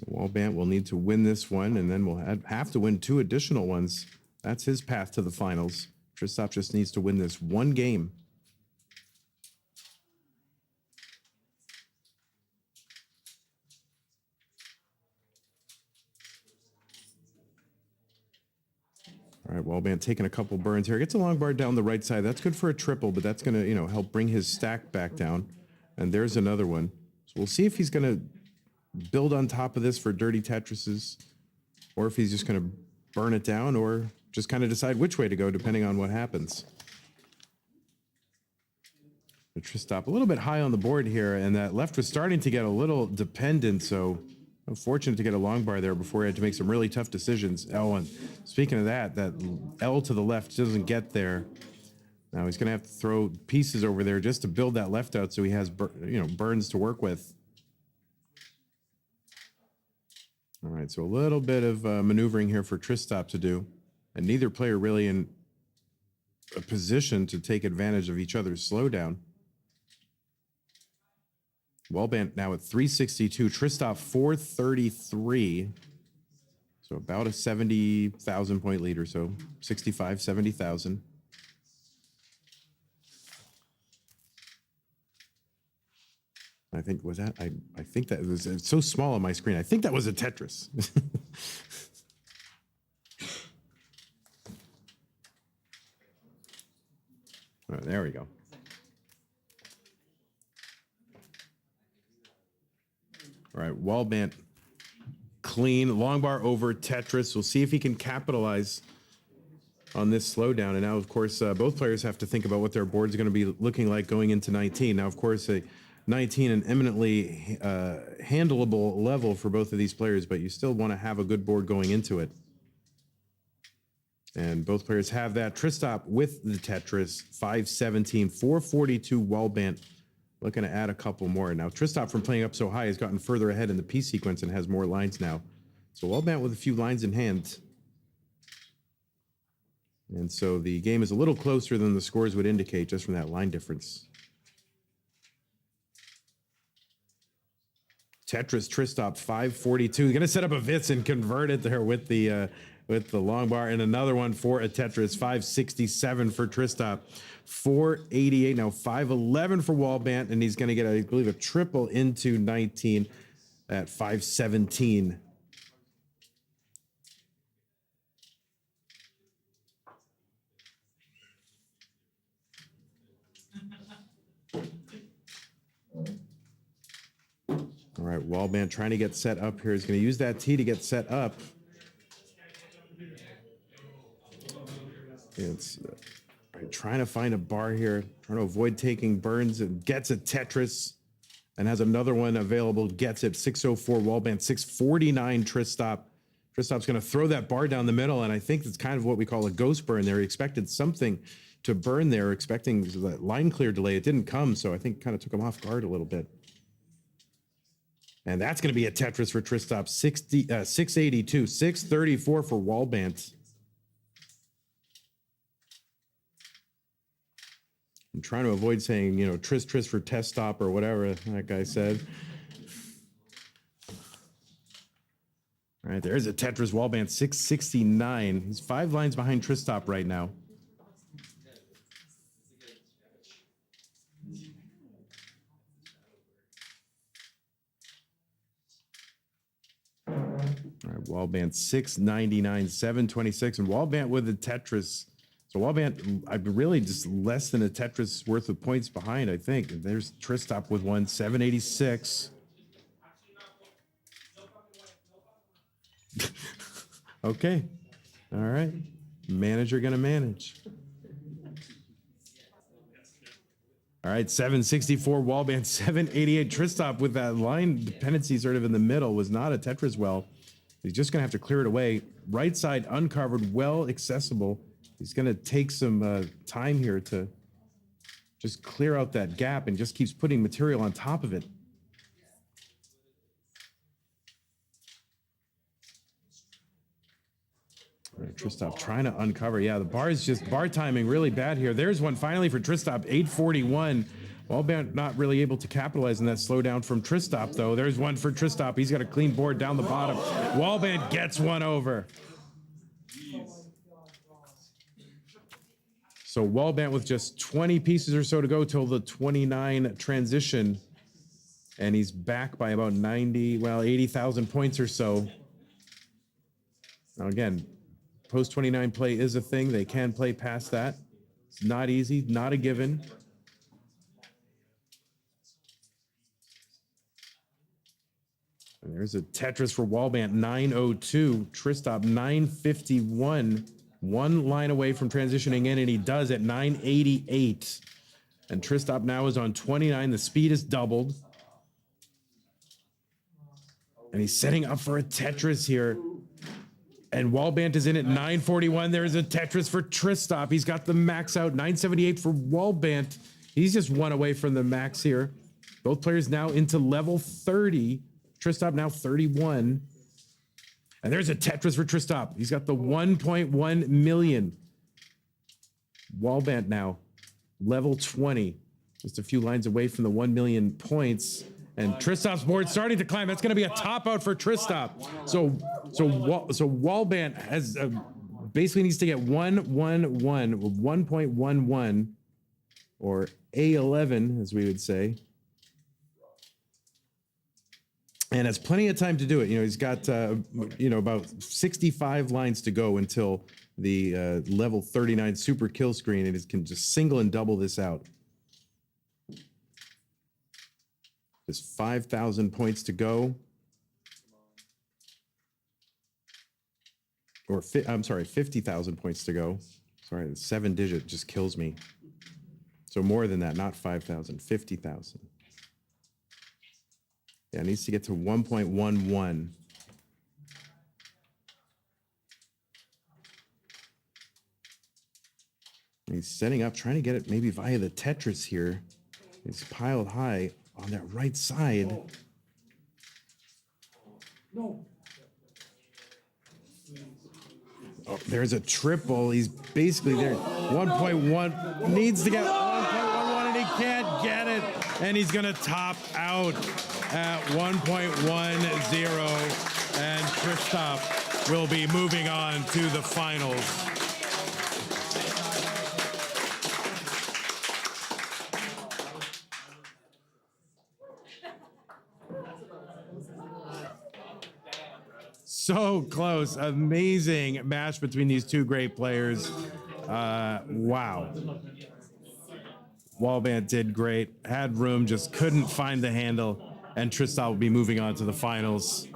Walbant will need to win this one, and then we'll have to win 2 additional ones. That's his path to the finals. Tristop just needs to win this one game. All right, Walbant taking a couple burns here. Gets a long bar down the right side. That's good for a triple, but that's going to, you know, help bring his stack back down. And there's another one. So we'll see if he's going to build on top of this for Dirty Tetrises, or if he's just going to burn it down, or just kind of decide which way to go depending on what happens. Tristop a little bit high on the board here, and that left was starting to get a little dependent, so unfortunate to get a long bar there before he had to make some really tough decisions. Oh, and speaking of that L to the left doesn't get there. Now he's going to have to throw pieces over there just to build that left out so he has, you know, burns to work with. All right, so a little bit of maneuvering here for Tristop to do, and neither player really in a position to take advantage of each other's slowdown. Walbant now at 362, Tristop 433, so about a 70,000 point lead or so, 65, 70,000. I think, was that, I think that was, it's so small on my screen. I think that was a Tetris. Oh, there we go. All right, Walbant clean. Long bar over Tetris. We'll see if he can capitalize on this slowdown. And now, of course, both players have to think about what their board's going to be looking like going into 19. Now, of course, a 19, an eminently handleable level for both of these players, but you still want to have a good board going into it. And both players have that. Tristop with the Tetris, 517, 442 Wallbant, looking to add a couple more. Now, Tristop, from playing up so high, has gotten further ahead in the P sequence and has more lines now. So Wallbant with a few lines in hand. And so the game is a little closer than the scores would indicate just from that line difference. Tetris, Tristop, 542. Going to set up a Vitz and convert it there with the long bar, and another one for a Tetris, 567 for Tristop, 488. Now 511 for Wallbant, and he's going to get, I believe, a triple into 19 at 517. All right, Wallbant trying to get set up here. He's going to use that T to get set up. It's trying to find a bar here, trying to avoid taking burns, and gets a Tetris and has another one available, gets it. 604 Wallbant, 649 Tristop. Tristop's going to throw that bar down the middle, and I think it's kind of what we call a ghost burn there. He expected something to burn there, expecting that line clear delay. It didn't come, so I think kind of took him off guard a little bit. And that's going to be a Tetris for Tristop, 682, 634 for Wallbant. I'm trying to avoid saying, you know, Tris for test stop or whatever that guy said. All right, there's a Tetris Wallbant, 669. He's 5 lines behind Tristop right now. All right, Wallbant 699, 726, and Wallbant with the Tetris. So Wallbant, I'm really just less than a Tetris worth of points behind, I think. And there's Tristop with one, 786. Okay, all right. Manager gonna manage. All right, 764 Wallbant, 788 Tristop with that line dependency sort of in the middle was not a Tetris well. He's just gonna have to clear it away. Right side uncovered, well accessible. He's gonna take some time here to just clear out that gap and just keeps putting material on top of it. All right, Tristop trying to uncover. Yeah, the bar is just bar timing really bad here. There's one finally for Tristop, 841. Wallbant not really able to capitalize on that slowdown from Tristop, though. There's one for Tristop. He's got a clean board down the bottom. Wallbant gets one over. So Wallbant with just 20 pieces or so to go till the 29 transition. And he's back by about 90, well, 80,000 points or so. Now again, post 29 play is a thing. They can play past that. It's not easy, not a given. And there's a Tetris for Wallbant, 902. Tristop, 951. One line away from transitioning in, and he does at 988. And Tristop now is on 29. The speed is doubled. And he's setting up for a Tetris here. And Wallbant is in at 941. There's a Tetris for Tristop. He's got the max out, 978 for Wallbant. He's just one away from the max here. Both players now into level 30. Tristop now 31. And there's a Tetris for Tristop. He's got the 1.1 million. Wallbant now, level 20. Just a few lines away from the 1 million points. And Tristop's board starting to climb. That's going to be a top out for Tristop. So Wallbant has basically needs to get 1.11 or A11, as we would say. And has plenty of time to do it. You know, he's got, about 65 lines to go until the level 39 super kill screen, and he can just single and double this out. Just 5,000 points to go. I'm sorry, 50,000 points to go. Sorry, the 7-digit just kills me. So more than that, not 5,000, 50,000. Yeah, it needs to get to 1.11. He's setting up, trying to get it maybe via the Tetris here. It's piled high on that right side. Oh, there's a triple. He's basically there. 1.1 needs to get 1.11 and he can't get it. And he's going to top out at 1.10. And Christoph will be moving on to the finals. So close. Amazing match between these two great players. Wow. Wallband did great. Had room, just couldn't find the handle. And Tristan will be moving on to the finals.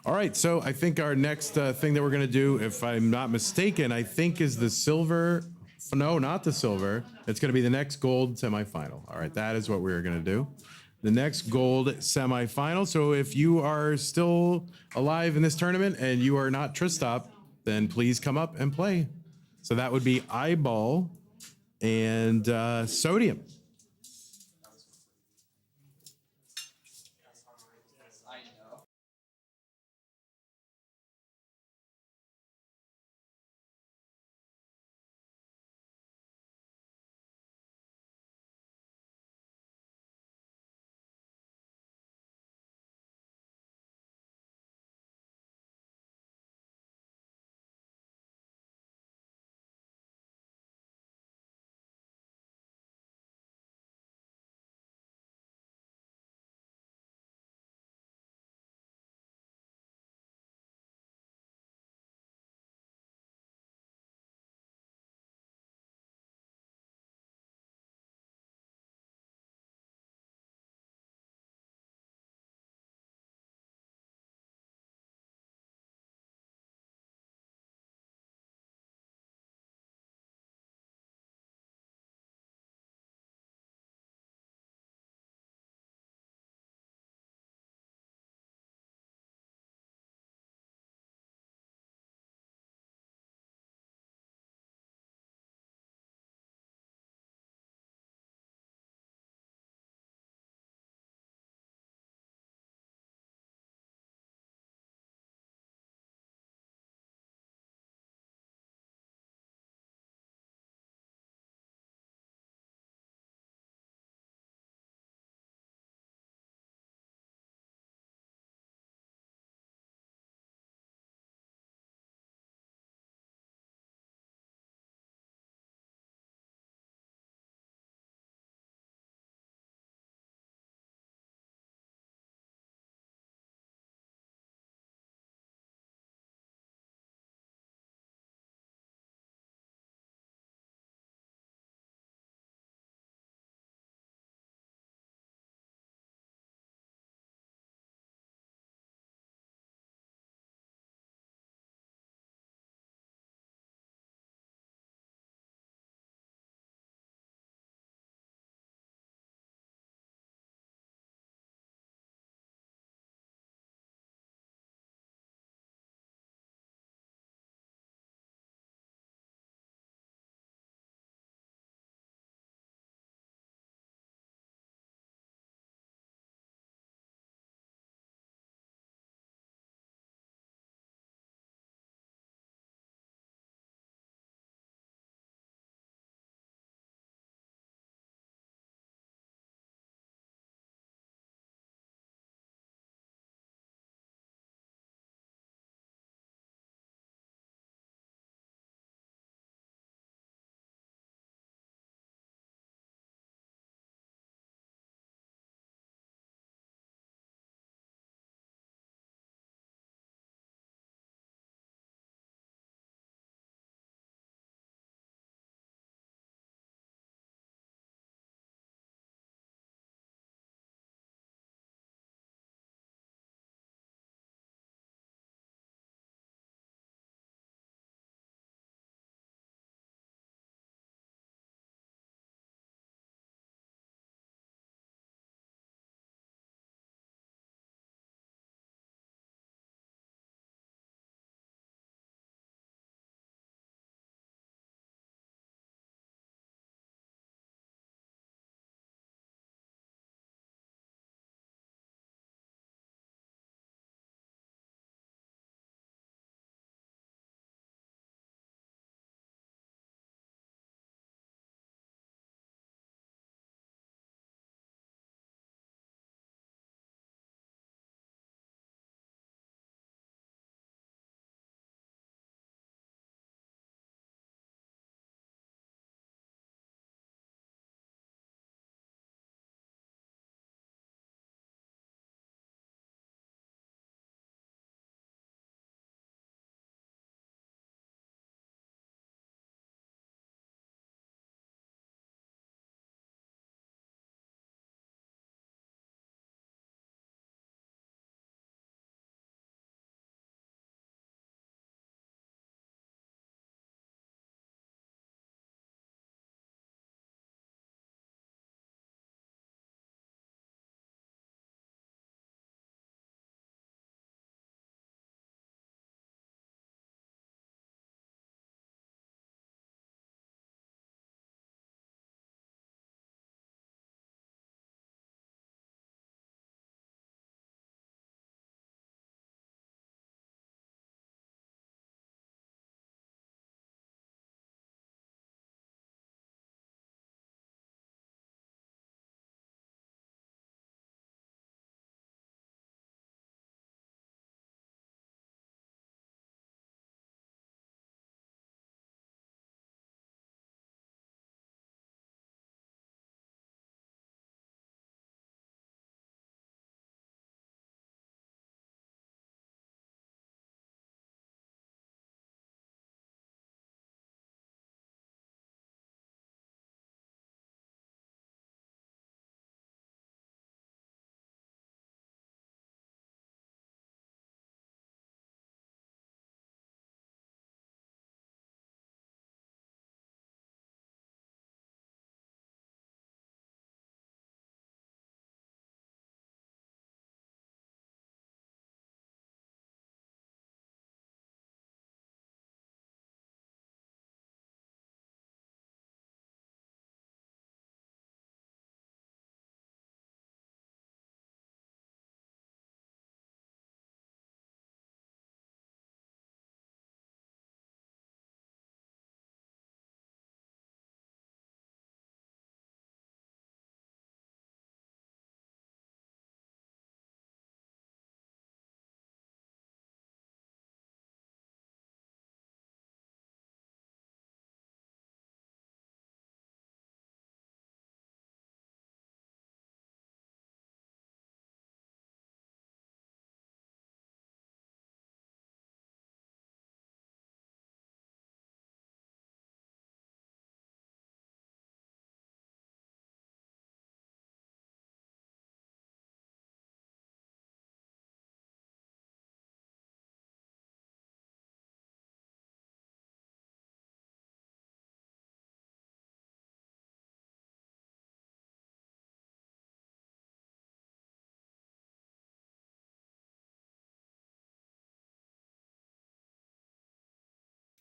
All right, so I think our next thing that we're going to do, if I'm not mistaken, I think is the silver. No, not the silver. It's going to be the next gold semifinal. All right, that is what we're going to do. The next gold semifinal. So if you are still alive in this tournament and you are not Tristop, then please come up and play. So that would be Eyeball and Sodium.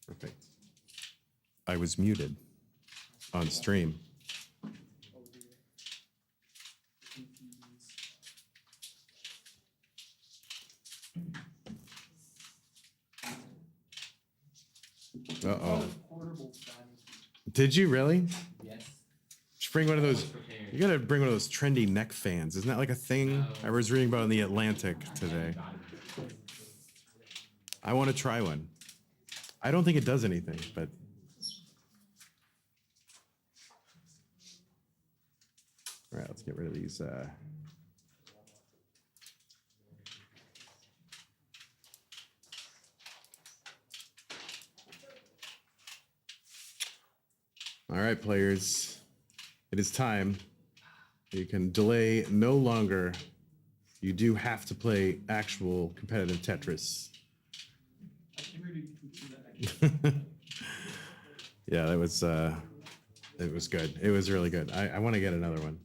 Perfect. I was muted on stream. Uh-oh. Did you really? Yes. Just bring one of those. You gotta bring one of those trendy neck fans. Isn't that like a thing? I was reading about in the Atlantic today. I want to try one. I don't think it does anything, but. All right, let's get rid of these. All right, players, it is time. You can delay no longer. You do have to play actual competitive Tetris. Yeah, that was it was good. It was really good. I want to get another one.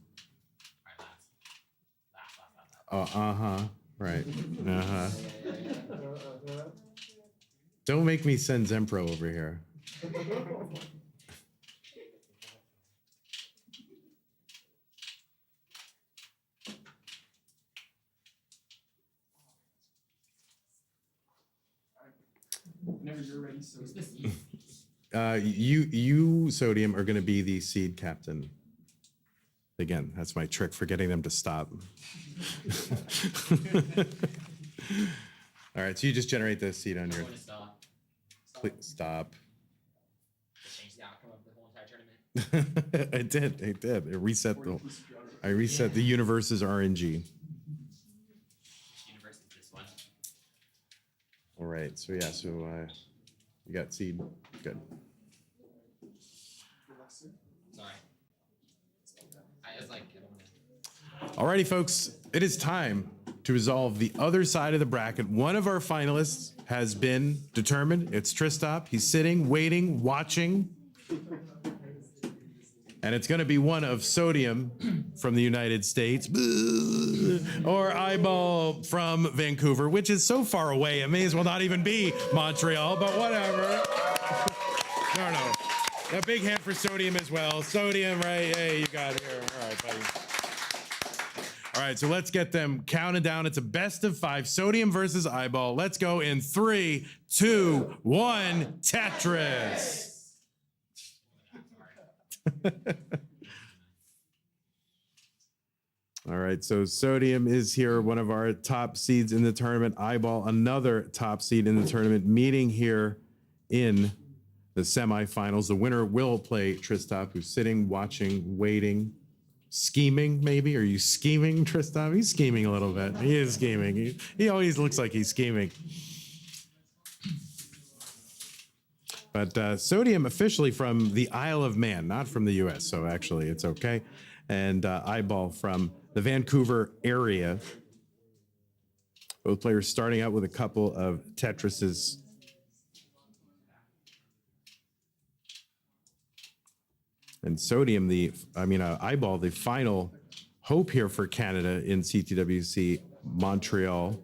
Right. Don't make me send Zempro over here. Whenever you're ready, so You Sodium are going to be the seed captain. Again, that's my trick for getting them to stop. All right, so you just generate the seed on your. Stop. Change the outcome of the whole entire tournament. I did. It reset I reset the universe's RNG. Universe is this one. All right. So yeah. So you got seed. Good. Sorry. I was like, I don't know. Alrighty, folks. It is time to resolve the other side of the bracket. One of our finalists has been determined. It's Tristop. He's sitting, waiting, watching. And it's going to be one of Sodium from the United States or Eyeball from Vancouver, which is so far away. It may as well not even be Montreal, but whatever. No. A big hand for Sodium as well. Sodium, right? Hey, you got it here. All right, buddy. All right, so let's get them counted down. It's a best of 5. Sodium versus Eyeball. Let's go in 3, 2, 1. Tetris. All right, so Sodium is here, one of our top seeds in the tournament. Eyeball, another top seed in the tournament, meeting here in the semifinals. The winner will play Tristop, who's sitting, watching, waiting, scheming, maybe. Are you scheming, Tristop? He's scheming a little bit. He is scheming. He always looks like he's scheming. But Sodium officially from the Isle of Man, not from the U.S., so actually it's okay. And Eyeball from the Vancouver area. Both players starting out with a couple of Tetrises. And Sodium, Eyeball, the final hope here for Canada in CTWC Montreal.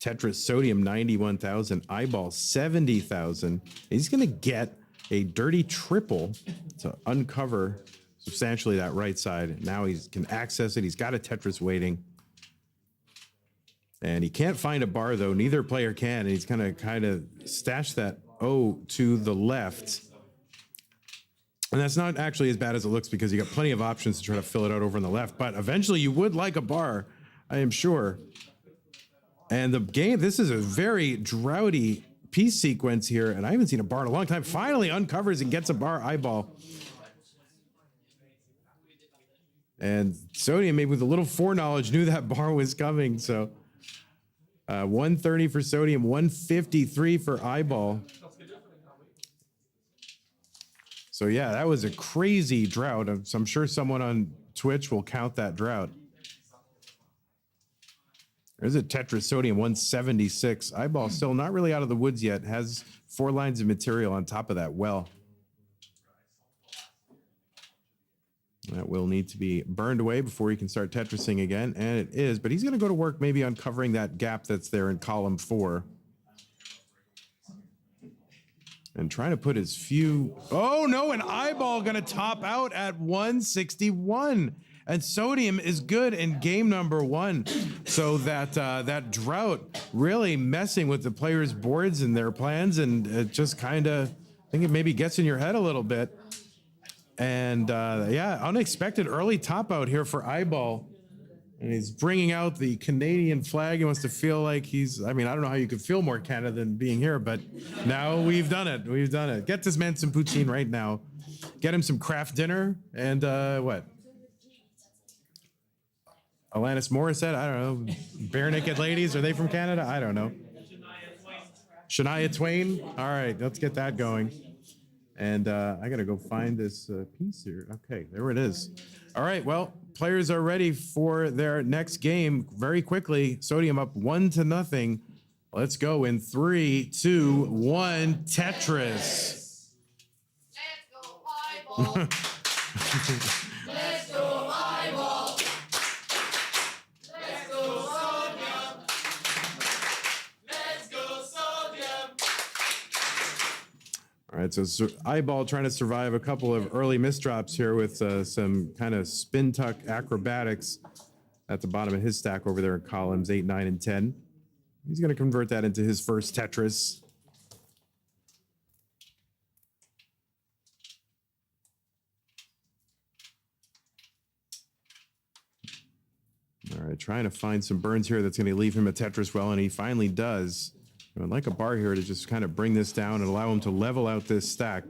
Tetris Sodium 91,000, Eyeball 70,000. He's going to get a dirty triple to uncover substantially that right side. Now he can access it. He's got a Tetris waiting. And he can't find a bar, though. Neither player can. And he's going to kind of stash that O to the left. And that's not actually as bad as it looks because you got plenty of options to try to fill it out over on the left. But eventually you would like a bar, I am sure. And the game, this is a very droughty piece sequence here, and I haven't seen a bar in a long time. Finally uncovers and gets a bar. Eyeball. And Sodium, maybe with a little foreknowledge, knew that bar was coming. So 130 for Sodium, 153 for Eyeball. So yeah, that was a crazy drought. So I'm sure someone on Twitch will count that drought. There's a Tetris Sodium 176. Eyeball still not really out of the woods yet. Has 4 lines of material on top of that well. That will need to be burned away before he can start Tetrising again. And it is, but he's going to go to work maybe uncovering that gap that's there in column 4. And trying to put his few. Oh no, an eyeball gonna top out at 161. And Sodium is good in game number 1. So that drought really messing with the players' boards and their plans, and it just kind of, I think it maybe gets in your head a little bit. And yeah, unexpected early top out here for Eyeball. And he's bringing out the Canadian flag. He wants to feel like he's, I mean, I don't know how you could feel more Canada than being here, but now we've done it. We've done it. Get this man some poutine right now. Get him some craft dinner and what? Alanis Morissette? I don't know. Bare Naked Ladies? Are they from Canada? I don't know. Shania Twain? All right, let's get that going. And I got to go find this piece here. Okay, there it is. All right, well, players are ready for their next game very quickly. Sodium up 1-0. Let's go in 3, 2, 1. Tetris. Let's go Eyeball. Let's go Eyeball. Let's go Sodium. Let's go Sodium. All right, so Eyeball trying to survive a couple of early misdrops here with some kind of spin tuck acrobatics at the bottom of his stack over there in columns 8, 9, and 10. He's going to convert that into his first Tetris. All right, trying to find some burns here that's going to leave him a Tetris well, and he finally does. I'd like a bar here to just kind of bring this down and allow him to level out this stack.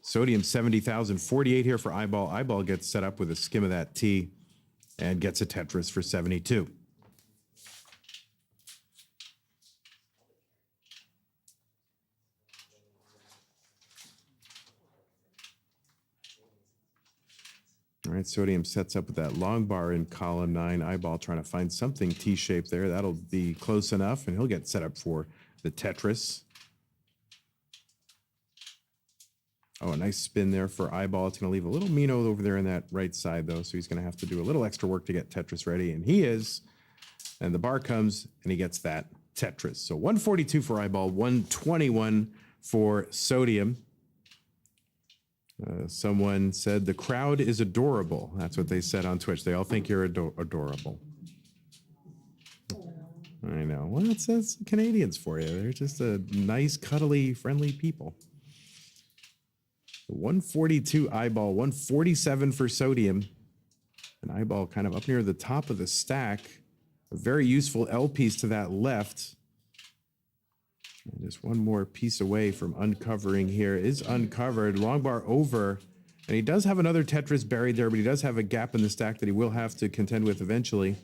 Sodium 70,000, 48 here for Eyeball. Eyeball gets set up with a skim of that tea and gets a Tetris for 72. All right, Sodium sets up with that long bar in column 9. Eyeball trying to find something T-shaped there. That'll be close enough, and he'll get set up for the Tetris. Oh, a nice spin there for Eyeball. It's going to leave a little Mino over there in that right side, though, so he's going to have to do a little extra work to get Tetris ready, and he is. And the bar comes, and he gets that Tetris. So 142 for Eyeball, 121 for Sodium. Someone said the crowd is adorable. That's what they said on Twitch. They all think you're adorable. I know. Well, that's Canadians for you. They're just a nice, cuddly, friendly people. 142 Eyeball, 147 for Sodium. An Eyeball kind of up near the top of the stack. A very useful L piece to that left. And just one more piece away from uncovering here. Is uncovered. Long bar over. And he does have another Tetris buried there, but he does have a gap in the stack that he will have to contend with eventually.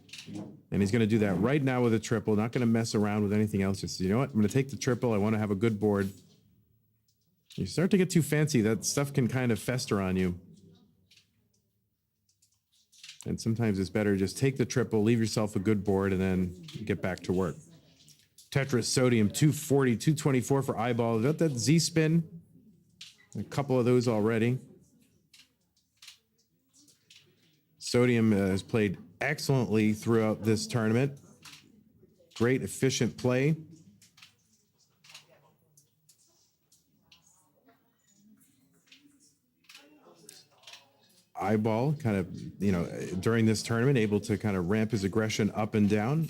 And he's going to do that right now with a triple. Not going to mess around with anything else. Just, you know what? I'm going to take the triple. I want to have a good board. You start to get too fancy. That stuff can kind of fester on you. And sometimes it's better just take the triple, leave yourself a good board, and then get back to work. Tetris Sodium 240, 224 for Eyeball. Got that Z spin. A couple of those already. Sodium has played excellently throughout this tournament. Great, efficient play. Eyeball kind of, you know, during this tournament, able to kind of ramp his aggression up and down.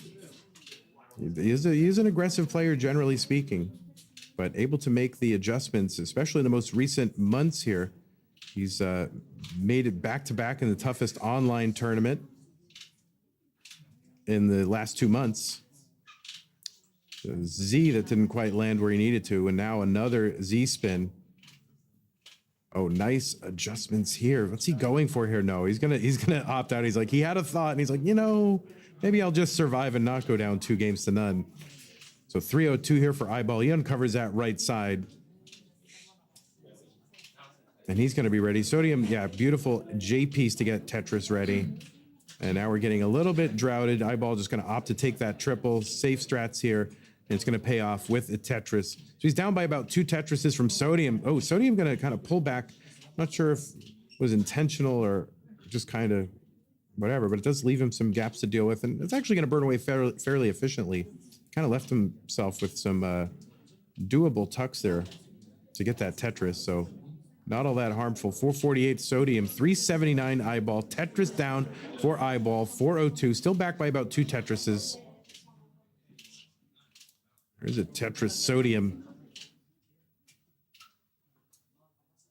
He is an aggressive player, generally speaking, but able to make the adjustments, especially in the most recent months here. He's made it back-to-back in the toughest online tournament in the last 2 months. Z that didn't quite land where he needed to, and now another Z spin. Oh, nice adjustments here. What's he going for here? No, he's gonna opt out. He's like, he had a thought, and he's like, you know, maybe I'll just survive and not go down 2-0. So 302 here for Eyeball. He uncovers that right side. And he's going to be ready. Sodium, yeah, beautiful J piece to get Tetris ready. And now we're getting a little bit droughted. Eyeball just going to opt to take that triple. Safe strats here. And it's going to pay off with a Tetris. So he's down by about 2 Tetrises from Sodium. Oh, Sodium going to kind of pull back. Not sure if it was intentional or just kind of whatever, but it does leave him some gaps to deal with. And it's actually going to burn away fairly efficiently. Kind of left himself with some doable tucks there to get that Tetris. So not all that harmful. 448 Sodium, 379 Eyeball. Tetris down for Eyeball, 402. Still back by about 2 Tetrises. There's a Tetris Sodium.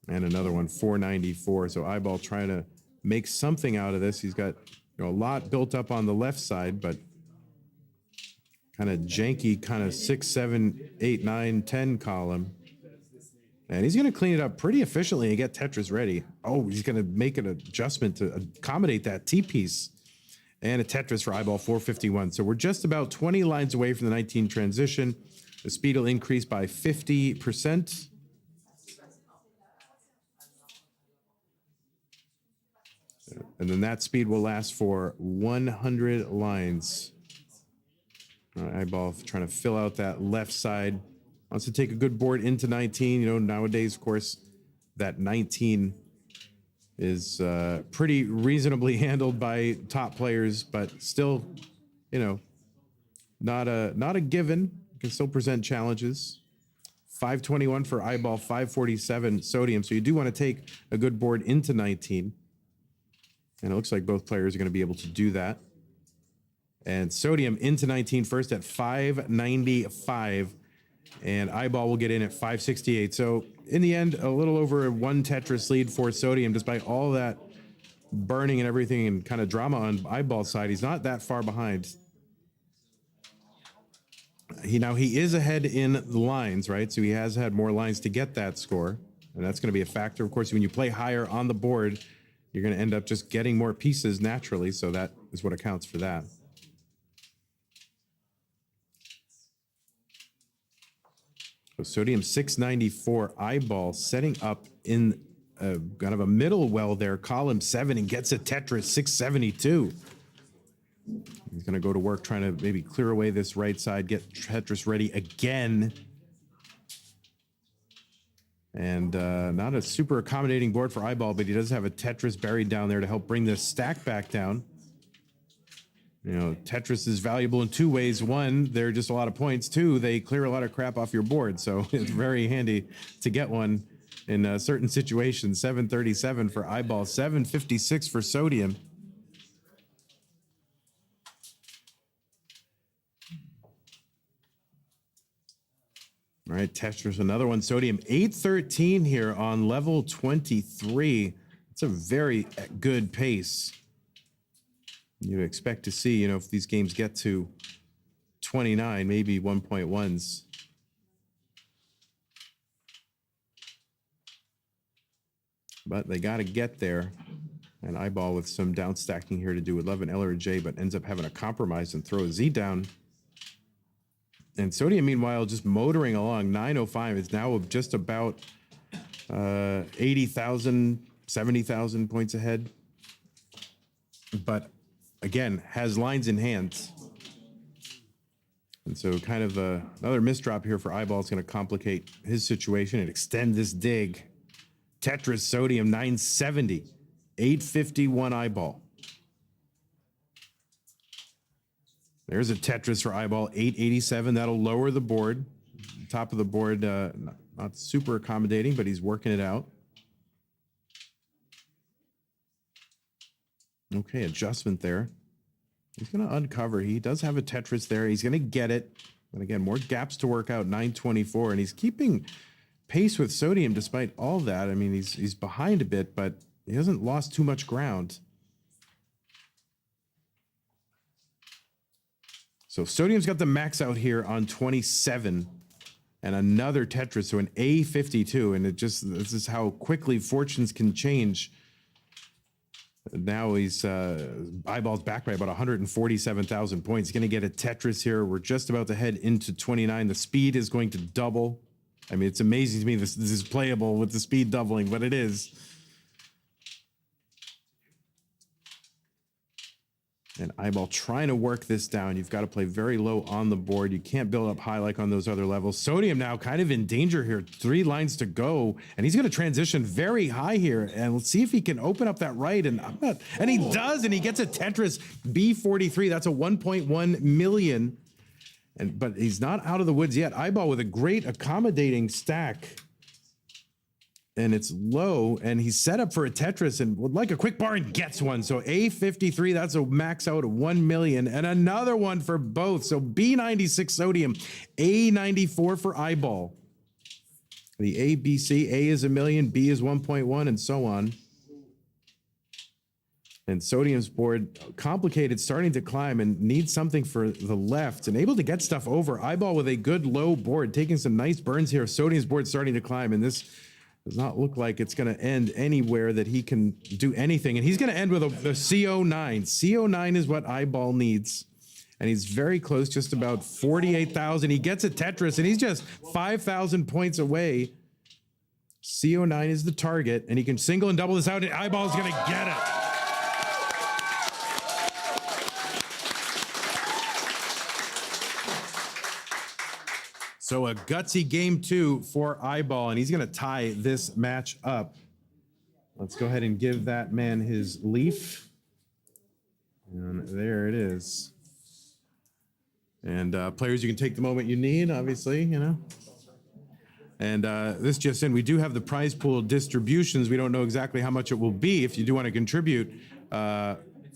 And another one, 494. So Eyeball trying to make something out of this. He's got a lot built up on the left side, but kind of janky, kind of 6, 7, 8, 9, 10 column. And he's going to clean it up pretty efficiently and get Tetris ready. Oh, he's going to make an adjustment to accommodate that T-piece. And a Tetris for Eyeball, 451. So we're just about 20 lines away from the 19 transition. The speed will increase by 50%. And then that speed will last for 100 lines. Eyeball trying to fill out that left side. Wants to take a good board into 19. You know, nowadays, of course, that 19 is pretty reasonably handled by top players, but still, you know, not a given. Can still present challenges. 521 for Eyeball, 547 Sodium. So you do want to take a good board into 19. And it looks like both players are going to be able to do that. And Sodium into 19 first at 595. And Eyeball will get in at 568. So in the end, a little over 1 Tetris lead for Sodium, despite all that burning and everything and kind of drama on Eyeball's side. He's not that far behind. He is ahead in the lines, right? So he has had more lines to get that score. And that's going to be a factor. Of course, when you play higher on the board, you're going to end up just getting more pieces naturally. So that is what accounts for that. So Sodium 694, Eyeball setting up in kind of a middle well there, column 7, and gets a Tetris 672. He's going to go to work trying to maybe clear away this right side, get Tetris ready again. And not a super accommodating board for Eyeball, but he does have a Tetris buried down there to help bring this stack back down. You know, Tetris is valuable in 2 ways. 1, they're just a lot of points. 2, they clear a lot of crap off your board. So it's very handy to get one in certain situations. 737 for Eyeball, 756 for Sodium. All right, Tetris, another one. Sodium, 813 here on level 23. It's a very good pace. You'd expect to see, you know, if these games get to 29, maybe 1.1s. But they got to get there. And Eyeball with some down stacking here to do with 11 L or J, but ends up having a compromise and throw a Z down. And Sodium, meanwhile, just motoring along. 905 is now just about 80,000, 70,000 points ahead. But again, has lines in hand. And so kind of another misdrop here for Eyeball is going to complicate his situation and extend this dig. Tetris, Sodium, 970, 851 Eyeball. There's a Tetris for Eyeball, 887. That'll lower the board. Top of the board, not super accommodating, but he's working it out. Okay, adjustment there. He's going to uncover. He does have a Tetris there. He's going to get it. But again, more gaps to work out, 924. And he's keeping pace with Sodium despite all that. I mean, he's behind a bit, but he hasn't lost too much ground. So Sodium's got the max out here on 27 and another Tetris, so an A52. And this is how quickly fortunes can change. Now he's Eyeball's back by about 147,000 points. He's going to get a Tetris here. We're just about to head into 29. The speed is going to double. I mean, it's amazing to me this is playable with the speed doubling, but it is. And Eyeball trying to work this down. You've got to play very low on the board. You can't build up high like on those other levels. Sodium now kind of in danger here. 3 lines to go. And he's going to transition very high here. And let's see if he can open up that right. And he does. And he gets a Tetris B43. That's a 1.1 million. But he's not out of the woods yet. Eyeball with a great accommodating stack. And it's low, and he's set up for a Tetris and would like a quick bar and gets one. So A53, that's a max out of 1 million, and another one for both. So B96 Sodium, A94 for Eyeball. The A, B, C, A is 1 million, B is 1.1, and so on. And Sodium's board, complicated, starting to climb and needs something for the left and able to get stuff over. Eyeball with a good low board, taking some nice burns here. Sodium's board starting to climb, and this does not look like it's going to end anywhere that he can do anything. And he's going to end with a CO9. CO9 is what Eyeball needs. And he's very close, just about 48,000. He gets a Tetris, and he's just 5,000 points away. CO9 is the target, and he can single and double this out, and Eyeball's going to get it. So a gutsy game 2 for Eyeball, and he's going to tie this match up. Let's go ahead and give that man his leaf. And there it is. And players, you can take the moment you need, obviously, you know. And this just in, we do have the prize pool distributions. We don't know exactly how much it will be. If you do want to contribute,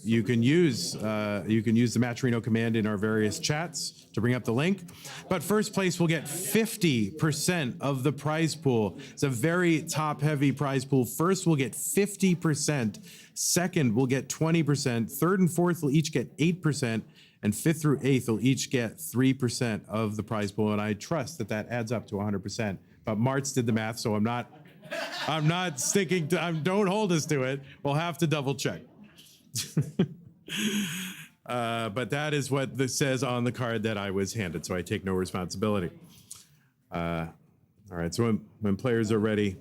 you can use the matcherino command in our various chats to bring up the link. But first place will get 50% of the prize pool. It's a very top-heavy prize pool. First will get 50%. Second will get 20%. Third and fourth will each get 8%. And fifth through eighth will each get 3% of the prize pool. And I trust that that adds up to 100%. But Martz did the math, so I'm not sticking to. Don't hold us to it. We'll have to double check. But that is what this says on the card that I was handed, so I take no responsibility. All right, so when players are ready.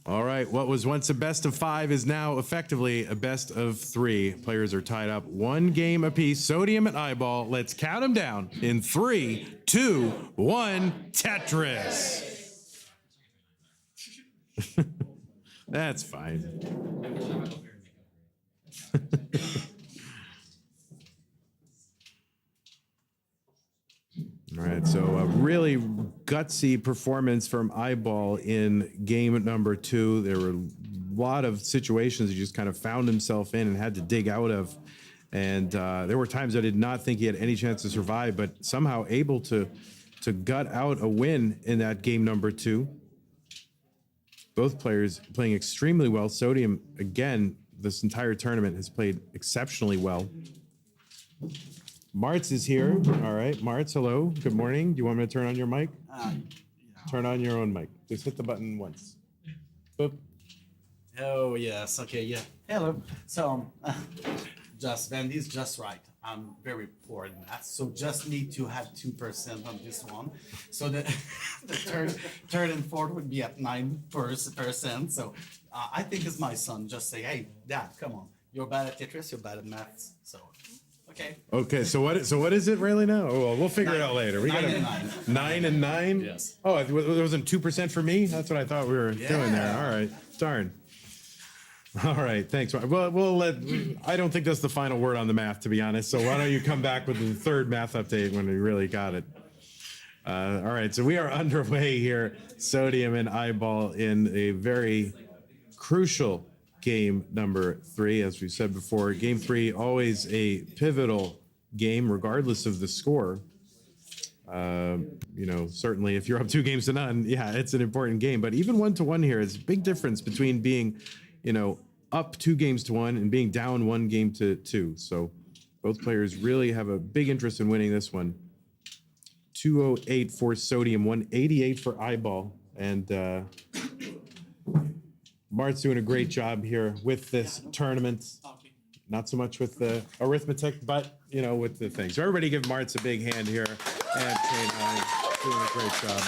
All right, what was once a best of 5 is now effectively a best of 3. Players are tied up 1 game apiece. Sodium and Eyeball. Let's count them down in 3, 2, 1. Tetris. That's fine. All right, so a really gutsy performance from Eyeball in game number 2. There were a lot of situations he just kind of found himself in and had to dig out of. And there were times I did not think he had any chance to survive, but somehow able to gut out a win in that game number 2. Both players playing extremely well. Sodium, again, this entire tournament has played exceptionally well. Martz is here. All right, Martz, hello. Good morning. Do you want me to turn on your mic? Yeah. Turn on your own mic. Just hit the button once. Boop. Oh, yes. Okay, yeah. Hello. So, Vandy's just right. I'm very poor in math, so just need to have 2% on this one. So the third and fourth would be at 9%. So I think it's my son. Just say, hey, Dad, come on. You're bad at Tetris, you're bad at maths. So, okay. Okay, so what is it really now? Oh, well, we'll figure it out later. We got 9 and 9? Yes. Oh, there wasn't 2% for me? That's what I thought we were doing there. All right, darn. All right, thanks. Well, I don't think that's the final word on the math, to be honest. So why don't you come back with the third math update when we really got it? All right, so we are underway here. Sodium and Eyeball in a very crucial game number 3. As we said before, game 3, always a pivotal game, regardless of the score. Certainly if you're up 2 games to none, yeah, it's an important game. But even 1-1 here is a big difference between being, up 2 games to 1 and being down 1 game to 2. So both players really have a big interest in winning this one. 208 for Sodium, 188 for Eyeball. And Mart's doing a great job here with this tournament. Not so much with the arithmetic, but, with the things. So everybody give Martz a big hand here. And K9 doing a great job.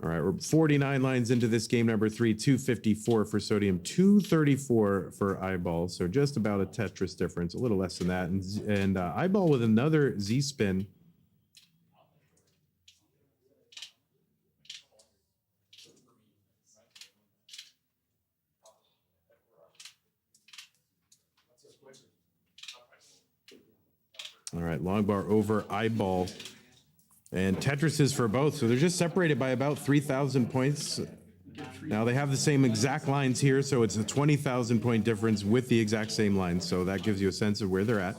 All right, right, we're 49 lines into this game number 3, 254 for Sodium, 234 for Eyeball. So just about a Tetris difference, a little less than that. And Eyeball with another Z spin. All right, long bar over Eyeball. And Tetris is for both, so they're just separated by about 3,000 points. Now they have the same exact lines here, so it's a 20,000 point difference with the exact same lines. So that gives you a sense of where they're at.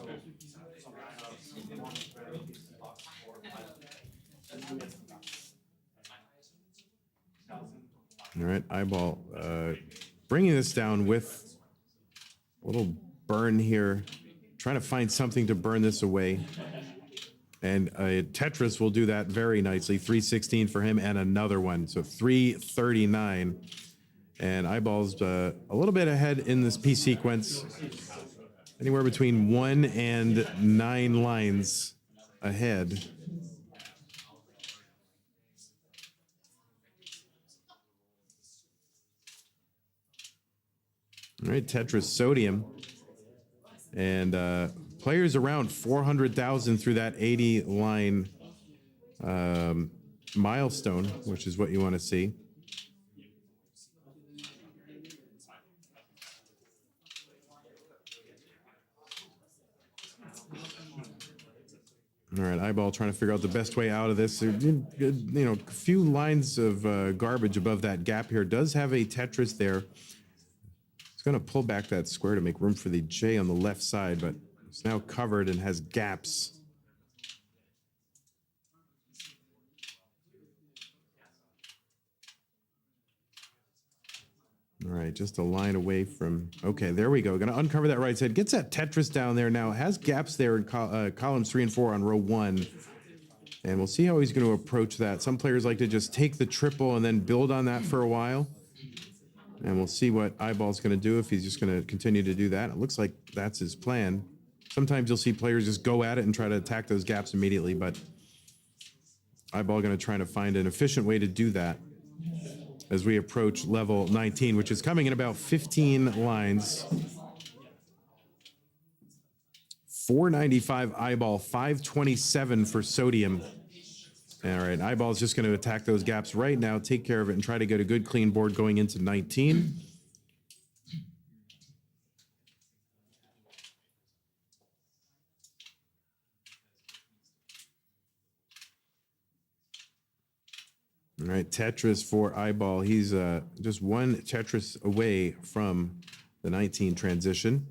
All right, Eyeball bringing this down with a little burn here, trying to find something to burn this away. And Tetris will do that very nicely. 316 for him and another one. So 339. And Eyeball's a little bit ahead in this piece sequence. Anywhere between 1 and 9 lines ahead. All right, Tetris Sodium. And players around 400,000 through that 80 line milestone, which is what you want to see. All right, Eyeball trying to figure out the best way out of this. You know, a few lines of garbage above that gap here. Does have a Tetris there. It's going to pull back that square to make room for the J on the left side, but it's now covered and has gaps. All right, just a line away from, okay, there we go. Going to uncover that right side. Gets that Tetris down there now. Has gaps there in columns 3 and 4 on row 1. And we'll see how he's going to approach that. Some players like to just take the triple and then build on that for a while. And we'll see what Eyeball's going to do, if he's just going to continue to do that. It looks like that's his plan. Sometimes you'll see players just go at it and try to attack those gaps immediately, but Eyeball going to try to find an efficient way to do that as we approach level 19, which is coming in about 15 lines. 495 Eyeball, 527 for Sodium. All right, Eyeball's just going to attack those gaps right now, take care of it, and try to get a good clean board going into 19. All right, Tetris for Eyeball. He's just one Tetris away from the 19 transition.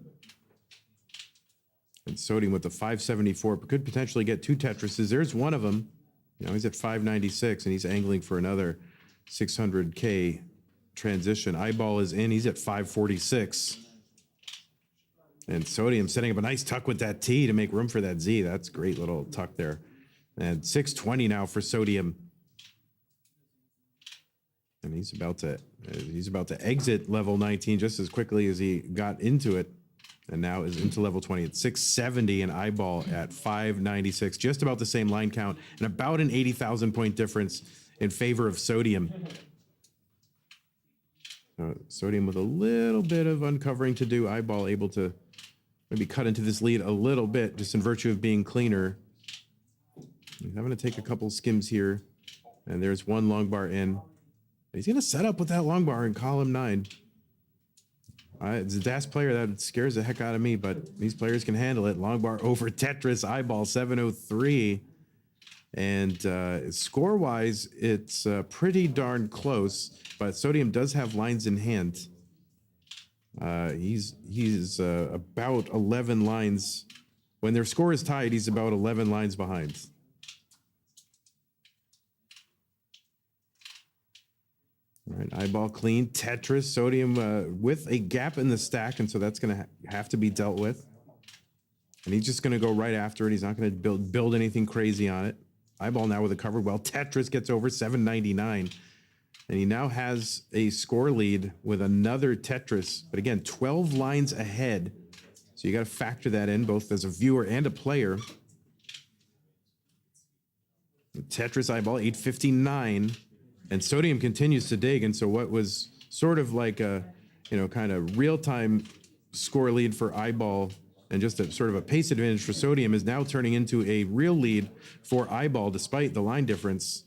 And Sodium with the 574 could potentially get 2 Tetrises. There's one of them. Now he's at 596, and he's angling for another 600K transition. Eyeball is in. He's at 546. And Sodium setting up a nice tuck with that T to make room for that Z. That's a great little tuck there. And 620 now for Sodium. And he's about to exit level 19 just as quickly as he got into it. And now is into level 20 at 670, and Eyeball at 596. Just about the same line count and about an 80,000 point difference in favor of Sodium. Sodium with a little bit of uncovering to do. Eyeball able to maybe cut into this lead a little bit just in virtue of being cleaner. He's having to take a couple skims here. And there's one long bar in. He's going to set up with that long bar in column 9. It's a DAS player that scares the heck out of me, but these players can handle it. Long bar over Tetris, Eyeball 703. And score-wise, it's pretty darn close, but Sodium does have lines in hand. He's about 11 lines. When their score is tied, he's about 11 lines behind. All right, Eyeball clean. Tetris, Sodium with a gap in the stack, and so that's going to have to be dealt with. And he's just going to go right after it. He's not going to build anything crazy on it. Eyeball now with a cover. Well, Tetris gets over 799. And he now has a score lead with another Tetris. But again, 12 lines ahead. So you got to factor that in, both as a viewer and a player. Tetris Eyeball, 859. And Sodium continues to dig. And so what was sort of like a, kind of real-time score lead for Eyeball and just a sort of a pace advantage for Sodium is now turning into a real lead for Eyeball despite the line difference.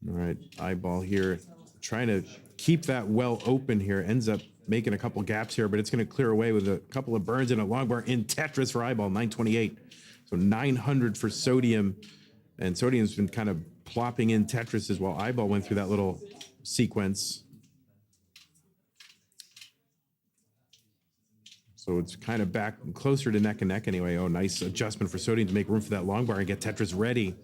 All right, Eyeball here trying to keep that well open here. Ends up making a couple gaps here, but it's going to clear away with a couple of burns and a long bar in Tetris for Eyeball, 928. So 900 for Sodium. And Sodium's been kind of plopping in Tetrises while Eyeball went through that little sequence. So it's kind of back closer to neck and neck anyway. Oh, nice adjustment for Sodium to make room for that long bar and get Tetris ready.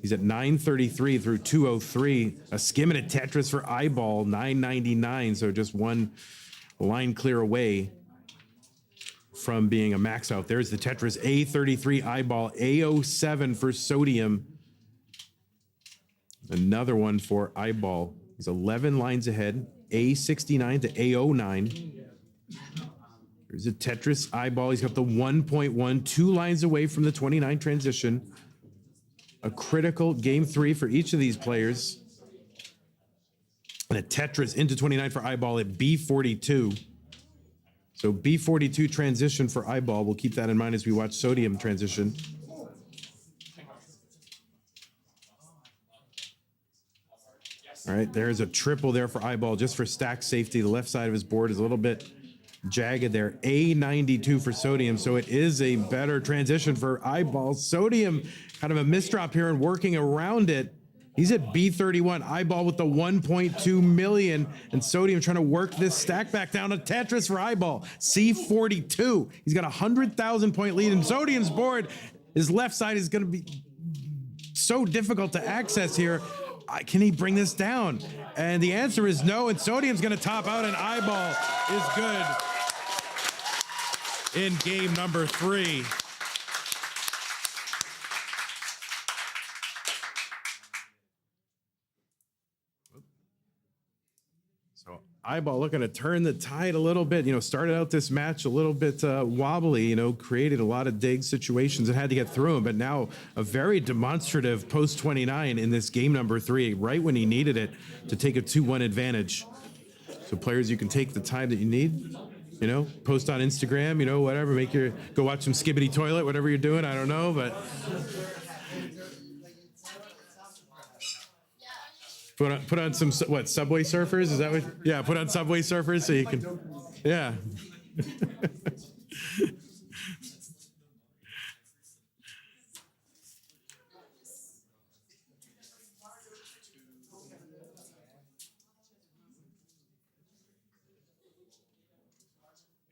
He's at 933 through 203. A skim and a Tetris for Eyeball, 999. So just one line clear away from being a max out. There's the Tetris, A33 Eyeball, A07 for Sodium. Another one for Eyeball. He's 11 lines ahead, A69 to A09. There's a Tetris Eyeball. He's got the 1.1, 2 lines away from the 29 transition. A critical game 3 for each of these players. And a Tetris into 29 for Eyeball at B42. So B42 transition for Eyeball. We'll keep that in mind as we watch Sodium transition. All right, there's a triple there for Eyeball just for stack safety. The left side of his board is a little bit jagged there. A92 for Sodium, so it is a better transition for Eyeball. Sodium, kind of a misdrop here and working around it. He's at B31. Eyeball with the 1.2 million, and Sodium trying to work this stack back down to Tetris for Eyeball. C42. He's got a 100,000 point lead, and Sodium's board, his left side is going to be so difficult to access here. Can he bring this down? And the answer is no, and Sodium's going to top out, and Eyeball is good in game number 3. So Eyeball looking to turn the tide a little bit. Started out this match a little bit wobbly, created a lot of dig situations and had to get through them. But now a very demonstrative post 29 in this game number 3, right when he needed it to take a 2-1 advantage. So players, you can take the time that you need, post on Instagram, whatever, go watch some Skibbity Toilet, whatever you're doing, I don't know, but put on some, Subway Surfers, is that what? Yeah, put on Subway Surfers so you can, yeah.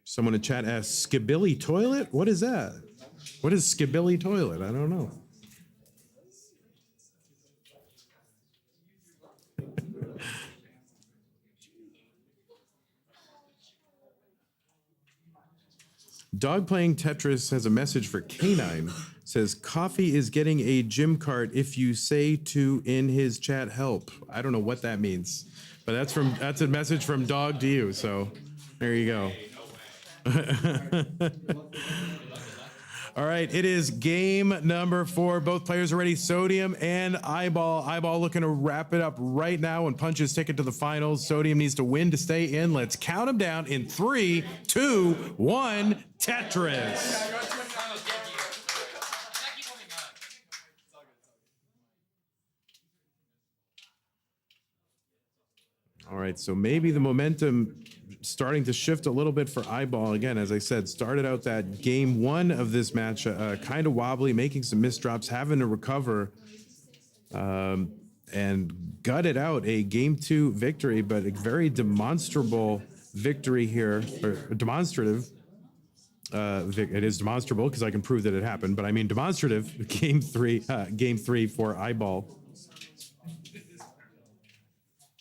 Someone in chat asked, Skibbilly Toilet? What is that? What is Skibbilly Toilet? I don't know. Dog Playing Tetris has a message for Canine. Says, Coffee is getting a gym cart if you say to in his chat help. I don't know what that means, but that's a message from Dog to you. So there you go. All right, it is game number 4. Both players are ready, Sodium and Eyeball. Eyeball looking to wrap it up right now and punch his ticket to the finals. Sodium needs to win to stay in. Let's count them down in 3, 2, 1, Tetris. All right, so maybe the momentum starting to shift a little bit for Eyeball. Again, as I said, started out that game 1 of this match kind of wobbly, making some misdrops, having to recover, and gutted out a game 2 victory, but a very demonstrable victory here, or demonstrative. It is demonstrable because I can prove that it happened, but I mean demonstrative game 3 for Eyeball.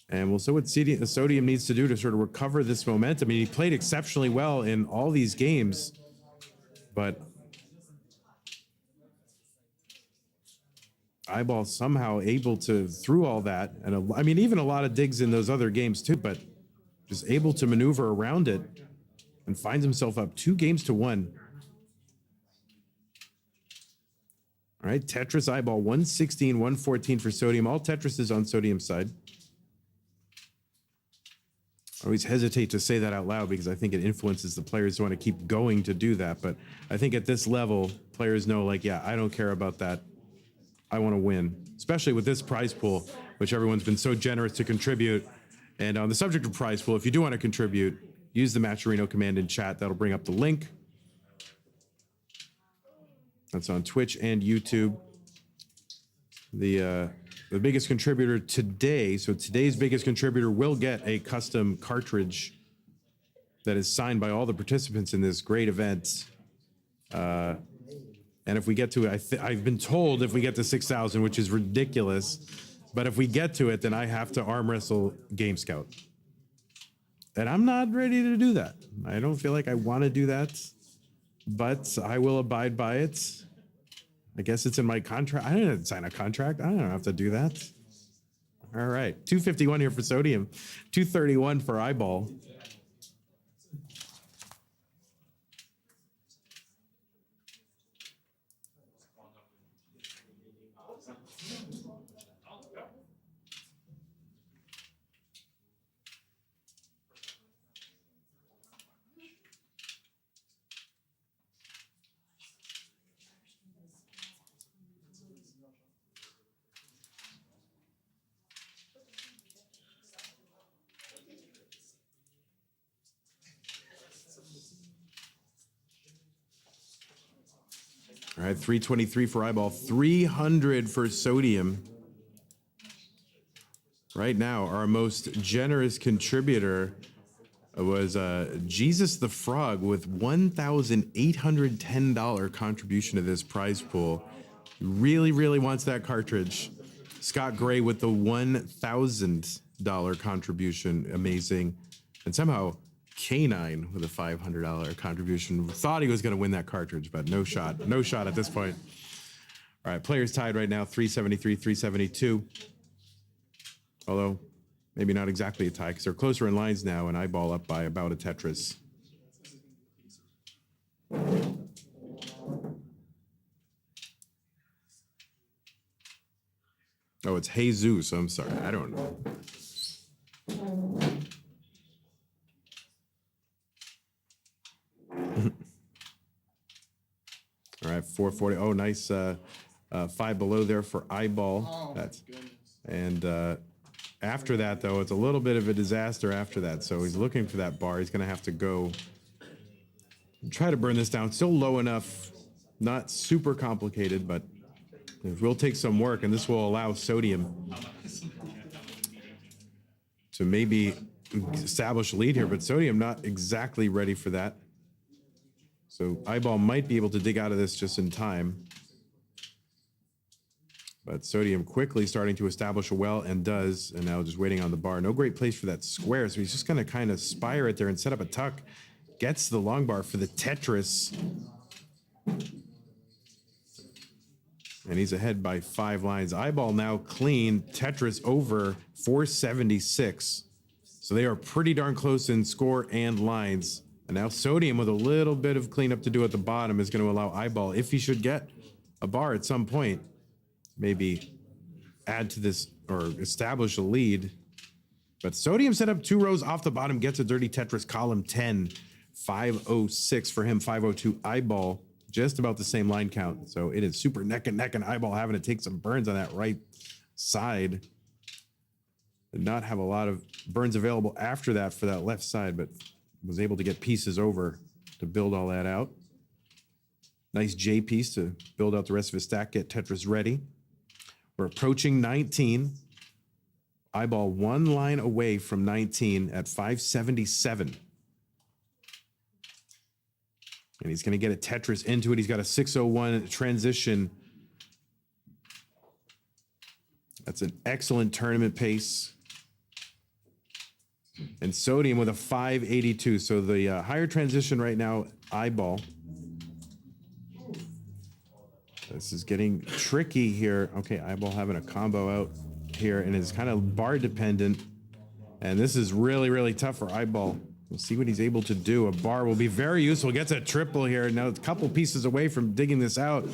And we'll see what Sodium needs to do to sort of recover this momentum. I mean, he played exceptionally well in all these games, but Eyeball somehow able to, through all that, and I mean, even a lot of digs in those other games too, but just able to maneuver around it and finds himself up 2-1. All right, Tetris eyeball, 116, 114 for Sodium. All Tetris is on Sodium's side. I always hesitate to say that out loud because I think it influences the players who want to keep going to do that. But I think at this level, players know, like, yeah, I don't care about that. I want to win, especially with this prize pool, which everyone's been so generous to contribute. And on the subject of prize pool, if you do want to contribute, use the matcherino command in chat. That'll bring up the link. That's on Twitch and YouTube. The biggest contributor today, so today's biggest contributor will get a custom cartridge that is signed by all the participants in this great event. And if we get to it, I've been told if we get to 6,000, which is ridiculous, but if we get to it, then I have to arm wrestle Game Scout. And I'm not ready to do that. I don't feel like I want to do that, but I will abide by it. I guess it's in my contract. I didn't sign a contract. I don't have to do that. All right. 251 here for Sodium. 231 for Eyeball. All right, 323 for Eyeball, 300 for Sodium. Right now, our most generous contributor was Jesus the Frog with $1,810 contribution to this prize pool. Really, really wants that cartridge. Scott Gray with the $1,000 contribution, amazing. And somehow Canine with a $500 contribution. Thought he was going to win that cartridge, but no shot at this point. All right, players tied right now, 373, 372. Although maybe not exactly a tie because they're closer in lines now, and Eyeball up by about a Tetris. Oh, it's Jesus. I'm sorry. I don't know. All right, 440. Oh, nice. Five below there for Eyeball. And after that, though, it's a little bit of a disaster after that. So he's looking for that bar. He's going to have to go try to burn this down. Still low enough, not super complicated, but it will take some work, and this will allow Sodium to maybe establish a lead here, but Sodium not exactly ready for that. So Eyeball might be able to dig out of this just in time. But Sodium quickly starting to establish a well, and does, and now just waiting on the bar. No great place for that square, so he's just going to kind of spire it there and set up a tuck. Gets the long bar for the Tetris. And he's ahead by 5 lines. Eyeball now clean. Tetris over 476. So they are pretty darn close in score and lines. And now Sodium, with a little bit of cleanup to do at the bottom, is going to allow Eyeball, if he should get a bar at some point, maybe add to this or establish a lead. But Sodium set up 2 rows off the bottom, gets a dirty Tetris, column 10, 506 for him, 502 Eyeball. Just about the same line count. So it is super neck and neck, and Eyeball having to take some burns on that right side. Did not have a lot of burns available after that for that left side, but was able to get pieces over to build all that out. Nice J piece to build out the rest of his stack, get Tetris ready. We're approaching 19. Eyeball 1 line away from 19 at 577. And he's going to get a Tetris into it. He's got a 601 transition. That's an excellent tournament pace. And Sodium with a 582. So the higher transition right now, Eyeball. This is getting tricky here. Okay, Eyeball having a combo out here, and it's kind of bar dependent. And this is really, really tough for Eyeball. We'll see what he's able to do. A bar will be very useful. Gets a triple here. Now it's a couple pieces away from digging this out.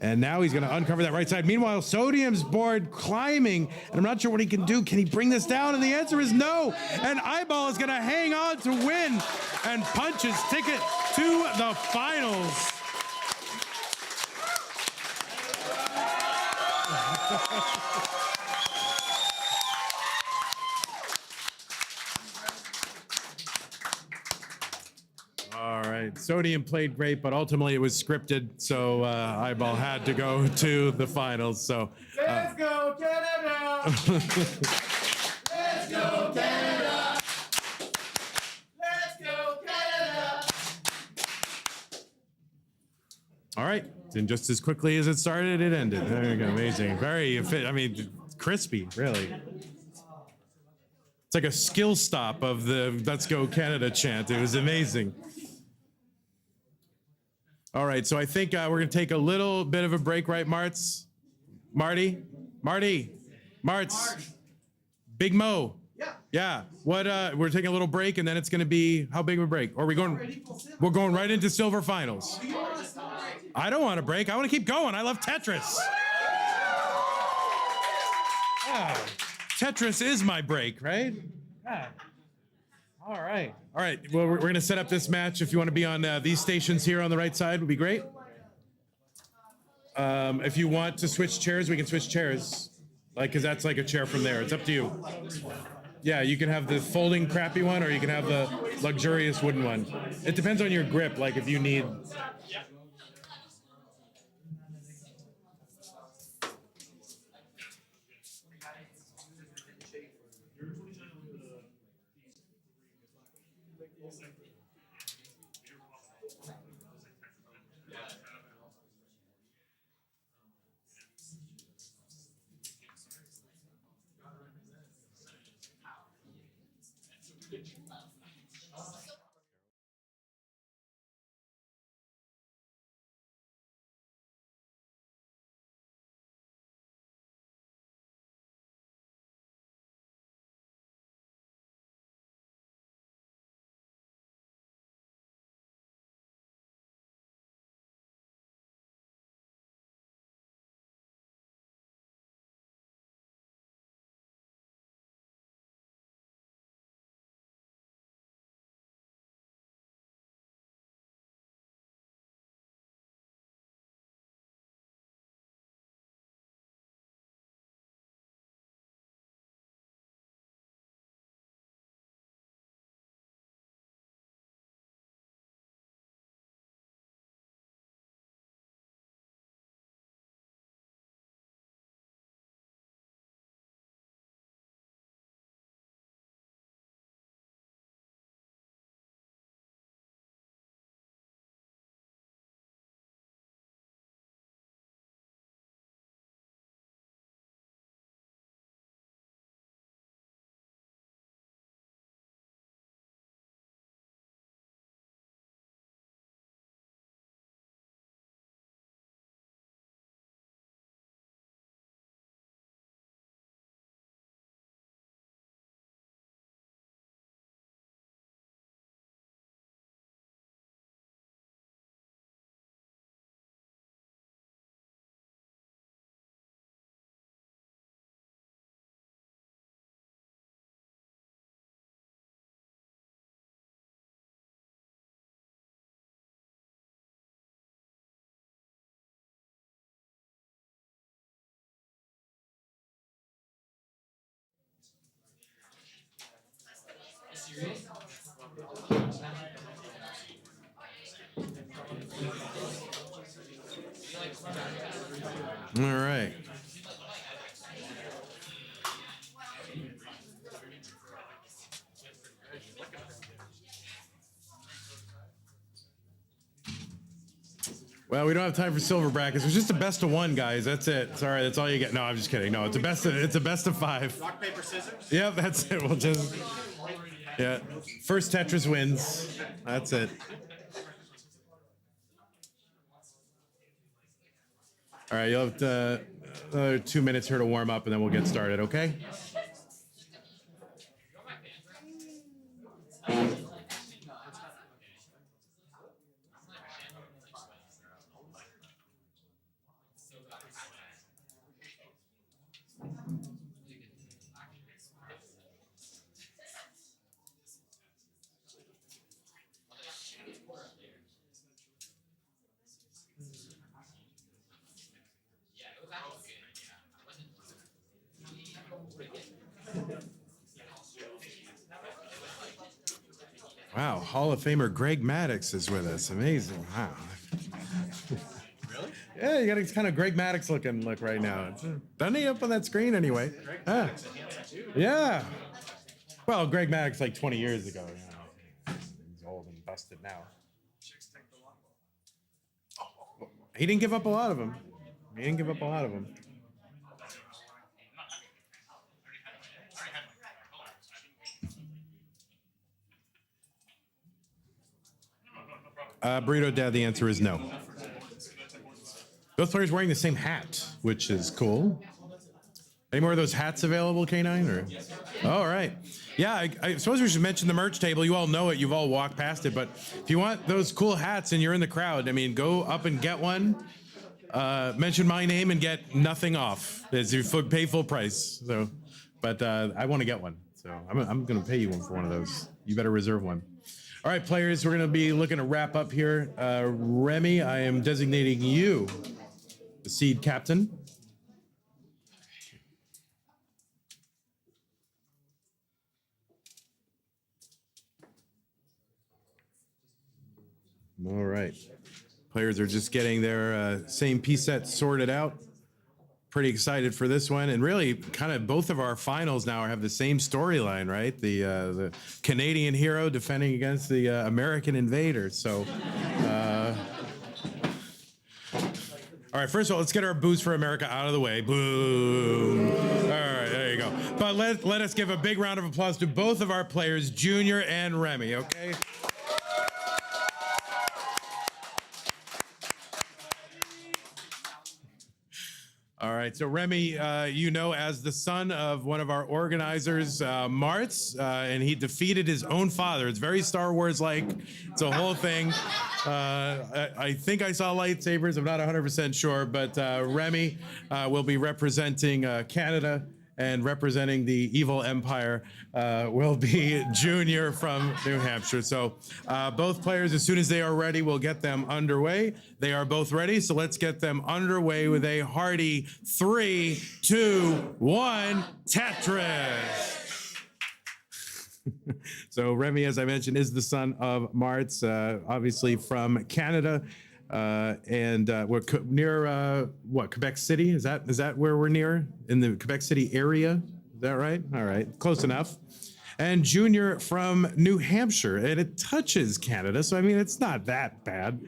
And now he's going to uncover that right side. Meanwhile, Sodium's board climbing, and I'm not sure what he can do. Can he bring this down? And the answer is no. And Eyeball is going to hang on to win and punch his ticket to the finals. All right, Sodium played great, but ultimately it was scripted, so Eyeball had to go to the finals. So Let's go Canada! Let's go Canada! Let's go Canada! all right, and just as quickly as it started, it ended. There you go, amazing, very I mean, crispy, really. It's like a skill stop of the "Let's Go Canada" chant. It was amazing. All right, so I think we're gonna take a little bit of a break, right, Marts? Marty, Marts, Big Mo. Yeah. Yeah. What? We're taking a little break, and then it's gonna be how big of a break? Or are we going? We're going right into silver finals. I don't want a break. I want to keep going. I love Tetris. Yeah. Tetris is my break, right? Yeah. All right. All right. Well, we're going to set up this match. If you want to be on these stations here on the right side, would be great. If you want to switch chairs, we can switch chairs. Like, because that's like a chair from there. It's up to you. Yeah, you can have the folding crappy one, or you can have the luxurious wooden one. It depends on your grip. Like, if you need. All right. Well, we don't have time for silver brackets. It's just a best of one, guys. That's it. Sorry, that's all you get. No, I'm just kidding. No, it's a best of 5. Rock, paper, scissors? Yep, that's it. We'll just first Tetris wins. That's it. All right, you'll have another 2 minutes here to warm up, and then we'll get started. Okay. Wow, Hall of Famer Greg Maddux is with us. Amazing. Wow. Really? Yeah, you got a kind of Greg Maddux looking look right now. Doesn't he up on that screen anyway? Huh. Yeah. Well, Greg Maddux like 20 years ago. You know. He's old and busted now. He didn't give up a lot of them. He didn't give up a lot of them. Burrito Dad, the answer is no. Both players wearing the same hat, which is cool. Any more of those hats available, K9? Or? All right. Yeah, I suppose we should mention the merch table. You all know it. You've all walked past it. But if you want those cool hats and you're in the crowd, I mean, go up and get one. Mention my name and get nothing off. As you pay full price. So, but I want to get one. So I'm going to pay you one for one of those. You better reserve one. All right, players, we're going to be looking to wrap up here. Remy, I am designating you the seed captain. All right. Players are just getting their same piece set sorted out. Pretty excited for this one. And really, kind of both of our finals now have the same storyline, right? The Canadian hero defending against the American invader. So, all right, first of all, let's get our Booze for America out of the way. Boom. All right, there you go. But let us give a big round of applause to both of our players, Junior and Remy, okay? All right, so Remy, you know, as the son of one of our organizers, Martz, and he defeated his own father. It's very Star Wars-like. It's a whole thing. I think I saw lightsabers. I'm not 100% sure, but Remy will be representing Canada, and representing the evil empire will be Junior from New Hampshire. So both players, as soon as they are ready, we'll get them underway. They are both ready, so let's get them underway with a hearty 3, 2, 1, Tetris. So Remy, as I mentioned, is the son of Martz, obviously from Canada. And we're near Quebec City? Is that where we're near? In the Quebec City area? Is that right? All right, close enough. And Junior from New Hampshire, and it touches Canada, so I mean it's not that bad.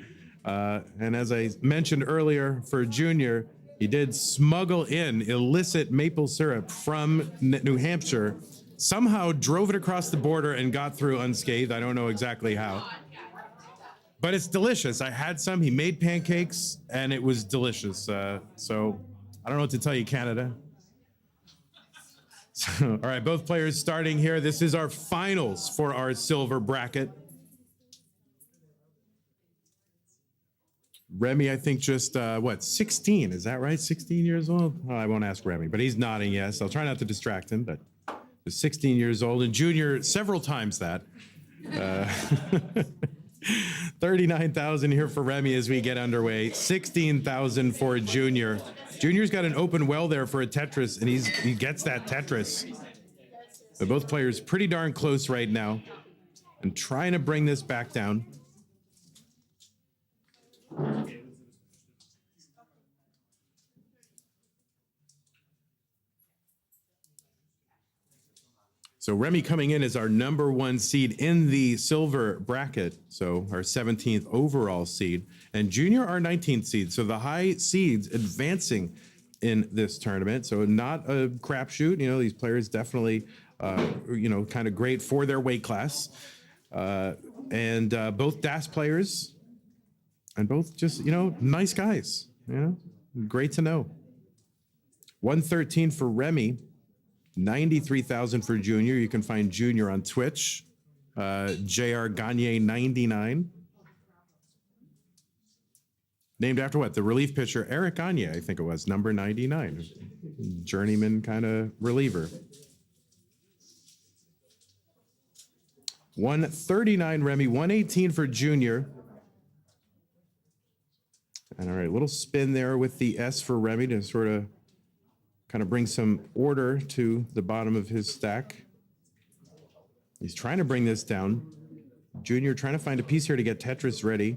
And as I mentioned earlier, for Junior, he did smuggle in illicit maple syrup from New Hampshire, somehow drove it across the border and got through unscathed. I don't know exactly how. But it's delicious. I had some. He made pancakes, and it was delicious. So I don't know what to tell you, Canada. So, all right, both players starting here. This is our finals for our silver bracket. Remy, I think just, 16? Is that right? 16 years old? Oh, I won't ask Remy, but he's nodding yes. I'll try not to distract him, but he's 16 years old. And Junior, several times that. 39,000 here for Remy as we get underway. 16,000 for Junior. Junior's got an open well there for a Tetris, and he gets that Tetris. But both players pretty darn close right now and trying to bring this back down. So Remy coming in as our number 1 seed in the silver bracket, so our 17th overall seed, and Junior our 19th seed. So the high seeds advancing in this tournament. So not a crapshoot. You know, these players definitely, kind of great for their weight class. And both DAS players, and both just, nice guys. Great to know. 113 for Remy. 93,000 for Junior. You can find Junior on Twitch. JR Gagne 99. Named after what? The relief pitcher Eric Gagne, I think it was, number 99. Journeyman kind of reliever. 139 Remy, 118 for Junior. And all right, little spin there with the S for Remy to sort of kind of bring some order to the bottom of his stack. He's trying to bring this down. Junior trying to find a piece here to get Tetris ready.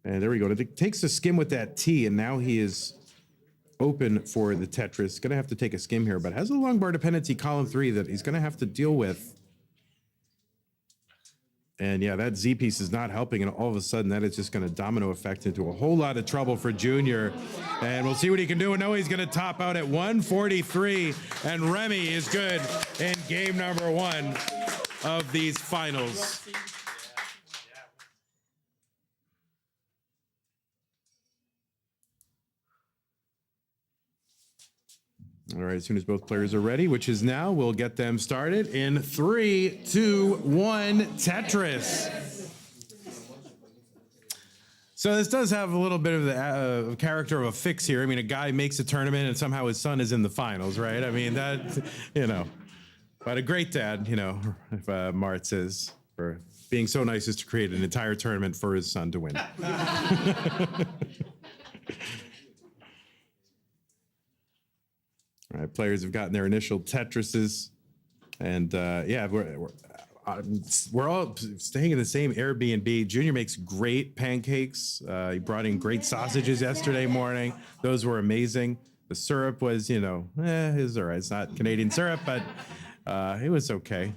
And there we go. It takes a skim with that T, and now he is open for the Tetris. Going to have to take a skim here, but has a long bar dependency column 3 that he's going to have to deal with. And yeah, that Z piece is not helping, and all of a sudden that is just going to domino effect into a whole lot of trouble for Junior. And we'll see what he can do. And no, he's going to top out at 143, and Remy is good in game number 1 of these finals. All right, as soon as both players are ready, which is now, we'll get them started in 3, 2, 1, Tetris. So this does have a little bit of the character of a fix here. I mean, a guy makes a tournament and somehow his son is in the finals, right? I mean, that, you know, but a great dad, you know, if Martz is, for being so nice as to create an entire tournament for his son to win. All right, players have gotten their initial Tetrises, and yeah, we're all staying in the same Airbnb. Junior makes great pancakes. He brought in great sausages yesterday morning. Those were amazing. The syrup was, you know, it was all right. It's not Canadian syrup, but it was okay.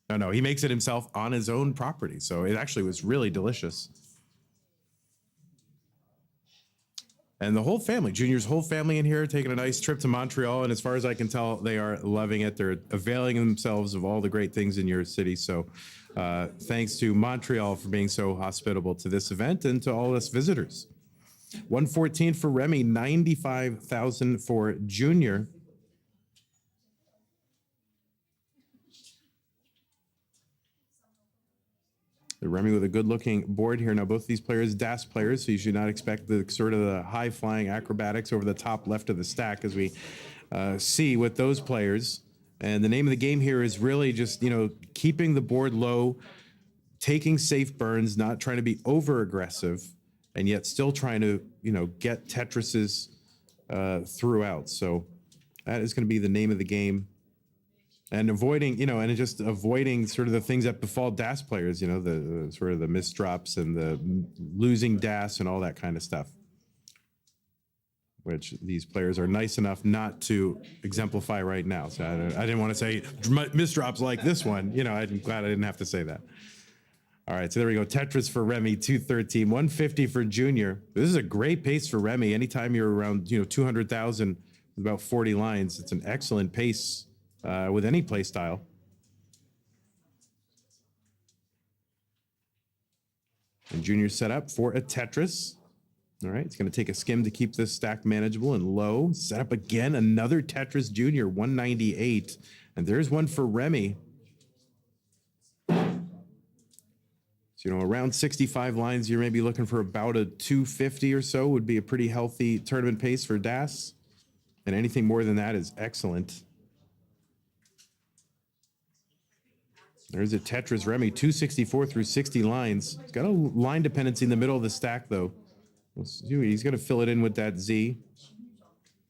No, he makes it himself on his own property, so it actually was really delicious. And the whole family, Junior's whole family in here, taking a nice trip to Montreal. And as far as I can tell, they are loving it. They're availing themselves of all the great things in your city. So thanks to Montreal for being so hospitable to this event and to all us visitors. 114 for Remy, 95,000 for Junior. The Remy with a good-looking board here. Now, both these players, DAS players, so you should not expect the sort of the high-flying acrobatics over the top left of the stack as we see with those players. And the name of the game here is really just, you know, keeping the board low, taking safe burns, not trying to be over-aggressive, and yet still trying to, you know, get Tetrises throughout. So that is going to be the name of the game. And avoiding, you know, and just avoiding sort of the things that befall DAS players, you know, the sort of the misdrops and the losing DAS and all that kind of stuff, which these players are nice enough not to exemplify right now. So I didn't want to say misdrops like this one. You know, I'm glad I didn't have to say that. All right, so there we go. Tetris for Remy, 213, 150 for Junior. This is a great pace for Remy. Anytime you're around, you know, 200,000 with about 40 lines, it's an excellent pace. With any play style. And Junior's set up for a Tetris. All right, it's going to take a skim to keep this stack manageable and low. Set up again, another Tetris Junior, 198. And there's one for Remy. So, you know, around 65 lines, you're maybe looking for about a 250 or so would be a pretty healthy tournament pace for DAS. And anything more than that is excellent. There's a Tetris Remy, 264 through 60 lines. He's got a line dependency in the middle of the stack, though. He's going to fill it in with that Z.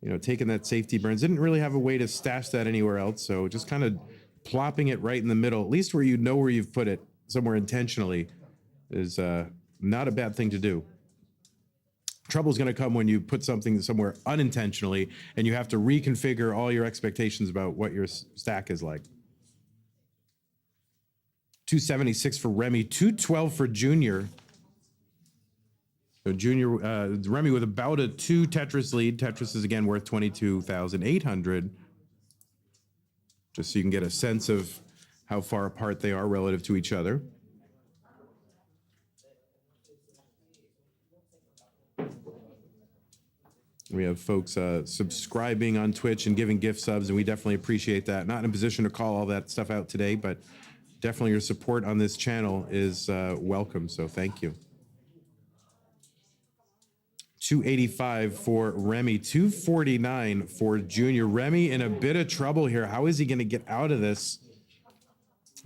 You know, taking that safety burns. Didn't really have a way to stash that anywhere else, so just kind of plopping it right in the middle, at least where you know where you've put it, somewhere intentionally, is not a bad thing to do. Trouble's going to come when you put something somewhere unintentionally, and you have to reconfigure all your expectations about what your stack is like. 276 for Remy, 212 for Junior. So Junior, Remy with about a 2 Tetris lead. Tetris is again worth 22,800. Just so you can get a sense of how far apart they are relative to each other. We have folks subscribing on Twitch and giving gift subs, and we definitely appreciate that. Not in a position to call all that stuff out today, but definitely your support on this channel is welcome, so thank you. 285 for Remy, 249 for Junior. Remy in a bit of trouble here. How is he going to get out of this?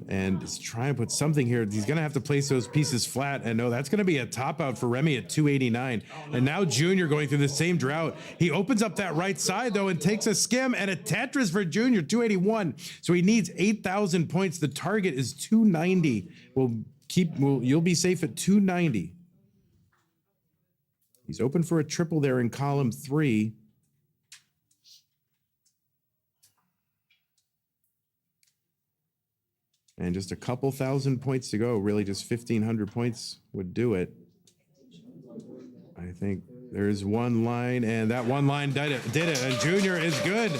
And is trying to put something here. He's going to have to place those pieces flat. And no, that's going to be a top out for Remy at 289. And now Junior going through the same drought. He opens up that right side, though, and takes a skim and a Tetris for Junior, 281. So he needs 8,000 points. The target is 290. You'll be safe at 290. He's open for a triple there in column 3. And just a couple thousand points to go. Really, just 1,500 points would do it. I think there's one line, and that one line did it. And Junior is good.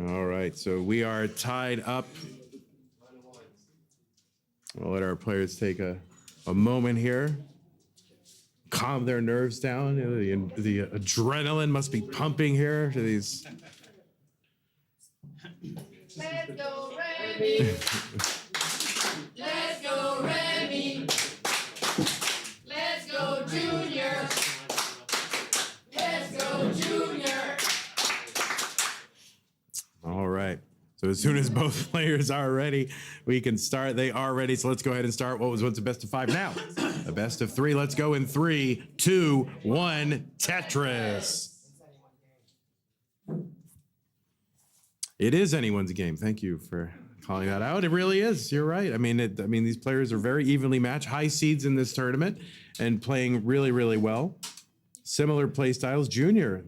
All right, so we are tied up. We'll let our players take a moment here. Calm their nerves down. The adrenaline must be pumping here to these. Let's go, Remy. Let's go, Remy. Let's go, Junior. Let's go, Junior. All right. So as soon as both players are ready, we can start. They are ready. So let's go ahead and start what was once a best of 5 now. A best of 3. Let's go in 3, 2, 1. Tetris. It is anyone's game. Thank you for calling that out. It really is. You're right. I mean, these players are very evenly matched, high seeds in this tournament, and playing really, really well. Similar play styles. Junior,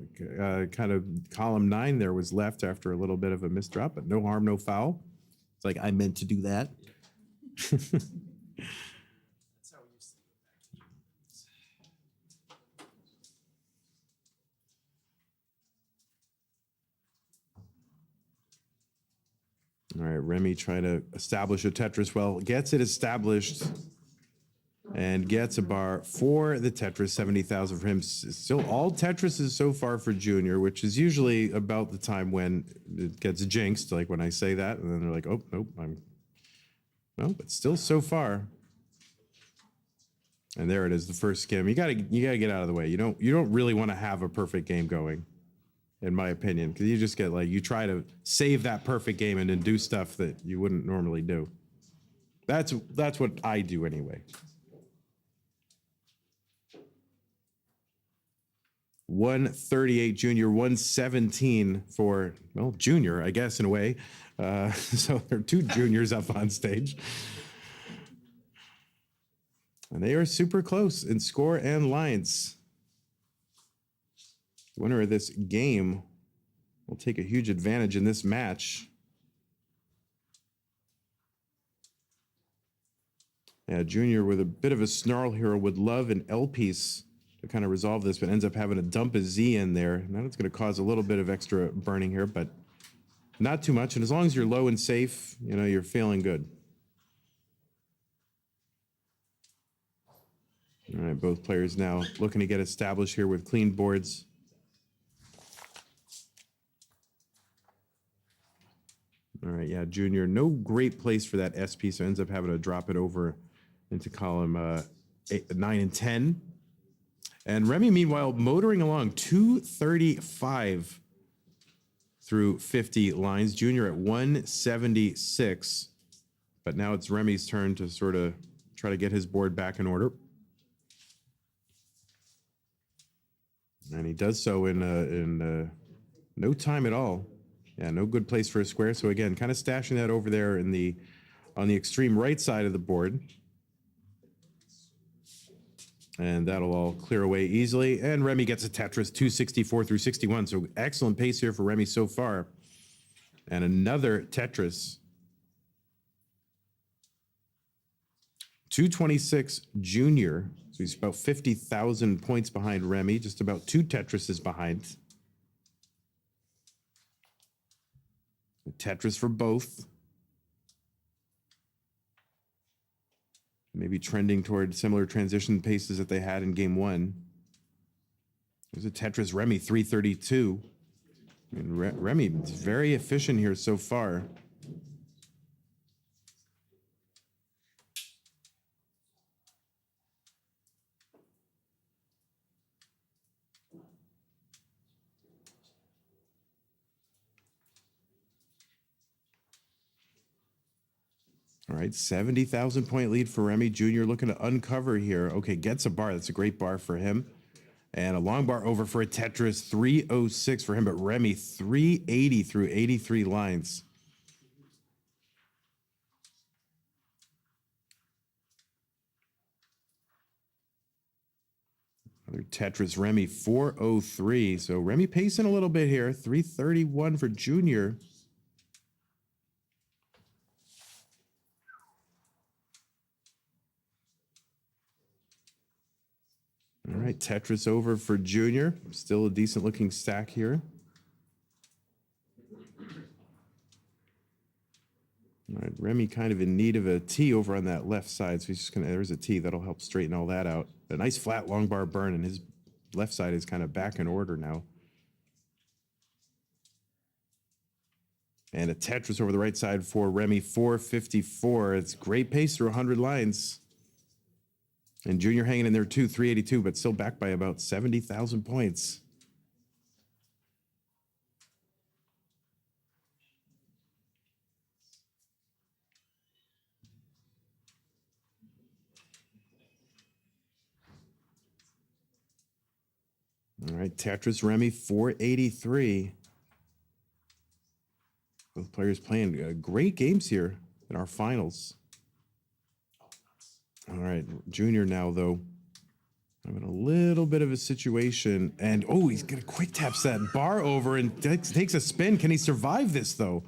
kind of column 9 there was left after a little bit of a misdrop, but no harm, no foul. It's like, I meant to do that. All right, Remy trying to establish a Tetris. Well, gets it established and gets a bar for the Tetris, 70,000 for him. Still all Tetrises so far for Junior, which is usually about the time when it gets jinxed, like when I say that, and then they're like, oh, nope, no, but still so far. And there it is, the first skim. You gotta get out of the way. You don't really want to have a perfect game going, in my opinion, because you just get you try to save that perfect game and then do stuff that you wouldn't normally do. That's what I do anyway. 138 Junior, 117 for, well, Junior, I guess, in a way. So there are 2 juniors up on stage. And they are super close in score and lines. The winner of this game will take a huge advantage in this match. Yeah, Junior with a bit of a snarl here would love an L piece to kind of resolve this, but ends up having to dump a Z in there. Now it's going to cause a little bit of extra burning here, but not too much. And as long as you're low and safe, you're feeling good. All right, both players now looking to get established here with clean boards. All right, yeah, Junior, no great place for that SP, so ends up having to drop it over into column 9 and 10. And Remy, meanwhile, motoring along 235 through 50 lines. Junior at 176. But now it's Remy's turn to sort of try to get his board back in order. And he does so in no time at all. Yeah, no good place for a square. So again, kind of stashing that over there on the extreme right side of the board. And that'll all clear away easily. And Remy gets a Tetris, 264 through 61. So excellent pace here for Remy so far. And another Tetris. 226 Junior. So he's about 50,000 points behind Remy, just about 2 Tetrises behind. A Tetris for both. Maybe trending toward similar transition paces that they had in game 1. There's a Tetris Remy 332. And Remy is very efficient here so far. All right, 70,000 point lead for Remy Jr. looking to uncover here. Okay, gets a bar. That's a great bar for him. And a long bar over for a Tetris, 306 for him, but Remy 380 through 83 lines. Another Tetris, Remy 403. So Remy pacing a little bit here, 331 for Junior. All right, Tetris over for Junior. Still a decent looking stack here. All right, Remy kind of in need of a tee over on that left side. So he's just there's a tee that'll help straighten all that out. A nice flat long bar burn, and his left side is kind of back in order now. And a Tetris over the right side for Remy, 454. It's great pace through 100 lines. And Junior hanging in there too, 382, but still back by about 70,000 points. All right, Tetris, Remy, 483. Both players playing great games here in our finals. All right, Junior now, though, having a little bit of a situation. And, oh, he's going to quick taps that bar over and takes a spin. Can he survive this, though?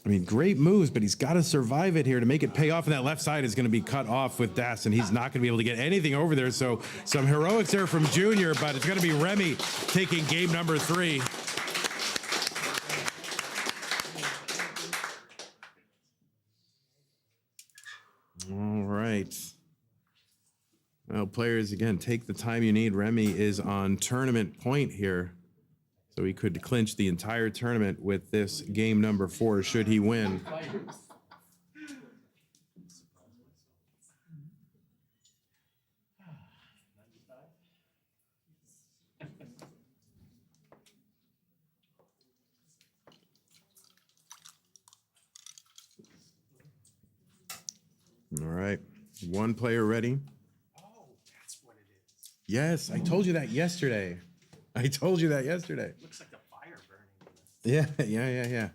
I mean, great moves, but he's got to survive it here to make it pay off. And that left side is going to be cut off with Das, and he's not going to be able to get anything over there. So some heroics there from Junior, but it's going to be Remy taking game number 3. All right. Well, players, again, take the time you need. Remy is on tournament point here. So he could clinch the entire tournament with this game number 4 should he win. All right. One player ready. Oh, that's what it is. Yes, I told you that yesterday. Looks like the fire burning. Yeah.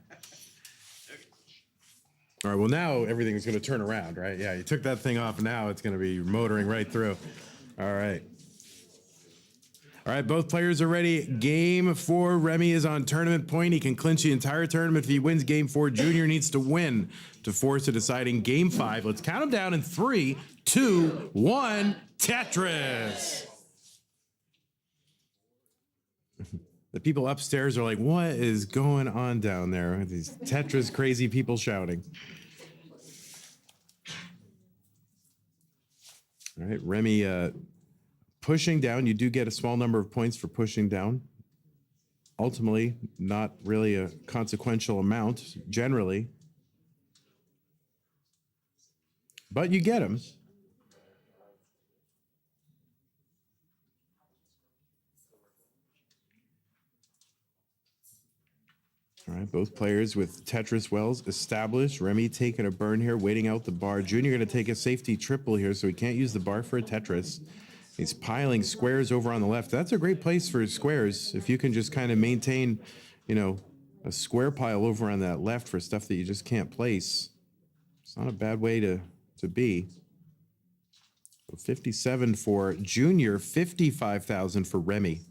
All right, well, now everything's going to turn around, right? Yeah, you took that thing off. Now it's going to be motoring right through. All right. Both players are ready. Game 4, Remy is on tournament point. He can clinch the entire tournament if he wins game 4. Junior needs to win to force a deciding game 5. Let's count them down in 3, 2, 1, Tetris. The people upstairs are like, what is going on down there? These Tetris crazy people shouting. All right, Remy pushing down. You do get a small number of points for pushing down. Ultimately, not really a consequential amount, generally. But you get them. All right, both players with Tetris wells established. Remy taking a burn here, waiting out the bar. Junior going to take a safety triple here, so he can't use the bar for a Tetris. He's piling squares over on the left. That's a great place for squares. If you can just kind of maintain, a square pile over on that left for stuff that you just can't place. It's not a bad way to be. So 57 for Junior, 55,000 for Remy.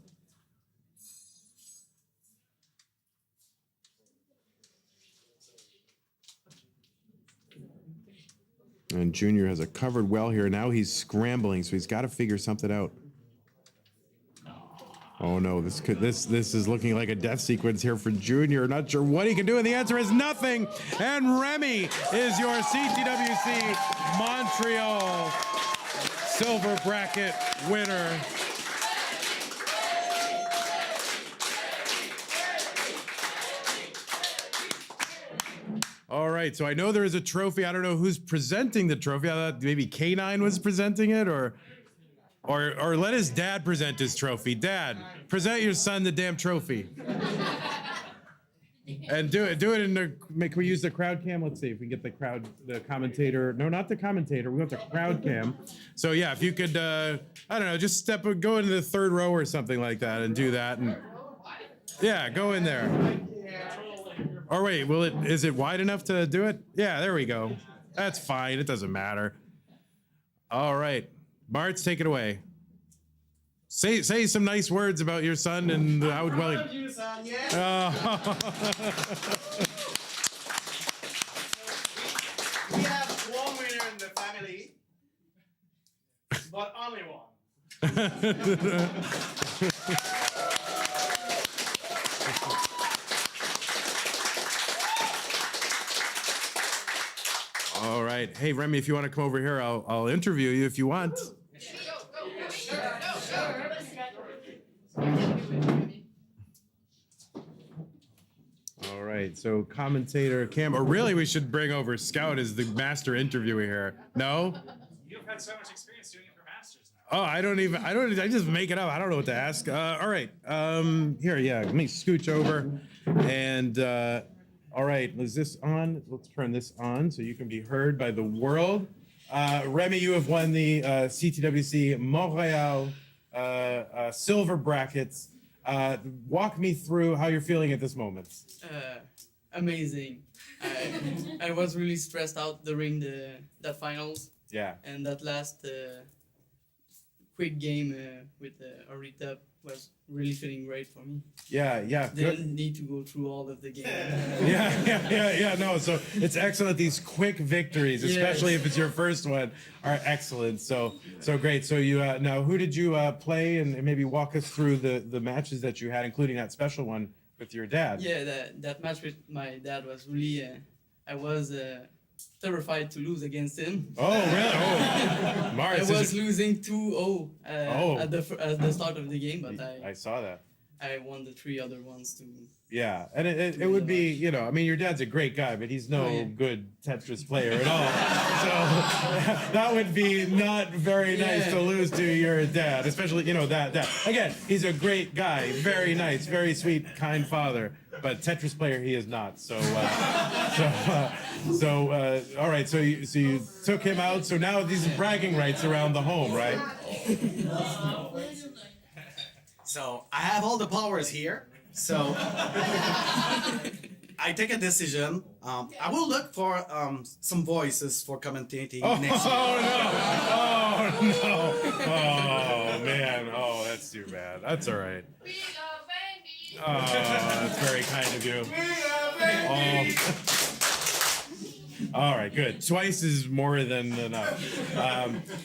And Junior has a covered well here. Now he's scrambling, so he's got to figure something out. Oh no, this is looking like a death sequence here for Junior. Not sure what he can do, and the answer is nothing. And Remy is your CTWC Montreal silver bracket winner. All right, so I know there is a trophy. I don't know who's presenting the trophy. I thought maybe K9 was presenting it, or let his dad present his trophy. Dad, present your son the damn trophy. And do it in the, can we use the crowd cam? Let's see if we can get the commentator. No, not the commentator. We want the crowd cam. So yeah, if you could, I don't know, just go into the third row or something like that and do that. And yeah, go in there. Or wait, is it wide enough to do it? Yeah, there we go. That's fine. It doesn't matter. All right. Bart's, take it away. Say some nice words about your son and how well he... You, son, yeah. We have one winner in the family, but only one. All right. Hey, Remy, if you want to come over here, I'll interview you if you want. All right. So commentator Cam, or really we should bring over Scout as the master interviewer here. No? You've had so much experience doing it for Masters now. Oh, I just make it up. I don't know what to ask. All right. Here, yeah, let me scooch over. And all right, is this on? Let's turn this on so you can be heard by the world. Remy, you have won the CTWC Montreal silver brackets. Walk me through how you're feeling at this moment. Amazing. I was really stressed out during that finals. Yeah. And that last quick game with Arita was really feeling great for me. Yeah. Didn't need to go through all of the game. Yeah. No, so it's excellent. These quick victories, especially Yes. if it's your first one, are excellent. So great. So you now, who did you play, and maybe walk us through the matches that you had, including that special one with your dad? Yeah, that match with my dad was really. I was terrified to lose against him. Oh, really? Oh, I Mars. was losing 2-0 at the start of the game, but I saw that. I won the 3 other ones too. Yeah, and it would be, I mean, your dad's a great guy, but he's no good Tetris player at all. So that would be not very nice to lose to your dad, especially, that. Again, he's a great guy, very nice, very sweet, kind father, but Tetris player he is not. So all right, so you took him out, so now these are bragging rights around the home, right? So I have all the powers here. So I take a decision. I will look for some voices for commentating next year. Oh no! Oh man! Oh, that's too bad. That's all right. Oh, that's very kind of you. All right, good. Twice is more than enough.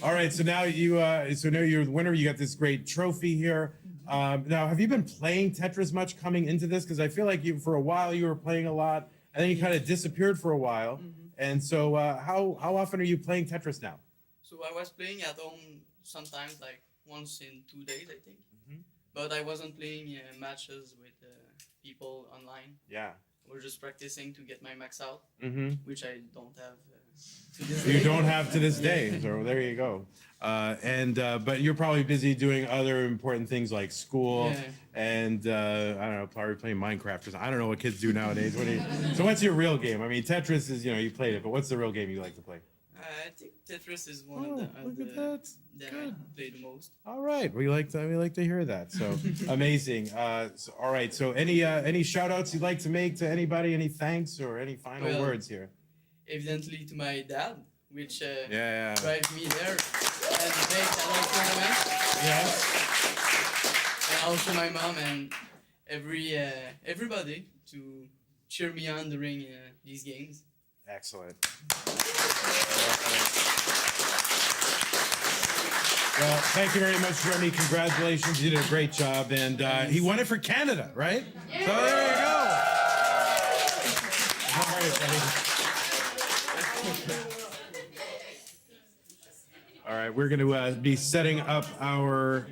All right, so now you're the winner. You got this great trophy here. Now, have you been playing Tetris much coming into this? Because I feel like for a while you were playing a lot, and then you kind of disappeared for a while. Mm-hmm. And so, how often are you playing Tetris now? So I was playing at home sometimes, like once in 2 days, I think. Mm-hmm. But I wasn't playing matches with people online. Yeah. We're just practicing to get my max out, which I don't have to this You day. don't have to this day. So there you go. But you're probably busy doing other important things like school and I don't know, probably playing Minecraft or something. I don't know what kids do nowadays. So what's your real game? I mean, Tetris is, you played it, but what's the real game you like to play? I think Tetris is one of Look the at that. that I play the most. All right, we like to hear that. So amazing. All right. So any shout outs you'd like to make to anybody? Any thanks or any final words here? Evidently to my dad, which Yeah. drives me there and make a lot of tournaments. Yes. And also my mom and everybody to cheer me on during these games. Excellent. Well, thank you very much, Remy. Congratulations. You did a great job. And he won it for Canada, right? Yeah. So there you go. All right, buddy. All right, we're going to be setting up our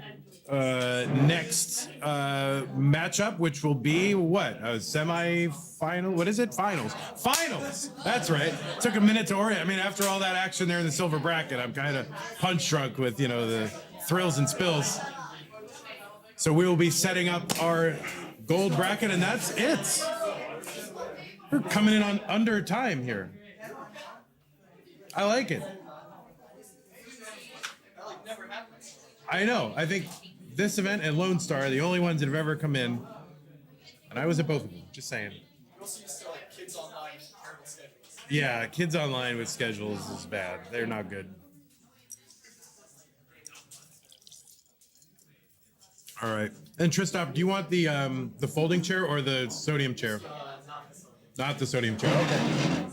next matchup, which will be what? A semi-final? What is it? Finals. Finals! That's right. Took a minute to orient. I mean, after all that action there in the silver bracket, I'm kind of punch drunk with, the thrills and spills. So we will be setting up our gold bracket, and that's it. We're coming in on under time here. I like it. I know. I think this event and Lone Star are the only ones that have ever come in. And I was at both of them, just saying. We're also used to like kids online, terrible schedules. Yeah, kids online with schedules is bad. They're not good. All right. And Tristop, do you want the folding chair or the sodium chair? Not the sodium chair. Okay.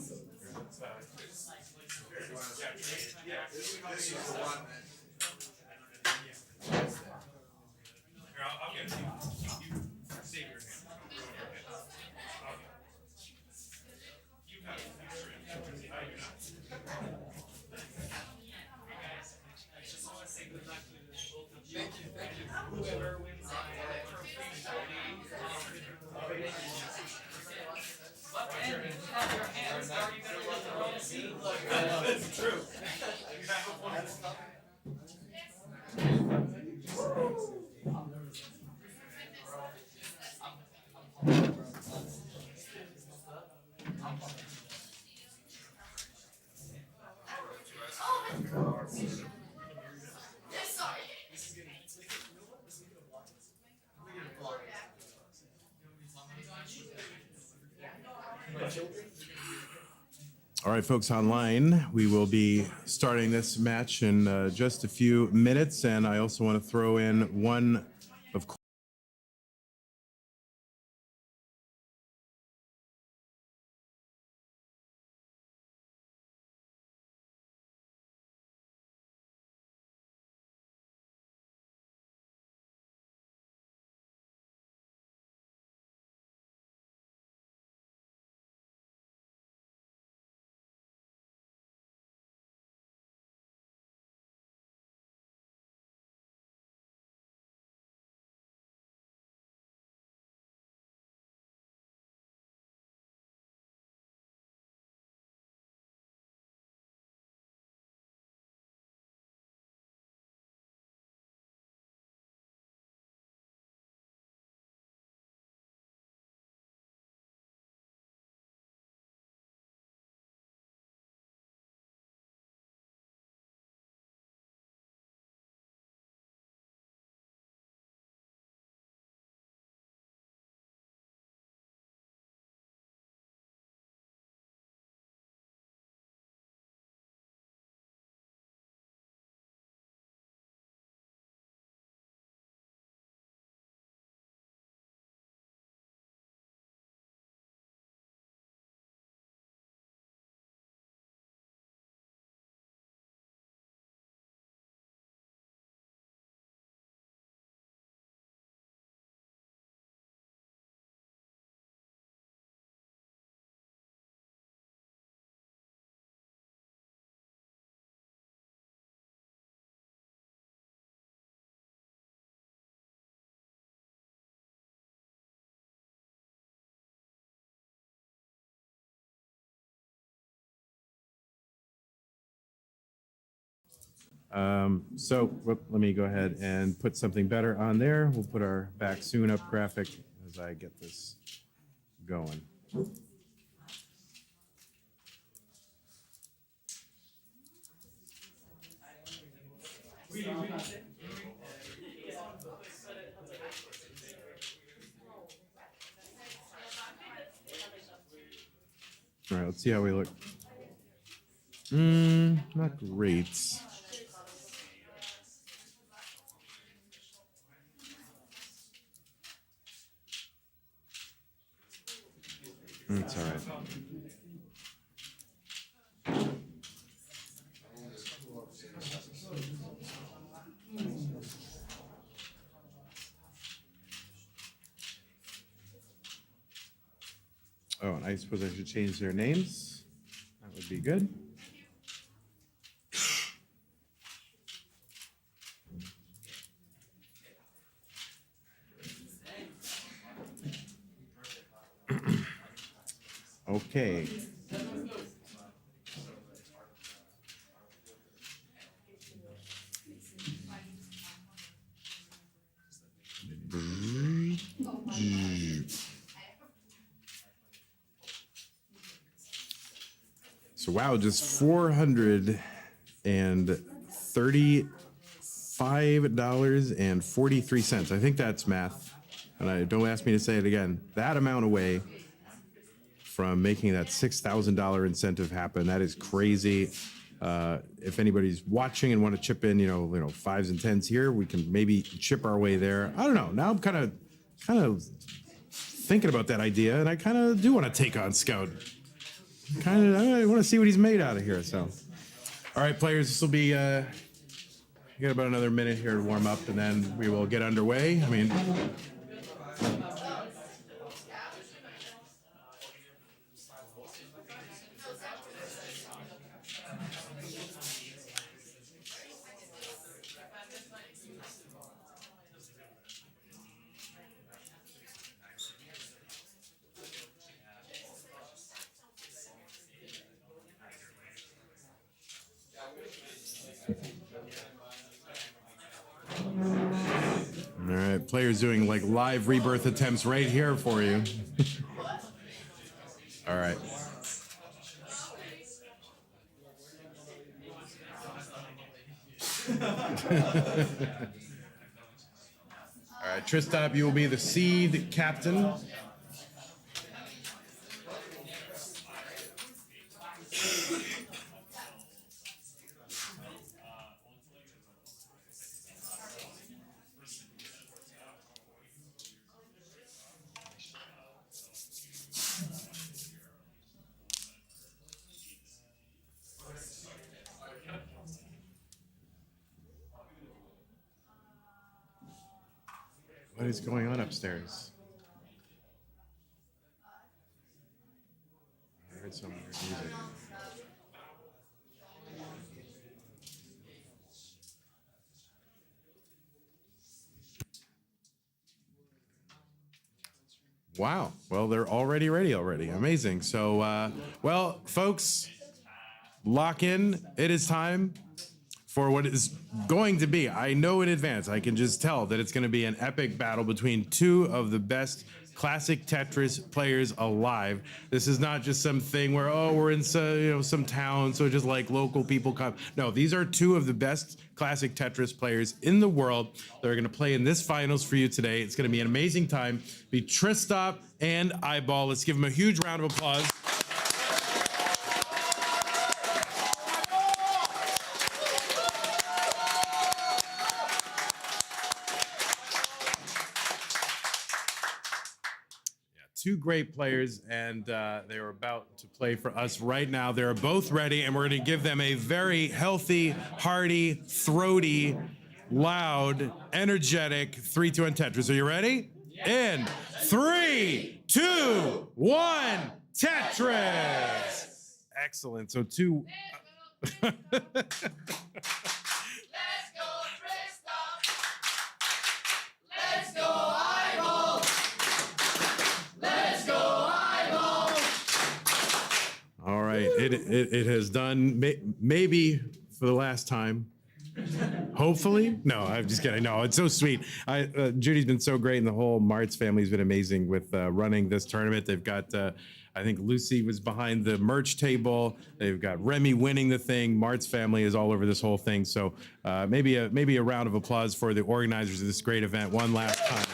All right, folks online, we will be starting this match in just a few minutes, and I also want to throw in one of let me go ahead and put something better on there. We'll put our back soon up graphic as I get this going. All right, let's see how we look. Not great. It's all right. Oh, and I suppose I should change their names. That would be good. Okay. wow, just $435.43. I think that's math. And I don't ask me to say it again. That amount away from making that $6,000 incentive happen. That is crazy. If anybody's watching and want to chip in, fives and tens here, we can maybe chip our way there. I don't know. Now I'm kind of thinking about that idea, and I kind of do want to take on Scout. I want to see what he's made out of here. So, all right, players, this will be. You got about another minute here to warm up, and then we will get underway. I mean. All right, players doing like live rebirth attempts right here for you. All right. All right, Tristop, you will be the seed captain. What is going on upstairs? I heard some weird music. Wow. Well, they're already ready already. Amazing. So, well, folks, lock in. It is time for what is going to be, I know in advance, I can just tell that it's going to be an epic battle between two of the best classic Tetris players alive. This is not just something where, we're in some town, so just like local people come. No, these are two of the best classic Tetris players in the world that are going to play in this finals for you today. It's going to be an amazing time. Be Tristop and Eyeball. Let's give them a huge round of applause. Two great players, and they are about to play for us right now. They're both ready, and we're going to give them a very healthy, hearty, throaty, loud, energetic 3-2-1 Tetris. Are you ready? Yeah. In 3, 2, 1, Tetris! Excellent. So two. All right, it has done maybe for the last time. Hopefully, no, I'm just kidding. No, it's so sweet. Judy's been so great, and the whole Martz family's been amazing with running this tournament. They've got, I think Lucy was behind the merch table. They've got Remy winning the thing. Martz family is all over this whole thing. So maybe a round of applause for the organizers of this great event one last time.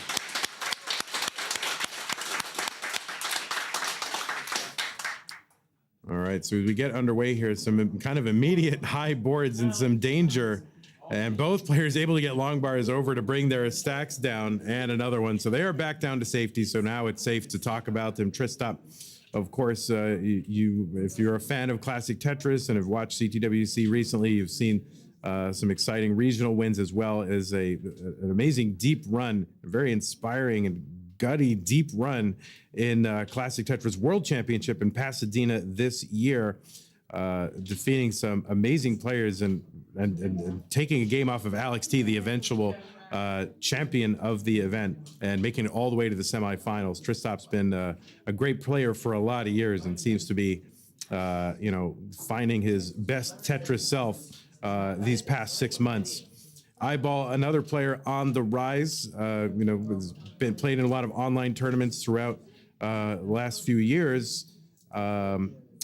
All right, so as we get underway here, some kind of immediate high boards and some danger, and both players able to get long bars over to bring their stacks down, and another one. So they are back down to safety, so now it's safe to talk about them. Tristop, of course, if you're a fan of classic Tetris and have watched CTWC recently, you've seen some exciting regional wins as well as an amazing deep run, very inspiring and gutty deep run in Classic Tetris World Championship in Pasadena this year, defeating some amazing players and taking a game off of Alex T, the eventual champion of the event, and making it all the way to the semifinals. Tristop's been a great player for a lot of years and seems to be, finding his best Tetris self these past 6 months. Eyeball, another player on the rise, has been playing in a lot of online tournaments throughout the last few years.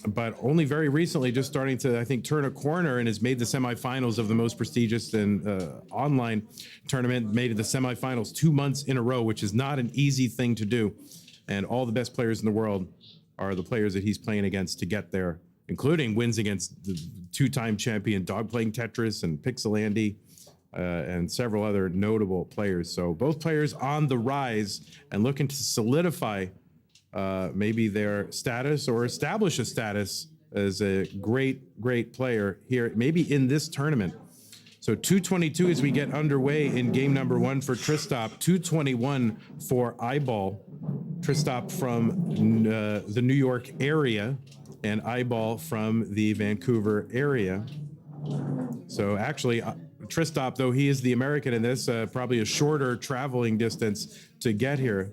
but only very recently just starting to, I think, turn a corner and has made the semifinals of the most prestigious and online tournament, made it the semifinals 2 months in a row, which is not an easy thing to do. And all the best players in the world are the players that he's playing against to get there, including wins against the two-time champion Dog Playing Tetris and Pixelandy, and several other notable players. So both players on the rise and looking to solidify maybe their status or establish a status as a great player here, maybe in this tournament. So 222 as we get underway in game number 1 for Tristop, 221 for Eyeball. Tristop from the New York area and Eyeball from the Vancouver area. So actually, Tristop, though he is the American in this, probably a shorter traveling distance to get here.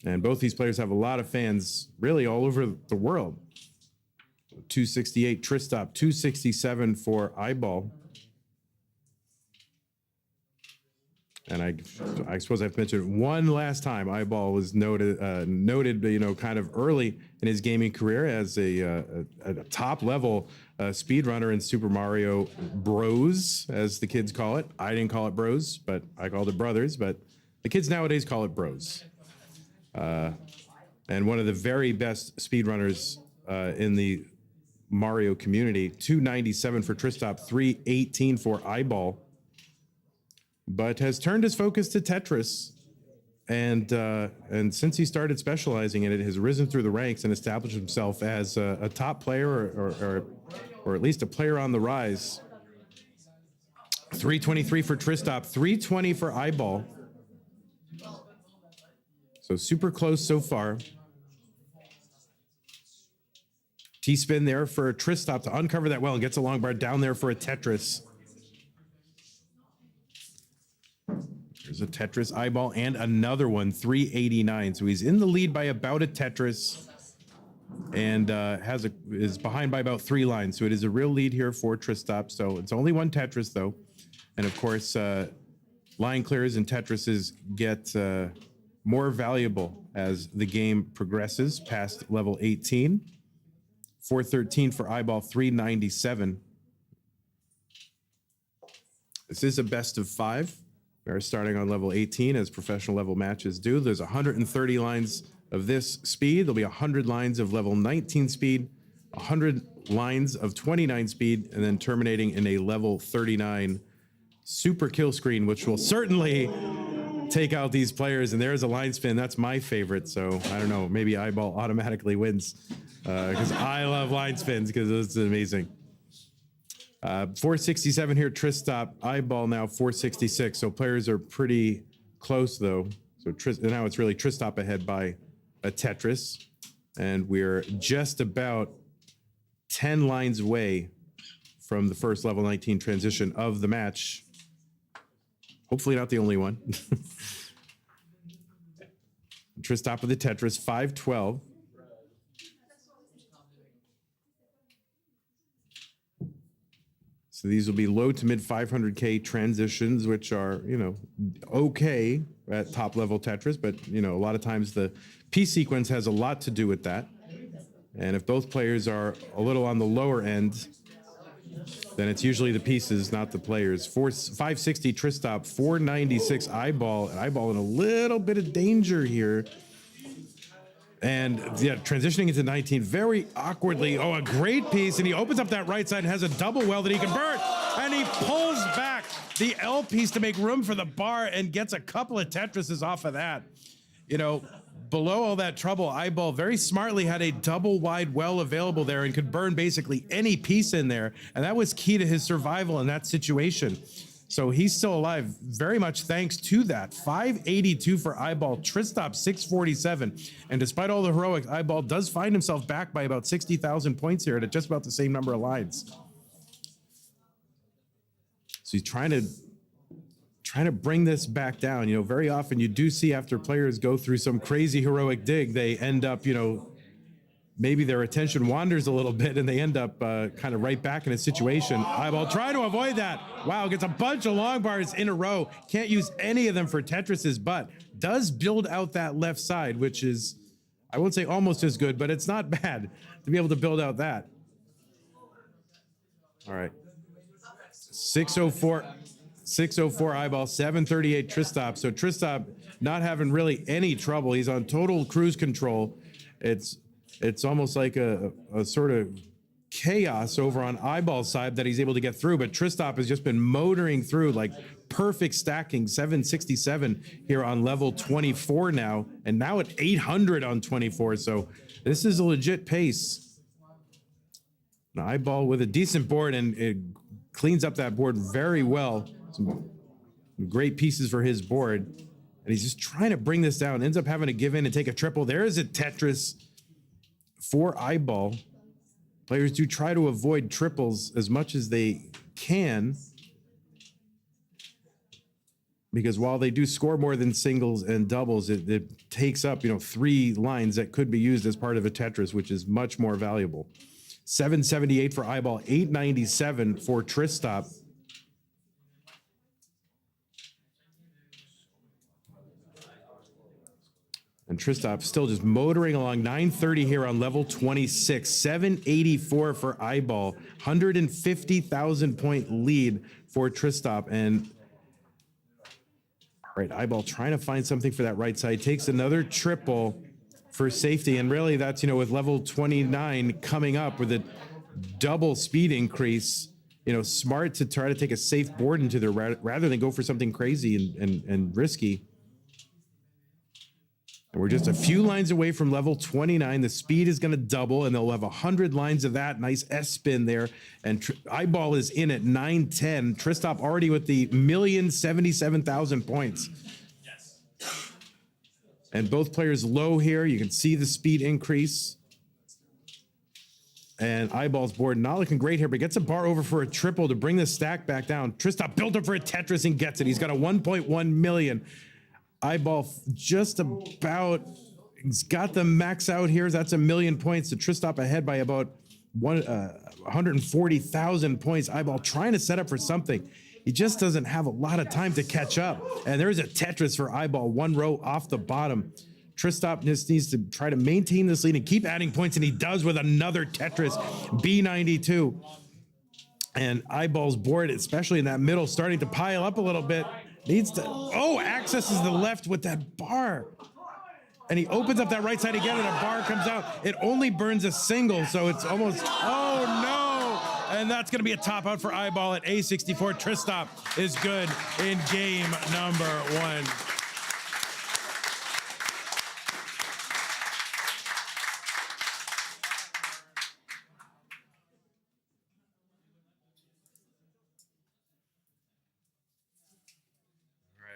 And both these players have a lot of fans really all over the world. 268 Tristop, 267 for Eyeball. And I suppose I've mentioned one last time, Eyeball was noted, kind of early in his gaming career as a top level speedrunner in Super Mario Bros, as the kids call it. I didn't call it Bros, but I called it Brothers, but the kids nowadays call it Bros. And one of the very best speedrunners in the Mario community. 297 for Tristop, 318 for Eyeball, but has turned his focus to Tetris, and since he started specializing in it, has risen through the ranks and established himself as a top player or at least a player on the rise. 323 for Tristop, 320 for Eyeball. So super close so far. T-spin there for Tristop to uncover that well and gets a long bar down there for a Tetris. There's a Tetris, Eyeball, and another one, 389. So he's in the lead by about a Tetris and is behind by about 3 lines. So it is a real lead here for Tristop. So it's only one Tetris, though. And of course, line clears and Tetrises get more valuable as the game progresses past level 18. 413 for Eyeball, 397. This is a best of 5. We are starting on level 18 as professional level matches do. There's 130 lines of this speed. There'll be 100 lines of level 19 speed, 100 lines of 29 speed, and then terminating in a level 39 super kill screen, which will certainly take out these players. And there's a line spin. That's my favorite. So I don't know, maybe Eyeball automatically wins because I love line spins because it's amazing. 467 here, Tristop. Eyeball now 466. So players are pretty close though. So now it's really Tristop ahead by a Tetris. And we're just about 10 lines away from the first level 19 transition of the match. Hopefully not the only one. Tristop with the Tetris, 512. So these will be low to mid 500K transitions, which are, okay at top level Tetris, but, a lot of times the P sequence has a lot to do with that. And if both players are a little on the lower end, then it's usually the pieces, not the players. 560 Tristop, 496 Eyeball. Eyeball in a little bit of danger here. And yeah, transitioning into 19 very awkwardly. Oh, a great piece. And he opens up that right side and has a double well that he can burn. And he pulls back the L piece to make room for the bar and gets a couple of Tetrises off of that. Below all that trouble, Eyeball very smartly had a double wide well available there and could burn basically any piece in there. And that was key to his survival in that situation. So he's still alive, very much thanks to that. 582 for Eyeball, Tristop 647. And despite all the heroics, Eyeball does find himself back by about 60,000 points here at just about the same number of lines. So he's trying to bring this back down. Very often you do see after players go through some crazy heroic dig, they end up, maybe their attention wanders a little bit and they end up kind of right back in a situation. Eyeball trying to avoid that. Wow, gets a bunch of long bars in a row. Can't use any of them for Tetrises, but does build out that left side, which is I won't say almost as good, but it's not bad to be able to build out that. All right. 604 eyeball, 738 Tristop. So Tristop not having really any trouble. He's on total cruise control. It's almost like a sort of chaos over on eyeball side that he's able to get through, but Tristop has just been motoring through like perfect stacking, 767 here on level 24 now, and now at 800 on 24. So this is a legit pace. An eyeball with a decent board, and it cleans up that board very well. Some great pieces for his board. And he's just trying to bring this down. Ends up having to give in and take a triple. There is a Tetris for eyeball. Players do try to avoid triples as much as they can, because while they do score more than singles and doubles, it takes up 3 lines that could be used as part of a Tetris, which is much more valuable. 778 for eyeball, 897 for Tristop. And Tristop still just motoring along, 930 here on level 26, 784 for eyeball, 150,000 point lead for Tristop. And all right, eyeball trying to find something for that right side, takes another triple for safety. And really that's, with level 29 coming up with a double speed increase, smart to try to take a safe board into there rather than go for something crazy and risky. And we're just a few lines away from level 29. The speed is going to double, and they'll have 100 lines of that. Nice S-spin there. And eyeball is in at 910. Tristop already with the 1,077,000 points. Yes. And both players low here. You can see the speed increase. And eyeball's board not looking great here, but gets a bar over for a triple to bring the stack back down. Tristop built up for a Tetris and gets it. He's got a 1.1 million. Eyeball just about, he's got the max out here. That's 1 million points. The Tristop ahead by about 140,000 points. Eyeball trying to set up for something. He just doesn't have a lot of time to catch up. And there's a Tetris for eyeball, 1 row off the bottom. Tristop just needs to try to maintain this lead and keep adding points, and he does with another Tetris, B92. And eyeball's board, especially in that middle, starting to pile up a little bit. Needs to, accesses the left with that bar. And he opens up that right side again, and a bar comes out. It only burns a single, so it's almost, oh no! And that's gonna be a top out for eyeball at A64. Tristop is good in game number 1.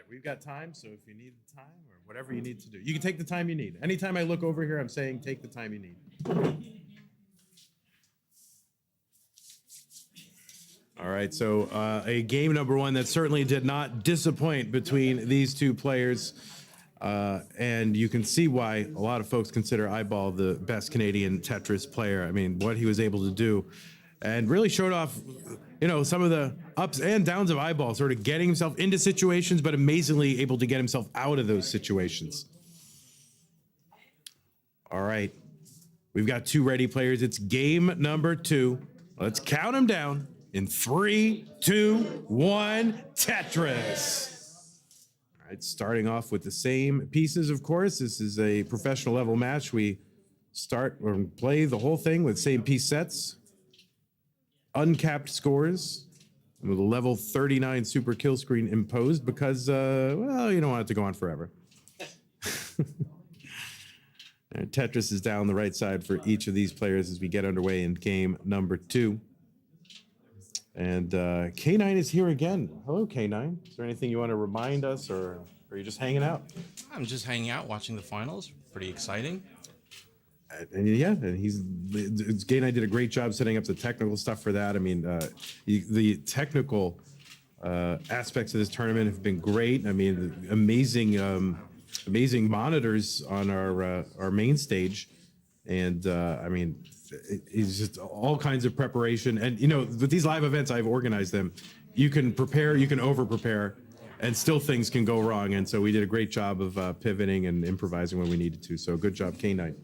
We've got time, so if you need the time or whatever you need to do, you can take the time you need. Anytime I look over here, I'm saying take the time you need. All right, so a game number 1 that certainly did not disappoint between these two players. And you can see why a lot of folks consider Eyeball the best Canadian Tetris player. I mean, what he was able to do, and really showed off, some of the ups and downs of Eyeball, sort of getting himself into situations, but amazingly able to get himself out of those situations. All right, we've got 2 ready players. It's game number 2. Let's count them down in 3, 2, 1, Tetris. All right, starting off with the same pieces, of course. This is a professional level match. We start or play the whole thing with same piece sets. Uncapped scores with a level 39 super kill screen imposed because, you don't want it to go on forever. And Tetris is down the right side for each of these players as we get underway in game number 2. And K9 is here again. Hello, K9. Is there anything you want to remind us, or are you just hanging out? I'm just hanging out, watching the finals. Pretty exciting. And K9 did a great job setting up the technical stuff for that. I mean, the technical aspects of this tournament have been great. I mean, amazing monitors on our main stage, and I mean, it's just all kinds of preparation. And with these live events, I've organized them. You can prepare, you can over prepare, and still things can go wrong. And so we did a great job of pivoting and improvising when we needed to. So good job, K9.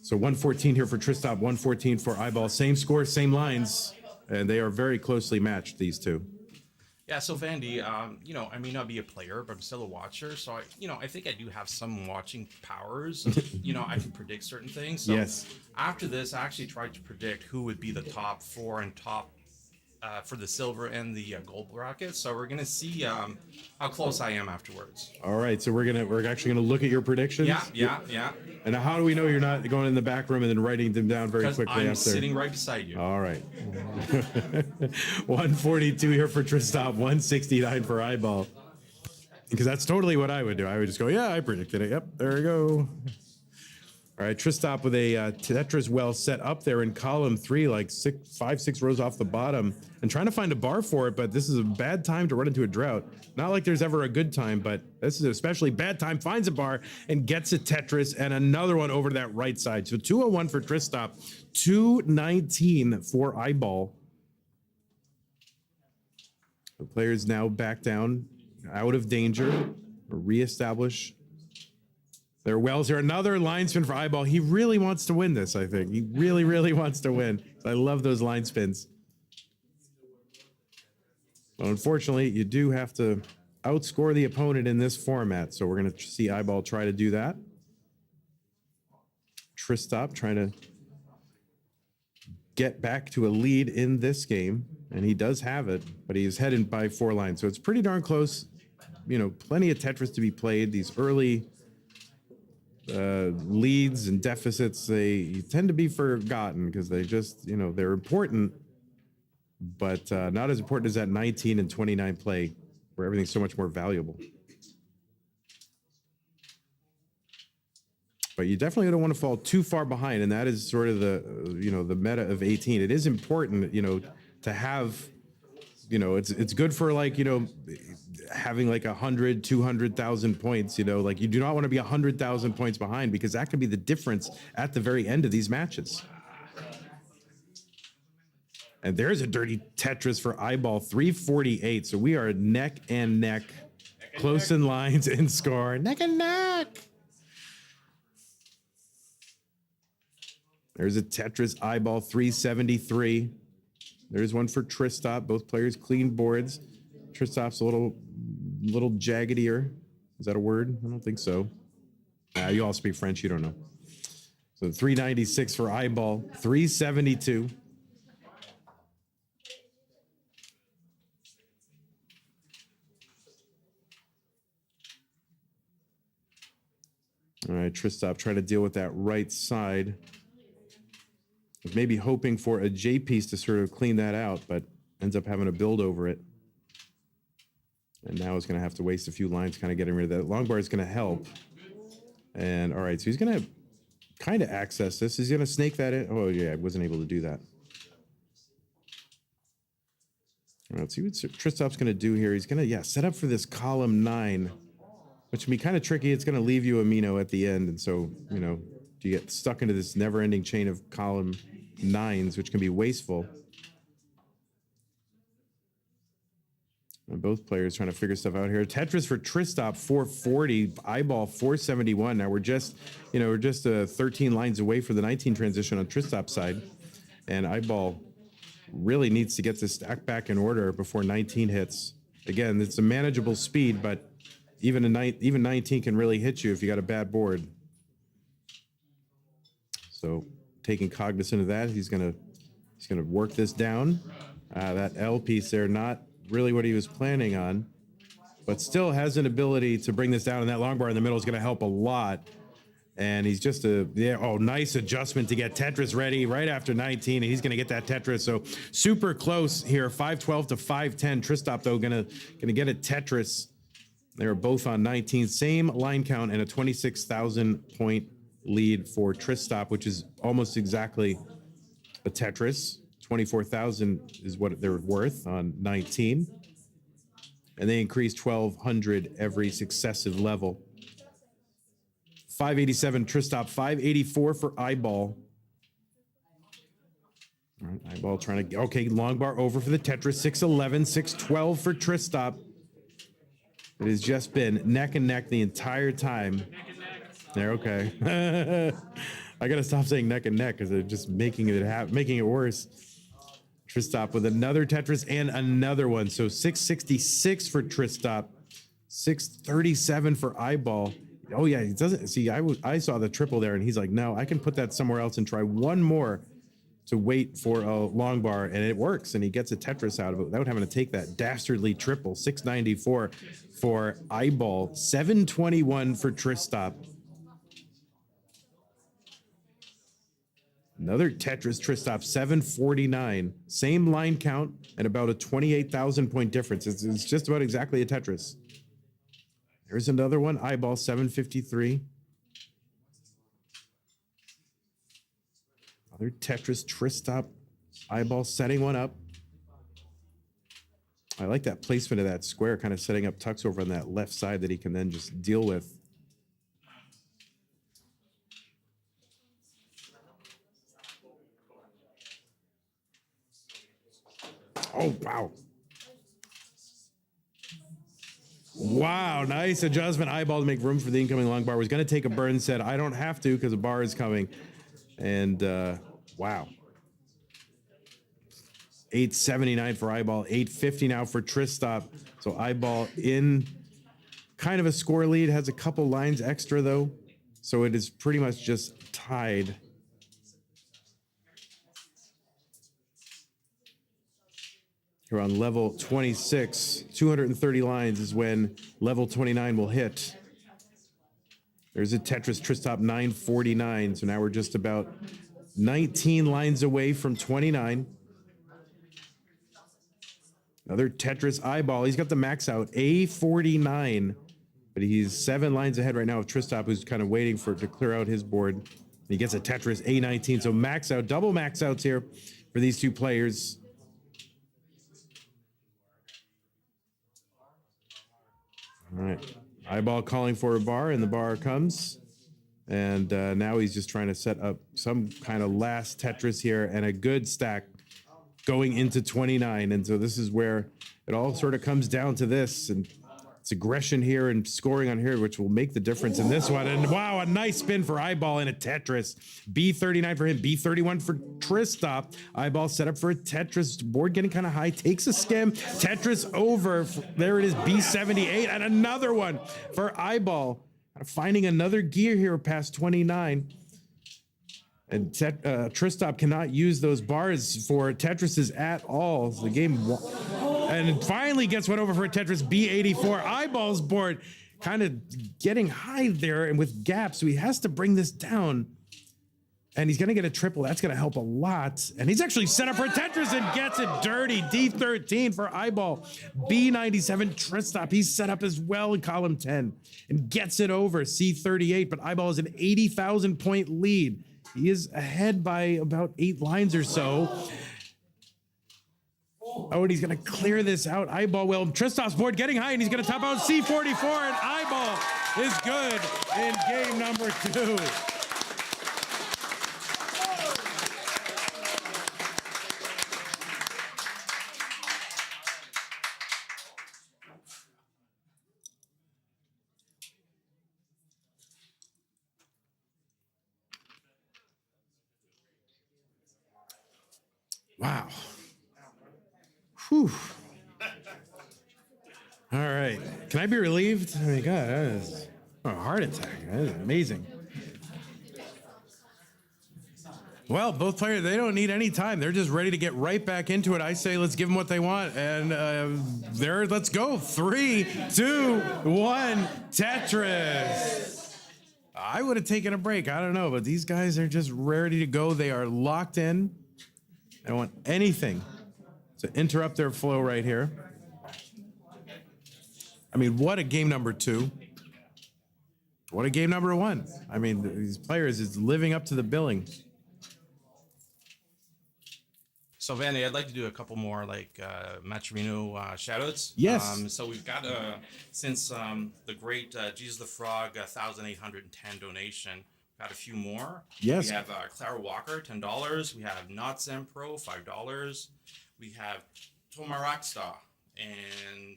So 114 here for Tristop, 114 for Eyeball. Same score, same lines, and they are very closely matched, these two. Yeah, so Vandy, I may not be a player, but I'm still a watcher. So I think I do have some watching powers. I can predict certain things. So Yes. After this, I actually tried to predict who would be the top 4 and top for the silver and the gold bracket. So we're gonna see how close I am afterwards. All right, so we're actually gonna look at your predictions. Yeah. And how do we know you're not going in the back room and then writing them down very Because quickly I'm after? sitting right beside you. All right. 142 here for Tristop, 169 for Eyeball. Because that's totally what I would do. I would just go, yeah, I predicted it. Yep, there we go. All right, Tristop with a Tetris well set up there in column 3, like 5-6 rows off the bottom, and trying to find a bar for it, but this is a bad time to run into a drought. Not like there's ever a good time, but this is an especially bad time. Finds a bar and gets a Tetris and another one over to that right side. So 201 for Tristop, 219 for Eyeball. The players now back down, out of danger, reestablish their wells here. Another line spin for Eyeball. He really wants to win this, I think. He really, really wants to win. I love those line spins. Well, unfortunately, you do have to outscore the opponent in this format. So we're going to see Eyeball try to do that. Tristop trying to get back to a lead in this game. And he does have it, but he's headed by 4 lines. So it's pretty darn close. Plenty of Tetris to be played. These early leads and deficits, they tend to be forgotten because they just, they're important, but not as important as that 19 and 29 play where everything's so much more valuable. But you definitely don't want to fall too far behind, and that is sort of the meta of 18. It is important, to have, it's good for having like 100, 200,000 points, like you do not want to be 100,000 points behind because that could be the difference at the very end of these matches. And there's a dirty Tetris for Eyeball, 348. So we are neck and neck, close in lines and score, neck and neck. There's a Tetris Eyeball, 373. There's one for Tristop. Both players clean boards. Tristop's a little jaggedier. Is that a word? I don't think so. You all speak French. You don't know. So 396 for Eyeball, 372. All right, Tristop trying to deal with that right side. Maybe hoping for a J piece to sort of clean that out, but ends up having to build over it. And now he's going to have to waste a few lines kind of getting rid of that. Long bar is going to help. And all right, so he's going to kind of access this. He's going to snake that in. Oh, yeah, I wasn't able to do that. All right, let's see what Tristop's going to do here. He's going to, set up for this column 9, which can be kind of tricky. It's going to leave you amino at the end. And so, you get stuck into this never-ending chain of column 9s, which can be wasteful. And both players trying to figure stuff out here. Tetris for Tristop, 440. Eyeball, 471. Now we're just 13 lines away for the 19 transition on Tristop's side. And Eyeball really needs to get this stack back in order before 19 hits. Again, it's a manageable speed, but even 19 can really hit you if you got a bad board. So taking cognizant of that, he's gonna work this down. That L piece there, not really what he was planning on, but still has an ability to bring this down, and that long bar in the middle is going to help a lot. And he's just nice adjustment to get Tetris ready right after 19, and he's going to get that Tetris. So super close here, 512 to 510. Tristop though gonna get a Tetris. They were both on 19, same line count, and a 26,000 point lead for Tristop, which is almost exactly a Tetris. 24,000 is what they're worth on 19. And they increase 1,200 every successive level. 587 Tristop, 584 for Eyeball. All right, Eyeball trying to, long bar over for the Tetris, 611, 612 for Tristop. It has just been neck and neck the entire time. There, okay. I gotta stop saying neck and neck because they're just making it worse. Tristop with another Tetris and another one. So 666 for Tristop, 637 for Eyeball. Oh yeah, he doesn't see. I saw the triple there, and he's like, no, I can put that somewhere else and try one more to wait for a long bar, and it works, and he gets a Tetris out of it without having to take that dastardly triple. 694 for Eyeball, 721 for Tristop. Another Tetris Tristop, 749. Same line count and about a 28,000 point difference. It's just about exactly a Tetris. There's another one, Eyeball, 753. Other Tetris Tristop, Eyeball setting one up. I like that placement of that square, kind of setting up Tux over on that left side that he can then just deal with. Oh, wow. Wow, nice adjustment. Eyeball to make room for the incoming long bar. Was going to take a burn, said, I don't have to because a bar is coming. And wow. 879 for Eyeball, 850 now for Tristop. So Eyeball in kind of a score lead, has a couple lines extra though. So it is pretty much just tied. Here on level 26, 230 lines is when level 29 will hit. There's a Tetris Tristop 949. So now we're just about 19 lines away from 29. Another Tetris Eyeball. He's got the max out, A49. But he's 7 lines ahead right now of Tristop, who's kind of waiting for it to clear out his board. He gets a Tetris A19. So max out, double max outs here for these two players. All right. Eyeball calling for a bar, and the bar comes. And now he's just trying to set up some kind of last Tetris here and a good stack going into 29. And so this is where it all sort of comes down to this. And it's aggression here and scoring on here, which will make the difference in this one. And wow, a nice spin for Eyeball in a Tetris. B39 for him, B31 for Tristop. Eyeball set up for a Tetris. Board getting kind of high, takes a skim. Tetris over. There it is, B78. And another one for Eyeball. Finding another gear here past 29. And Tristop cannot use those bars for Tetrises at all. So the game... And finally gets one over for a Tetris B84. Eyeball's board kind of getting high there and with gaps. So he has to bring this down. And he's going to get a triple. That's going to help a lot. And he's actually set up for a Tetris and gets it dirty. D13 for Eyeball. B97 Tristop. He's set up as well in column 10 and gets it over. C38. But Eyeball is an 80,000 point lead. He is ahead by about 8 lines or so. Oh, and he's going to clear this out. Eyeball, well, Tristop's board getting high, and he's going to top out C44, and Eyeball is good in game number 2. Wow. Whew. All right. Can I be relieved? Oh my God, that is a heart attack. That is amazing. Well, both players, they don't need any time. They're just ready to get right back into it. I say let's give them what they want. And let's go. 3, 2, 1, Tetris. I would have taken a break. I don't know, but these guys are just ready to go. They are locked in. I don't want anything to interrupt their flow right here. I mean, what a game number 2. What a game number 1. I mean, these players is living up to the billing. So, Vanny, I'd like to do a couple more matcherino shoutouts. Yes. So we've got, since the great Jesus the Frog 1,810 donation, got a few more. Yes. We have Clara Walker, $10. We have Notzem Pro, $5. We have Tomaraksta and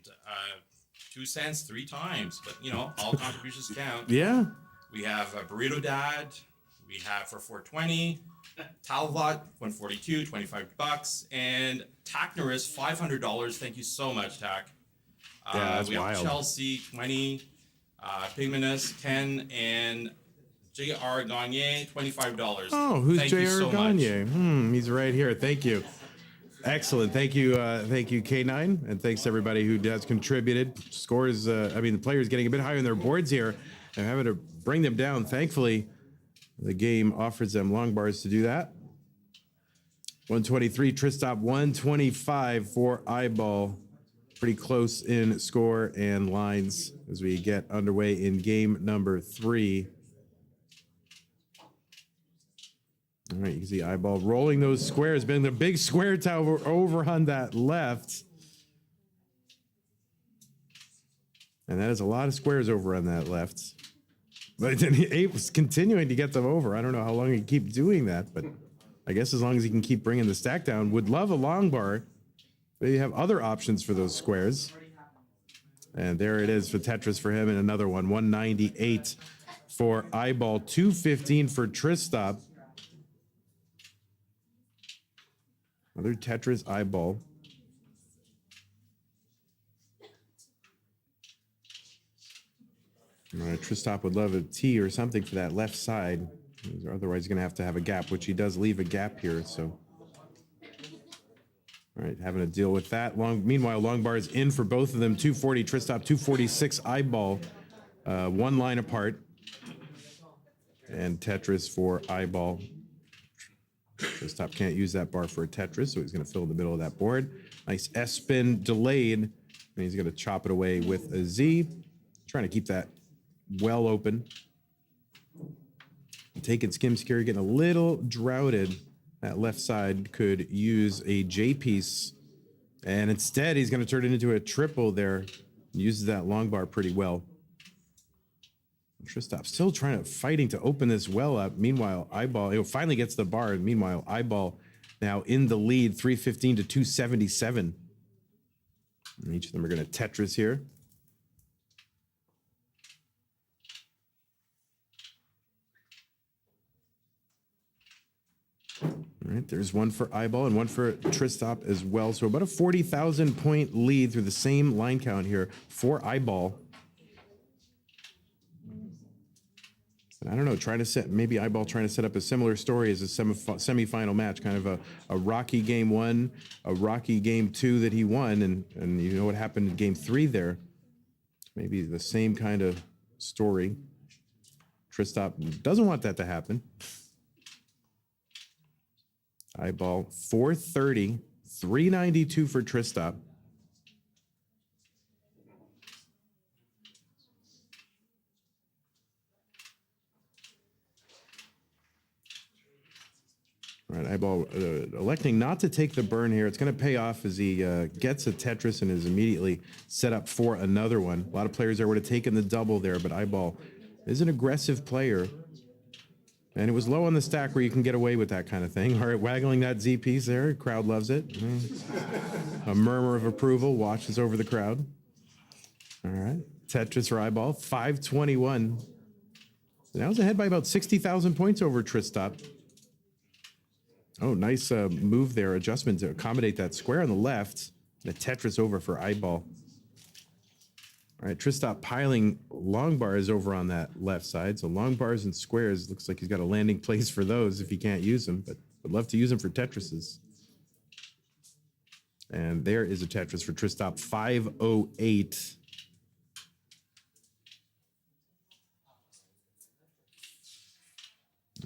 2 cents 3 times, but you know, all contributions count. Yeah. We have a Burrito Dad. We have for 420. Talvot 142, $25, and Taknerus $500. Thank you so much, Tak. Yeah, that's we have wild. Chelsea 20, Pigmanus 10, and J.R. Gagne $25. Oh, who's Thank you J.R. so Gagne? much. He's right here. Thank you. Excellent. Thank you, K9, and thanks to everybody who has contributed. Scores. I mean, the players getting a bit higher on their boards here. They're having to bring them down. Thankfully, the game offers them long bars to do that. 123 Tristop, 125 for Eyeball. Pretty close in score and lines as we get underway in game number 3. All right, you can see Eyeball rolling those squares, been the big square tower over on that left. And that is a lot of squares over on that left. But then he was continuing to get them over. I don't know how long he can keep doing that, but I guess as long as he can keep bringing the stack down. Would love a long bar, but you have other options for those squares. And there it is for Tetris for him, and another one. 198 for Eyeball, 215 for Tristop. Another Tetris Eyeball. Tristop would love a T or something for that left side. Otherwise, he's going to have a gap, which he does leave a gap here. So, all right, having to deal with that. Meanwhile, long bar is in for both of them. 240 Tristop, 246 Eyeball, 1 line apart. And Tetris for Eyeball. Tristop can't use that bar for a Tetris, so he's going to fill the middle of that board. Nice S spin delayed, and he's going to chop it away with a Z. Trying to keep that well open. Taking skim scare, getting a little droughted. That left side could use a J piece, and instead he's going to turn it into a triple there. Uses that long bar pretty well. Tristop still fighting to open this well up. Meanwhile, Eyeball finally gets the bar. And meanwhile, Eyeball now in the lead, 315 to 277. And each of them are going to Tetris here. All right, there's one for Eyeball and one for Tristop as well. So about a 40,000 point lead through the same line count here for Eyeball. I don't know, maybe Eyeball trying to set up a similar story as a semifinal match, kind of a rocky game 1, a rocky game 2 that he won, and you know what happened in game 3 there. Maybe the same kind of story. Tristop doesn't want that to happen. Eyeball 430, 392 for Tristop. All right, Eyeball electing not to take the burn here. It's going to pay off as he gets a Tetris and is immediately set up for another one. A lot of players there would have taken the double there, but Eyeball is an aggressive player. And it was low on the stack where you can get away with that kind of thing. All right, waggling that Z piece there. Crowd loves it. A murmur of approval washes over the crowd. All right, Tetris for Eyeball, 521. So now he's ahead by about 60,000 points over Tristop. Oh, nice move there, adjustment to accommodate that square on the left. The Tetris over for Eyeball. All right, Tristop piling long bars over on that left side. So long bars and squares, looks like he's got a landing place for those if he can't use them, but would love to use them for Tetrises. And there is a Tetris for Tristop, 508.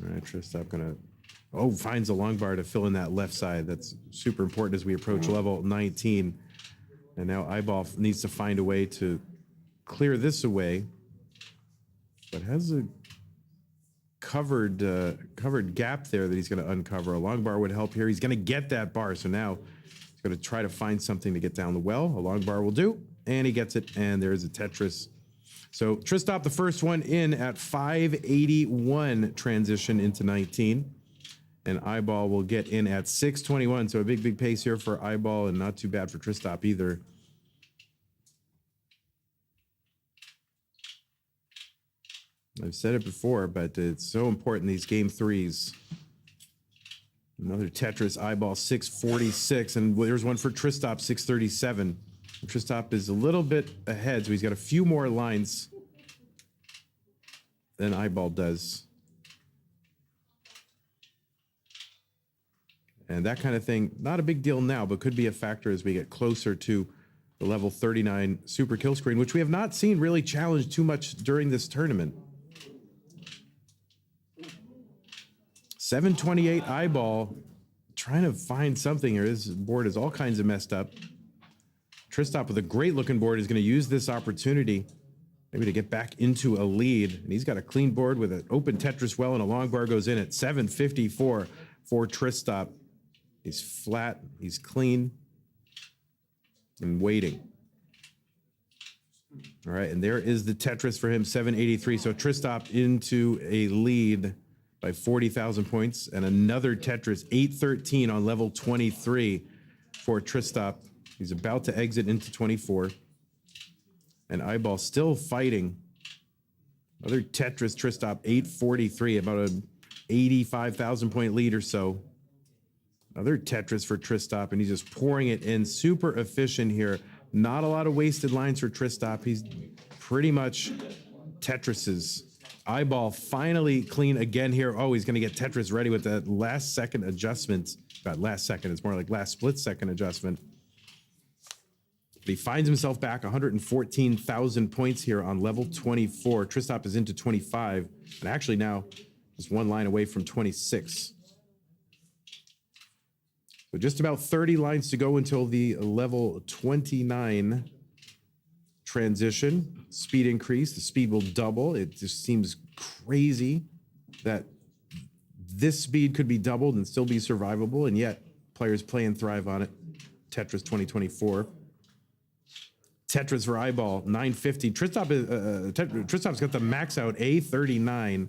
All right, Tristop gonna... Oh, finds a long bar to fill in that left side. That's super important as we approach level 19. And now Eyeball needs to find a way to clear this away, but has a covered gap there that he's going to uncover. A long bar would help here. He's going to get that bar, so now he's going to try to find something to get down the well. A long bar will do, and he gets it, and there's a Tetris. So Tristop, the first one in at 581, transition into 19. And Eyeball will get in at 621. So a big pace here for Eyeball, and not too bad for Tristop either. I've said it before, but it's so important, these game threes. Another Tetris eyeball 646, and there's one for Tristop 637. Tristop is a little bit ahead, so he's got a few more lines than eyeball does. And that kind of thing, not a big deal now, but could be a factor as we get closer to the level 39 super kill screen, which we have not seen really challenged too much during this tournament. 728 eyeball, trying to find something here. This board is all kinds of messed up. Tristop with a great looking board is going to use this opportunity maybe to get back into a lead. And he's got a clean board with an open Tetris well, and a long bar goes in at 754 for Tristop. He's flat, he's clean, and waiting. All right, and there is the Tetris for him, 783. So Tristop into a lead by 40,000 points, and another Tetris, 813 on level 23 for Tristop. He's about to exit into 24. And eyeball still fighting. Another Tetris, Tristop, 843, about a 85,000 point lead or so. Another Tetris for Tristop, and he's just pouring it in. Super efficient here. Not a lot of wasted lines for Tristop. He's pretty much Tetrises. Eyeball finally clean again here. Oh, he's going to get Tetris ready with that last second adjustment. About last second, it's more like last split second adjustment. But he finds himself back 114,000 points here on level 24. Tristop is into 25, and actually now just one line away from 26. So just about 30 lines to go until the level 29 transition. Speed increase, the speed will double. It just seems crazy that this speed could be doubled and still be survivable, and yet players play and thrive on it. Tetris 2024. Tetris for eyeball, 950. Tristop's got the max out A39.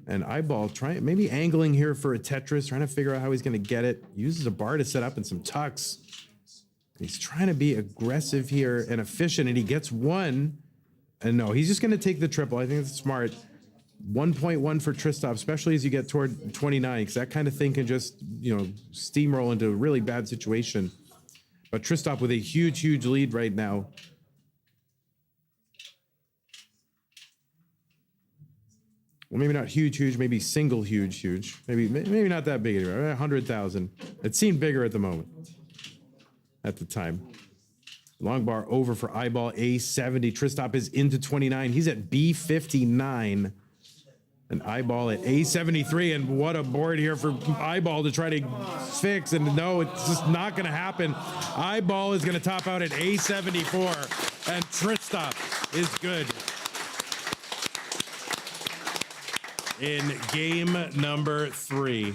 And eyeball maybe angling here for a Tetris, trying to figure out how he's going to get it. Uses a bar to set up and some tucks. He's trying to be aggressive here and efficient, and he gets one. And no, he's just going to take the triple. I think that's smart. 1.1 for Tristop, especially as you get toward 29, because that kind of thing can just, steamroll into a really bad situation. But Tristop with a huge, huge lead right now. Well, maybe not huge, huge, maybe single huge, huge. Maybe not that big anymore, 100,000. It seemed bigger at the moment, at the time. Long bar over for eyeball, A70. Tristop is into 29. He's at B59. And eyeball at A73. And what a board here for eyeball to try to fix. And no, it's just not going to happen. Eyeball is going to top out at A74. And Tristop is good. In game number 3.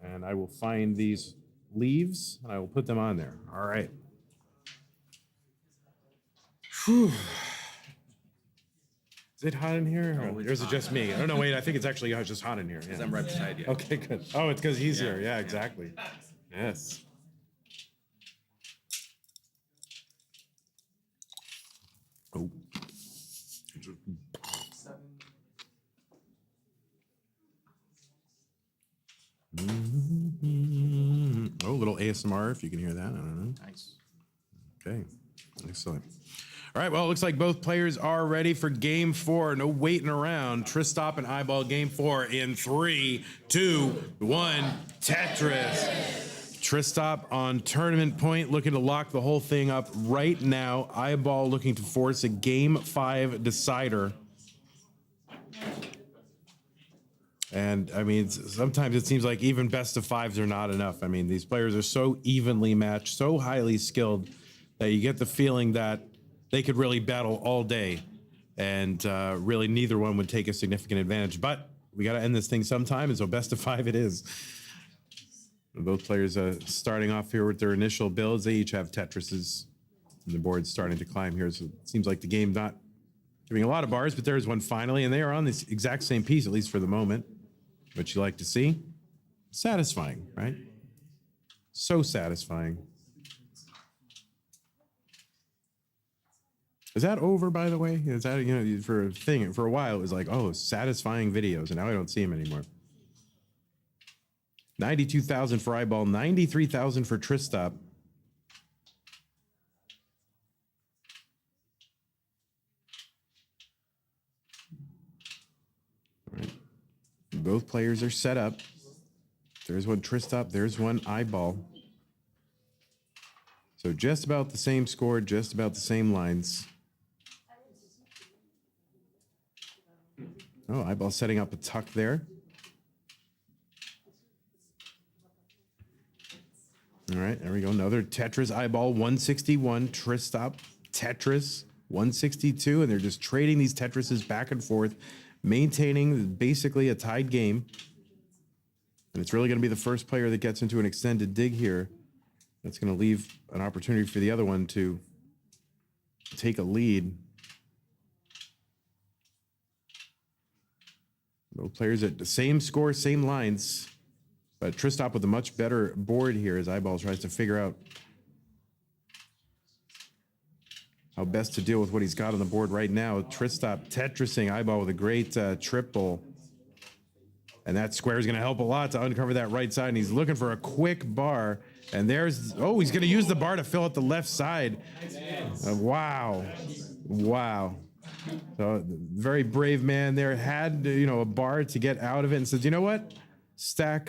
And I will find these leaves and I will put them on there. All right. Whew. Is it hot in here? Or is it just me? I don't know. Wait, I think it's actually just hot in here. Because I'm right beside you. Okay, good. Oh, it's because he's here. Yeah, exactly. Yes. Oh. Oh, a little ASMR if you can hear that. I don't know. Nice. Okay, excellent. All right, well, it looks like both players are ready for game 4. No waiting around. Tristop and eyeball game 4 in 3, 2, 1, Tetris. Tristop on tournament point, looking to lock the whole thing up right now. Eyeball looking to force a game 5 decider. And I mean, sometimes it seems like even best of 5s are not enough. I mean, these players are so evenly matched, so highly skilled that you get the feeling that they could really battle all day, and really neither one would take a significant advantage. But we got to end this thing sometime, and so best of 5 it is. Both players starting off here with their initial builds. They each have Tetrises, and the board's starting to climb here. So it seems like the game not giving a lot of bars, but there's one finally, and they are on this exact same piece, at least for the moment, which you like to see. Satisfying, right? So satisfying. Is that over, by the way? Is that, you know, for a thing, for a while, it was like, oh, satisfying videos, and now I don't see them anymore. 92,000 for Eyeball, 93,000 for Tristop. All right. Both players are set up. There's one Tristop, there's one Eyeball. So just about the same score, just about the same lines. Oh, Eyeball setting up a tuck there. All right, there we go. Another Tetris Eyeball, 161. Tristop, Tetris, 162. And they're just trading these Tetrises back and forth, maintaining basically a tied game. And it's really going to be the first player that gets into an extended dig here. That's going to leave an opportunity for the other one to take a lead. Both players at the same score, same lines. But Tristop with a much better board here as Eyeball tries to figure out how best to deal with what he's got on the board right now. Tristop Tetrising Eyeball with a great triple. And that square is going to help a lot to uncover that right side. And he's looking for a quick bar. And there's, oh, he's going to use the bar to fill out the left side. Wow. Wow. So very brave man there. Had, you know, a bar to get out of it and says, you know what? Stack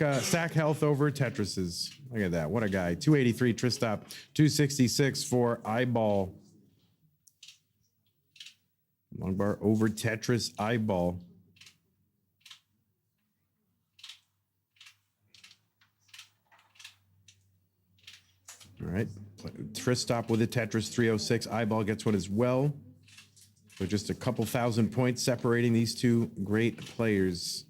health over Tetrises. Look at that. What a guy. 283 Tristop, 266 for Eyeball. Long bar over Tetris Eyeball. All right. Tristop with a Tetris 306. Eyeball gets one as well. So just a couple thousand points separating these two great players.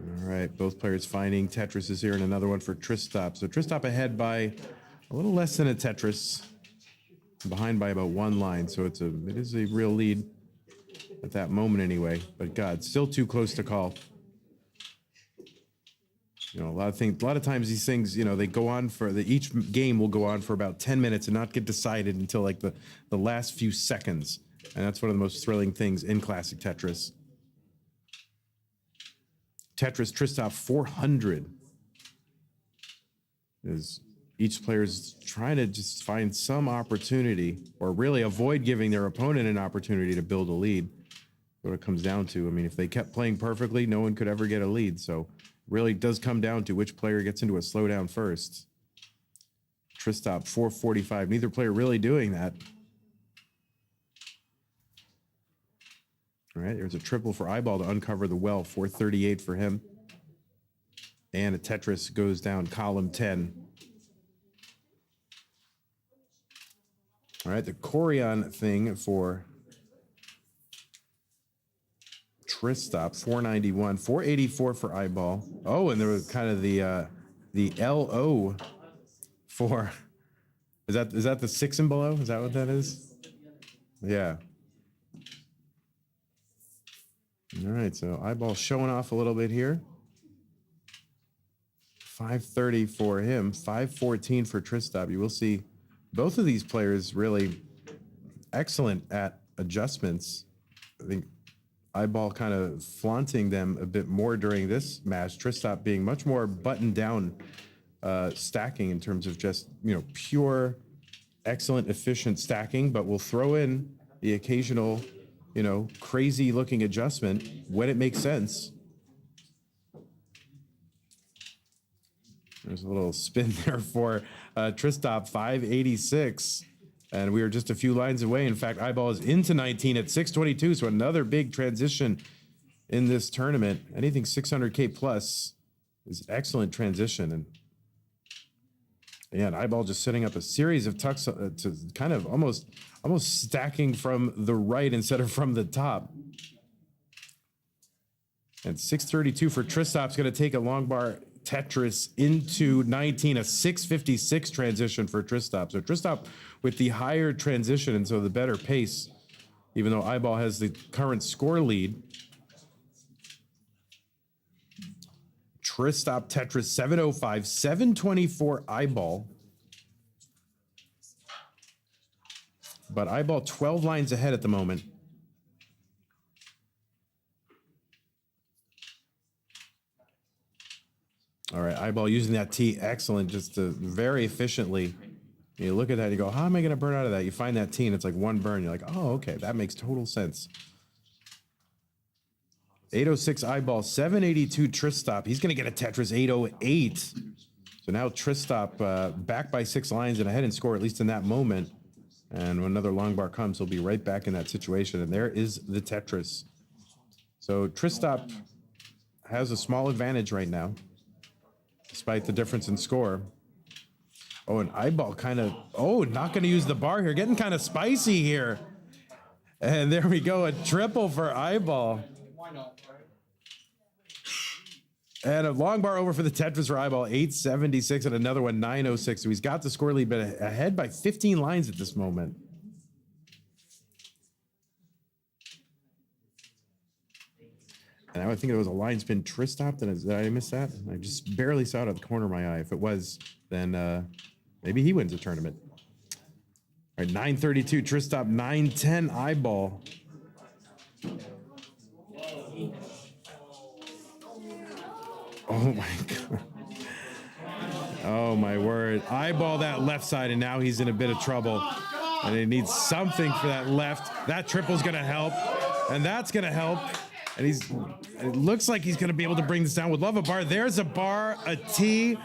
All right, both players finding Tetrises here and another one for Tristop. So Tristop ahead by a little less than a Tetris, behind by about one line. So it is a real lead at that moment anyway. But God, still too close to call. You know, a lot of times these things, you know, they go on for each game will go on for about 10 minutes and not get decided until like the last few seconds. And that's one of the most thrilling things in classic Tetris. Tetris Tristop 400 is each player's trying to just find some opportunity or really avoid giving their opponent an opportunity to build a lead. What it comes down to. I mean, if they kept playing perfectly, no one could ever get a lead. So really does come down to which player gets into a slowdown first. Tristop 445. Neither player really doing that. All right, there's a triple for Eyeball to uncover the well. 438 for him. And a Tetris goes down column 10. All right, the Corian thing for Tristop, 491. 484 for Eyeball. Oh, and there was kind of the LO for, is that the 6 and below? Is that what that is? Yeah. All right, so Eyeball showing off a little bit here. 530 for him, 514 for Tristop. You will see both of these players really excellent at adjustments. I think Eyeball kind of flaunting them a bit more during this match. Tristop being much more buttoned down stacking in terms of just, you know, pure, excellent, efficient stacking, but we'll throw in the occasional, you know, crazy looking adjustment when it makes sense. There's a little spin there for Tristop, 586. And we are just a few lines away. In fact, Eyeball is into 19 at 622. So another big transition in this tournament. Anything 600K plus is excellent transition. And yeah, Eyeball just setting up a series of tucks to kind of almost stacking from the right instead of from the top. And 632 for Tristop's going to take a long bar Tetris into 19, a 656 transition for Tristop. So Tristop with the higher transition and so the better pace, even though Eyeball has the current score lead. Tristop Tetris 705, 724 Eyeball. but Eyeball 12 lines ahead at the moment. All right, Eyeball using that T, excellent, just to very efficiently. You look at that, you go, how am I going to burn out of that? You find that T, and it's like one burn. You're like, oh, okay, that makes total sense. 806 Eyeball, 782 Tristop. He's going to get a Tetris 808. So now Tristop back by 6 lines and ahead and score, at least in that moment. And when another long bar comes, he'll be right back in that situation. And there is the Tetris. So Tristop has a small advantage right now, despite the difference in score. Oh, and Eyeball kind of, not going to use the bar here. Getting kind of spicy here. And there we go, a triple for Eyeball. Why not, right? And a long bar over for the Tetris for Eyeball, 876, and another one, 906. So he's got the score lead, but ahead by 15 lines at this moment. And I would think it was a line spin Tristop. Did I miss that? I just barely saw it at the corner of my eye. If it was, then maybe he wins the tournament. All right, 932 Tristop, 910 Eyeball. Oh my God. Oh my word. Eyeball that left side, and now he's in a bit of trouble. And he needs something for that left. That triple's gonna help. And that's gonna help. And it looks like he's gonna be able to bring this down. Would love a bar. There's a bar, a T,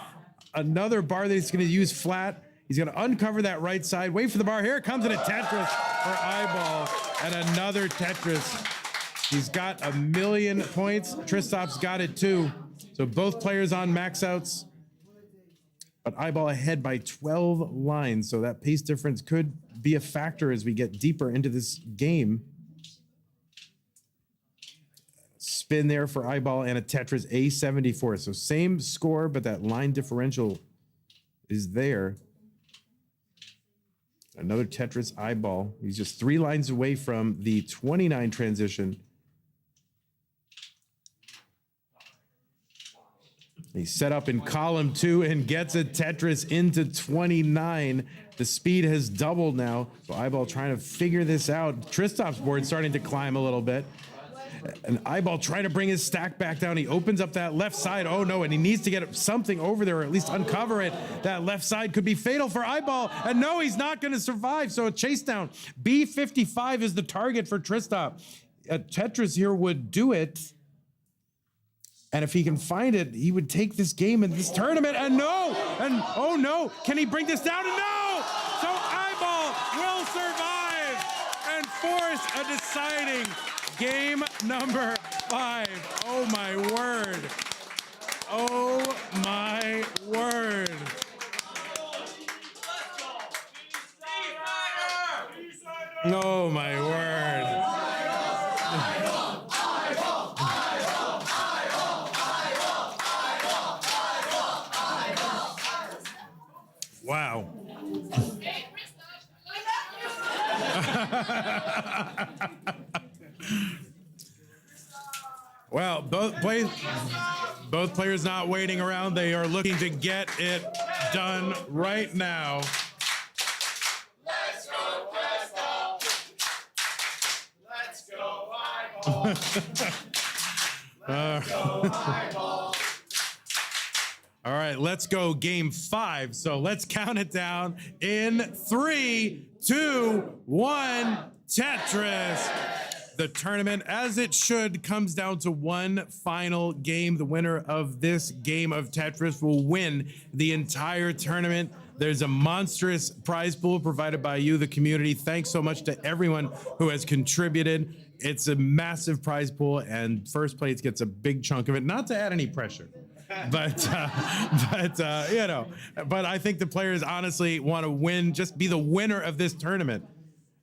another bar that he's gonna use flat. He's gonna uncover that right side. Wait for the bar. Here it comes in a Tetris for Eyeball. And another Tetris. He's got 1,000,000 points. Tristop's got it too. So both players on max outs, but Eyeball ahead by 12 lines. So that pace difference could be a factor as we get deeper into this game. Spin there for Eyeball and a Tetris A74. So same score, but that line differential is there. Another Tetris Eyeball. He's just 3 lines away from the 29 transition. He's set up in column 2 and gets a Tetris into 29. The speed has doubled now. So Eyeball trying to figure this out. Tristop's board starting to climb a little bit. And Eyeball trying to bring his stack back down. He opens up that left side. Oh no, and he needs to get something over there or at least uncover it. That left side could be fatal for Eyeball. And no, he's not going to survive. So a chase down. B55 is the target for Tristop. A Tetris here would do it. And if he can find it, he would take this game in this tournament. And no! And oh no! Can he bring this down? And no! So Eyeball will survive and force a deciding game number 5. Oh my word. Oh my word. Oh my word. Wow. Well, both players not waiting around. They are looking to get it done right now. Let's go, Let's go, Eyeball. Let's go, Eyeball. All right, let's go game 5. So let's count it down in 3, 2, 1, Tetris. The tournament, as it should, comes down to one final game. The winner of this game of Tetris will win the entire tournament. There's a monstrous prize pool provided by you, the community. Thanks so much to everyone who has contributed. It's a massive prize pool, and first place gets a big chunk of it. Not to add any pressure, but you know. But I think the players honestly want to win, just be the winner of this tournament.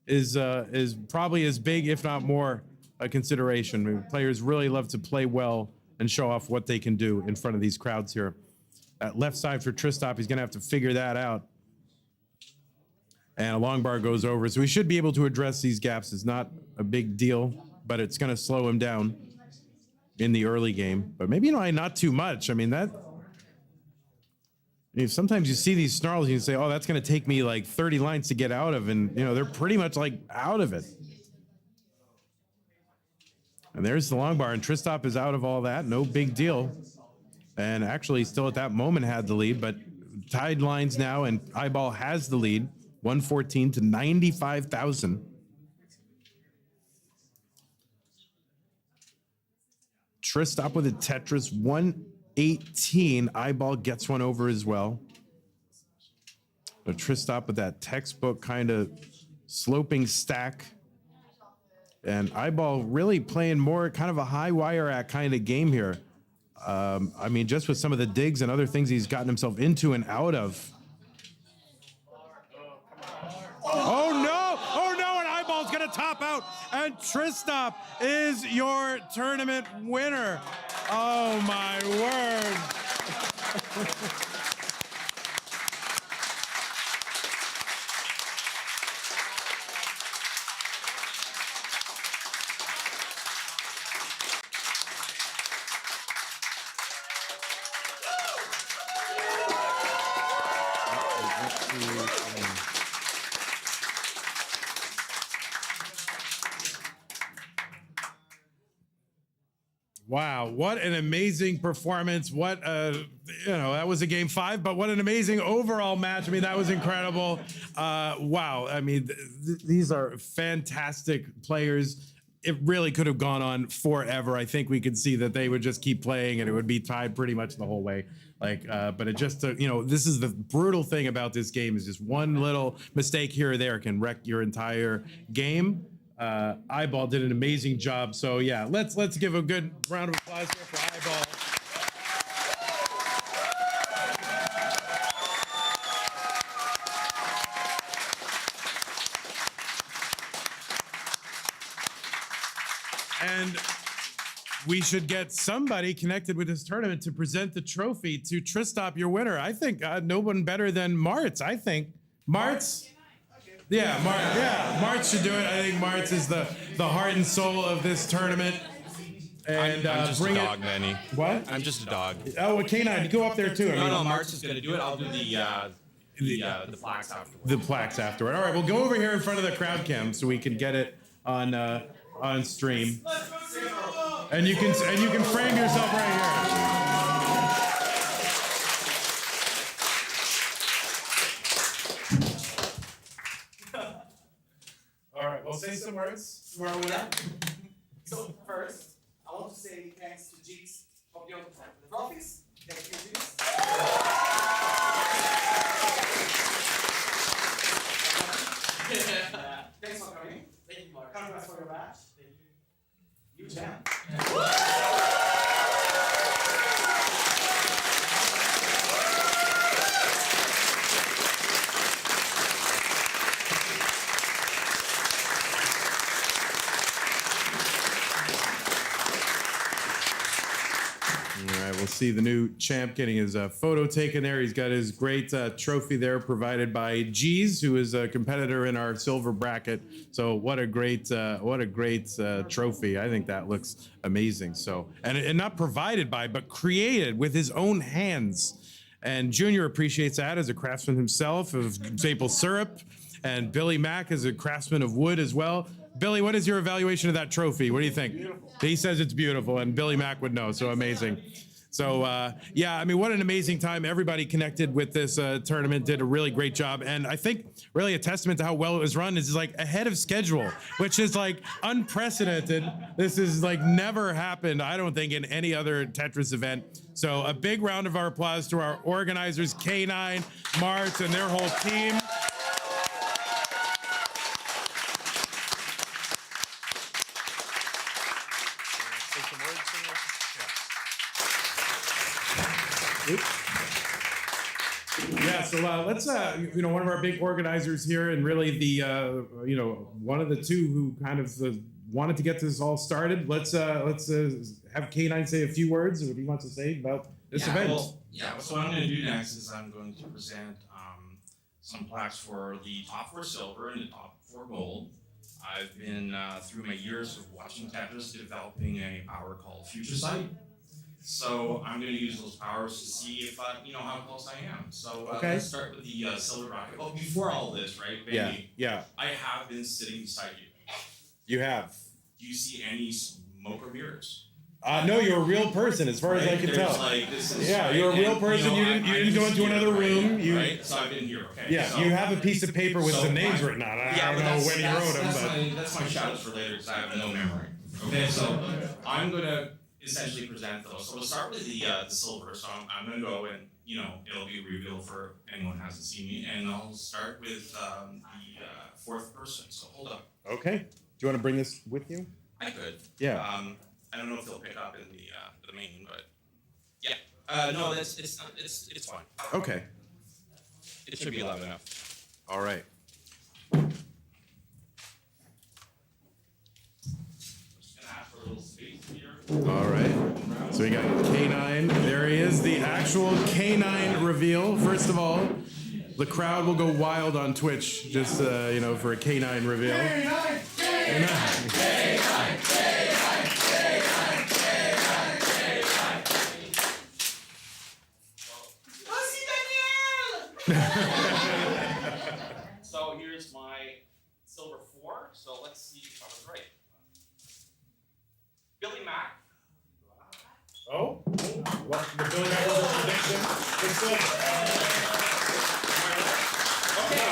Is probably as big, if not more, a consideration. I mean, players really love to play well and show off what they can do in front of these crowds here. That left side for Tristop, he's gonna have to figure that out. And a long bar goes over, so we should be able to address these gaps. It's not a big deal, but it's gonna slow him down in the early game. But maybe, not too much. I mean, that Sometimes you see these snarls and you say, oh, that's going to take me like 30 lines to get out of. And, they're pretty much like out of it. And there's the long bar. And Tristop is out of all that. No big deal. And actually still at that moment had the lead, but tied lines now. And Eyeball has the lead, 114 to 95,000. Tristop with a Tetris, 118. Eyeball gets one over as well. But Tristop with that textbook kind of sloping stack. And Eyeball really playing more kind of a high wire act kind of game here. I mean, just with some of the digs and other things he's gotten himself into and out of. Oh no, and Eyeball's gonna top out, and Tristop is your tournament winner. Oh my word. Wow, what an amazing performance. What that was a game 5, but what an amazing overall match. I mean, that was incredible. Wow, I mean, these are fantastic players. It really could have gone on forever. I think we could see that they would just keep playing and it would be tied pretty much the whole way. But it just, this is the brutal thing about this game is just one little mistake here or there can wreck your entire game. Eyeball did an amazing job. So yeah, let's give a good round of applause here for Eyeball. And we should get somebody connected with this tournament to present the trophy to Tristop, your winner. I think no one better than Martz. I think Martz. Yeah, Martz should do it. I think Martz is the heart and soul of this tournament. And I'm just bring a dog, it. Manny. What? I'm just a dog. Oh, well, K9, go up there too. No, Martz is going to do it. I'll do the plaques afterwards. The plaques afterward. All right, we'll go over here in front of the crowd cam so we can get it on stream. And you can frame yourself right here. All right, we'll say some words to our winner. So first, I want to say thanks to Jeeks for the trophies. Thank you, Jeeks. Thanks for coming. Thank you, Mark. Congrats for your match. Thank you. You champ. We'll see the new champ getting his photo taken there. He's got his great trophy there provided by G's, who is a competitor in our silver bracket. So what a great trophy. I think that looks amazing. So, and not provided by, but created with his own hands. And Junior appreciates that as a craftsman himself of maple syrup. And Billy Mack is a craftsman of wood as well. Billy, what is your evaluation of that trophy? What do you think? Beautiful. He says it's beautiful, and Billy Mack would know, so amazing. So, yeah, I mean, what an amazing time. Everybody connected with this tournament did a really great job. And I think really a testament to how well it was run is like ahead of schedule, which is like unprecedented. This is like never happened, I don't think, in any other Tetris event. So a big round of our applause to our organizers, K9, Martz, and their whole team. Yeah, so let's, one of our big organizers here and really the, one of the two who kind of wanted to get this all started. Let's have K9 say a few words of what he wants to say about this event. So what I'm going to do next is I'm going to present some plaques for the top 4 silver and the top 4 gold. I've been, through my years of watching Tetris, developing a power called Future Sight. So I'm going to use those powers to see if how close I am. So Okay. let's start with the silver bracket. Oh, before all this, right? Baby, Yeah. I have been sitting beside you. You have. Do you see any smoke or mirrors? No, you're a real person, as far as I can tell. Yeah, you're a real person. You didn't go into another room. Right? So I've been here. Okay. Yeah, so, you have a piece of paper with so the names my- written on it. I Yeah, don't know when you wrote them, but that's my shout-outs for later because I have no memory. Okay, so I'm gonna essentially present those. So we'll start with the silver. So I'm gonna go and it'll be revealed for anyone who hasn't seen me, and I'll start with the fourth person. So hold up. okay. Do you want to bring this with you? I could. Yeah. I don't know if they'll pick up in the main, but yeah. No, it's not. It's fine. Okay. It should be loud enough. All right. Just gonna ask for a little space here. All right. So we got K9. There he is, the actual K9 reveal. First of all, the crowd will go wild on Twitch just for a K9 reveal. So here's my silver 4. So let's see if I was right. Billy Mack. Oh, what the Billy Mack prediction? Okay,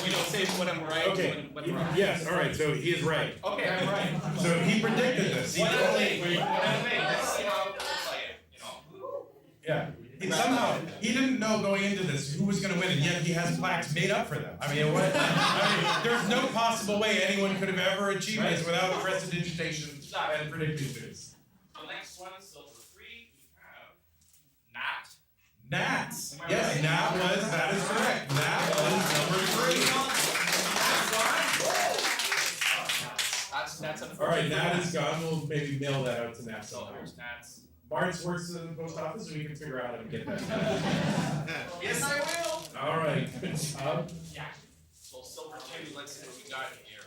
you gotta say when I'm right. Okay. When I'm wrong. Yes. All right. So he is right. Okay, I'm right. So he predicted this. What I'm saying, let's see how close I am. Yeah. Somehow he didn't know going into this who was going to win, and yet he has plaques made up for them. I mean, there's no possible way anyone could have ever achieved this without prestidigitation and predicting this. The next one, silver 3, we have Nat. Nats. Yes, that is correct. Nat was number 3. That's All right, Nat is gone. We'll maybe mail that out to Nat So somehow. there's Nat's. Barnes works in the post office, so we can figure out how to get that. Yes, I will. All right, good job. Yeah. So silver 2, let's see what we got here.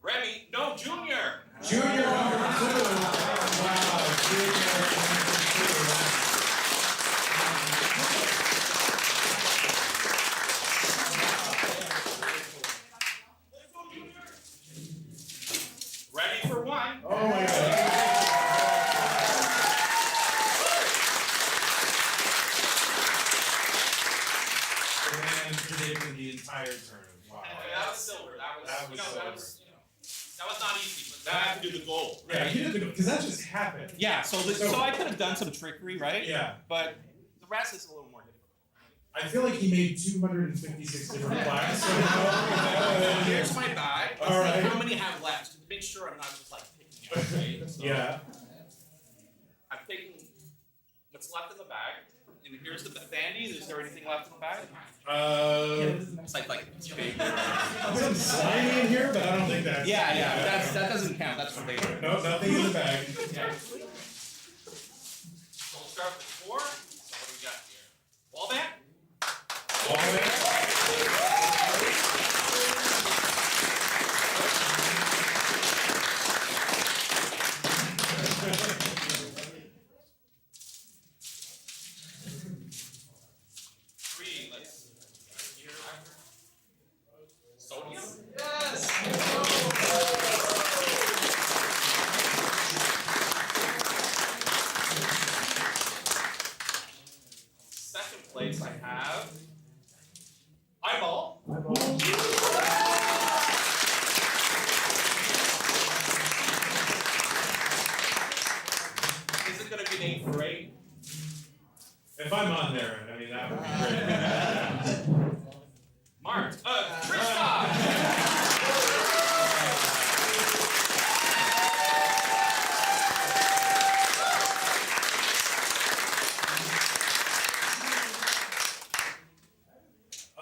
Remy, no, Junior. Junior number 2. Wow, Junior number 2. Ready for 1. Oh my God. And predicting the entire tournament. Wow. That was silver. That was that was not easy, but Now I have to do the goal. Yeah, you did because that just happened. Yeah, so I could have done some trickery, right? Yeah. But the rest is a little more difficult. I feel like he made 256 different plaques. Here's my bag. Let's All see right. how many I have left. To make sure I'm not just like picking out, right? So Yeah. I'm taking what's left in the bag. And here's the bandies. Is there anything left in the bag? It's like big. Some slimy in here, but I don't think that's. Yeah. That doesn't count. That's for later. No, nothing in the bag. Yeah. So we'll start with 4. So what do we got here? Wallback? Sodium? Second place I have eyeball. Is it going to be named for 8? If I'm on there, I mean, that would be great. Mark. Trista!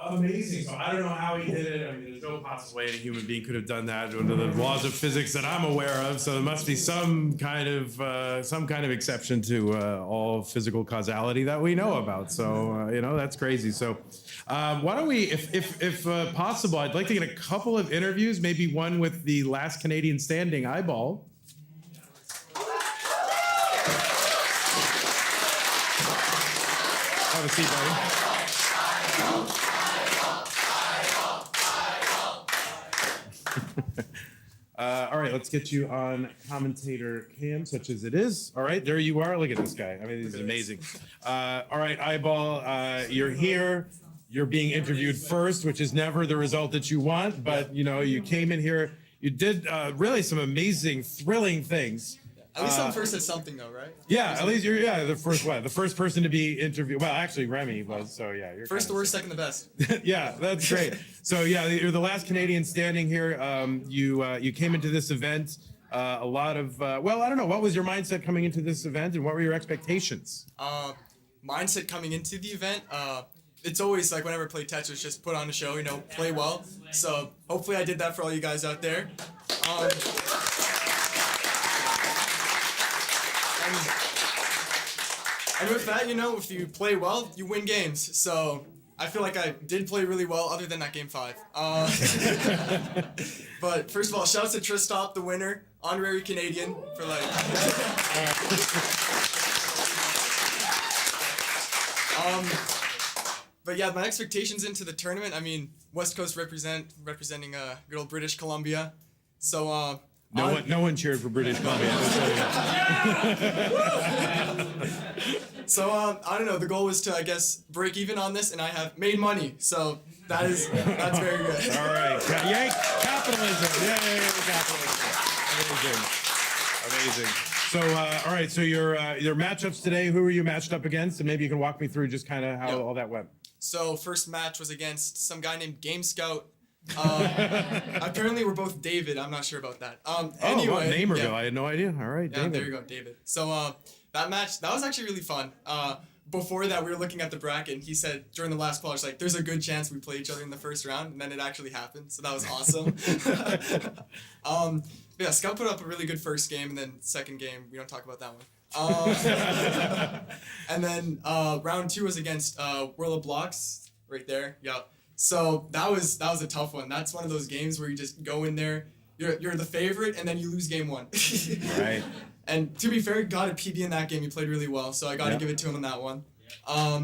Amazing. So I don't know how he did it. I mean, there's no possible way any human being could have done that under the laws of physics that I'm aware of. So there must be some kind of exception to all physical causality that we know about. So that's crazy. So why don't we, if possible, I'd like to get a couple of interviews, maybe one with the last Canadian standing eyeball. a seat, buddy. All right, let's get you on commentator cam, such as it is. All right, there you are. Look at this guy. I mean, he's amazing. All right, Eyeball, you're here. You're being interviewed first, which is never the result that you want. But, you know, you came in here. You did really some amazing, thrilling things. At least I'm first at something, though, right? Yeah, at least you're the first one. The first person to be interviewed. Well, actually, Remy was. So, yeah. You're First the worst, second the best. Yeah, that's great. So yeah, you're the last Canadian standing here. You came into this event. A lot of well, I don't know. What was your mindset coming into this event, and what were your expectations? Mindset coming into the event. It's always like whenever I play Tetris, just put on a show, you know, play well. So hopefully I did that for all you guys out there. And with that, you know, if you play well, you win games. So I feel like I did play really well, other than that game 5. But first of all, shouts to Tristop, the winner, honorary Canadian, for like. But yeah, my expectations into the tournament. I mean, West Coast representing good old British Columbia. So No one cheered for British Columbia. So I don't know. The goal was to, I guess, break even on this, and I have made money. So that's very good. All right, yay, capitalism! Yay, capitalism! Amazing. So all right, so your matchups today. Who were you matched up against? And maybe you can walk me through just kind of how all that went. So first match was against some guy named Game Scout. Apparently we're both David. I'm not sure about that. Anyway, name or go? I had no idea. All right, yeah, David. there you go, David. So that match, that was actually really fun. Before that, we were looking at the bracket, and he said during the last call, it's like, there's a good chance we play each other in the first round, and then it actually happened. So that was awesome. Yeah, Scout put up a really good first game, and then second game, we don't talk about that one. And then round 2 was against World of Blocks, right there. Yeah. So that was a tough one. That's one of those games where you just go in there, you're the favorite, and then you lose game 1. Right. And to be fair, got a PB in that game. He played really well, so I got to give it to him on that one. Yeah.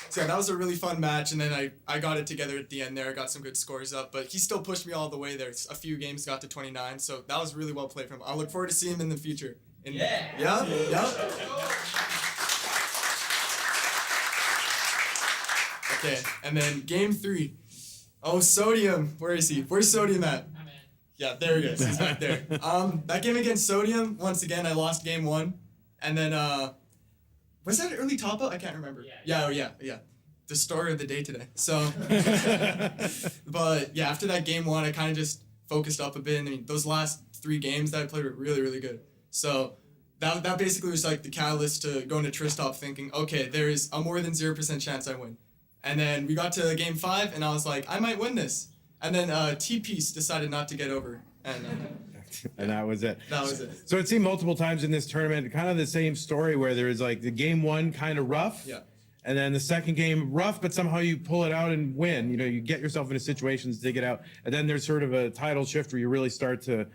So yeah, that was a really fun match, and then I got it together at the end there. I got some good scores up, but he still pushed me all the way there. A few games got to 29, so that was really well played from him. I look forward to seeing him in the future. Yeah. Okay, and then game 3. Oh, Sodium. Where is he? Where's Sodium at? Yeah, there he is. He's back there. That game against Sodium, once again, I lost game 1. And then, was that an early top-out? I can't remember. Yeah. The story of the day today. So, but yeah, after that game 1, I kind of just focused up a bit. I mean, those last 3 games that I played were really, really good. So that basically was like the catalyst to go into Tristop thinking, okay, there is a more than 0% chance I win. And then we got to game 5, and I was like, I might win this. And then T-Piece decided not to get over. And that was it. That was it. So it seemed multiple times in this tournament, kind of the same story where there is like the game 1 kind of rough. Yeah. And then the second game rough, but somehow you pull it out and win. You know, you get yourself into situations, dig it out. And then there's sort of a tidal shift where you really start to,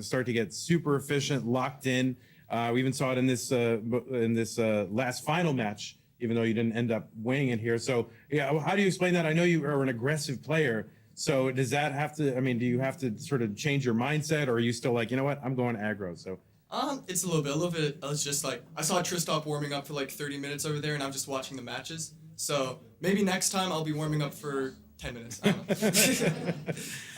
start to get super efficient, locked in. We even saw it in this last final match, even though you didn't end up winning it here. So, yeah, how do you explain that? I know you are an aggressive player. So does that have to, do you have to sort of change your mindset, or are you still like, you know what, I'm going aggro, so? It's a little bit. I was just like, I saw Tristop warming up for like 30 minutes over there, and I'm just watching the matches. So maybe next time I'll be warming up for 10 minutes. I don't know.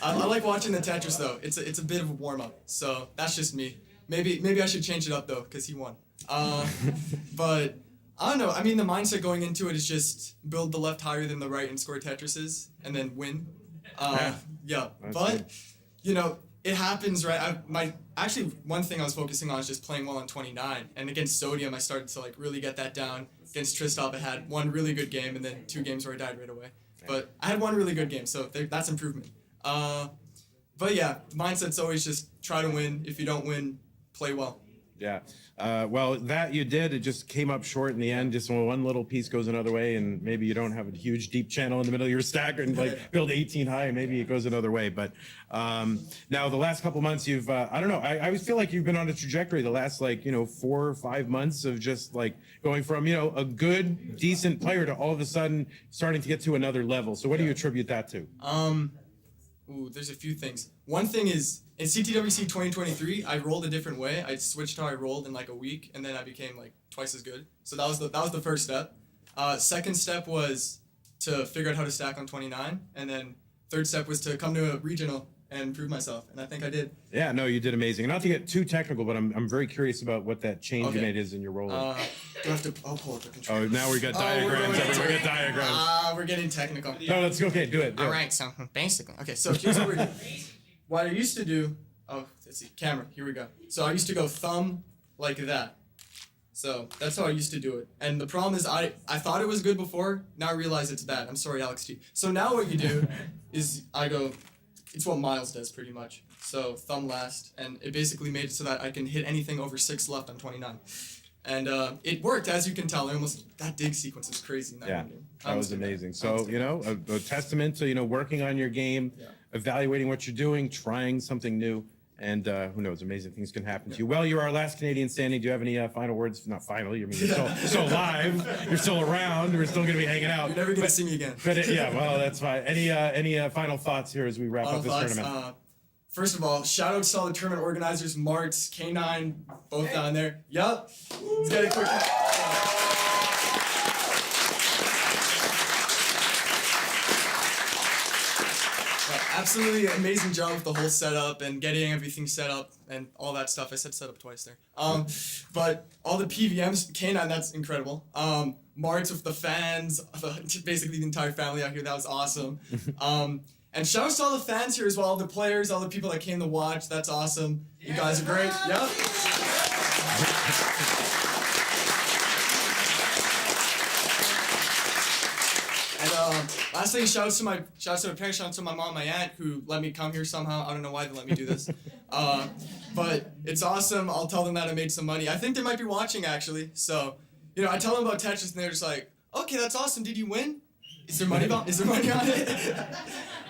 I like watching the Tetris though. It's a bit of a warm up. So that's just me. Maybe I should change it up though, because he won. But I don't know. I mean, the mindset going into it is just build the left higher than the right and score Tetrises, and then win. Yeah. But you know, it happens, right? Actually, one thing I was focusing on is just playing well on 29. And against Sodium, I started to like really get that down. Against Tristop, I had one really good game, and then 2 games where I died right away. But I had one really good game, so that's improvement. But yeah, mindset's always just try to win. If you don't win, play well. Yeah. Well, that you did. It just came up short in the end. Just one little piece goes another way, and maybe you don't have a huge deep channel in the middle of your stack and like build 18 high, and maybe it goes another way. But now the last couple months, you've I don't know. I always feel like you've been on a trajectory the last 4 or 5 months of just like going from a good, decent player to all of a sudden starting to get to another level. So what do you attribute that to? There's a few things. One thing is, in CTWC 2023, I rolled a different way. I switched how I rolled in like a week, and then I became like twice as good. So that was the first step. Second step was to figure out how to stack on 29, and then third step was to come to a regional and prove myself, and I think I did. Yeah, no, you did amazing. Not to get too technical, but I'm very curious about what that change you made is in your rolling. Do I have to? I'll pull up the controller. Oh, now we got diagrams. Everyone got diagrams. We're getting technical. No, that's okay. Do it. All right, so basically, okay, so here's what we're doing. What I used to do, let's see, camera, here we go. So I used to go thumb like that. So that's how I used to do it. And the problem is I thought it was good before, now I realize it's bad. I'm sorry, Alex T. So now what you do is I go, it's what Miles does pretty much. So thumb last, and it basically made it so that I can hit anything over 6 left on 29. And it worked, as you can tell. That dig sequence is crazy in that Yeah, game. that was amazing. So, a testament to, working on your game, evaluating what you're doing, trying something new, and who knows, amazing things can happen to you. Well, you're our last Canadian standing. Do you have any final words? Not final, I mean, you're still alive, you're still around, we're still going to be hanging out. You're never going to see me again. But yeah, well, that's fine. Any final thoughts here as we wrap up this tournament? First of all, shout out to all the tournament organizers, Marts, K9, both down there. Yup. Let's get a quick. Absolutely amazing job with the whole setup and getting everything set up and all that stuff. I said set up twice there. But all the PVMs, K9, that's incredible. Marts with the fans, basically the entire family out here, that was awesome. And shout out to all the fans here as well, the players, all the people that came to watch. That's awesome. You guys are great. Yep. And lastly, shout out to my parents, shout out to my mom, my aunt, who let me come here somehow. I don't know why they let me do this. But it's awesome. I'll tell them that I made some money. I think they might be watching actually. So, I tell them about Tetris and they're just like, okay, that's awesome. Did you win? Is there money on it?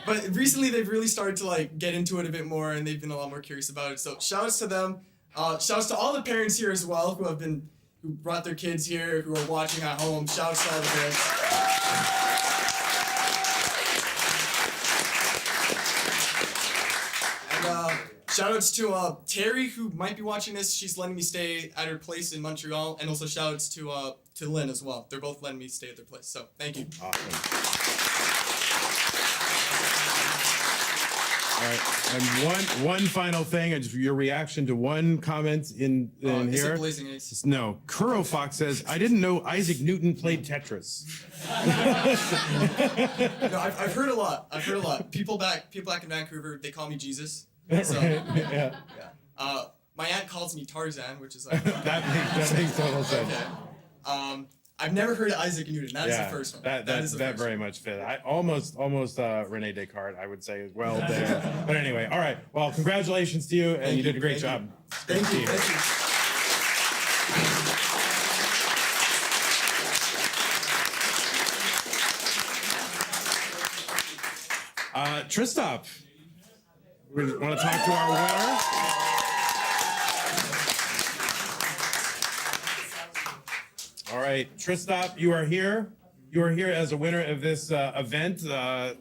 But recently they've really started to get into it a bit more, and they've been a lot more curious about it. So shoutouts to them. Shoutouts to all the parents here as well who brought their kids here, who are watching at home. Shoutouts to all the parents. And shoutouts to Terry, who might be watching this. She's letting me stay at her place in Montreal, and also shoutouts to Lynn as well. They're both letting me stay at their place. So thank you. Awesome. All right, and one final thing, and just your reaction to one comment in Is here. it Blazing Ace? No, Kuro Fox says, I didn't know Isaac Newton played Tetris. No, I've heard a lot. People back in Vancouver, they call me Jesus. So, Yeah. my aunt calls me Tarzan, which is like That makes total sense. okay. I've never heard of Isaac Newton. That is the first one. That is the that first very much fit. I almost Rene Descartes, I would say as well there. But anyway, all right. Well, congratulations to you, and you did a great job. Thank you. Tristop, we want to talk to our winner. All right, Tristop, you are here. You are here as a winner of this event. I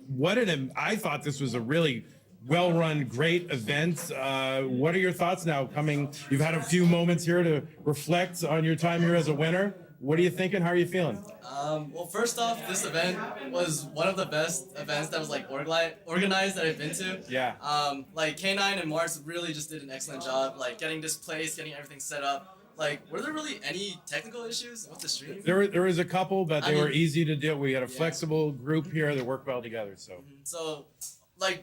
thought this was a really well-run, great event. What are your thoughts now coming? You've had a few moments here to reflect on your time here as a winner. What are you thinking? How are you feeling? Well, first off, this event was one of the best events that was organized that I've been to. Yeah. K9 and Mars really just did an excellent job, getting this place, getting everything set up. Were there really any technical issues with the stream? There was a couple, but they were easy to deal. We had a flexible group here that worked well together. So.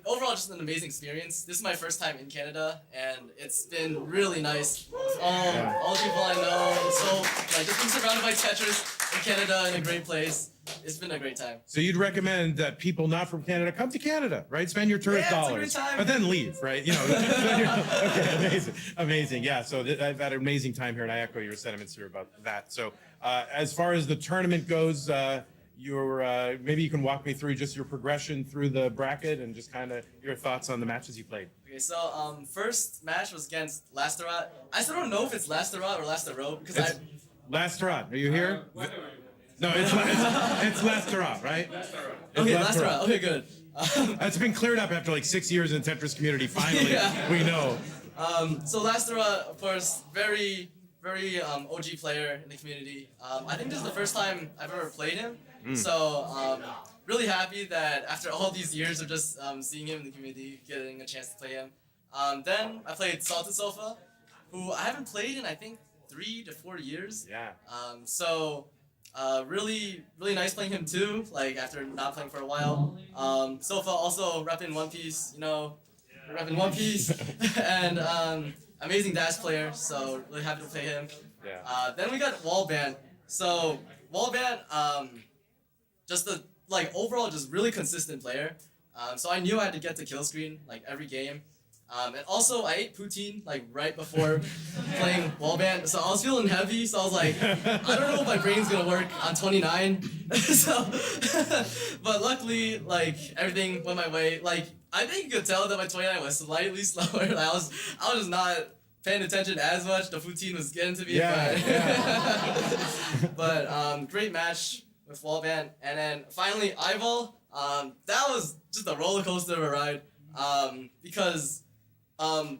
Overall, just an amazing experience. This is my first time in Canada, and it's been really nice. All the people I know, so just being surrounded by Tetris in Canada in a great place. it's been a great time. So you'd recommend that people not from Canada come to Canada, right? Spend your tourist Yeah, it's a dollars, great time. but then leave, right? Okay, amazing. Yeah, so I've had an amazing time here, and I echo your sentiments here about that. So as far as the tournament goes, maybe you can walk me through just your progression through the bracket and just kind of your thoughts on the matches you played. Okay, so first match was against Lasterat. I still don't know if it's Lasterat or Lasterow because Lasterat, are you here? No, it's Lasterat, right? Okay, Lasterat. Okay, good. It's been cleared up after like 6 years in the Tetris community. Finally, Yeah. we know. So Lasterat, of course, very OG player in the community. I think this is the first time I've ever played him. So really happy that after all these years of just seeing him in the community, getting a chance to play him. Then I played Salted Sofa, who I haven't played in I think 3 to 4 years. Yeah. So really nice playing him too. Like after not playing for a while. Sofa also repping One Piece, repping One Piece, and amazing dash player. So really happy to play him. Yeah. Then we got Wallband. So Wallband, just the overall just really consistent player. So I knew I had to get to kill screen like every game. And also I ate poutine like right before playing Wallband, so I was feeling heavy. So I was like, I don't know if my brain's gonna work on 29. So, but luckily like everything went my way. Like I think you could tell that my 29 was slightly slower. Like, I was just not paying attention as much. The poutine was getting to me. But great match with Wallband, and then finally Eyeball. That was just a roller coaster of a ride. Because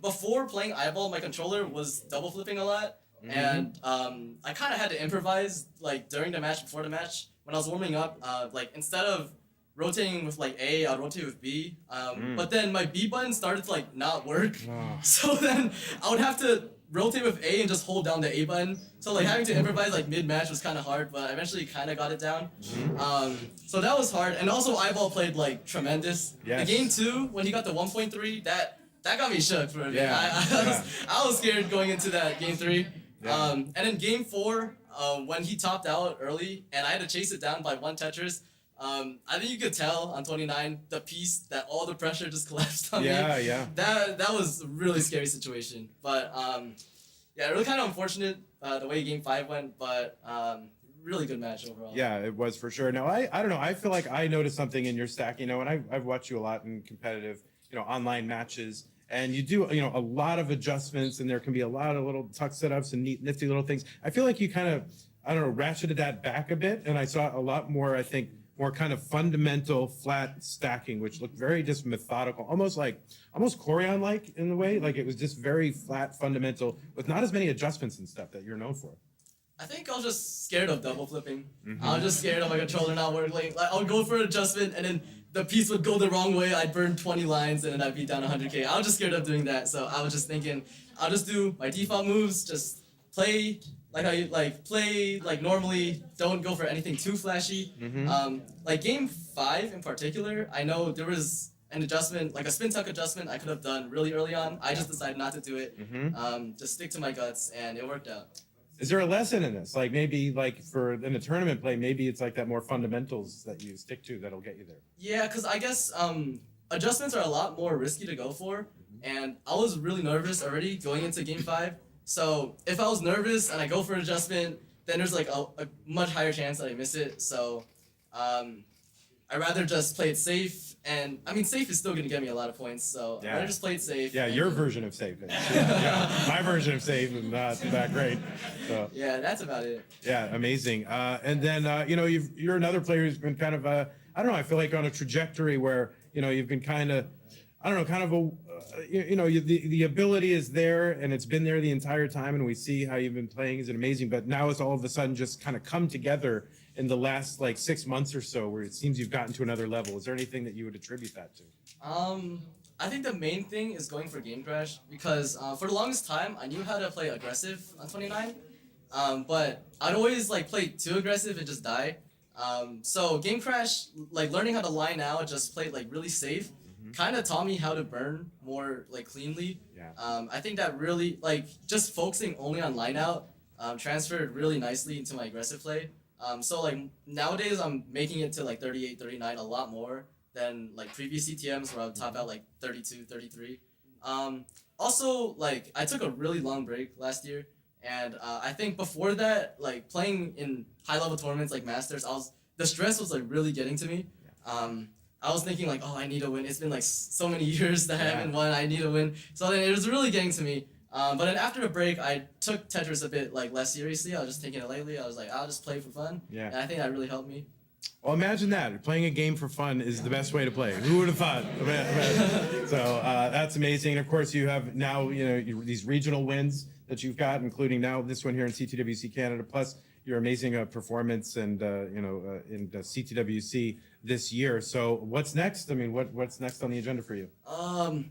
before playing Eyeball, my controller was double flipping a lot, and I kind of had to improvise like during the match, before the match, when I was warming up. Like instead of rotating with like A, I'd rotate with B. But then my B button started to like not work, so then I would have to rotate with A and just hold down the A button. So like having to improvise like mid match was kind of hard, but I eventually kind of got it down. So that was hard, and also Eyeball played like tremendous. Yes. The game 2 when he got the 1.3, that got me shook for a bit. Yeah. I was scared going into that game 3. Yeah. And then game 4, when he topped out early and I had to chase it down by 1 Tetris. I think you could tell on 29 the piece that all the pressure just collapsed on me. Yeah. That was a really scary situation. But really kind of unfortunate the way game 5 went, but really good match overall. Yeah, it was for sure. Now, I don't know. I feel like I noticed something in your stack, and I've watched you a lot in competitive, online matches, and you do, a lot of adjustments, and there can be a lot of little tuck setups and nifty little things. I feel like you kind of, ratcheted that back a bit, and I saw a lot more, I think, more kind of fundamental flat stacking, which looked very just methodical, almost Corian-like in the way. Like it was just very flat, fundamental, with not as many adjustments and stuff that you're known for. I think I was just scared of double flipping. I was just scared of my controller not working. Like I would go for an adjustment and then the piece would go the wrong way. I'd burn 20 lines and then I'd be down 100K. I was just scared of doing that. So I was just thinking, I'll just do my default moves, just play like how you play like normally. Don't go for anything too flashy. Like game 5 in particular, I know there was an adjustment, like a spin tuck adjustment I could have done really early on. I just decided not to do it. Just stick to my guts, and it worked out. Is there a lesson in this? Like maybe for in a tournament play, maybe it's like that more fundamentals that you stick to that'll get you there. Yeah, because I guess adjustments are a lot more risky to go for, and I was really nervous already going into game 5. So if I was nervous and I go for an adjustment, then there's like a much higher chance that I miss it. So I'd rather just play it safe, and I mean safe is still gonna get me a lot of points. So I'd rather just play it safe. Yeah, your version of safe. Yeah, my version of safe is not that great. So. Yeah, that's about it. Yeah, amazing. And then you're another player who's been kind of I don't know. I feel like on a trajectory where you've been kind of the ability is there and it's been there the entire time, and we see how you've been playing is amazing. But now it's all of a sudden just kind of come together in the last 6 months or so, where it seems you've gotten to another level. Is there anything that you would attribute that to? I think the main thing is going for game crash, because for the longest time I knew how to play aggressive on 29, but I'd always play too aggressive and just die. So game crash, learning how to line out, just play really safe, kind of taught me how to burn more cleanly. Yeah. I think that really just focusing only on line out transferred really nicely into my aggressive play. So like nowadays I'm making it to like 38, 39 a lot more than like previous CTMs where I would top out like 32, 33. Also like I took a really long break last year, and I think before that, like playing in high level tournaments like Masters, the stress was like really getting to me. I was thinking like, oh, I need to win. It's been like so many years that I haven't won. I need to win. So then it was really getting to me. But then after the break, I took Tetris a bit like less seriously. I was just taking it lightly. I was like, I'll just play for fun. Yeah. And I think that really helped me. Well, imagine that. Playing a game for fun is the best way to play. Who would have thought? So that's amazing. And of course, you have now, these regional wins that you've got, including now this one here in CTWC Canada, plus your amazing performance and, in CTWC this year. So what's next? I mean, what's next on the agenda for you?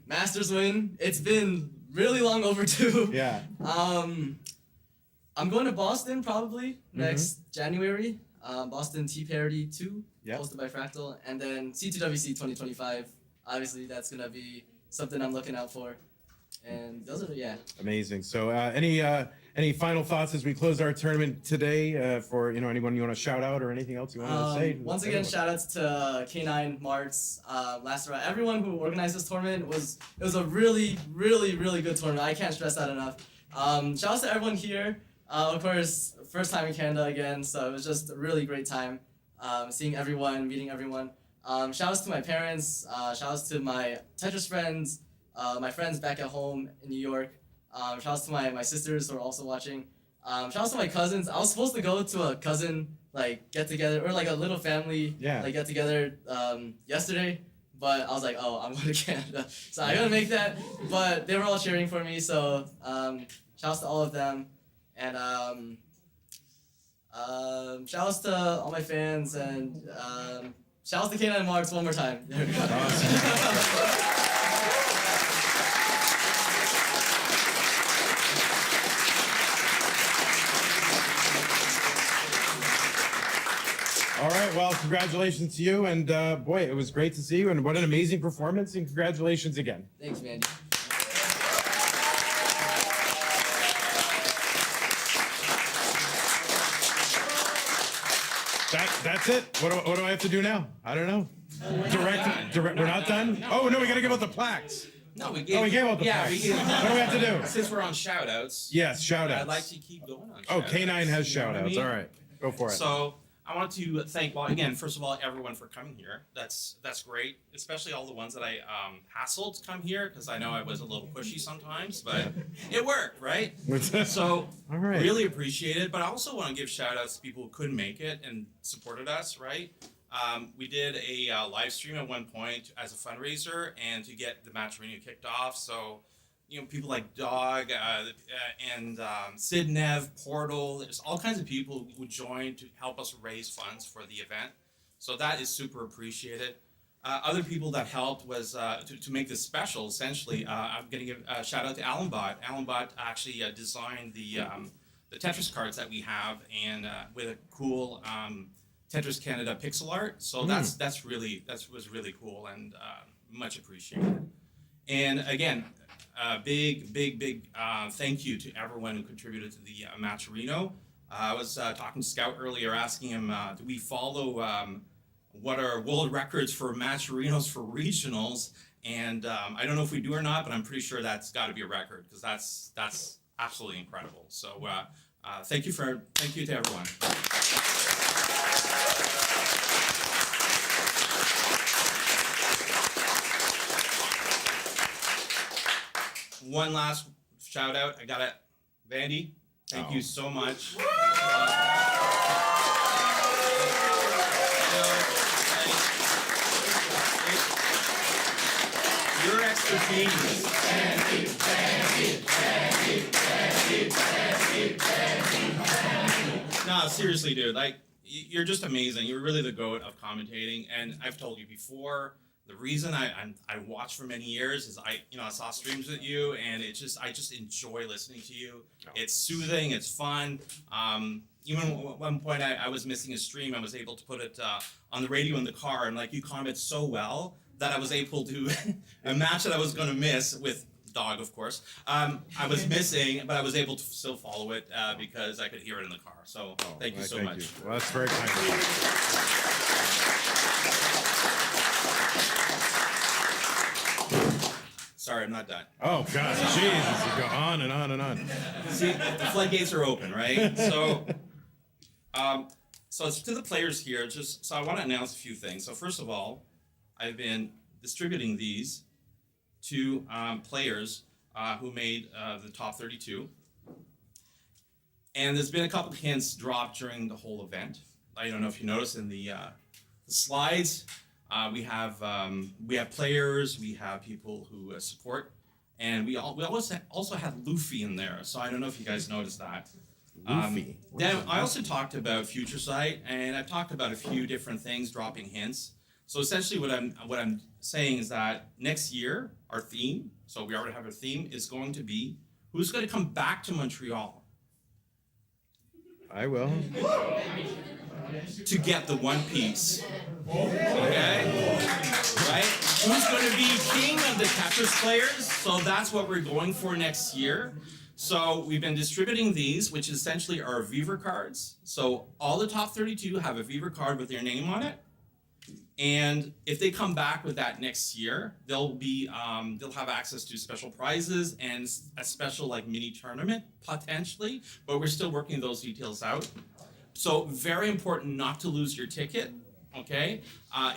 Masters win. It's been really long overdue. Yeah. I'm going to Boston probably next January. Boston Tea Parody 2, hosted by Fractal, and then CTWC 2025. Obviously, that's gonna be something I'm looking out for. And those are Amazing. So any final thoughts as we close our tournament today for anyone you want to shout out or anything else you want to say? Once again, shout outs to K9, Marts, Lastra, everyone who organized this tournament. It was a really, really, really good tournament. I can't stress that enough. Shout outs to everyone here. Of course, first time in Canada again, so it was just a really great time seeing everyone, meeting everyone. Shout outs to my parents, shout outs to my Tetris friends, my friends back at home in New York. Shout outs to my sisters who are also watching. Shout outs to my cousins. I was supposed to go to a cousin like get together or like a little family like get together yesterday, but I was like, oh, I'm going to Canada, so I gotta make that. But they were all cheering for me, so shout outs to all of them. And shout outs to all my fans, and shout outs to K9 Marks one more time. There we go. All right, well, congratulations to you, and boy, it was great to see you, and what an amazing performance, and congratulations again. Thanks, Mandy. That's it? What do I have to do now? I don't know. Direct. We're not done? Oh, no, we got to give out the plaques. No, we gave out the plaques. What do we have to do? Since we're on shout-outs. Yes, shout-outs. I'd like to keep going on Oh, shout-outs. K9 has You know what I shout-outs. mean? All right, go for it. So I want to thank, well, again, first of all, everyone for coming here. That's great, especially all the ones that I hassled to come here, because I know I was a little pushy sometimes, but it worked, right? So All right. really appreciate it. But I also want to give shout outs to people who couldn't make it and supported us, right? We did a live stream at one point as a fundraiser and to get the matcherino kicked off. So, people like Dog and Sid Nev, Portal, there's all kinds of people who joined to help us raise funds for the event. So that is super appreciated. Other people that helped was to make this special, essentially. I'm going to give a shout out to Allenbot. Allenbot actually designed the Tetris cards that we have, and with a cool Tetris Canada pixel art. So that was really cool and much appreciated. And again, big thank you to everyone who contributed to the matcherino. I was talking to Scout earlier, asking him, do we follow what are world records for matcherinos for regionals? And I don't know if we do or not, but I'm pretty sure that's got to be a record, because that's absolutely incredible. So thank you to everyone. One last shout out. I got it. Vandy, thank you so much. Your expertise. No, seriously, dude. Like, you're just amazing. You're really the GOAT of commentating. And I've told you before, the reason I watched for many years is I saw streams with you, and I just enjoy listening to you. It's soothing, it's fun. Even at one point I was missing a stream, I was able to put it on the radio in the car, and like you comment so well that I was able to a match that I was going to miss with dog, of course. I was missing, but I was able to still follow it because I could hear it in the car. So thank you so much. You. Well, that's very kind of you. Sorry, I'm not done. Oh, gosh, Jesus, you go on and on and on. See, the floodgates are open, right? So, so it's to the players here. So I want to announce a few things. So first of all, I've been distributing these to players who made the top 32. And there's been a couple of hints dropped during the whole event. I don't know if you noticed in the slides. We have players, we have people who support, and we also had Luffy in there. So I don't know if you guys noticed that. Luffy. Then I also talked about Future Sight, and I've talked about a few different things, dropping hints. So essentially, what I'm saying is that next year our theme, so we already have a theme, is going to be who's going to come back to Montreal I will. to get the One Piece. Okay? Right? Who's going to be king of the Tetris players? So that's what we're going for next year. So we've been distributing these, which essentially are Viver cards. So all the top 32 have a Viver card with their name on it. And if they come back with that next year, they'll have access to special prizes and a special like mini tournament potentially, but we're still working those details out. So very important not to lose your ticket. Okay,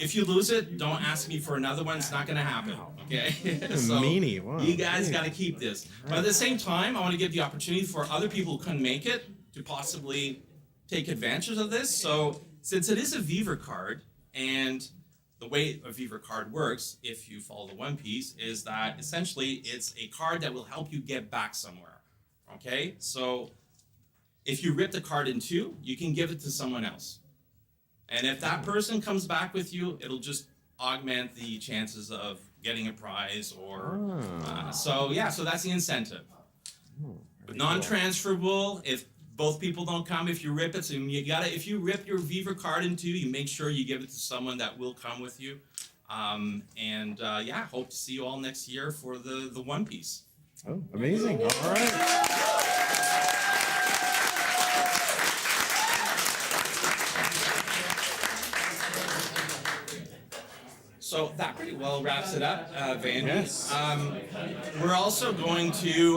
if you lose it, don't ask me for another one. It's not going to happen. Okay, so Meanie. Wow. you guys got to keep this. But at the same time, I want to give the opportunity for other people who couldn't make it to possibly take advantage of this. So since it is a Viver card, and the way a Viver card works, if you follow the One Piece, is that essentially it's a card that will help you get back somewhere. Okay, so if you rip the card in two, you can give it to someone else. And if that person comes back with you, it'll just augment the chances of getting a prize or so that's the incentive. Non-transferable. If both people don't come, if you rip it, so if you rip your Viver card in two, you make sure you give it to someone that will come with you. Hope to see you all next year for the One Piece. Oh, amazing. All right. So that pretty well wraps it up, Vandy. Yes. We're also going to,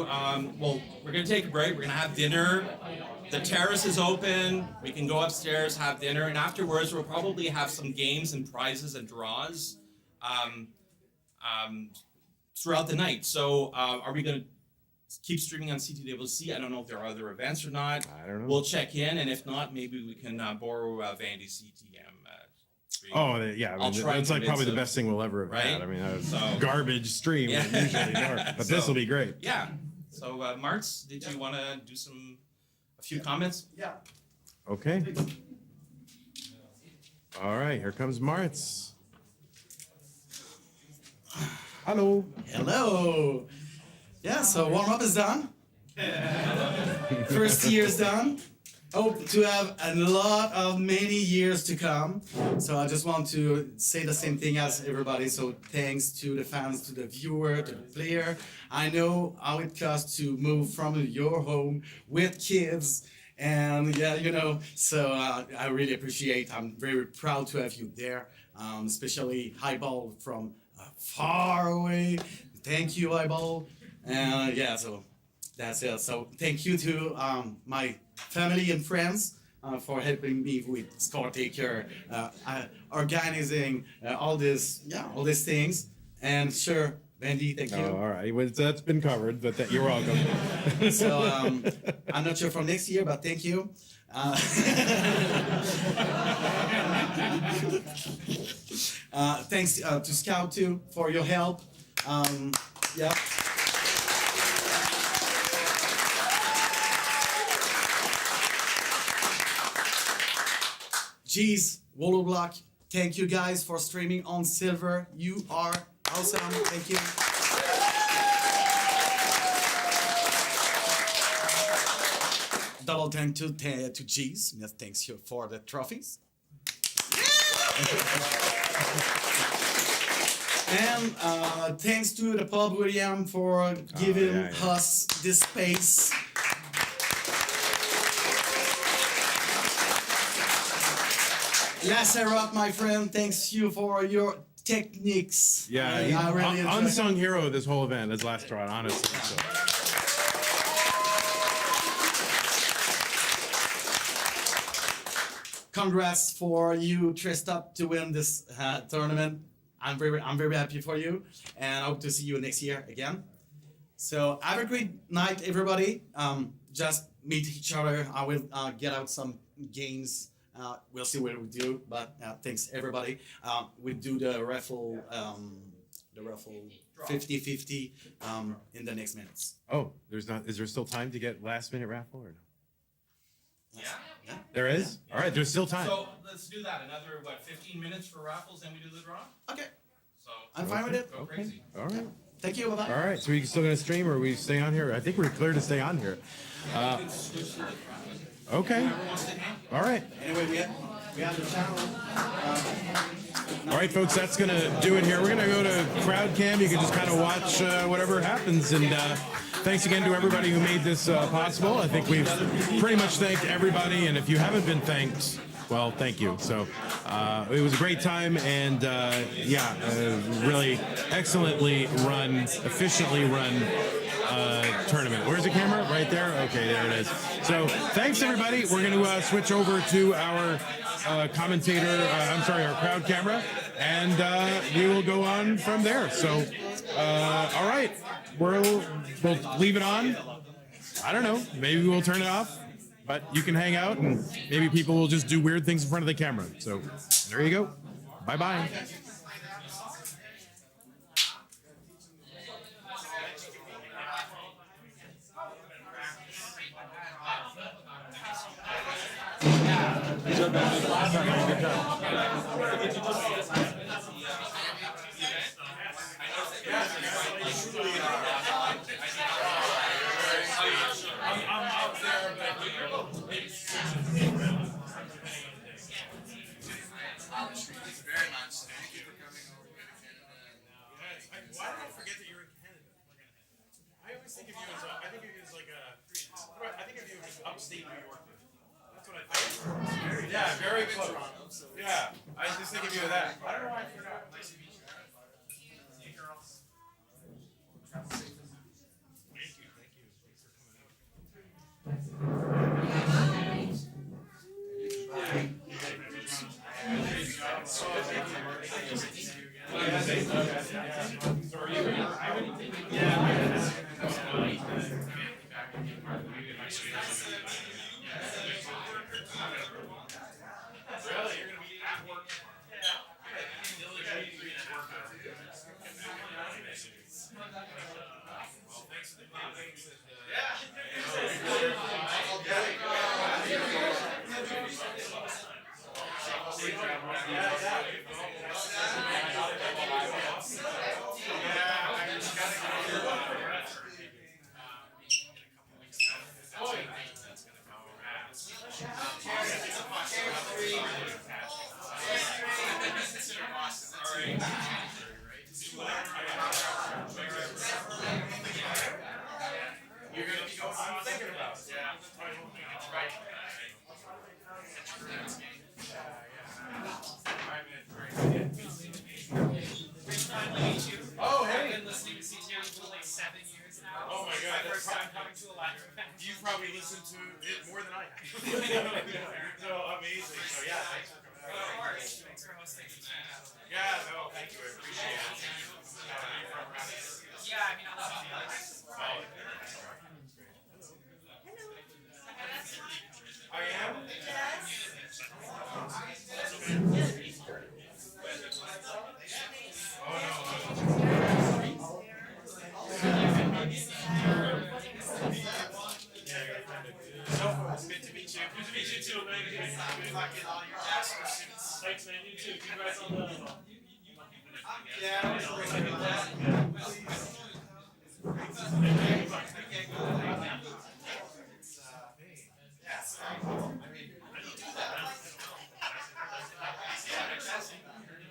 we're going to take a break. We're going to have dinner. The terrace is open. We can go upstairs, have dinner, and afterwards we'll probably have some games and prizes and draws throughout the night. So are we going to keep streaming on CTWC? I don't know if there are other events or not. I don't know. We'll check in, and if not, maybe we can borrow Vandy's CTM stream. Oh, yeah. I'll try it's and like probably convince the best thing we'll ever have right? had. I mean, that was So- garbage stream. Yeah. It usually work. But this will be great. Yeah. So, Martz, did you want to do a few comments? Yeah. Okay. All right. Here comes Martz. Hello. Hello. Yeah, so warm up is done. First year's done. Hope to have a lot of many years to come. So I just want to say the same thing as everybody. So thanks to the fans, to the viewer, to the player. I know how it costs to move from your home with kids. And so I really appreciate, I'm very proud to have you there, especially Highball from far away. Thank you, Highball. So that's it. So thank you to my family and friends for helping me with Score Taker, organizing all these things. And sure, Vandy, thank you. Oh, all right. Well, that's been covered, but you're welcome. So I'm not sure for next year, but thank you. Thanks to Scout too for your help. Yeah. Jeez, Wallow Block, thank you guys for streaming on Silver. You are awesome. Thank you. Double thank to Jeez. Yes, thanks you for the trophies. And thanks to the Paul William for giving us this space. Lacerot, my friend, thanks you for your techniques. Yeah, I really enjoyed it. unsung hero of this whole event is Lacerot, honestly. So. Congrats for you dressed up to win this tournament. I'm very happy for you, and I hope to see you next year again. So have a great night, everybody. Just meet each other. I will get out some games. We'll see what we do, but thanks everybody. We do the raffle 50-50 in the next minutes. Oh, is there still time to get last minute raffle or no? Yeah. There is? All right, there's still time. So let's do that. Another, 15 minutes for raffles, then we do the draw? Okay, So I'm fine with it. go crazy. All right. Thank you. Bye-bye. All right, so we still gonna stream or we stay on here? I think we're clear to stay on here. Okay. All right. Anyway, we have the channel. All right, folks, that's gonna do it here. We're gonna go to crowd cam. You can just kind of watch whatever happens. And thanks again to everybody who made this possible. I think we've pretty much thanked everybody. And if you haven't been thanked, well, thank you. So it was a great time, and really excellently run, efficiently run tournament. Where's the camera? Right there? Okay, there it is. So thanks, everybody. We're going to switch over to our our crowd camera, and we will go on from there. So, all right, we'll leave it on. I don't know. Maybe we'll turn it off. But you can hang out, and maybe people will just do weird things in front of the camera. So there you go. Bye-bye. Upstate New York. That's what I think. Yeah, very close. Yeah, I was just thinking of you of that. I don't know why I forgot. Nice to meet you. Hey, girls. Travel safe. Thank you. Thanks for Oh, hey! I've been listening to CTWC for like 7 years now. Oh my God, It's my first time coming to a live event. You probably listened to it more than I have. So amazing. So yeah, thanks for coming out. Of course. Thanks for hosting. Yeah, no, thank you. I appreciate it. Yeah, I mean, I love it. I am? Good to meet you. Good to meet you too, man. Good luck in all your jazz pursuits. Thanks, man. You too. Congrats on the.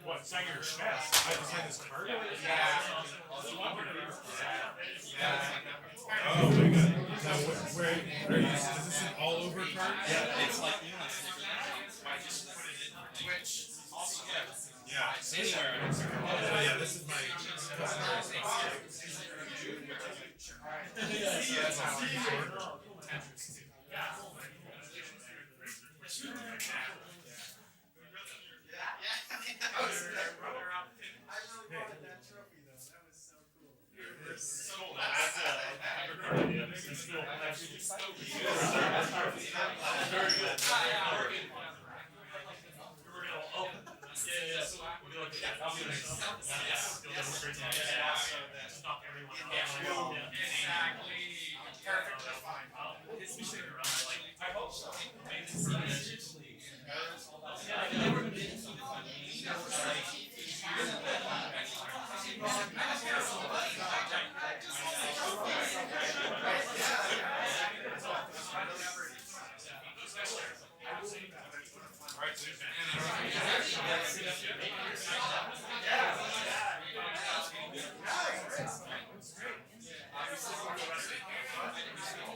What? Sang your chest? I just had this card. Oh my god. Now, where are you? Is this an all over card? Yeah, it's like you know, I just put it in Twitch. Yeah. Anywhere. Oh yeah, this is my customer response.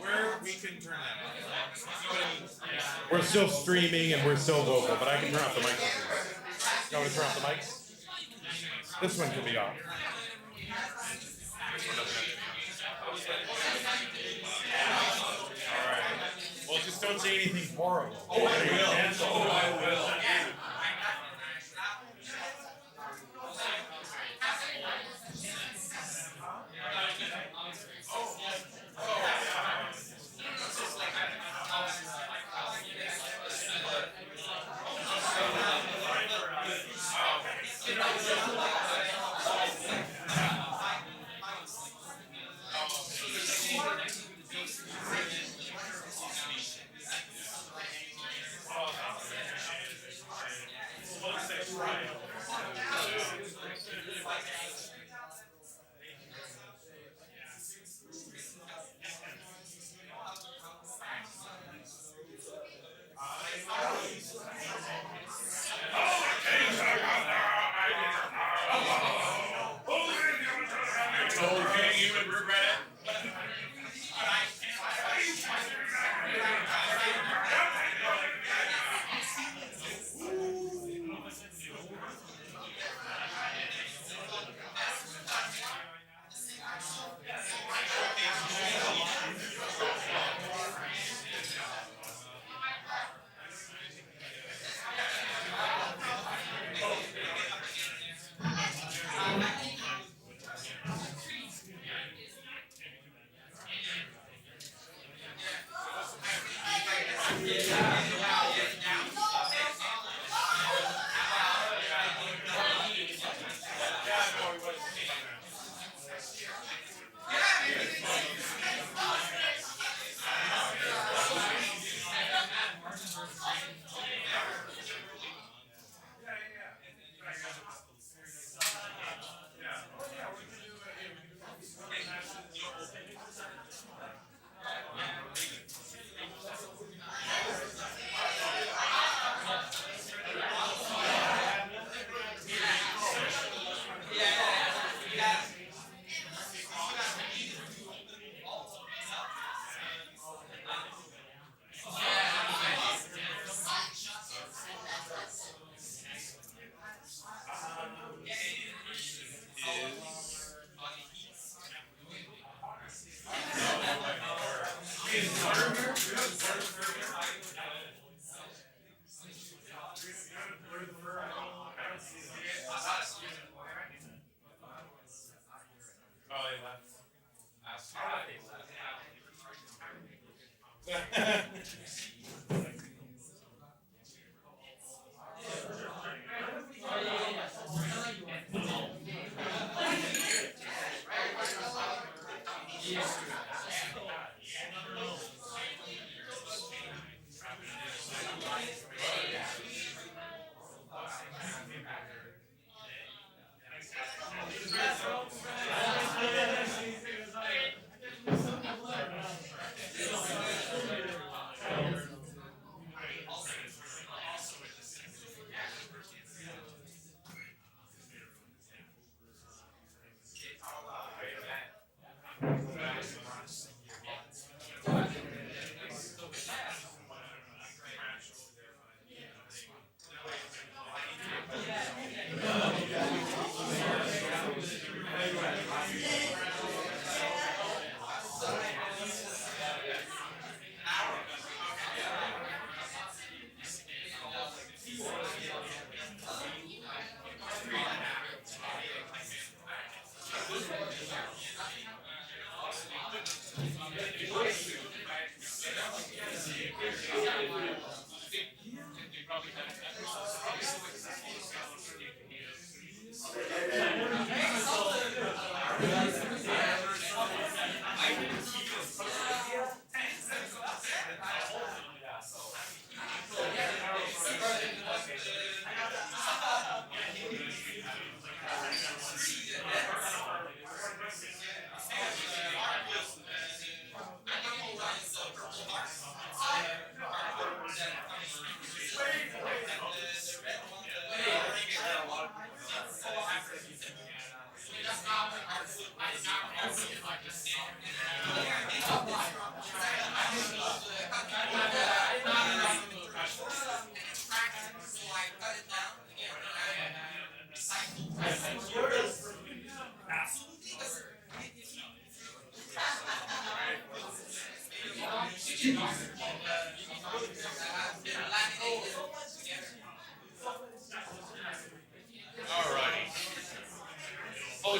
Where we can turn that off. We're still streaming and we're still vocal, but I can turn off the mics. You want me to turn off the mics? This one can be off. Alright. Well, just don't say anything horrible. Oh, I will. Oh, I will.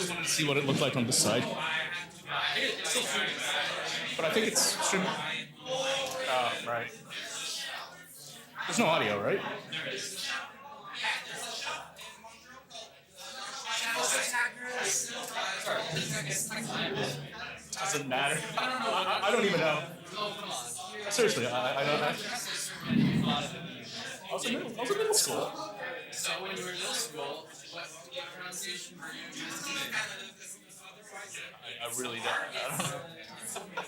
always wanted to see what it looked like on this side. It's still streaming, but I think it's streaming. Oh, right. There's no audio, right? Doesn't matter. I don't even know. Seriously, I don't know. I was in middle school. So when you were in middle school, what pronunciation were you using? I really don't. I don't know.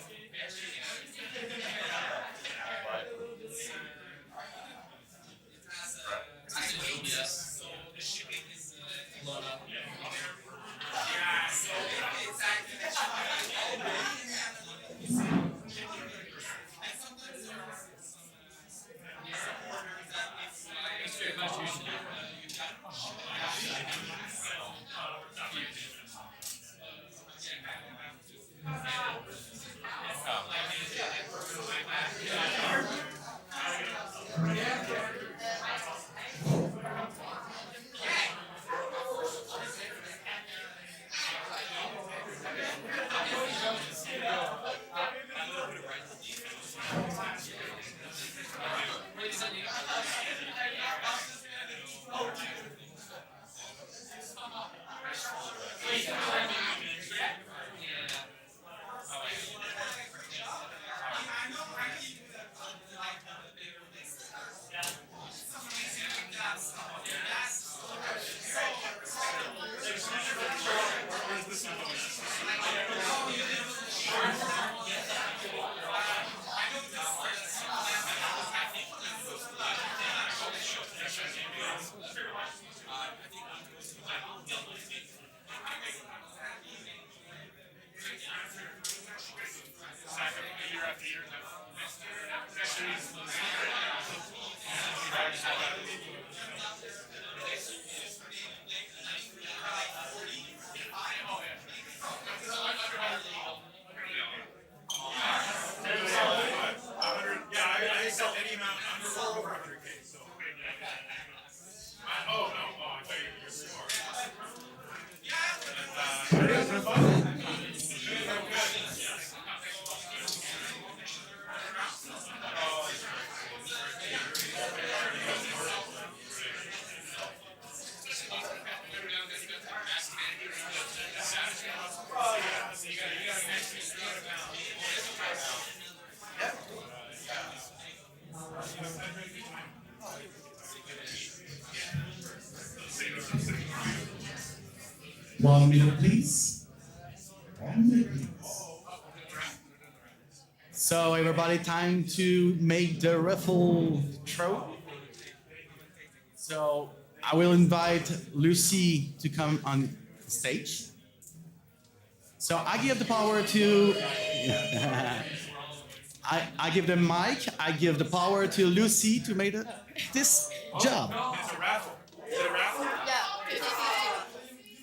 Yes. Blown up. One minute, please. 1 minute, please. So everybody, time to make the raffle throw. So I will invite Lucy to come on stage. So I give the power to. I give the mic. I give the power to Lucy to make this job. It's a raffle. Is it a raffle? Yeah, 50-50.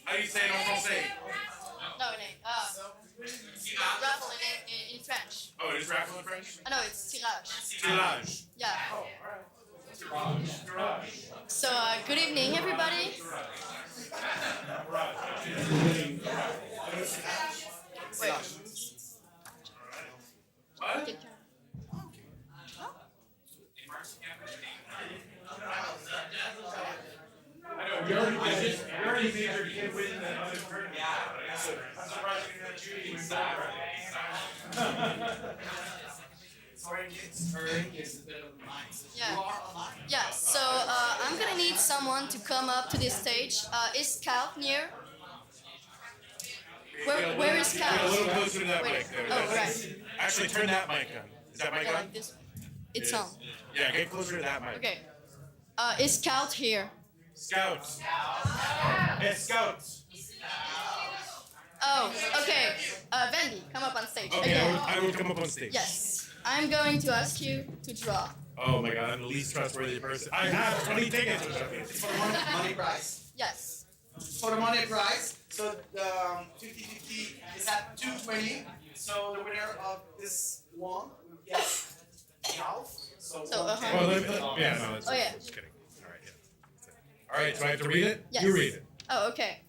How do you say it en français? No, raffle in French. Oh, it is raffle in French? No, it's tirage. Tirage. Yeah. So, good evening, everybody. Wait. What? Get your- You already made your kid win the other tournament. I'm surprised you didn't Judy win that. Yeah, so I'm gonna need someone to come up to this stage. Is Scout near? Where is Scout? A little closer to that Wait. mic there. Oh, right. Actually, turn that mic on. Is that mic Yeah, on? like this. It's on. Yeah, get closer to that mic. Okay. Is Scout here? Scouts. It's Scouts. Oh, okay. Vendy, come up on stage. Okay, Again. I will come up on stage. Yes. I'm going to ask you to draw. Oh my god, I'm the least trustworthy person. I have 20 tickets. It's for the money prize. Yes. For the money prize. So the 50-50 is at 220. So the winner of this one will get half. So, So, Well, yeah, no, that's Oh, yeah. just kidding. All right, yeah. All right, so I have to read it? Yes. You read it. Oh, okay.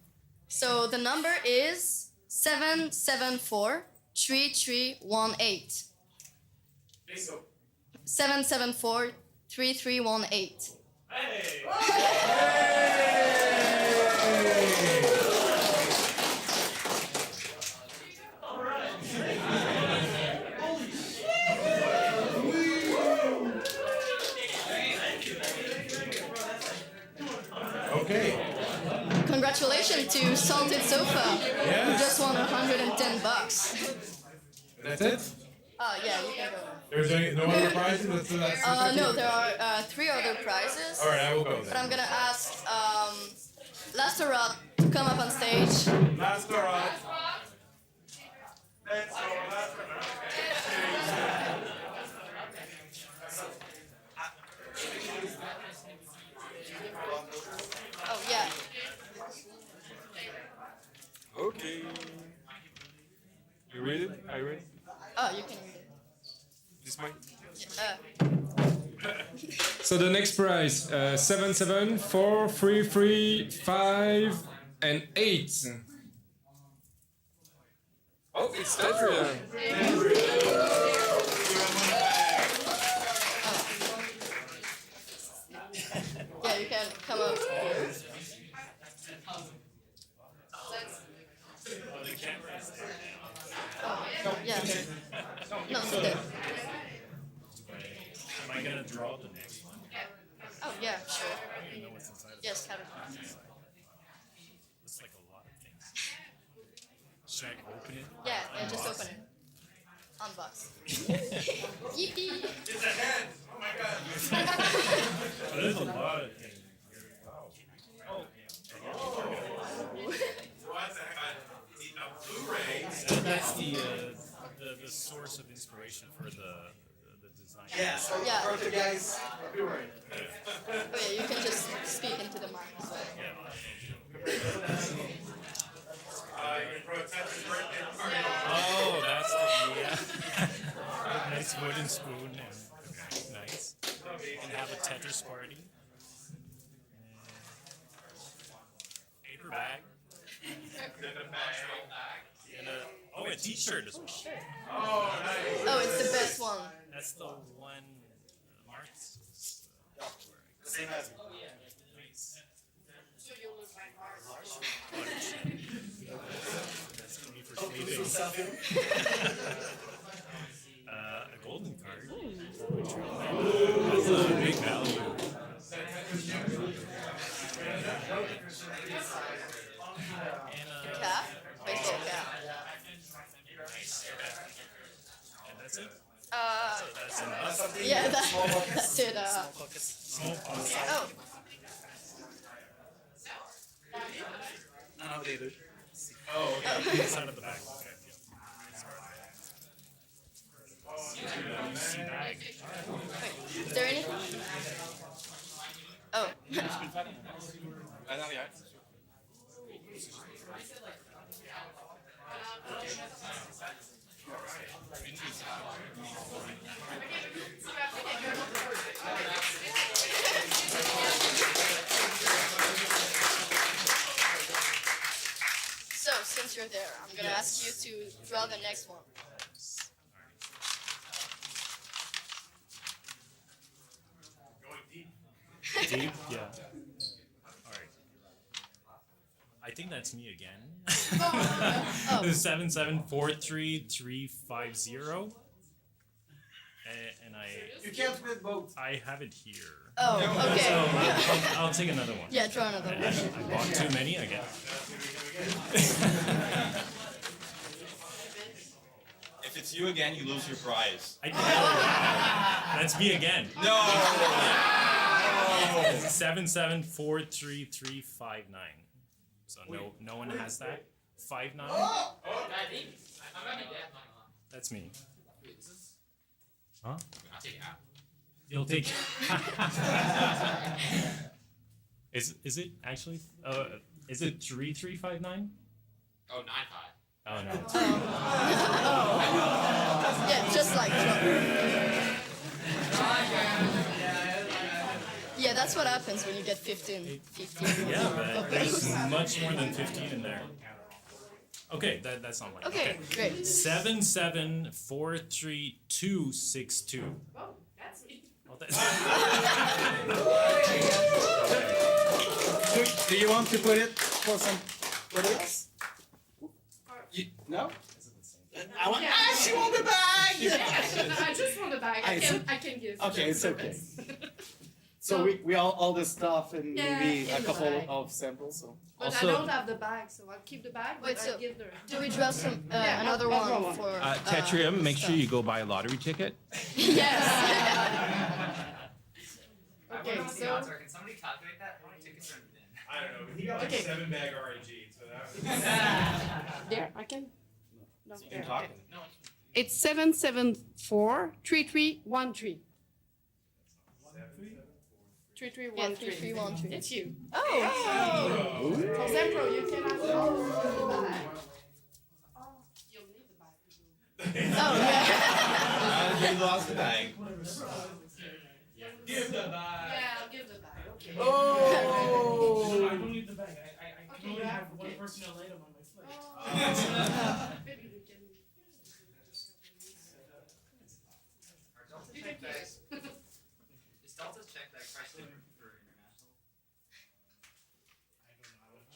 So the number is 774-3318. 774-3318. Okay. Congratulations to Salted Sofa, who Yes. just won $110. That's it? Yeah, you can go. There's no other prizes? That's No, there are 3 other prizes. All right, I will go But then. I'm gonna ask Lasterot to come up on stage. Last round. Oh yeah. Okay. You read it? I read it? Oh, you can read it. This mic? So the next prize, 7, 7, 4, 3, 3, 5, and 8. Oh, it's Adrian. Yeah, you can come up. Oh, yeah. No, it's there. Am I gonna draw the next one? Oh, yeah, sure. I know what's inside of it. Yes, caterpillar. Looks like a lot of things. Should I open it? Yeah, just open it. Unbox. Yippee! It's a head. Oh my god. But there's a lot of things. Wow. Oh. What's that? A Blu-ray. That's the source of inspiration for the design. Yeah, so Yeah. for the guys, Blu-ray. Oh yeah, you can just speak into the mic as well. Oh, that's the nice wooden spoon. Okay, nice. And have a Tetris party. Paper bag. And a t-shirt as well. Oh, nice. Oh, it's the best one. That's the one Mark's Same as me. nice. That's gonna be for sleeping. A golden card. That's a big value. And Cap? Baseball cap. and that's it. Uh, That's enough. yeah, that's it. Small pocket. Oh, Oh, okay. Inside of the bag. Okay. Yeah. UC bag. wait. Is there anything? Oh. So, since you're there, I'm gonna ask you to draw the next one. Deep? Yeah. Alright. I think that's me again. Oh. 7743350. And You can't split both. I have it here. Oh, okay. So I'll take another one. Yeah, draw another one. I bought too many, I guess. If it's you again, you lose your prize. That's me again. No! 7743359. So no one has that. 59. That's me. Huh? I'll take it out. You'll take. Is it actually? Is it 3359? Oh, 9-5. Oh no. It's Yeah, just like. Yeah, that's what happens when you get 15. Yeah, of but there's those. much more than 15 in there. Okay, that's not mine. Okay, great. 7743262. Oh, that's me. Oh, that- Do you want to put it for some? What else? No. I want. Ah, she want the bag. No, I just want the bag. I can give. Okay, it's okay. So we all the stuff and Yeah, maybe a in the couple bag. of samples. So. But Also- I don't have the bag, so I'll keep the bag. But Wait, I'll so give her. do we draw some Yeah, another I'll draw one one. for Tetrium, make sure you go buy a lottery ticket. Yes. Okay, What are the so odds are? Can somebody calculate that? How many tickets are in? I don't know, but he got like Okay. 7-bag RIG, so that was. there I can. No, You there, can talk. okay. It's 7743313. 3313. 3313. It's you. Oh. For Zempro, you can have the bag. You'll need the bag. Oh yeah. He lost the bag. Give the bag. Yeah, I'll give the bag. Okay. Oh. I don't need the bag. I can only have one personal item on my flight. Maybe we can. Delta check bag. Is Delta check bag price different for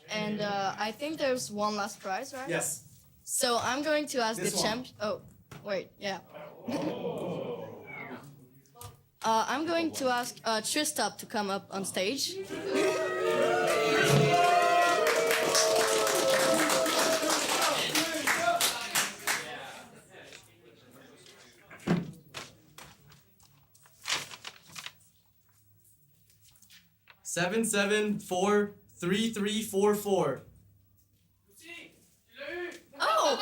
international? And I think there's one last prize, right? Yes. So I'm going to ask This the one. champ. Oh, wait, yeah. I'm going to ask Tristop to come up on stage. 7743344. Oh!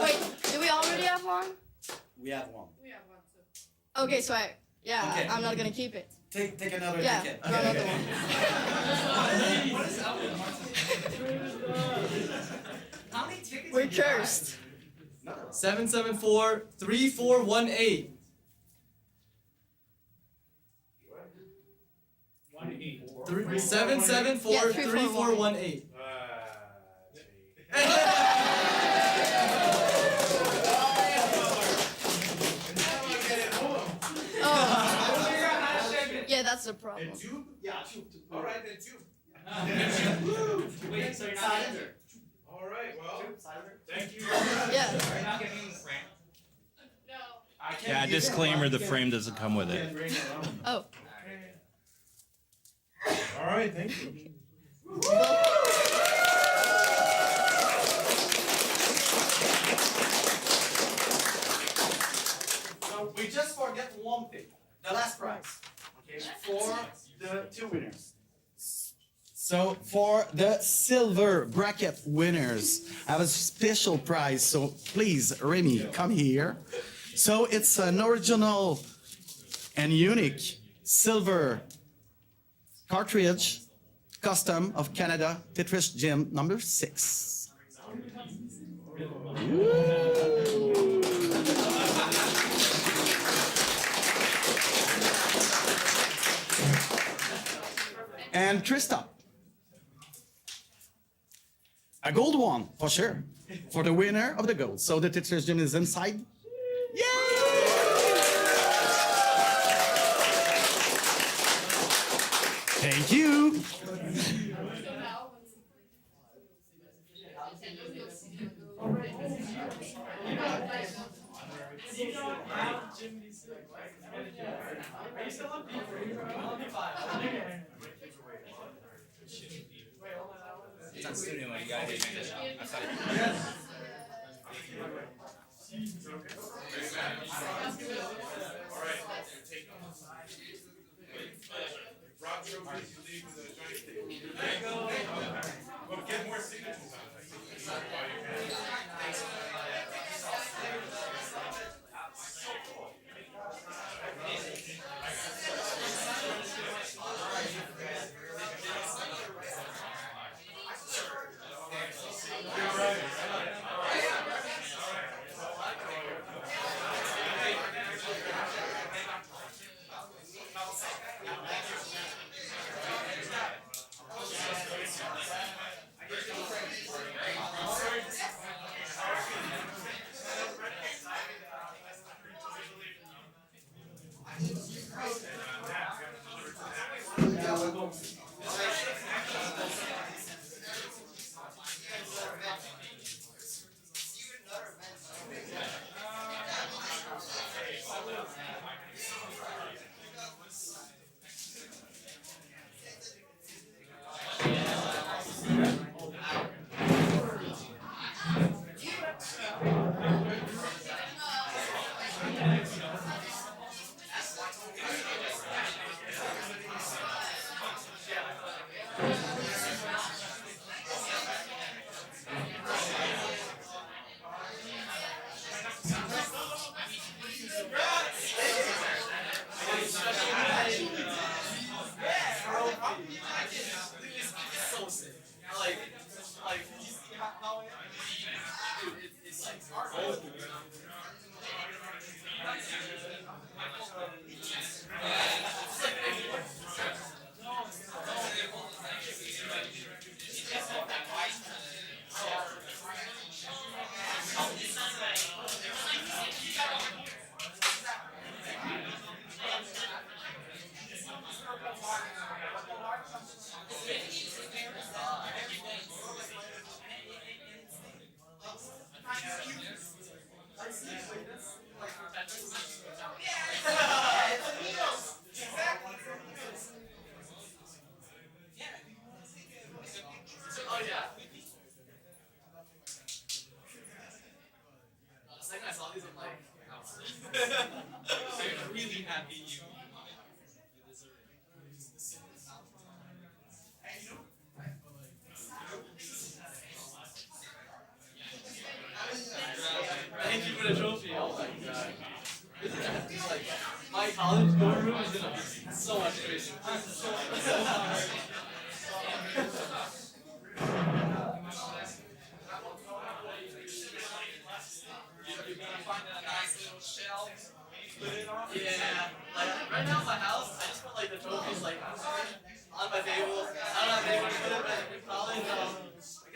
Wait, do we already have one? We have one. We have one too. Okay, so Okay. I'm not gonna keep it. Take another Yeah, ticket. draw another one. What is up with How many tickets? We're did you buy? cursed. 7743418. 7743418. Yeah, that's the problem. Tube? Yeah, tube. All right, then tube. Wait, so you're not getting All right, well, thank you. Yeah. You're not getting the frame? Yeah, disclaimer, the frame doesn't come with it. Oh. All right, thank you. So we just forget one thing. The last prize. Okay, for the two winners. So for the silver bracket winners, I have a special prize. So please, Remy, come here. So it's an original and unique silver cartridge custom of Canada Tetris Gym number 6. And Trista. A gold one, for sure. For the winner of the gold. So the Tetris Gym is inside. Yay! Thank you. It's on studio when you got it. Rob trophies, you leave with a giant thing. There you go. Well, get more signatures on it. Oh yeah. The second I saw these, I'm like, I'm really happy you deserve it. Thank you for the trophy. Oh my god. This is like my college dorm room is gonna be so much crazier. You're gonna find a nice little shelf. Yeah, like right now in my house, I just put like the trophies like on my table. I don't have anywhere to put it, but in college, I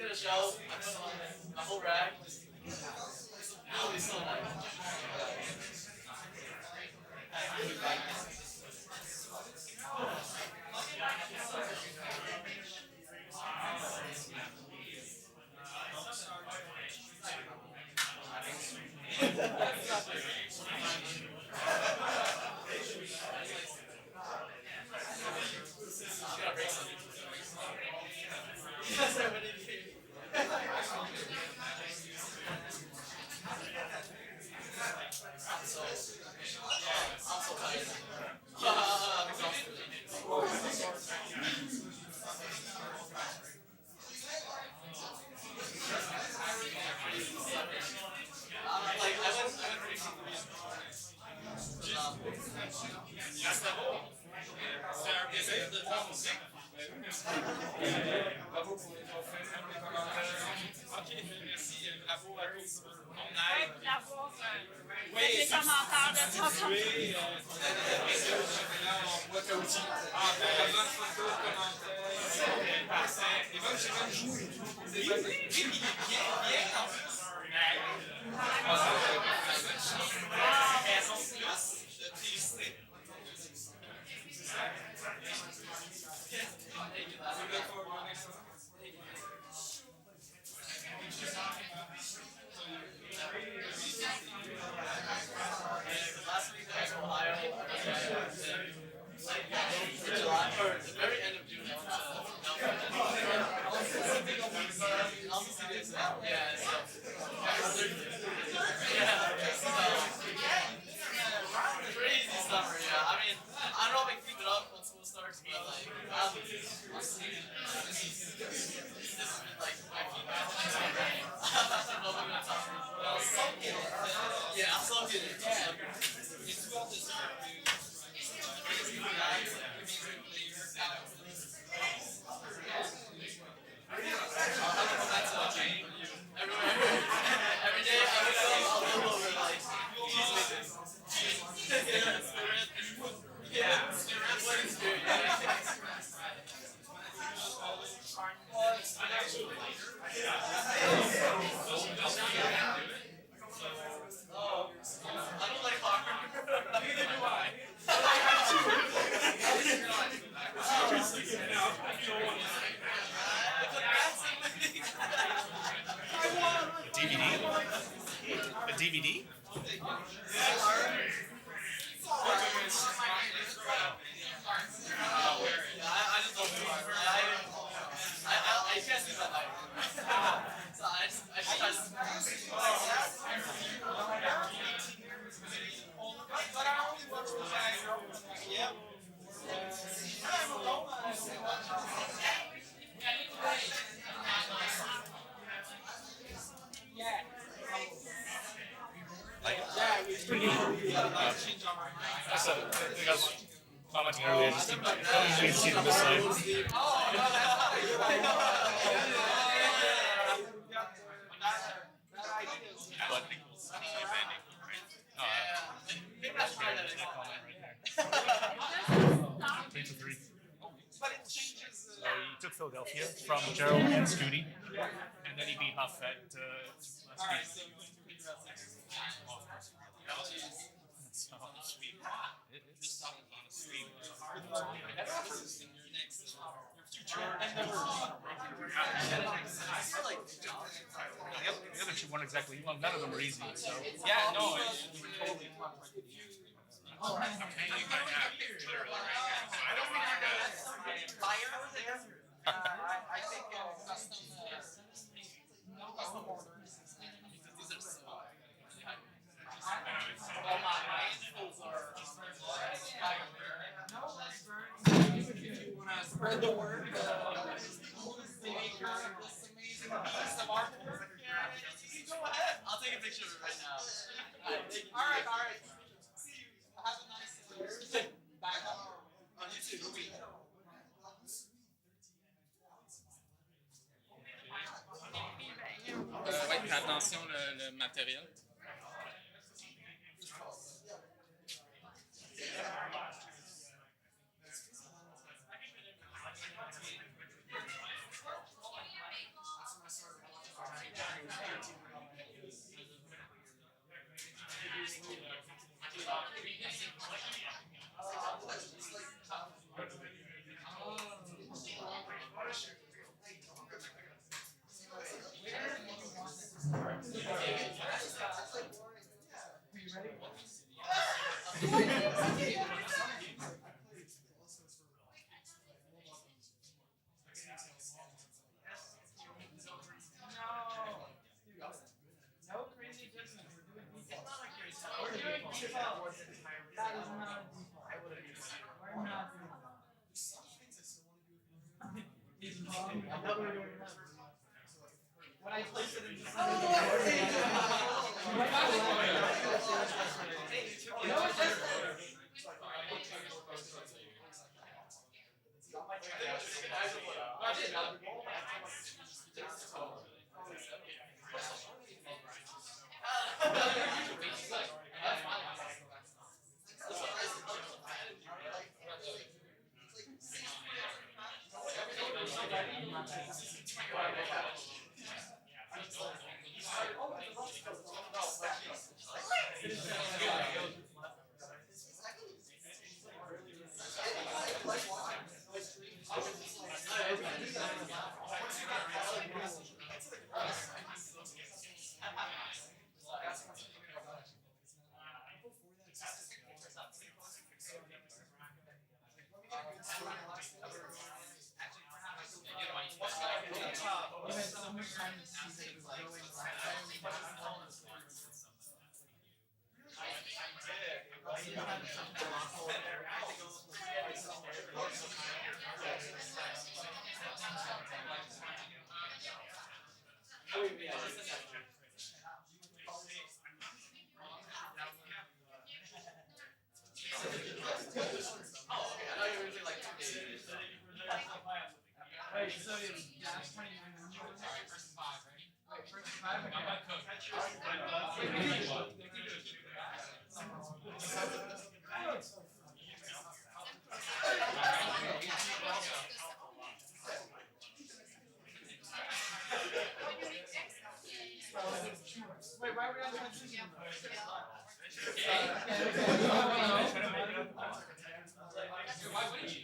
get a shelf, I put on a whole rack. It'll be so nice. Yes, I would indeed. I'm so tired. I'm exhausted. Like, I went pretty quickly. Bravo pour les trophées, les commentaires. Ok, merci, bravo à tous pour mon aide. Oui, les commentaires de ton substituer, là, en bois caoutchouc. Ah, ben, la bonne photo, commentaire. Parfait. Les bonnes chéries jouent. Les bonnes. Oui, il est bien en plus. Elles sont plus de publicité. Last week I was in Ohio. Like July or the very end of June. Also CTWC. Yeah. So. Crazy summer. Yeah. I mean, I don't know if I can keep it up when school starts, but like, I'll this has been like my key. I don't know if I'm gonna talk. Yeah, I'll soak it in. It's well deserved, dude. Every day I wake up, I'll go over like, cheese with this. Yeah, It's pretty neat. That's I think I was commenting earlier. Just didn't usually see them this side. Three for three. So he took Philadelphia from Gerald and Scooty, and then he beat Huff at last week. The other two weren't exactly, well, none of them were easy. So Yeah, no, it's totally. I think custom orders. These are so well, my infos are if you want to spread the word, this amazing piece of art. You go ahead. I'll take a picture of it right now. All right. See you. Have a nice back on YouTube. Ouais, fais attention le matériel. No crazy business. We're doing default. We're doing default. That is not a default. We're not doing that. I thought we were doing that. When I placed it in the Wait, why are we on transition? Why would you?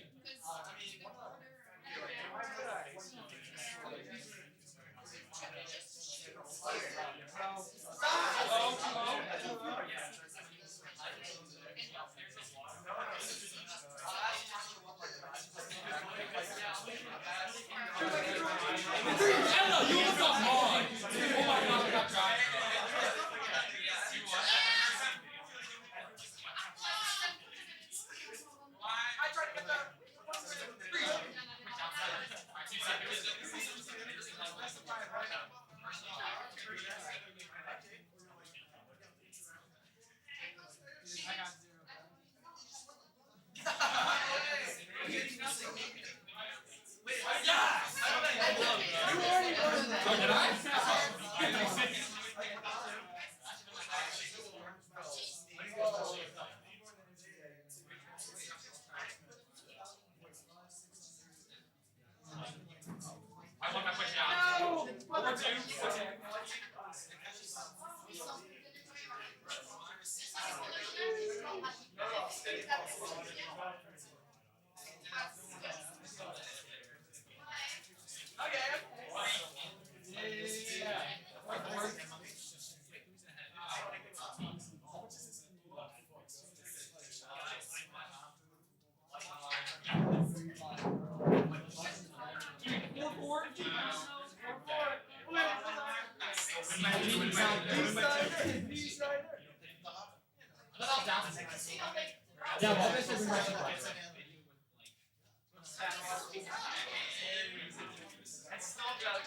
Yeah, well, this is my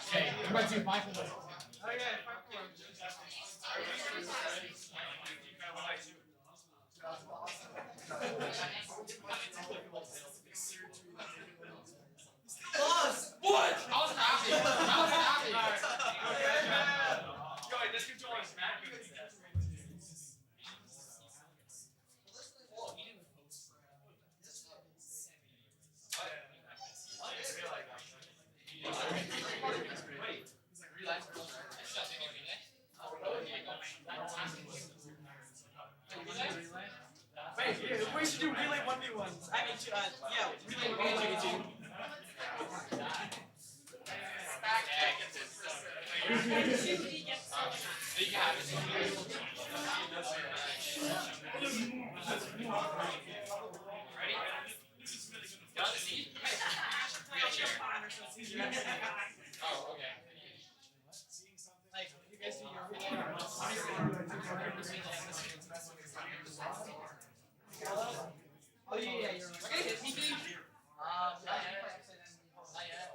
Okay, I'm going to do 5 points. Boss! What? I was happy. Yo, this controller is mad good. Wait, we should do relay 1v1s. I mean, yeah, relay 1v2. Oh, okay. Like, you guys do your oh, yeah, you're right. Hit me, dude. Not yet.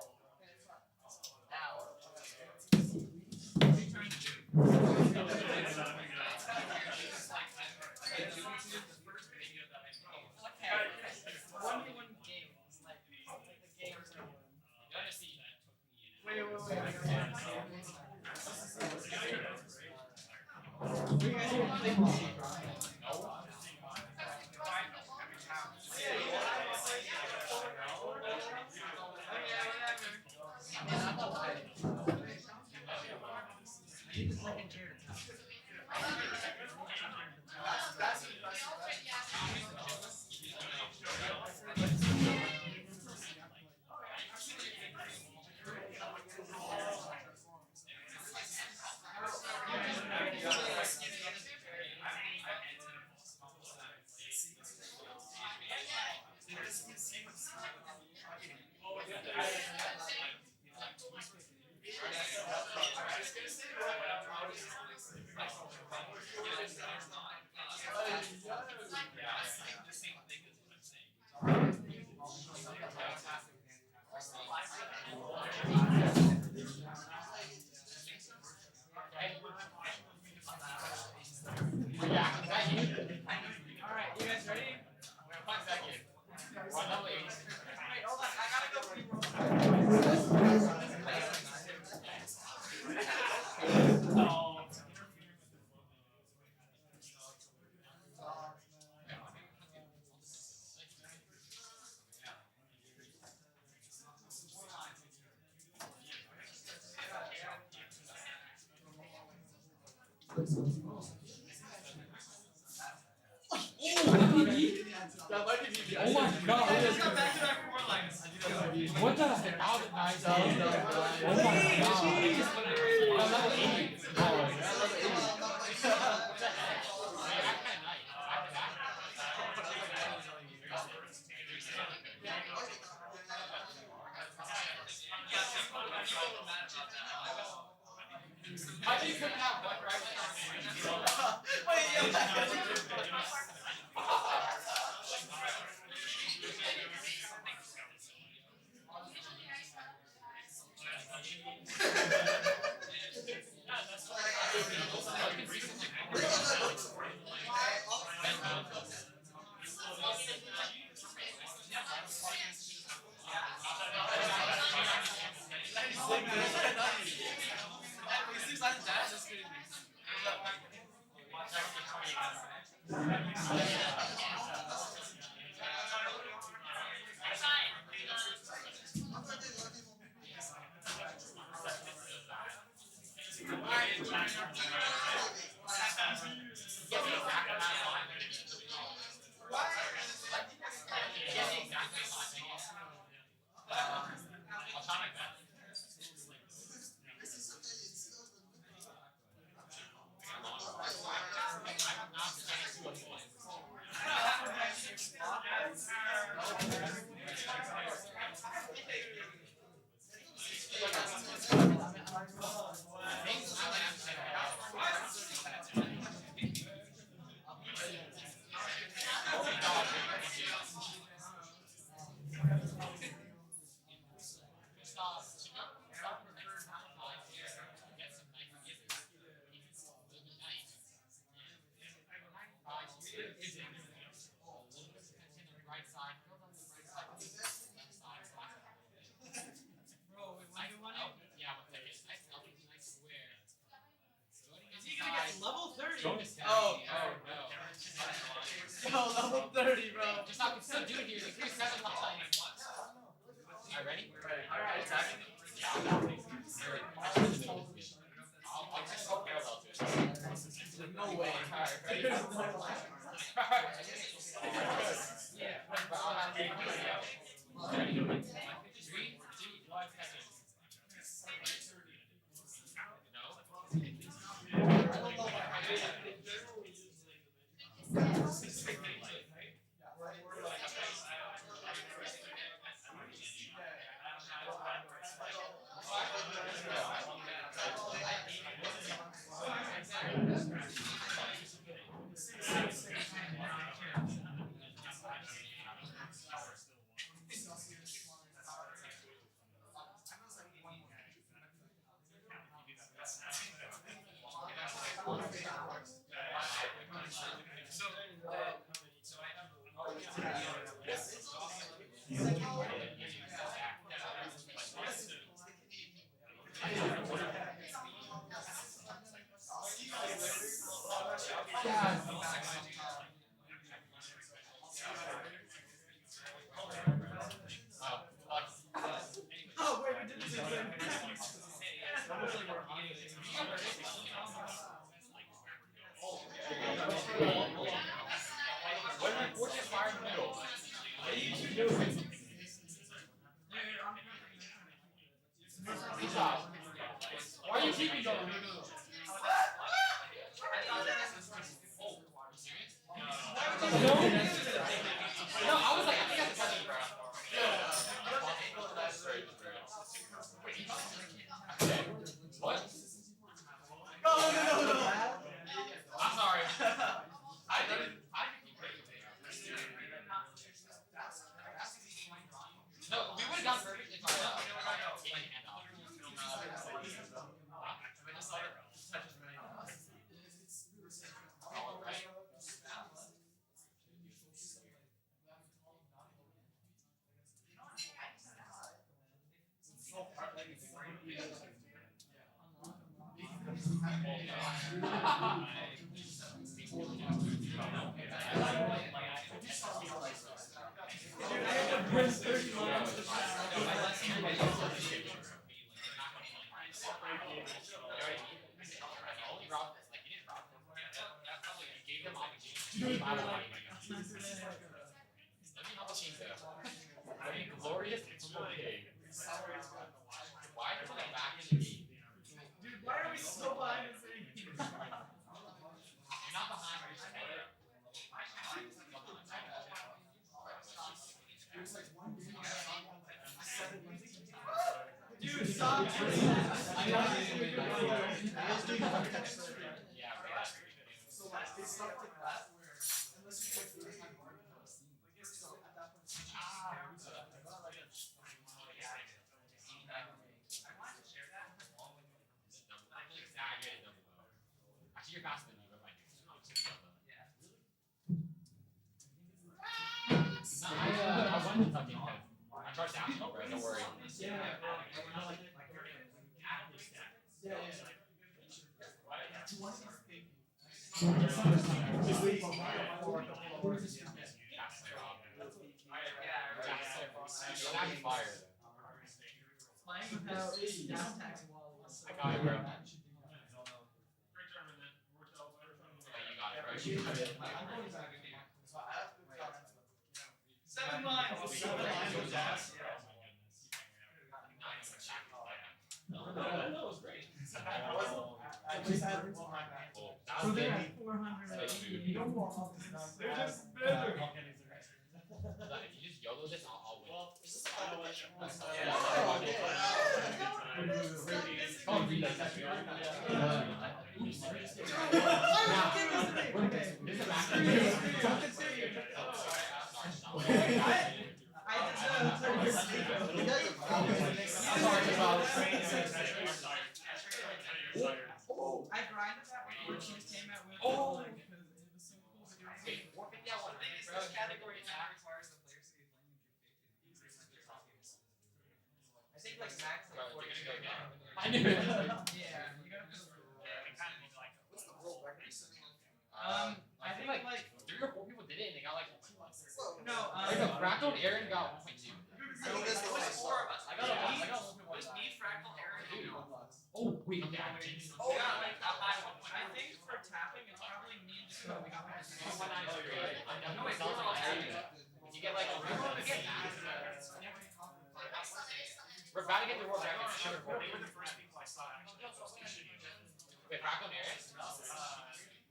Alright, you guys ready? We have 1 second. One double H. Wait, hold on, I gotta go That might be BB. Oh my god. Let's go back to back 4 lines. What the heck? That was nice. That was nice. Oh my god. I love 80. I think we have one right now. Wait, Oh, wait, we did this again. What's your fire in the middle? What are you two doing? Why are you keeping going? No, I was like, I think I have to touch it, bro. What? No. I'm sorry. I didn't keep breaking it. No, we would have gotten perfect if I taken your hand off. All right. Glorious purple pig. Why are they back in the game? Dude, why are we so behind the same game? You're not behind, you're just ahead. Dude, stop doing that. I know you can make Yeah, right. So like, it's stuff like that where unless you get through my mark, so at that point, Actually, you're faster than me, but I won the tucking because I charged down smoke, right? Don't worry. playing without down taxing while I got it, bro. Great tournament, worked out better for me. You got it, bro. You got it. I'm going back to game. So I have good comments, but 7 lines. 7 lines was ass. That was great. I just had one my back. So they're at 400. You don't want all this stuff. They're just better. If you just YOLO this, I'll win. Well, is this the final one? Oh, read that section. This is a master. I grinded that one before Chiefs came out with Oh. like, because it was so cool. Okay, 450 I want. This category requires the players to be playing with your I think like max like 40. I knew it. Yeah, you gotta put What's the world record? I think like 3 or 4 people did it and they got like no, like a Fractal and Aaron got 1.2. So this It was 4 of us. I got 1.1. was me, Fractal, Aaron, and you. Oh, wait, okay, I jinxed it. Yeah, like I think for tapping it's probably me and Dakota. We got 1.9. I'm definitely myself. If you get like a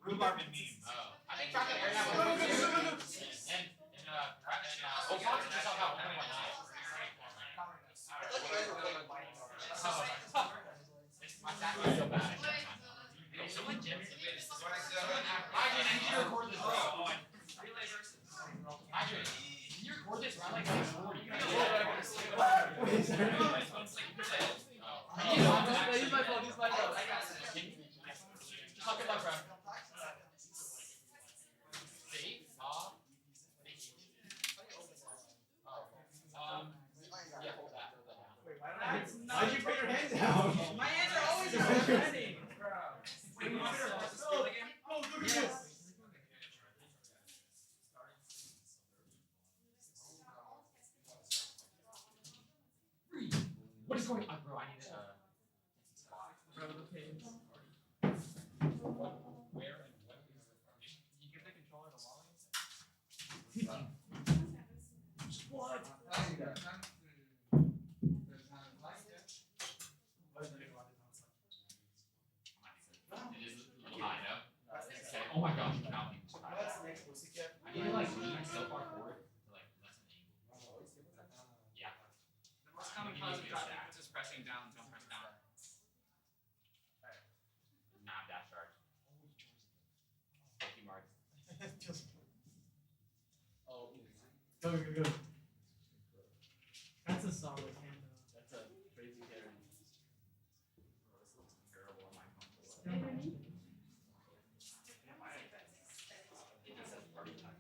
Rhubarb and meme. Oh. I think chocolate air that one. And Oakland just saw how one went live. My dad was so bad. Someone Jim. I need to record this, bro. Relay versus. Can you record this around like 40? Use my phone. Talk about bro. Yeah, hold that. Why'd you put your hand down? My hands are always ready, bro. Wait, you want to steal the game? Oh, look at this. What is going on, bro? I need to. Where and when? You give the controller to Wally? What? It is a little high, no? Oh my gosh, now I need to like lean so far forward to like lessen the angle. Yeah. The most common cause of dropping is just pressing down, don't press down. Nah, dash charge. Thank you, Mark. Oh, Go. That's a solid hand. that's a crazy carry. This looks terrible on my console. It says party time.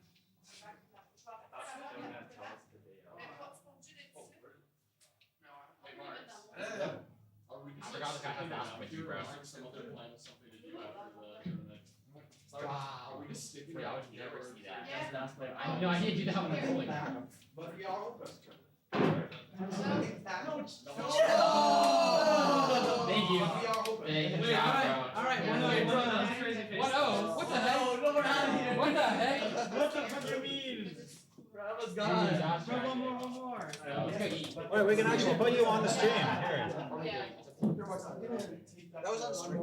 I forgot the guy has that with you, bro. Wow. I would never see that. I didn't do that when I'm rolling. But we are open. Thank you. Hey, good job, bro. Alright, 1-0. What the heck? No, we're out of here. What the heck? What the fuck do you mean? Bro, was gone. Bro, one more. Let's go eat. Wait, we can actually put you on the stream. Here. That was on stream.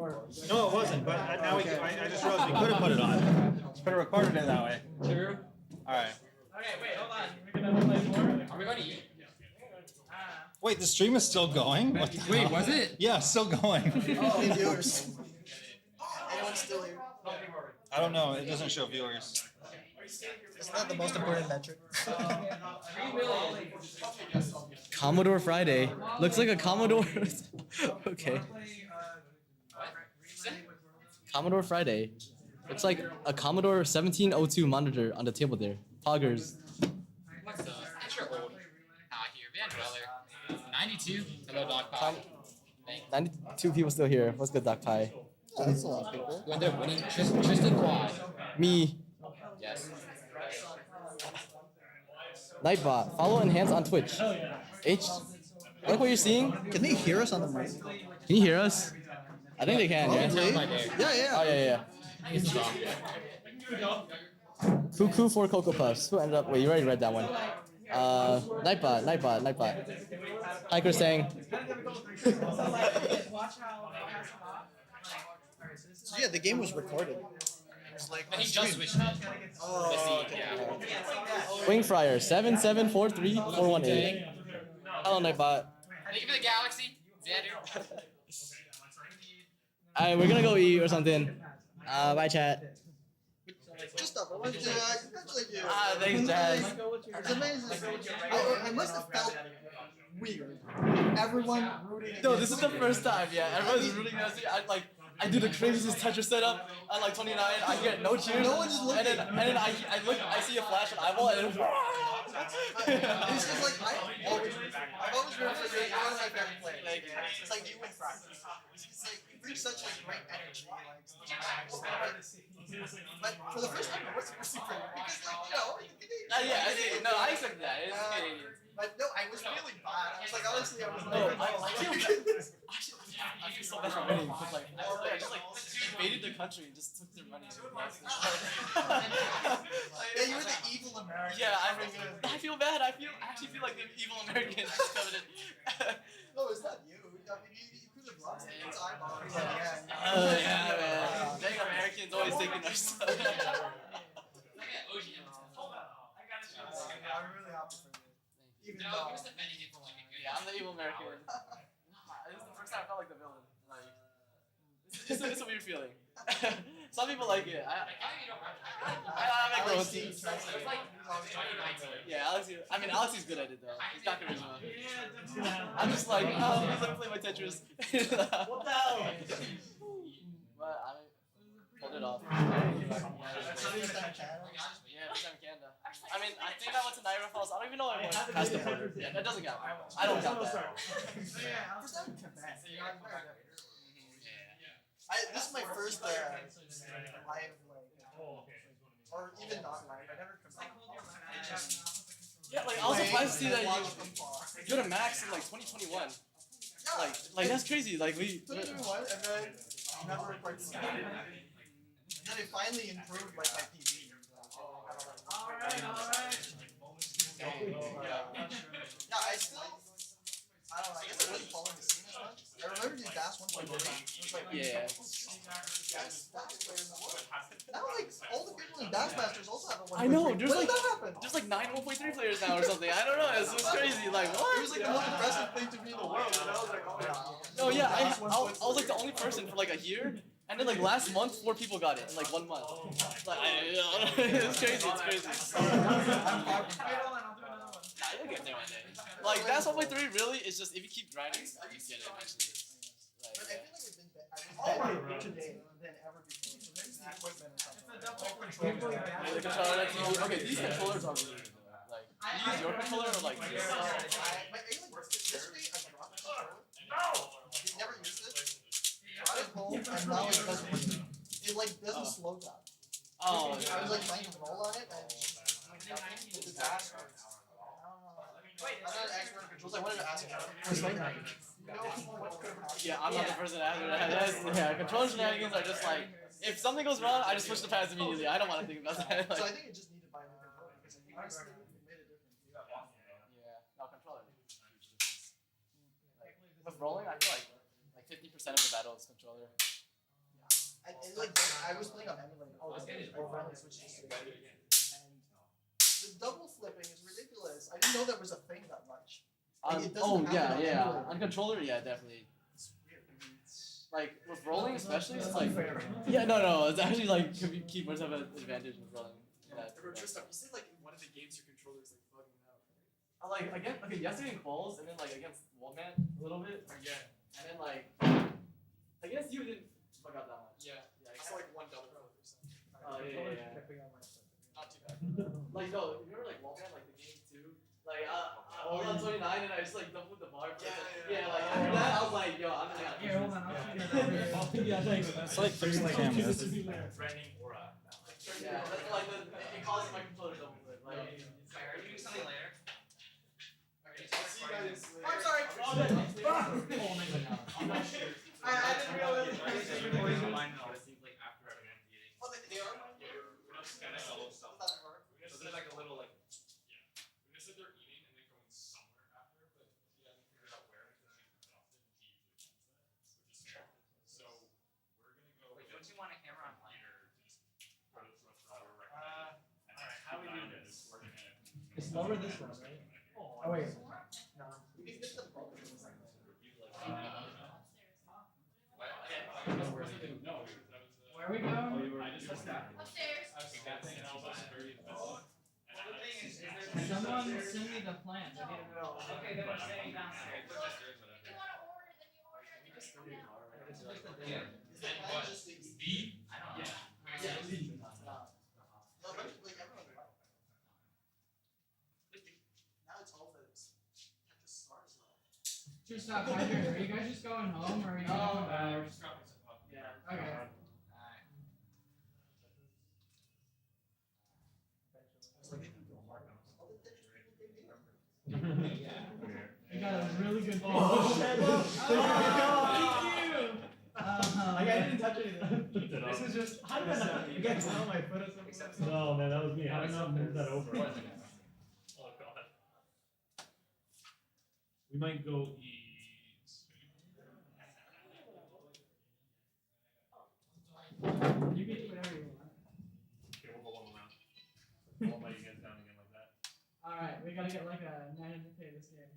No, it wasn't, but now we can, I just realized we could have put it on. Let's put it recorded in that way. True. Alright. Okay, wait, hold on. We're gonna play more. Are we going to eat? Wait, the stream is still going? What the Wait, hell? was it? Yeah, still going. Hey, viewers. Anyone still here? I don't know, it doesn't show viewers. Isn't that the most important metric? 3 million. Commodore Friday. Looks like a Commodore. Okay. Commodore Friday. Looks like a Commodore 1702 monitor on the table there. Poggers. What's the? It's your old. Here, Van Weller. 92. Hello, Doc Pie. 92 people still here. What's good, Doc Pie? Yeah, that's a lot of people. When they're winning, Tristan Quad. Me. Yes. Nightbot. Follow and hands on Twitch. H. I like what you're seeing. Can they hear us on the mic? Can you hear us? I think they can, yeah. Probably. Yeah. Oh, yeah. It's the Cuckoo for Cocoa Puffs. Who ended up? Wait, you already read that one. Nightbot. Hiker saying. So yeah, the game was recorded. It's like he just switched it. Oh, Yeah. Wing Fryer 7743418. Hello, Nightbot. Thank you for the galaxy. Xander. Alright, we're gonna go eat or something. Bye, chat. just up. I want to congratulate you. Thanks, Jazz. It's amazing. I must have felt weird. Everyone rooting. No, this is the first time. Yeah, everyone's rooting us. I do the craziest Tetris setup at like 29. I get no cheers. No one's looking. And then I look. I see a flash and eyeball and. It's just like I've always rooted for you. You're one of my favorite players. Like it's like you win practice. It's like you bring such like great energy. But for the first time, it was super because like Canadian. Yeah, no, I accept that. It's Canadian. But no, I was feeling bad. I was like, honestly, I was No, like, I feel so bad for winning because like I just like invaded the country and just took their money. yeah, you were the evil American. Yeah, I feel bad. I actually feel like the evil American just coming in. No, it's not you. I mean, you could have lost it. It's eyeball. Yeah, man. Dang Americans. Americans always taking our stuff. I got OG. I'm really happy for you. Even No, though. he was defending it for like a good. Yeah, I'm the evil American. This is the first time I felt like the villain. Like, it's a weird feeling. Some people like it. I make my own teams. Yeah, Alex. I mean, Alex is good at it though. He's got charisma. I'm just like, oh, please let me play my Tetris. What the hell? But I mean, pulled it off. Yeah, first time in Canada. I mean, I think I went to Niagara Falls. I don't even know if I went past the border. Yeah, that doesn't count. I don't count that. First time in Quebec. This is my first live, like, or even not live. I never come back. Yeah, like I was surprised to see that you go to Max in like 2021. Like that's crazy. Like we. 2021, and then never participated. And then it finally improved like my PB. Yeah, I still. I don't know. I guess I wasn't following the scene as much. I remember these Dash 1.3. It was like, Yeah. best Dash player in the world. Now, like, all the people in Dash Masters also have a 1.3. I know. When did that happen? There's like 9 1.3 players now or something. I don't know. It's just crazy. Like what? It was like the most impressive thing to be in the world. And I was like, oh yeah. No, yeah. I was like the only person for like a year. And then like last month, 4 people got it in like 1 month. Like it's crazy. It's crazy. You'll get there one day. Like that's 1.3 really is just if you keep grinding, you get it eventually. But I feel like it's been better today than ever before. So maybe the equipment or something. The controller, okay, these controllers are really good. Like, you use your controller or like this? Yesterday I dropped the controller. You never used it. Brought it home and now it doesn't work. It like doesn't slow down. Oh, I was like trying to roll on it and it's a disaster. Another expert controls. I wanted to ask you. yeah, I'm not the person to answer that. Yeah, controller shenanigans are just like, if something goes wrong, I just push the pads immediately. I don't want to think about that. Like, so I think it just needed by a new controller because it made a difference. Yeah, no controller. Like, with rolling, I feel like 50% of the battle is controller. I was playing on emulator. Oh, I finally switched to CD. And the double flipping is ridiculous. I didn't know there was a thing that much. Yeah. On controller, yeah, definitely. Like with rolling, especially, it's like no, it's actually like keyboards have an advantage with rolling. Tristan, you said like in one of the games your controller is like bugging out. Like again, okay, yesterday in quals and then like against Wallman a little bit. Yeah. And then like against you didn't bug out that much. Yeah. I saw like one double flip or something. Oh yeah. Not too bad. Like no, remember like Wallman, like the game 2? Like I was on 29 and I just like doubled the bar. Yeah, like after that I was like, yo, I'm gonna. Here, hold on. Yeah, thanks. It's like 3 cameras. Branding aura. Yeah, that's like it causes my controller double flip. Like, Are you doing something later? I'll see you guys later. I'm sorry. I didn't realize it. Like after an end meeting. Oh, they are? Kind of solo stuff. So there's like a little like we just said they're eating and then going somewhere after, but he hasn't figured out where because she's exhausted and he usually plans that, which is fair. So we're gonna go. Wait, don't you want a camera on plane? Later to just go to the restaurant we're recommending. And how we do this? We're gonna. It's lower this one, right? Oh wait. No. You can get the bulk of this. Where are we going? I just was that. Upstairs. I was that thing and I was also very invested. Someone send me the plans. I need to know. Okay, then we're staying downstairs. If you want to order, then you order. It's just a deal. And what? B? I don't know. Yeah, no, but like everyone. Now it's all this. Like the stars though. Just stop hydrating. Are you guys just going home or are you going back? We're just grabbing some coffee. Yeah. Okay. You got a really good ball. Oh, thank you! Like I didn't touch anything. This is just. How did that happen? You guys know my foot or something? No, man, that was me. How did I not move that over? Oh god. We might go eat. You can do whatever Alright, we gotta get like a 900K this game.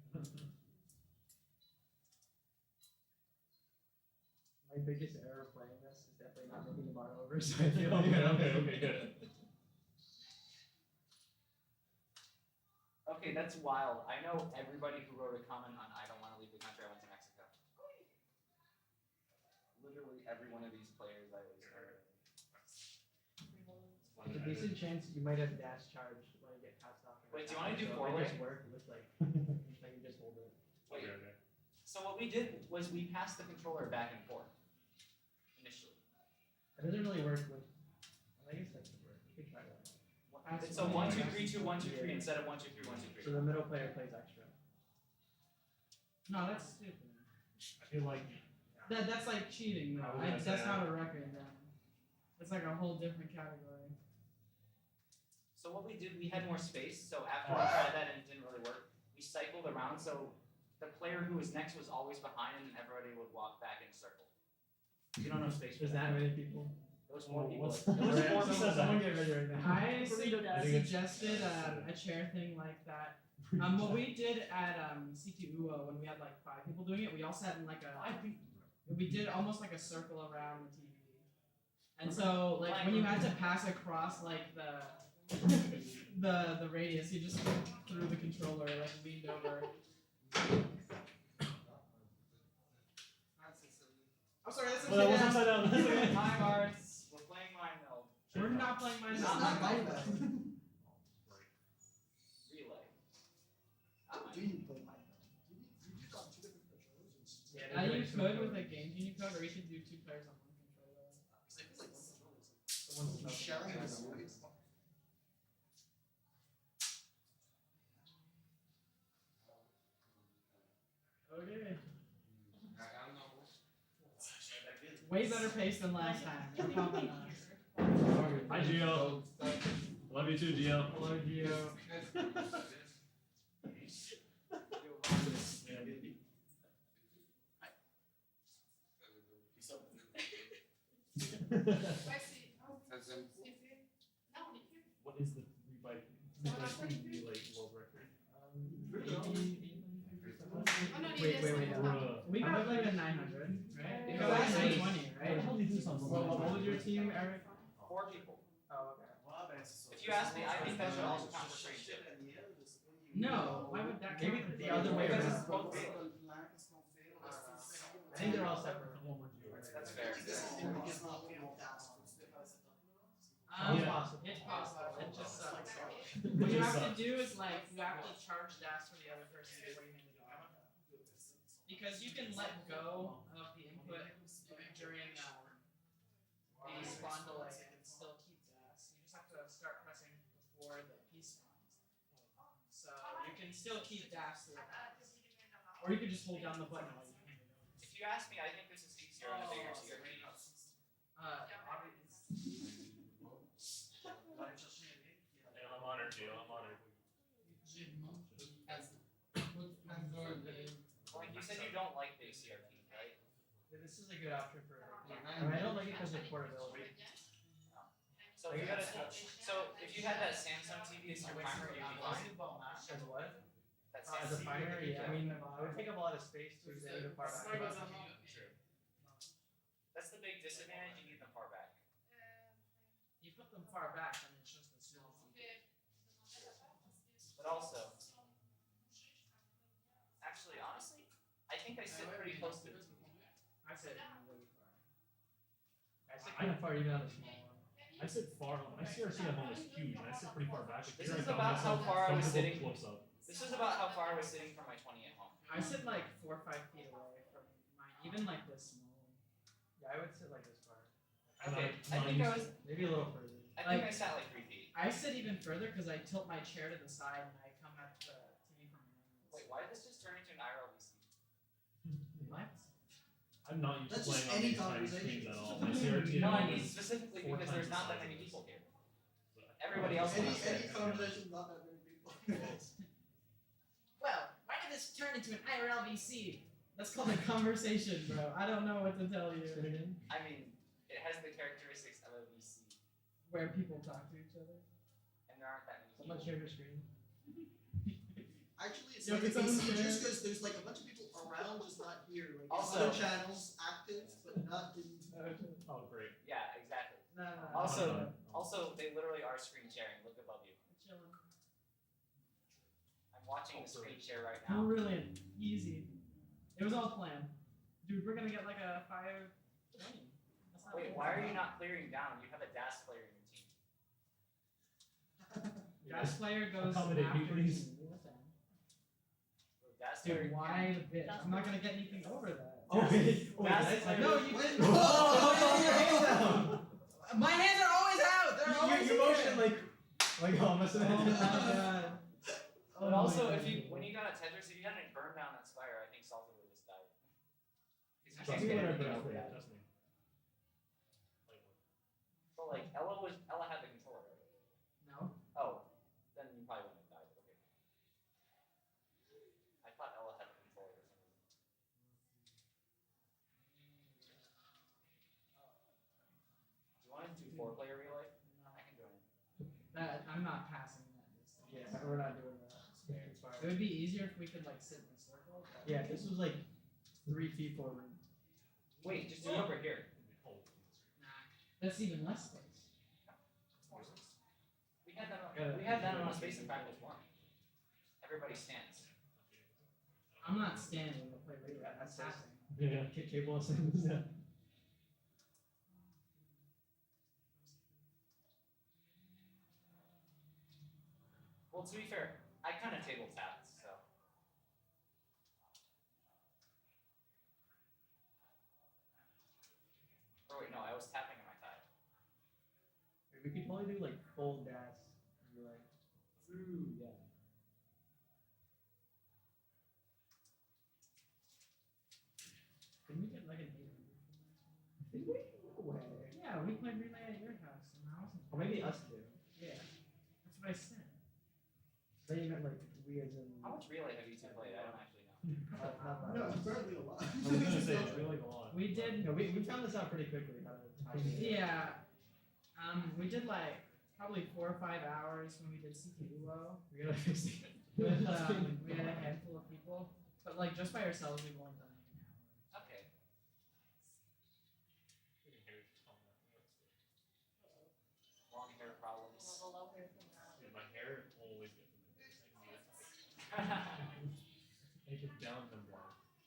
My biggest error playing this is definitely not making the bar over, so I feel Okay, good. Okay, that's wild. I know everybody who wrote a comment on I don't want to leave the country, I went to Mexico. Literally every one of these players I always heard. There's a decent chance you might have dash charged when you get passed off. Wait, do you want to do So it forward? just work with like, like you just hold it. Wait. So what we did was we passed the controller back and forth. Initially. It doesn't really work with, I guess that could work. You could try that. So 1, 2, 3, 2, 1, 2, 3 instead of 1, 2, 3, 1, 2, 3. So the middle player plays extra. No, that's stupid. I feel like That's like cheating though. That's not a record then. It's like a whole different category. So what we did, we had more space. So after we tried that and it didn't really work, we cycled around. So the player who was next was always behind, and then everybody would walk back in a circle. You don't know space. There's that many people. There was more people. Someone get ready right now. I suggested a chair thing like that. What we did at CTWC when we had like 5 people doing it, we all sat in like we did almost like a circle around the TV. And so like when you had to pass across like the radius, you just threw the controller, like leaned over. I'm sorry, that's upside down. Time Arts. We're playing Mind Meld. We're not playing Mind It's Meld. not Mind Meld. Relay. Do you play Mind Meld? You've got 2 different controllers. You could with a Game Genie code, or you could do 2 players on 1 controller. Someone's sharing a space. Okay. Way better pace than last time. We're pumping on. Hi, Gio. Love you too, Gio. Hello, Gio. What is the relay world record? Wait. We got like a 900, right? You got like 920, right? What was your team, Eric? 4 people. Oh, okay. If you ask me, I think that should also count for free too. No, why would that maybe the other way Because around? it's both fatal. I think they're all separate. That's fair. It's possible. It just sucks. What you have to do is like you have to charge dash for the other person before you hand it off. Because you can let go of the input during the spawn delay and still keep dash. You just have to start pressing before the piece spawns. So you can still keep dash through it. Or you can just hold down the button while you hand it off. If you ask me, I think this is easier on a bigger TRT. I'm honored, Gio. I'm honored. Like you said, you don't like big CRT, right? This is a good option for. I don't like it because of portability. So if you had if you had that Samsung TV as your primary, you'd be fine. As what? That As a Samsung primary, TV. I mean, it would take up a lot of space to get it far back. That's the big disadvantage. You need them far back. You put them far back, and it's just a small TV. But also, actually, honestly, I think I sit pretty close to the TV. I sit really far. I sit kind of far even on a small one. I sit far. My CRC at home is huge, and I sit pretty far back. This is about how far I was sitting. Close up. This is about how far I was sitting from my 20 at home. I sit like 4 or 5 feet away from mine, even like this small. Yeah, I would sit like this far. Okay, I think I was. Maybe a little further. I think I sat like 3 feet. I sit even further because I tilt my chair to the side and I come at the TV from behind. Wait, why did this just turn into an IRLBC? What? I'm not used to That's just playing on any these tiny screens conversation. at all. My CRT No, at I home mean is specifically 4 because times there's the not that size. many people here. Everybody else wants to Any conversation, not that many people. Well, why did this turn into an IRLVC? That's called a conversation, bro. I don't know what to tell you. I mean, it has the characteristics of a VC, Where people talk to each other. and there aren't that many Someone people. share your screen. Actually, it's Yeah, like it's a almost BC there. just because there's like a bunch of people around, just not here. Like Also- other channels active, but not in. Oh, great. Yeah, exactly. No. Also, they literally are screen sharing. Look above you. I'm watching the screen share right now. Brilliant. Easy. It was all planned. Dude, we're gonna get like a 5 win. That's not Wait, bad. why are you not clearing down? You have a DAS player in your team. Dash player goes Accommodate me, after please. you. What's that? DAS player. Dude, why the bitch? I'm not gonna get anything over that. Oh, wait. That's Like, No, you Wait. didn't. Oh, My hands are always out. They're always you motion here. like oh, must have Oh been. my god. But also, if you when you got a Tetris, if you hadn't burned down that spire, I think Salta would have just died. He's not Trust gonna me, get whatever. anything over that. Trust me. But like Ella had the controller, right? No. Oh, then you probably wouldn't have died. Okay. I thought Ella had the controller or something. Do you want to do 4-player relay? I can join. That I'm not passing that distance. Yeah, we're not doing that. It would be easier if we could like sit in a circle. but- Yeah, this was like 3 feet forward. Wait, just do it over here. Nah, that's even less space. We had that on space in practice 1. Everybody stands. I'm not standing to play relay. That's passing. Yeah, cable things. Well, to be fair, I kind of table tapped, so. Or wait, no, I was tapping on my tie. We could probably do like full dash. Like, Ooh, yeah. Can we get like an 800? did we? No way. Yeah, we played relay at your house and I wasn't. Or maybe us two. Yeah, that's what I said. Then you meant like we as in. How much relay have you two played? I don't actually know. No, it's barely a lot. I was gonna say it's really a lot. We did. No, we found this out pretty quickly. How to time it. Yeah. We did like probably 4 or 5 hours when we did CTWC. We gotta fix it. With we had a handful of people, but like just by ourselves we've only done like an hour. Okay. Long hair problems. Yeah, my hair always gets in the Take it down from there.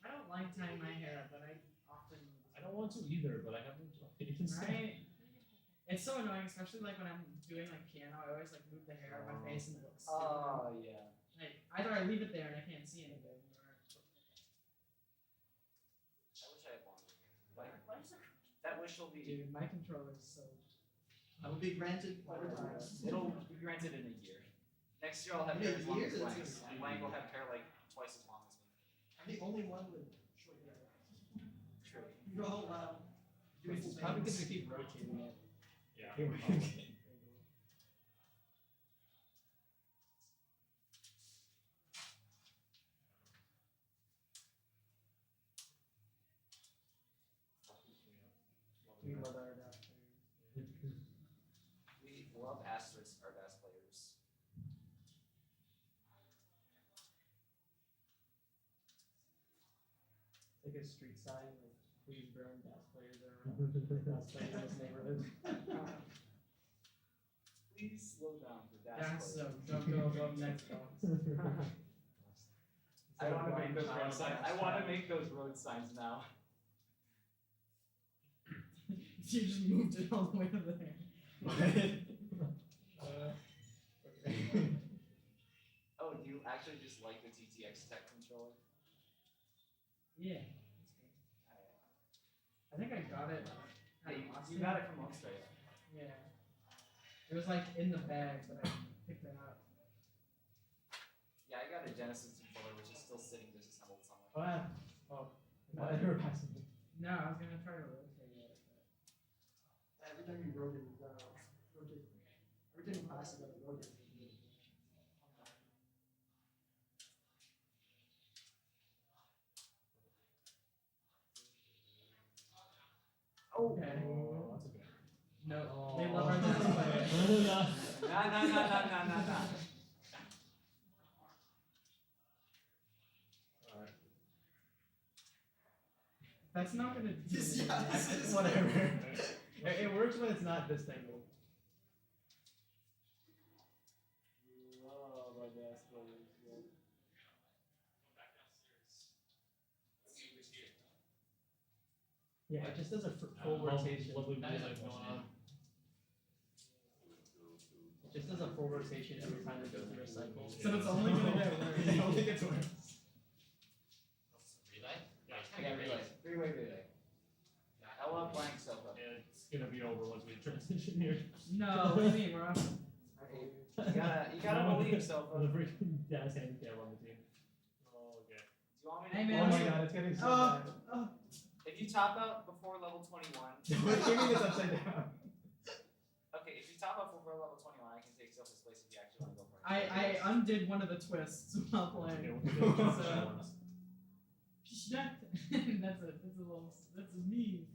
I don't like tying my hair, but I often. I don't want to either, but I have no choice. Right. It's so annoying, especially like when I'm doing like piano. I always like move the hair out of my face and it looks stupid. Oh, yeah. Like either I leave it there and I can't see anything, or I wish I had longer hair. Like, that wish will be. dude, my controller is so. I will be granted over time. It'll be granted in a year. Next year I'll have hair as long as Blank's, and Blank will have hair like twice as long as me. I'm the only one with short hair. True. Oh wow. It's probably because we keep rotating it. Yeah. We love our adapters. We love asterisks, our best players. Like a street sign, like please burn gas players around. Gas players in this neighborhood. Please slow down for that. That's so. Don't go above next box. I want to make those road signs. I want to make those road signs now. You just moved it all the way over there. Oh, do you actually just like the TTX Tech controller? Yeah. I think I got it. At Hey, Austin. you got it from Australia. Yeah. It was like in the bag, but I picked it up. Yeah, I got a Genesis controller, which is still sitting disassembled somewhere. Oh, yeah. Oh. Never passing me. No, I was gonna try to rotate it. Every time you rotate, rotate. Every time you pass, you gotta rotate. Okay. Oh, that's okay. No, they love our dance player. Nah. That's not gonna do This- it. yeah, this is- Whatever. It works when it's not this tangle. Oh, my best players. Yeah, it just does a full rotation. It just does a full rotation every time it goes through a cycle. So it's only gonna get worse. It only gets worse. Relay? Yeah, relay. Three-way relay. Ella, blank, Sofa. It's gonna be over once we transition here. No, what do you mean, bro? You gotta believe, Sofa. The freaking jazz handicap on the team. Oh, okay. Do you want me to? Hey, man. Oh my god, it's getting so bad. If you top out before level 21. We're giving this upside down. Okay, if you top out before level 21, I can take Sofa's place if you actually want to go for it. I undid one of the twists while playing. So, that's a little, that's me.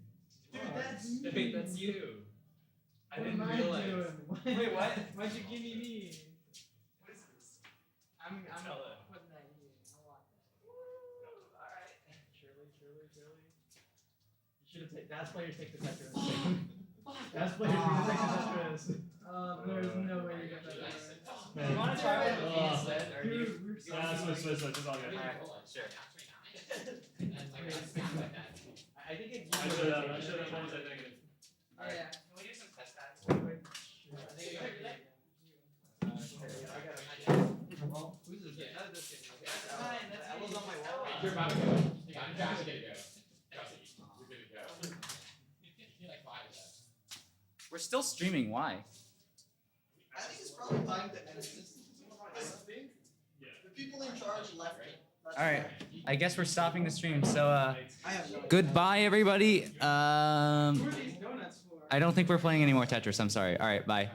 Dude, that's me. Wait, that's you. I What didn't am realize. doing? Wait, what? Why'd you give me? What is this? I'm Ella. putting that in. I want that. Alright. Shirley. You should have taken, that's players take the Tetris. That's players take the Tetris. There's no way you get that. Do you want to try it with me instead? Or do you? Dude, we're Yeah, switch, it's all good. Alright, sure. I think it. I should have told that negative. Alright. Yeah. Can we do some test ads? Well, who's this? None of this kid. That's fine, that's That was me. on my wall. You're about to go. Yeah, I'm actually gonna go. You're good to go. You're like 5 of that. We're still streaming, why? I think it's probably time to end this. I think the people in charge left it. That's Alright, why. I guess we're stopping the stream, so I have no idea. goodbye everybody. Who are these donuts for? I don't think we're playing any more Tetris, I'm sorry. Alright, bye.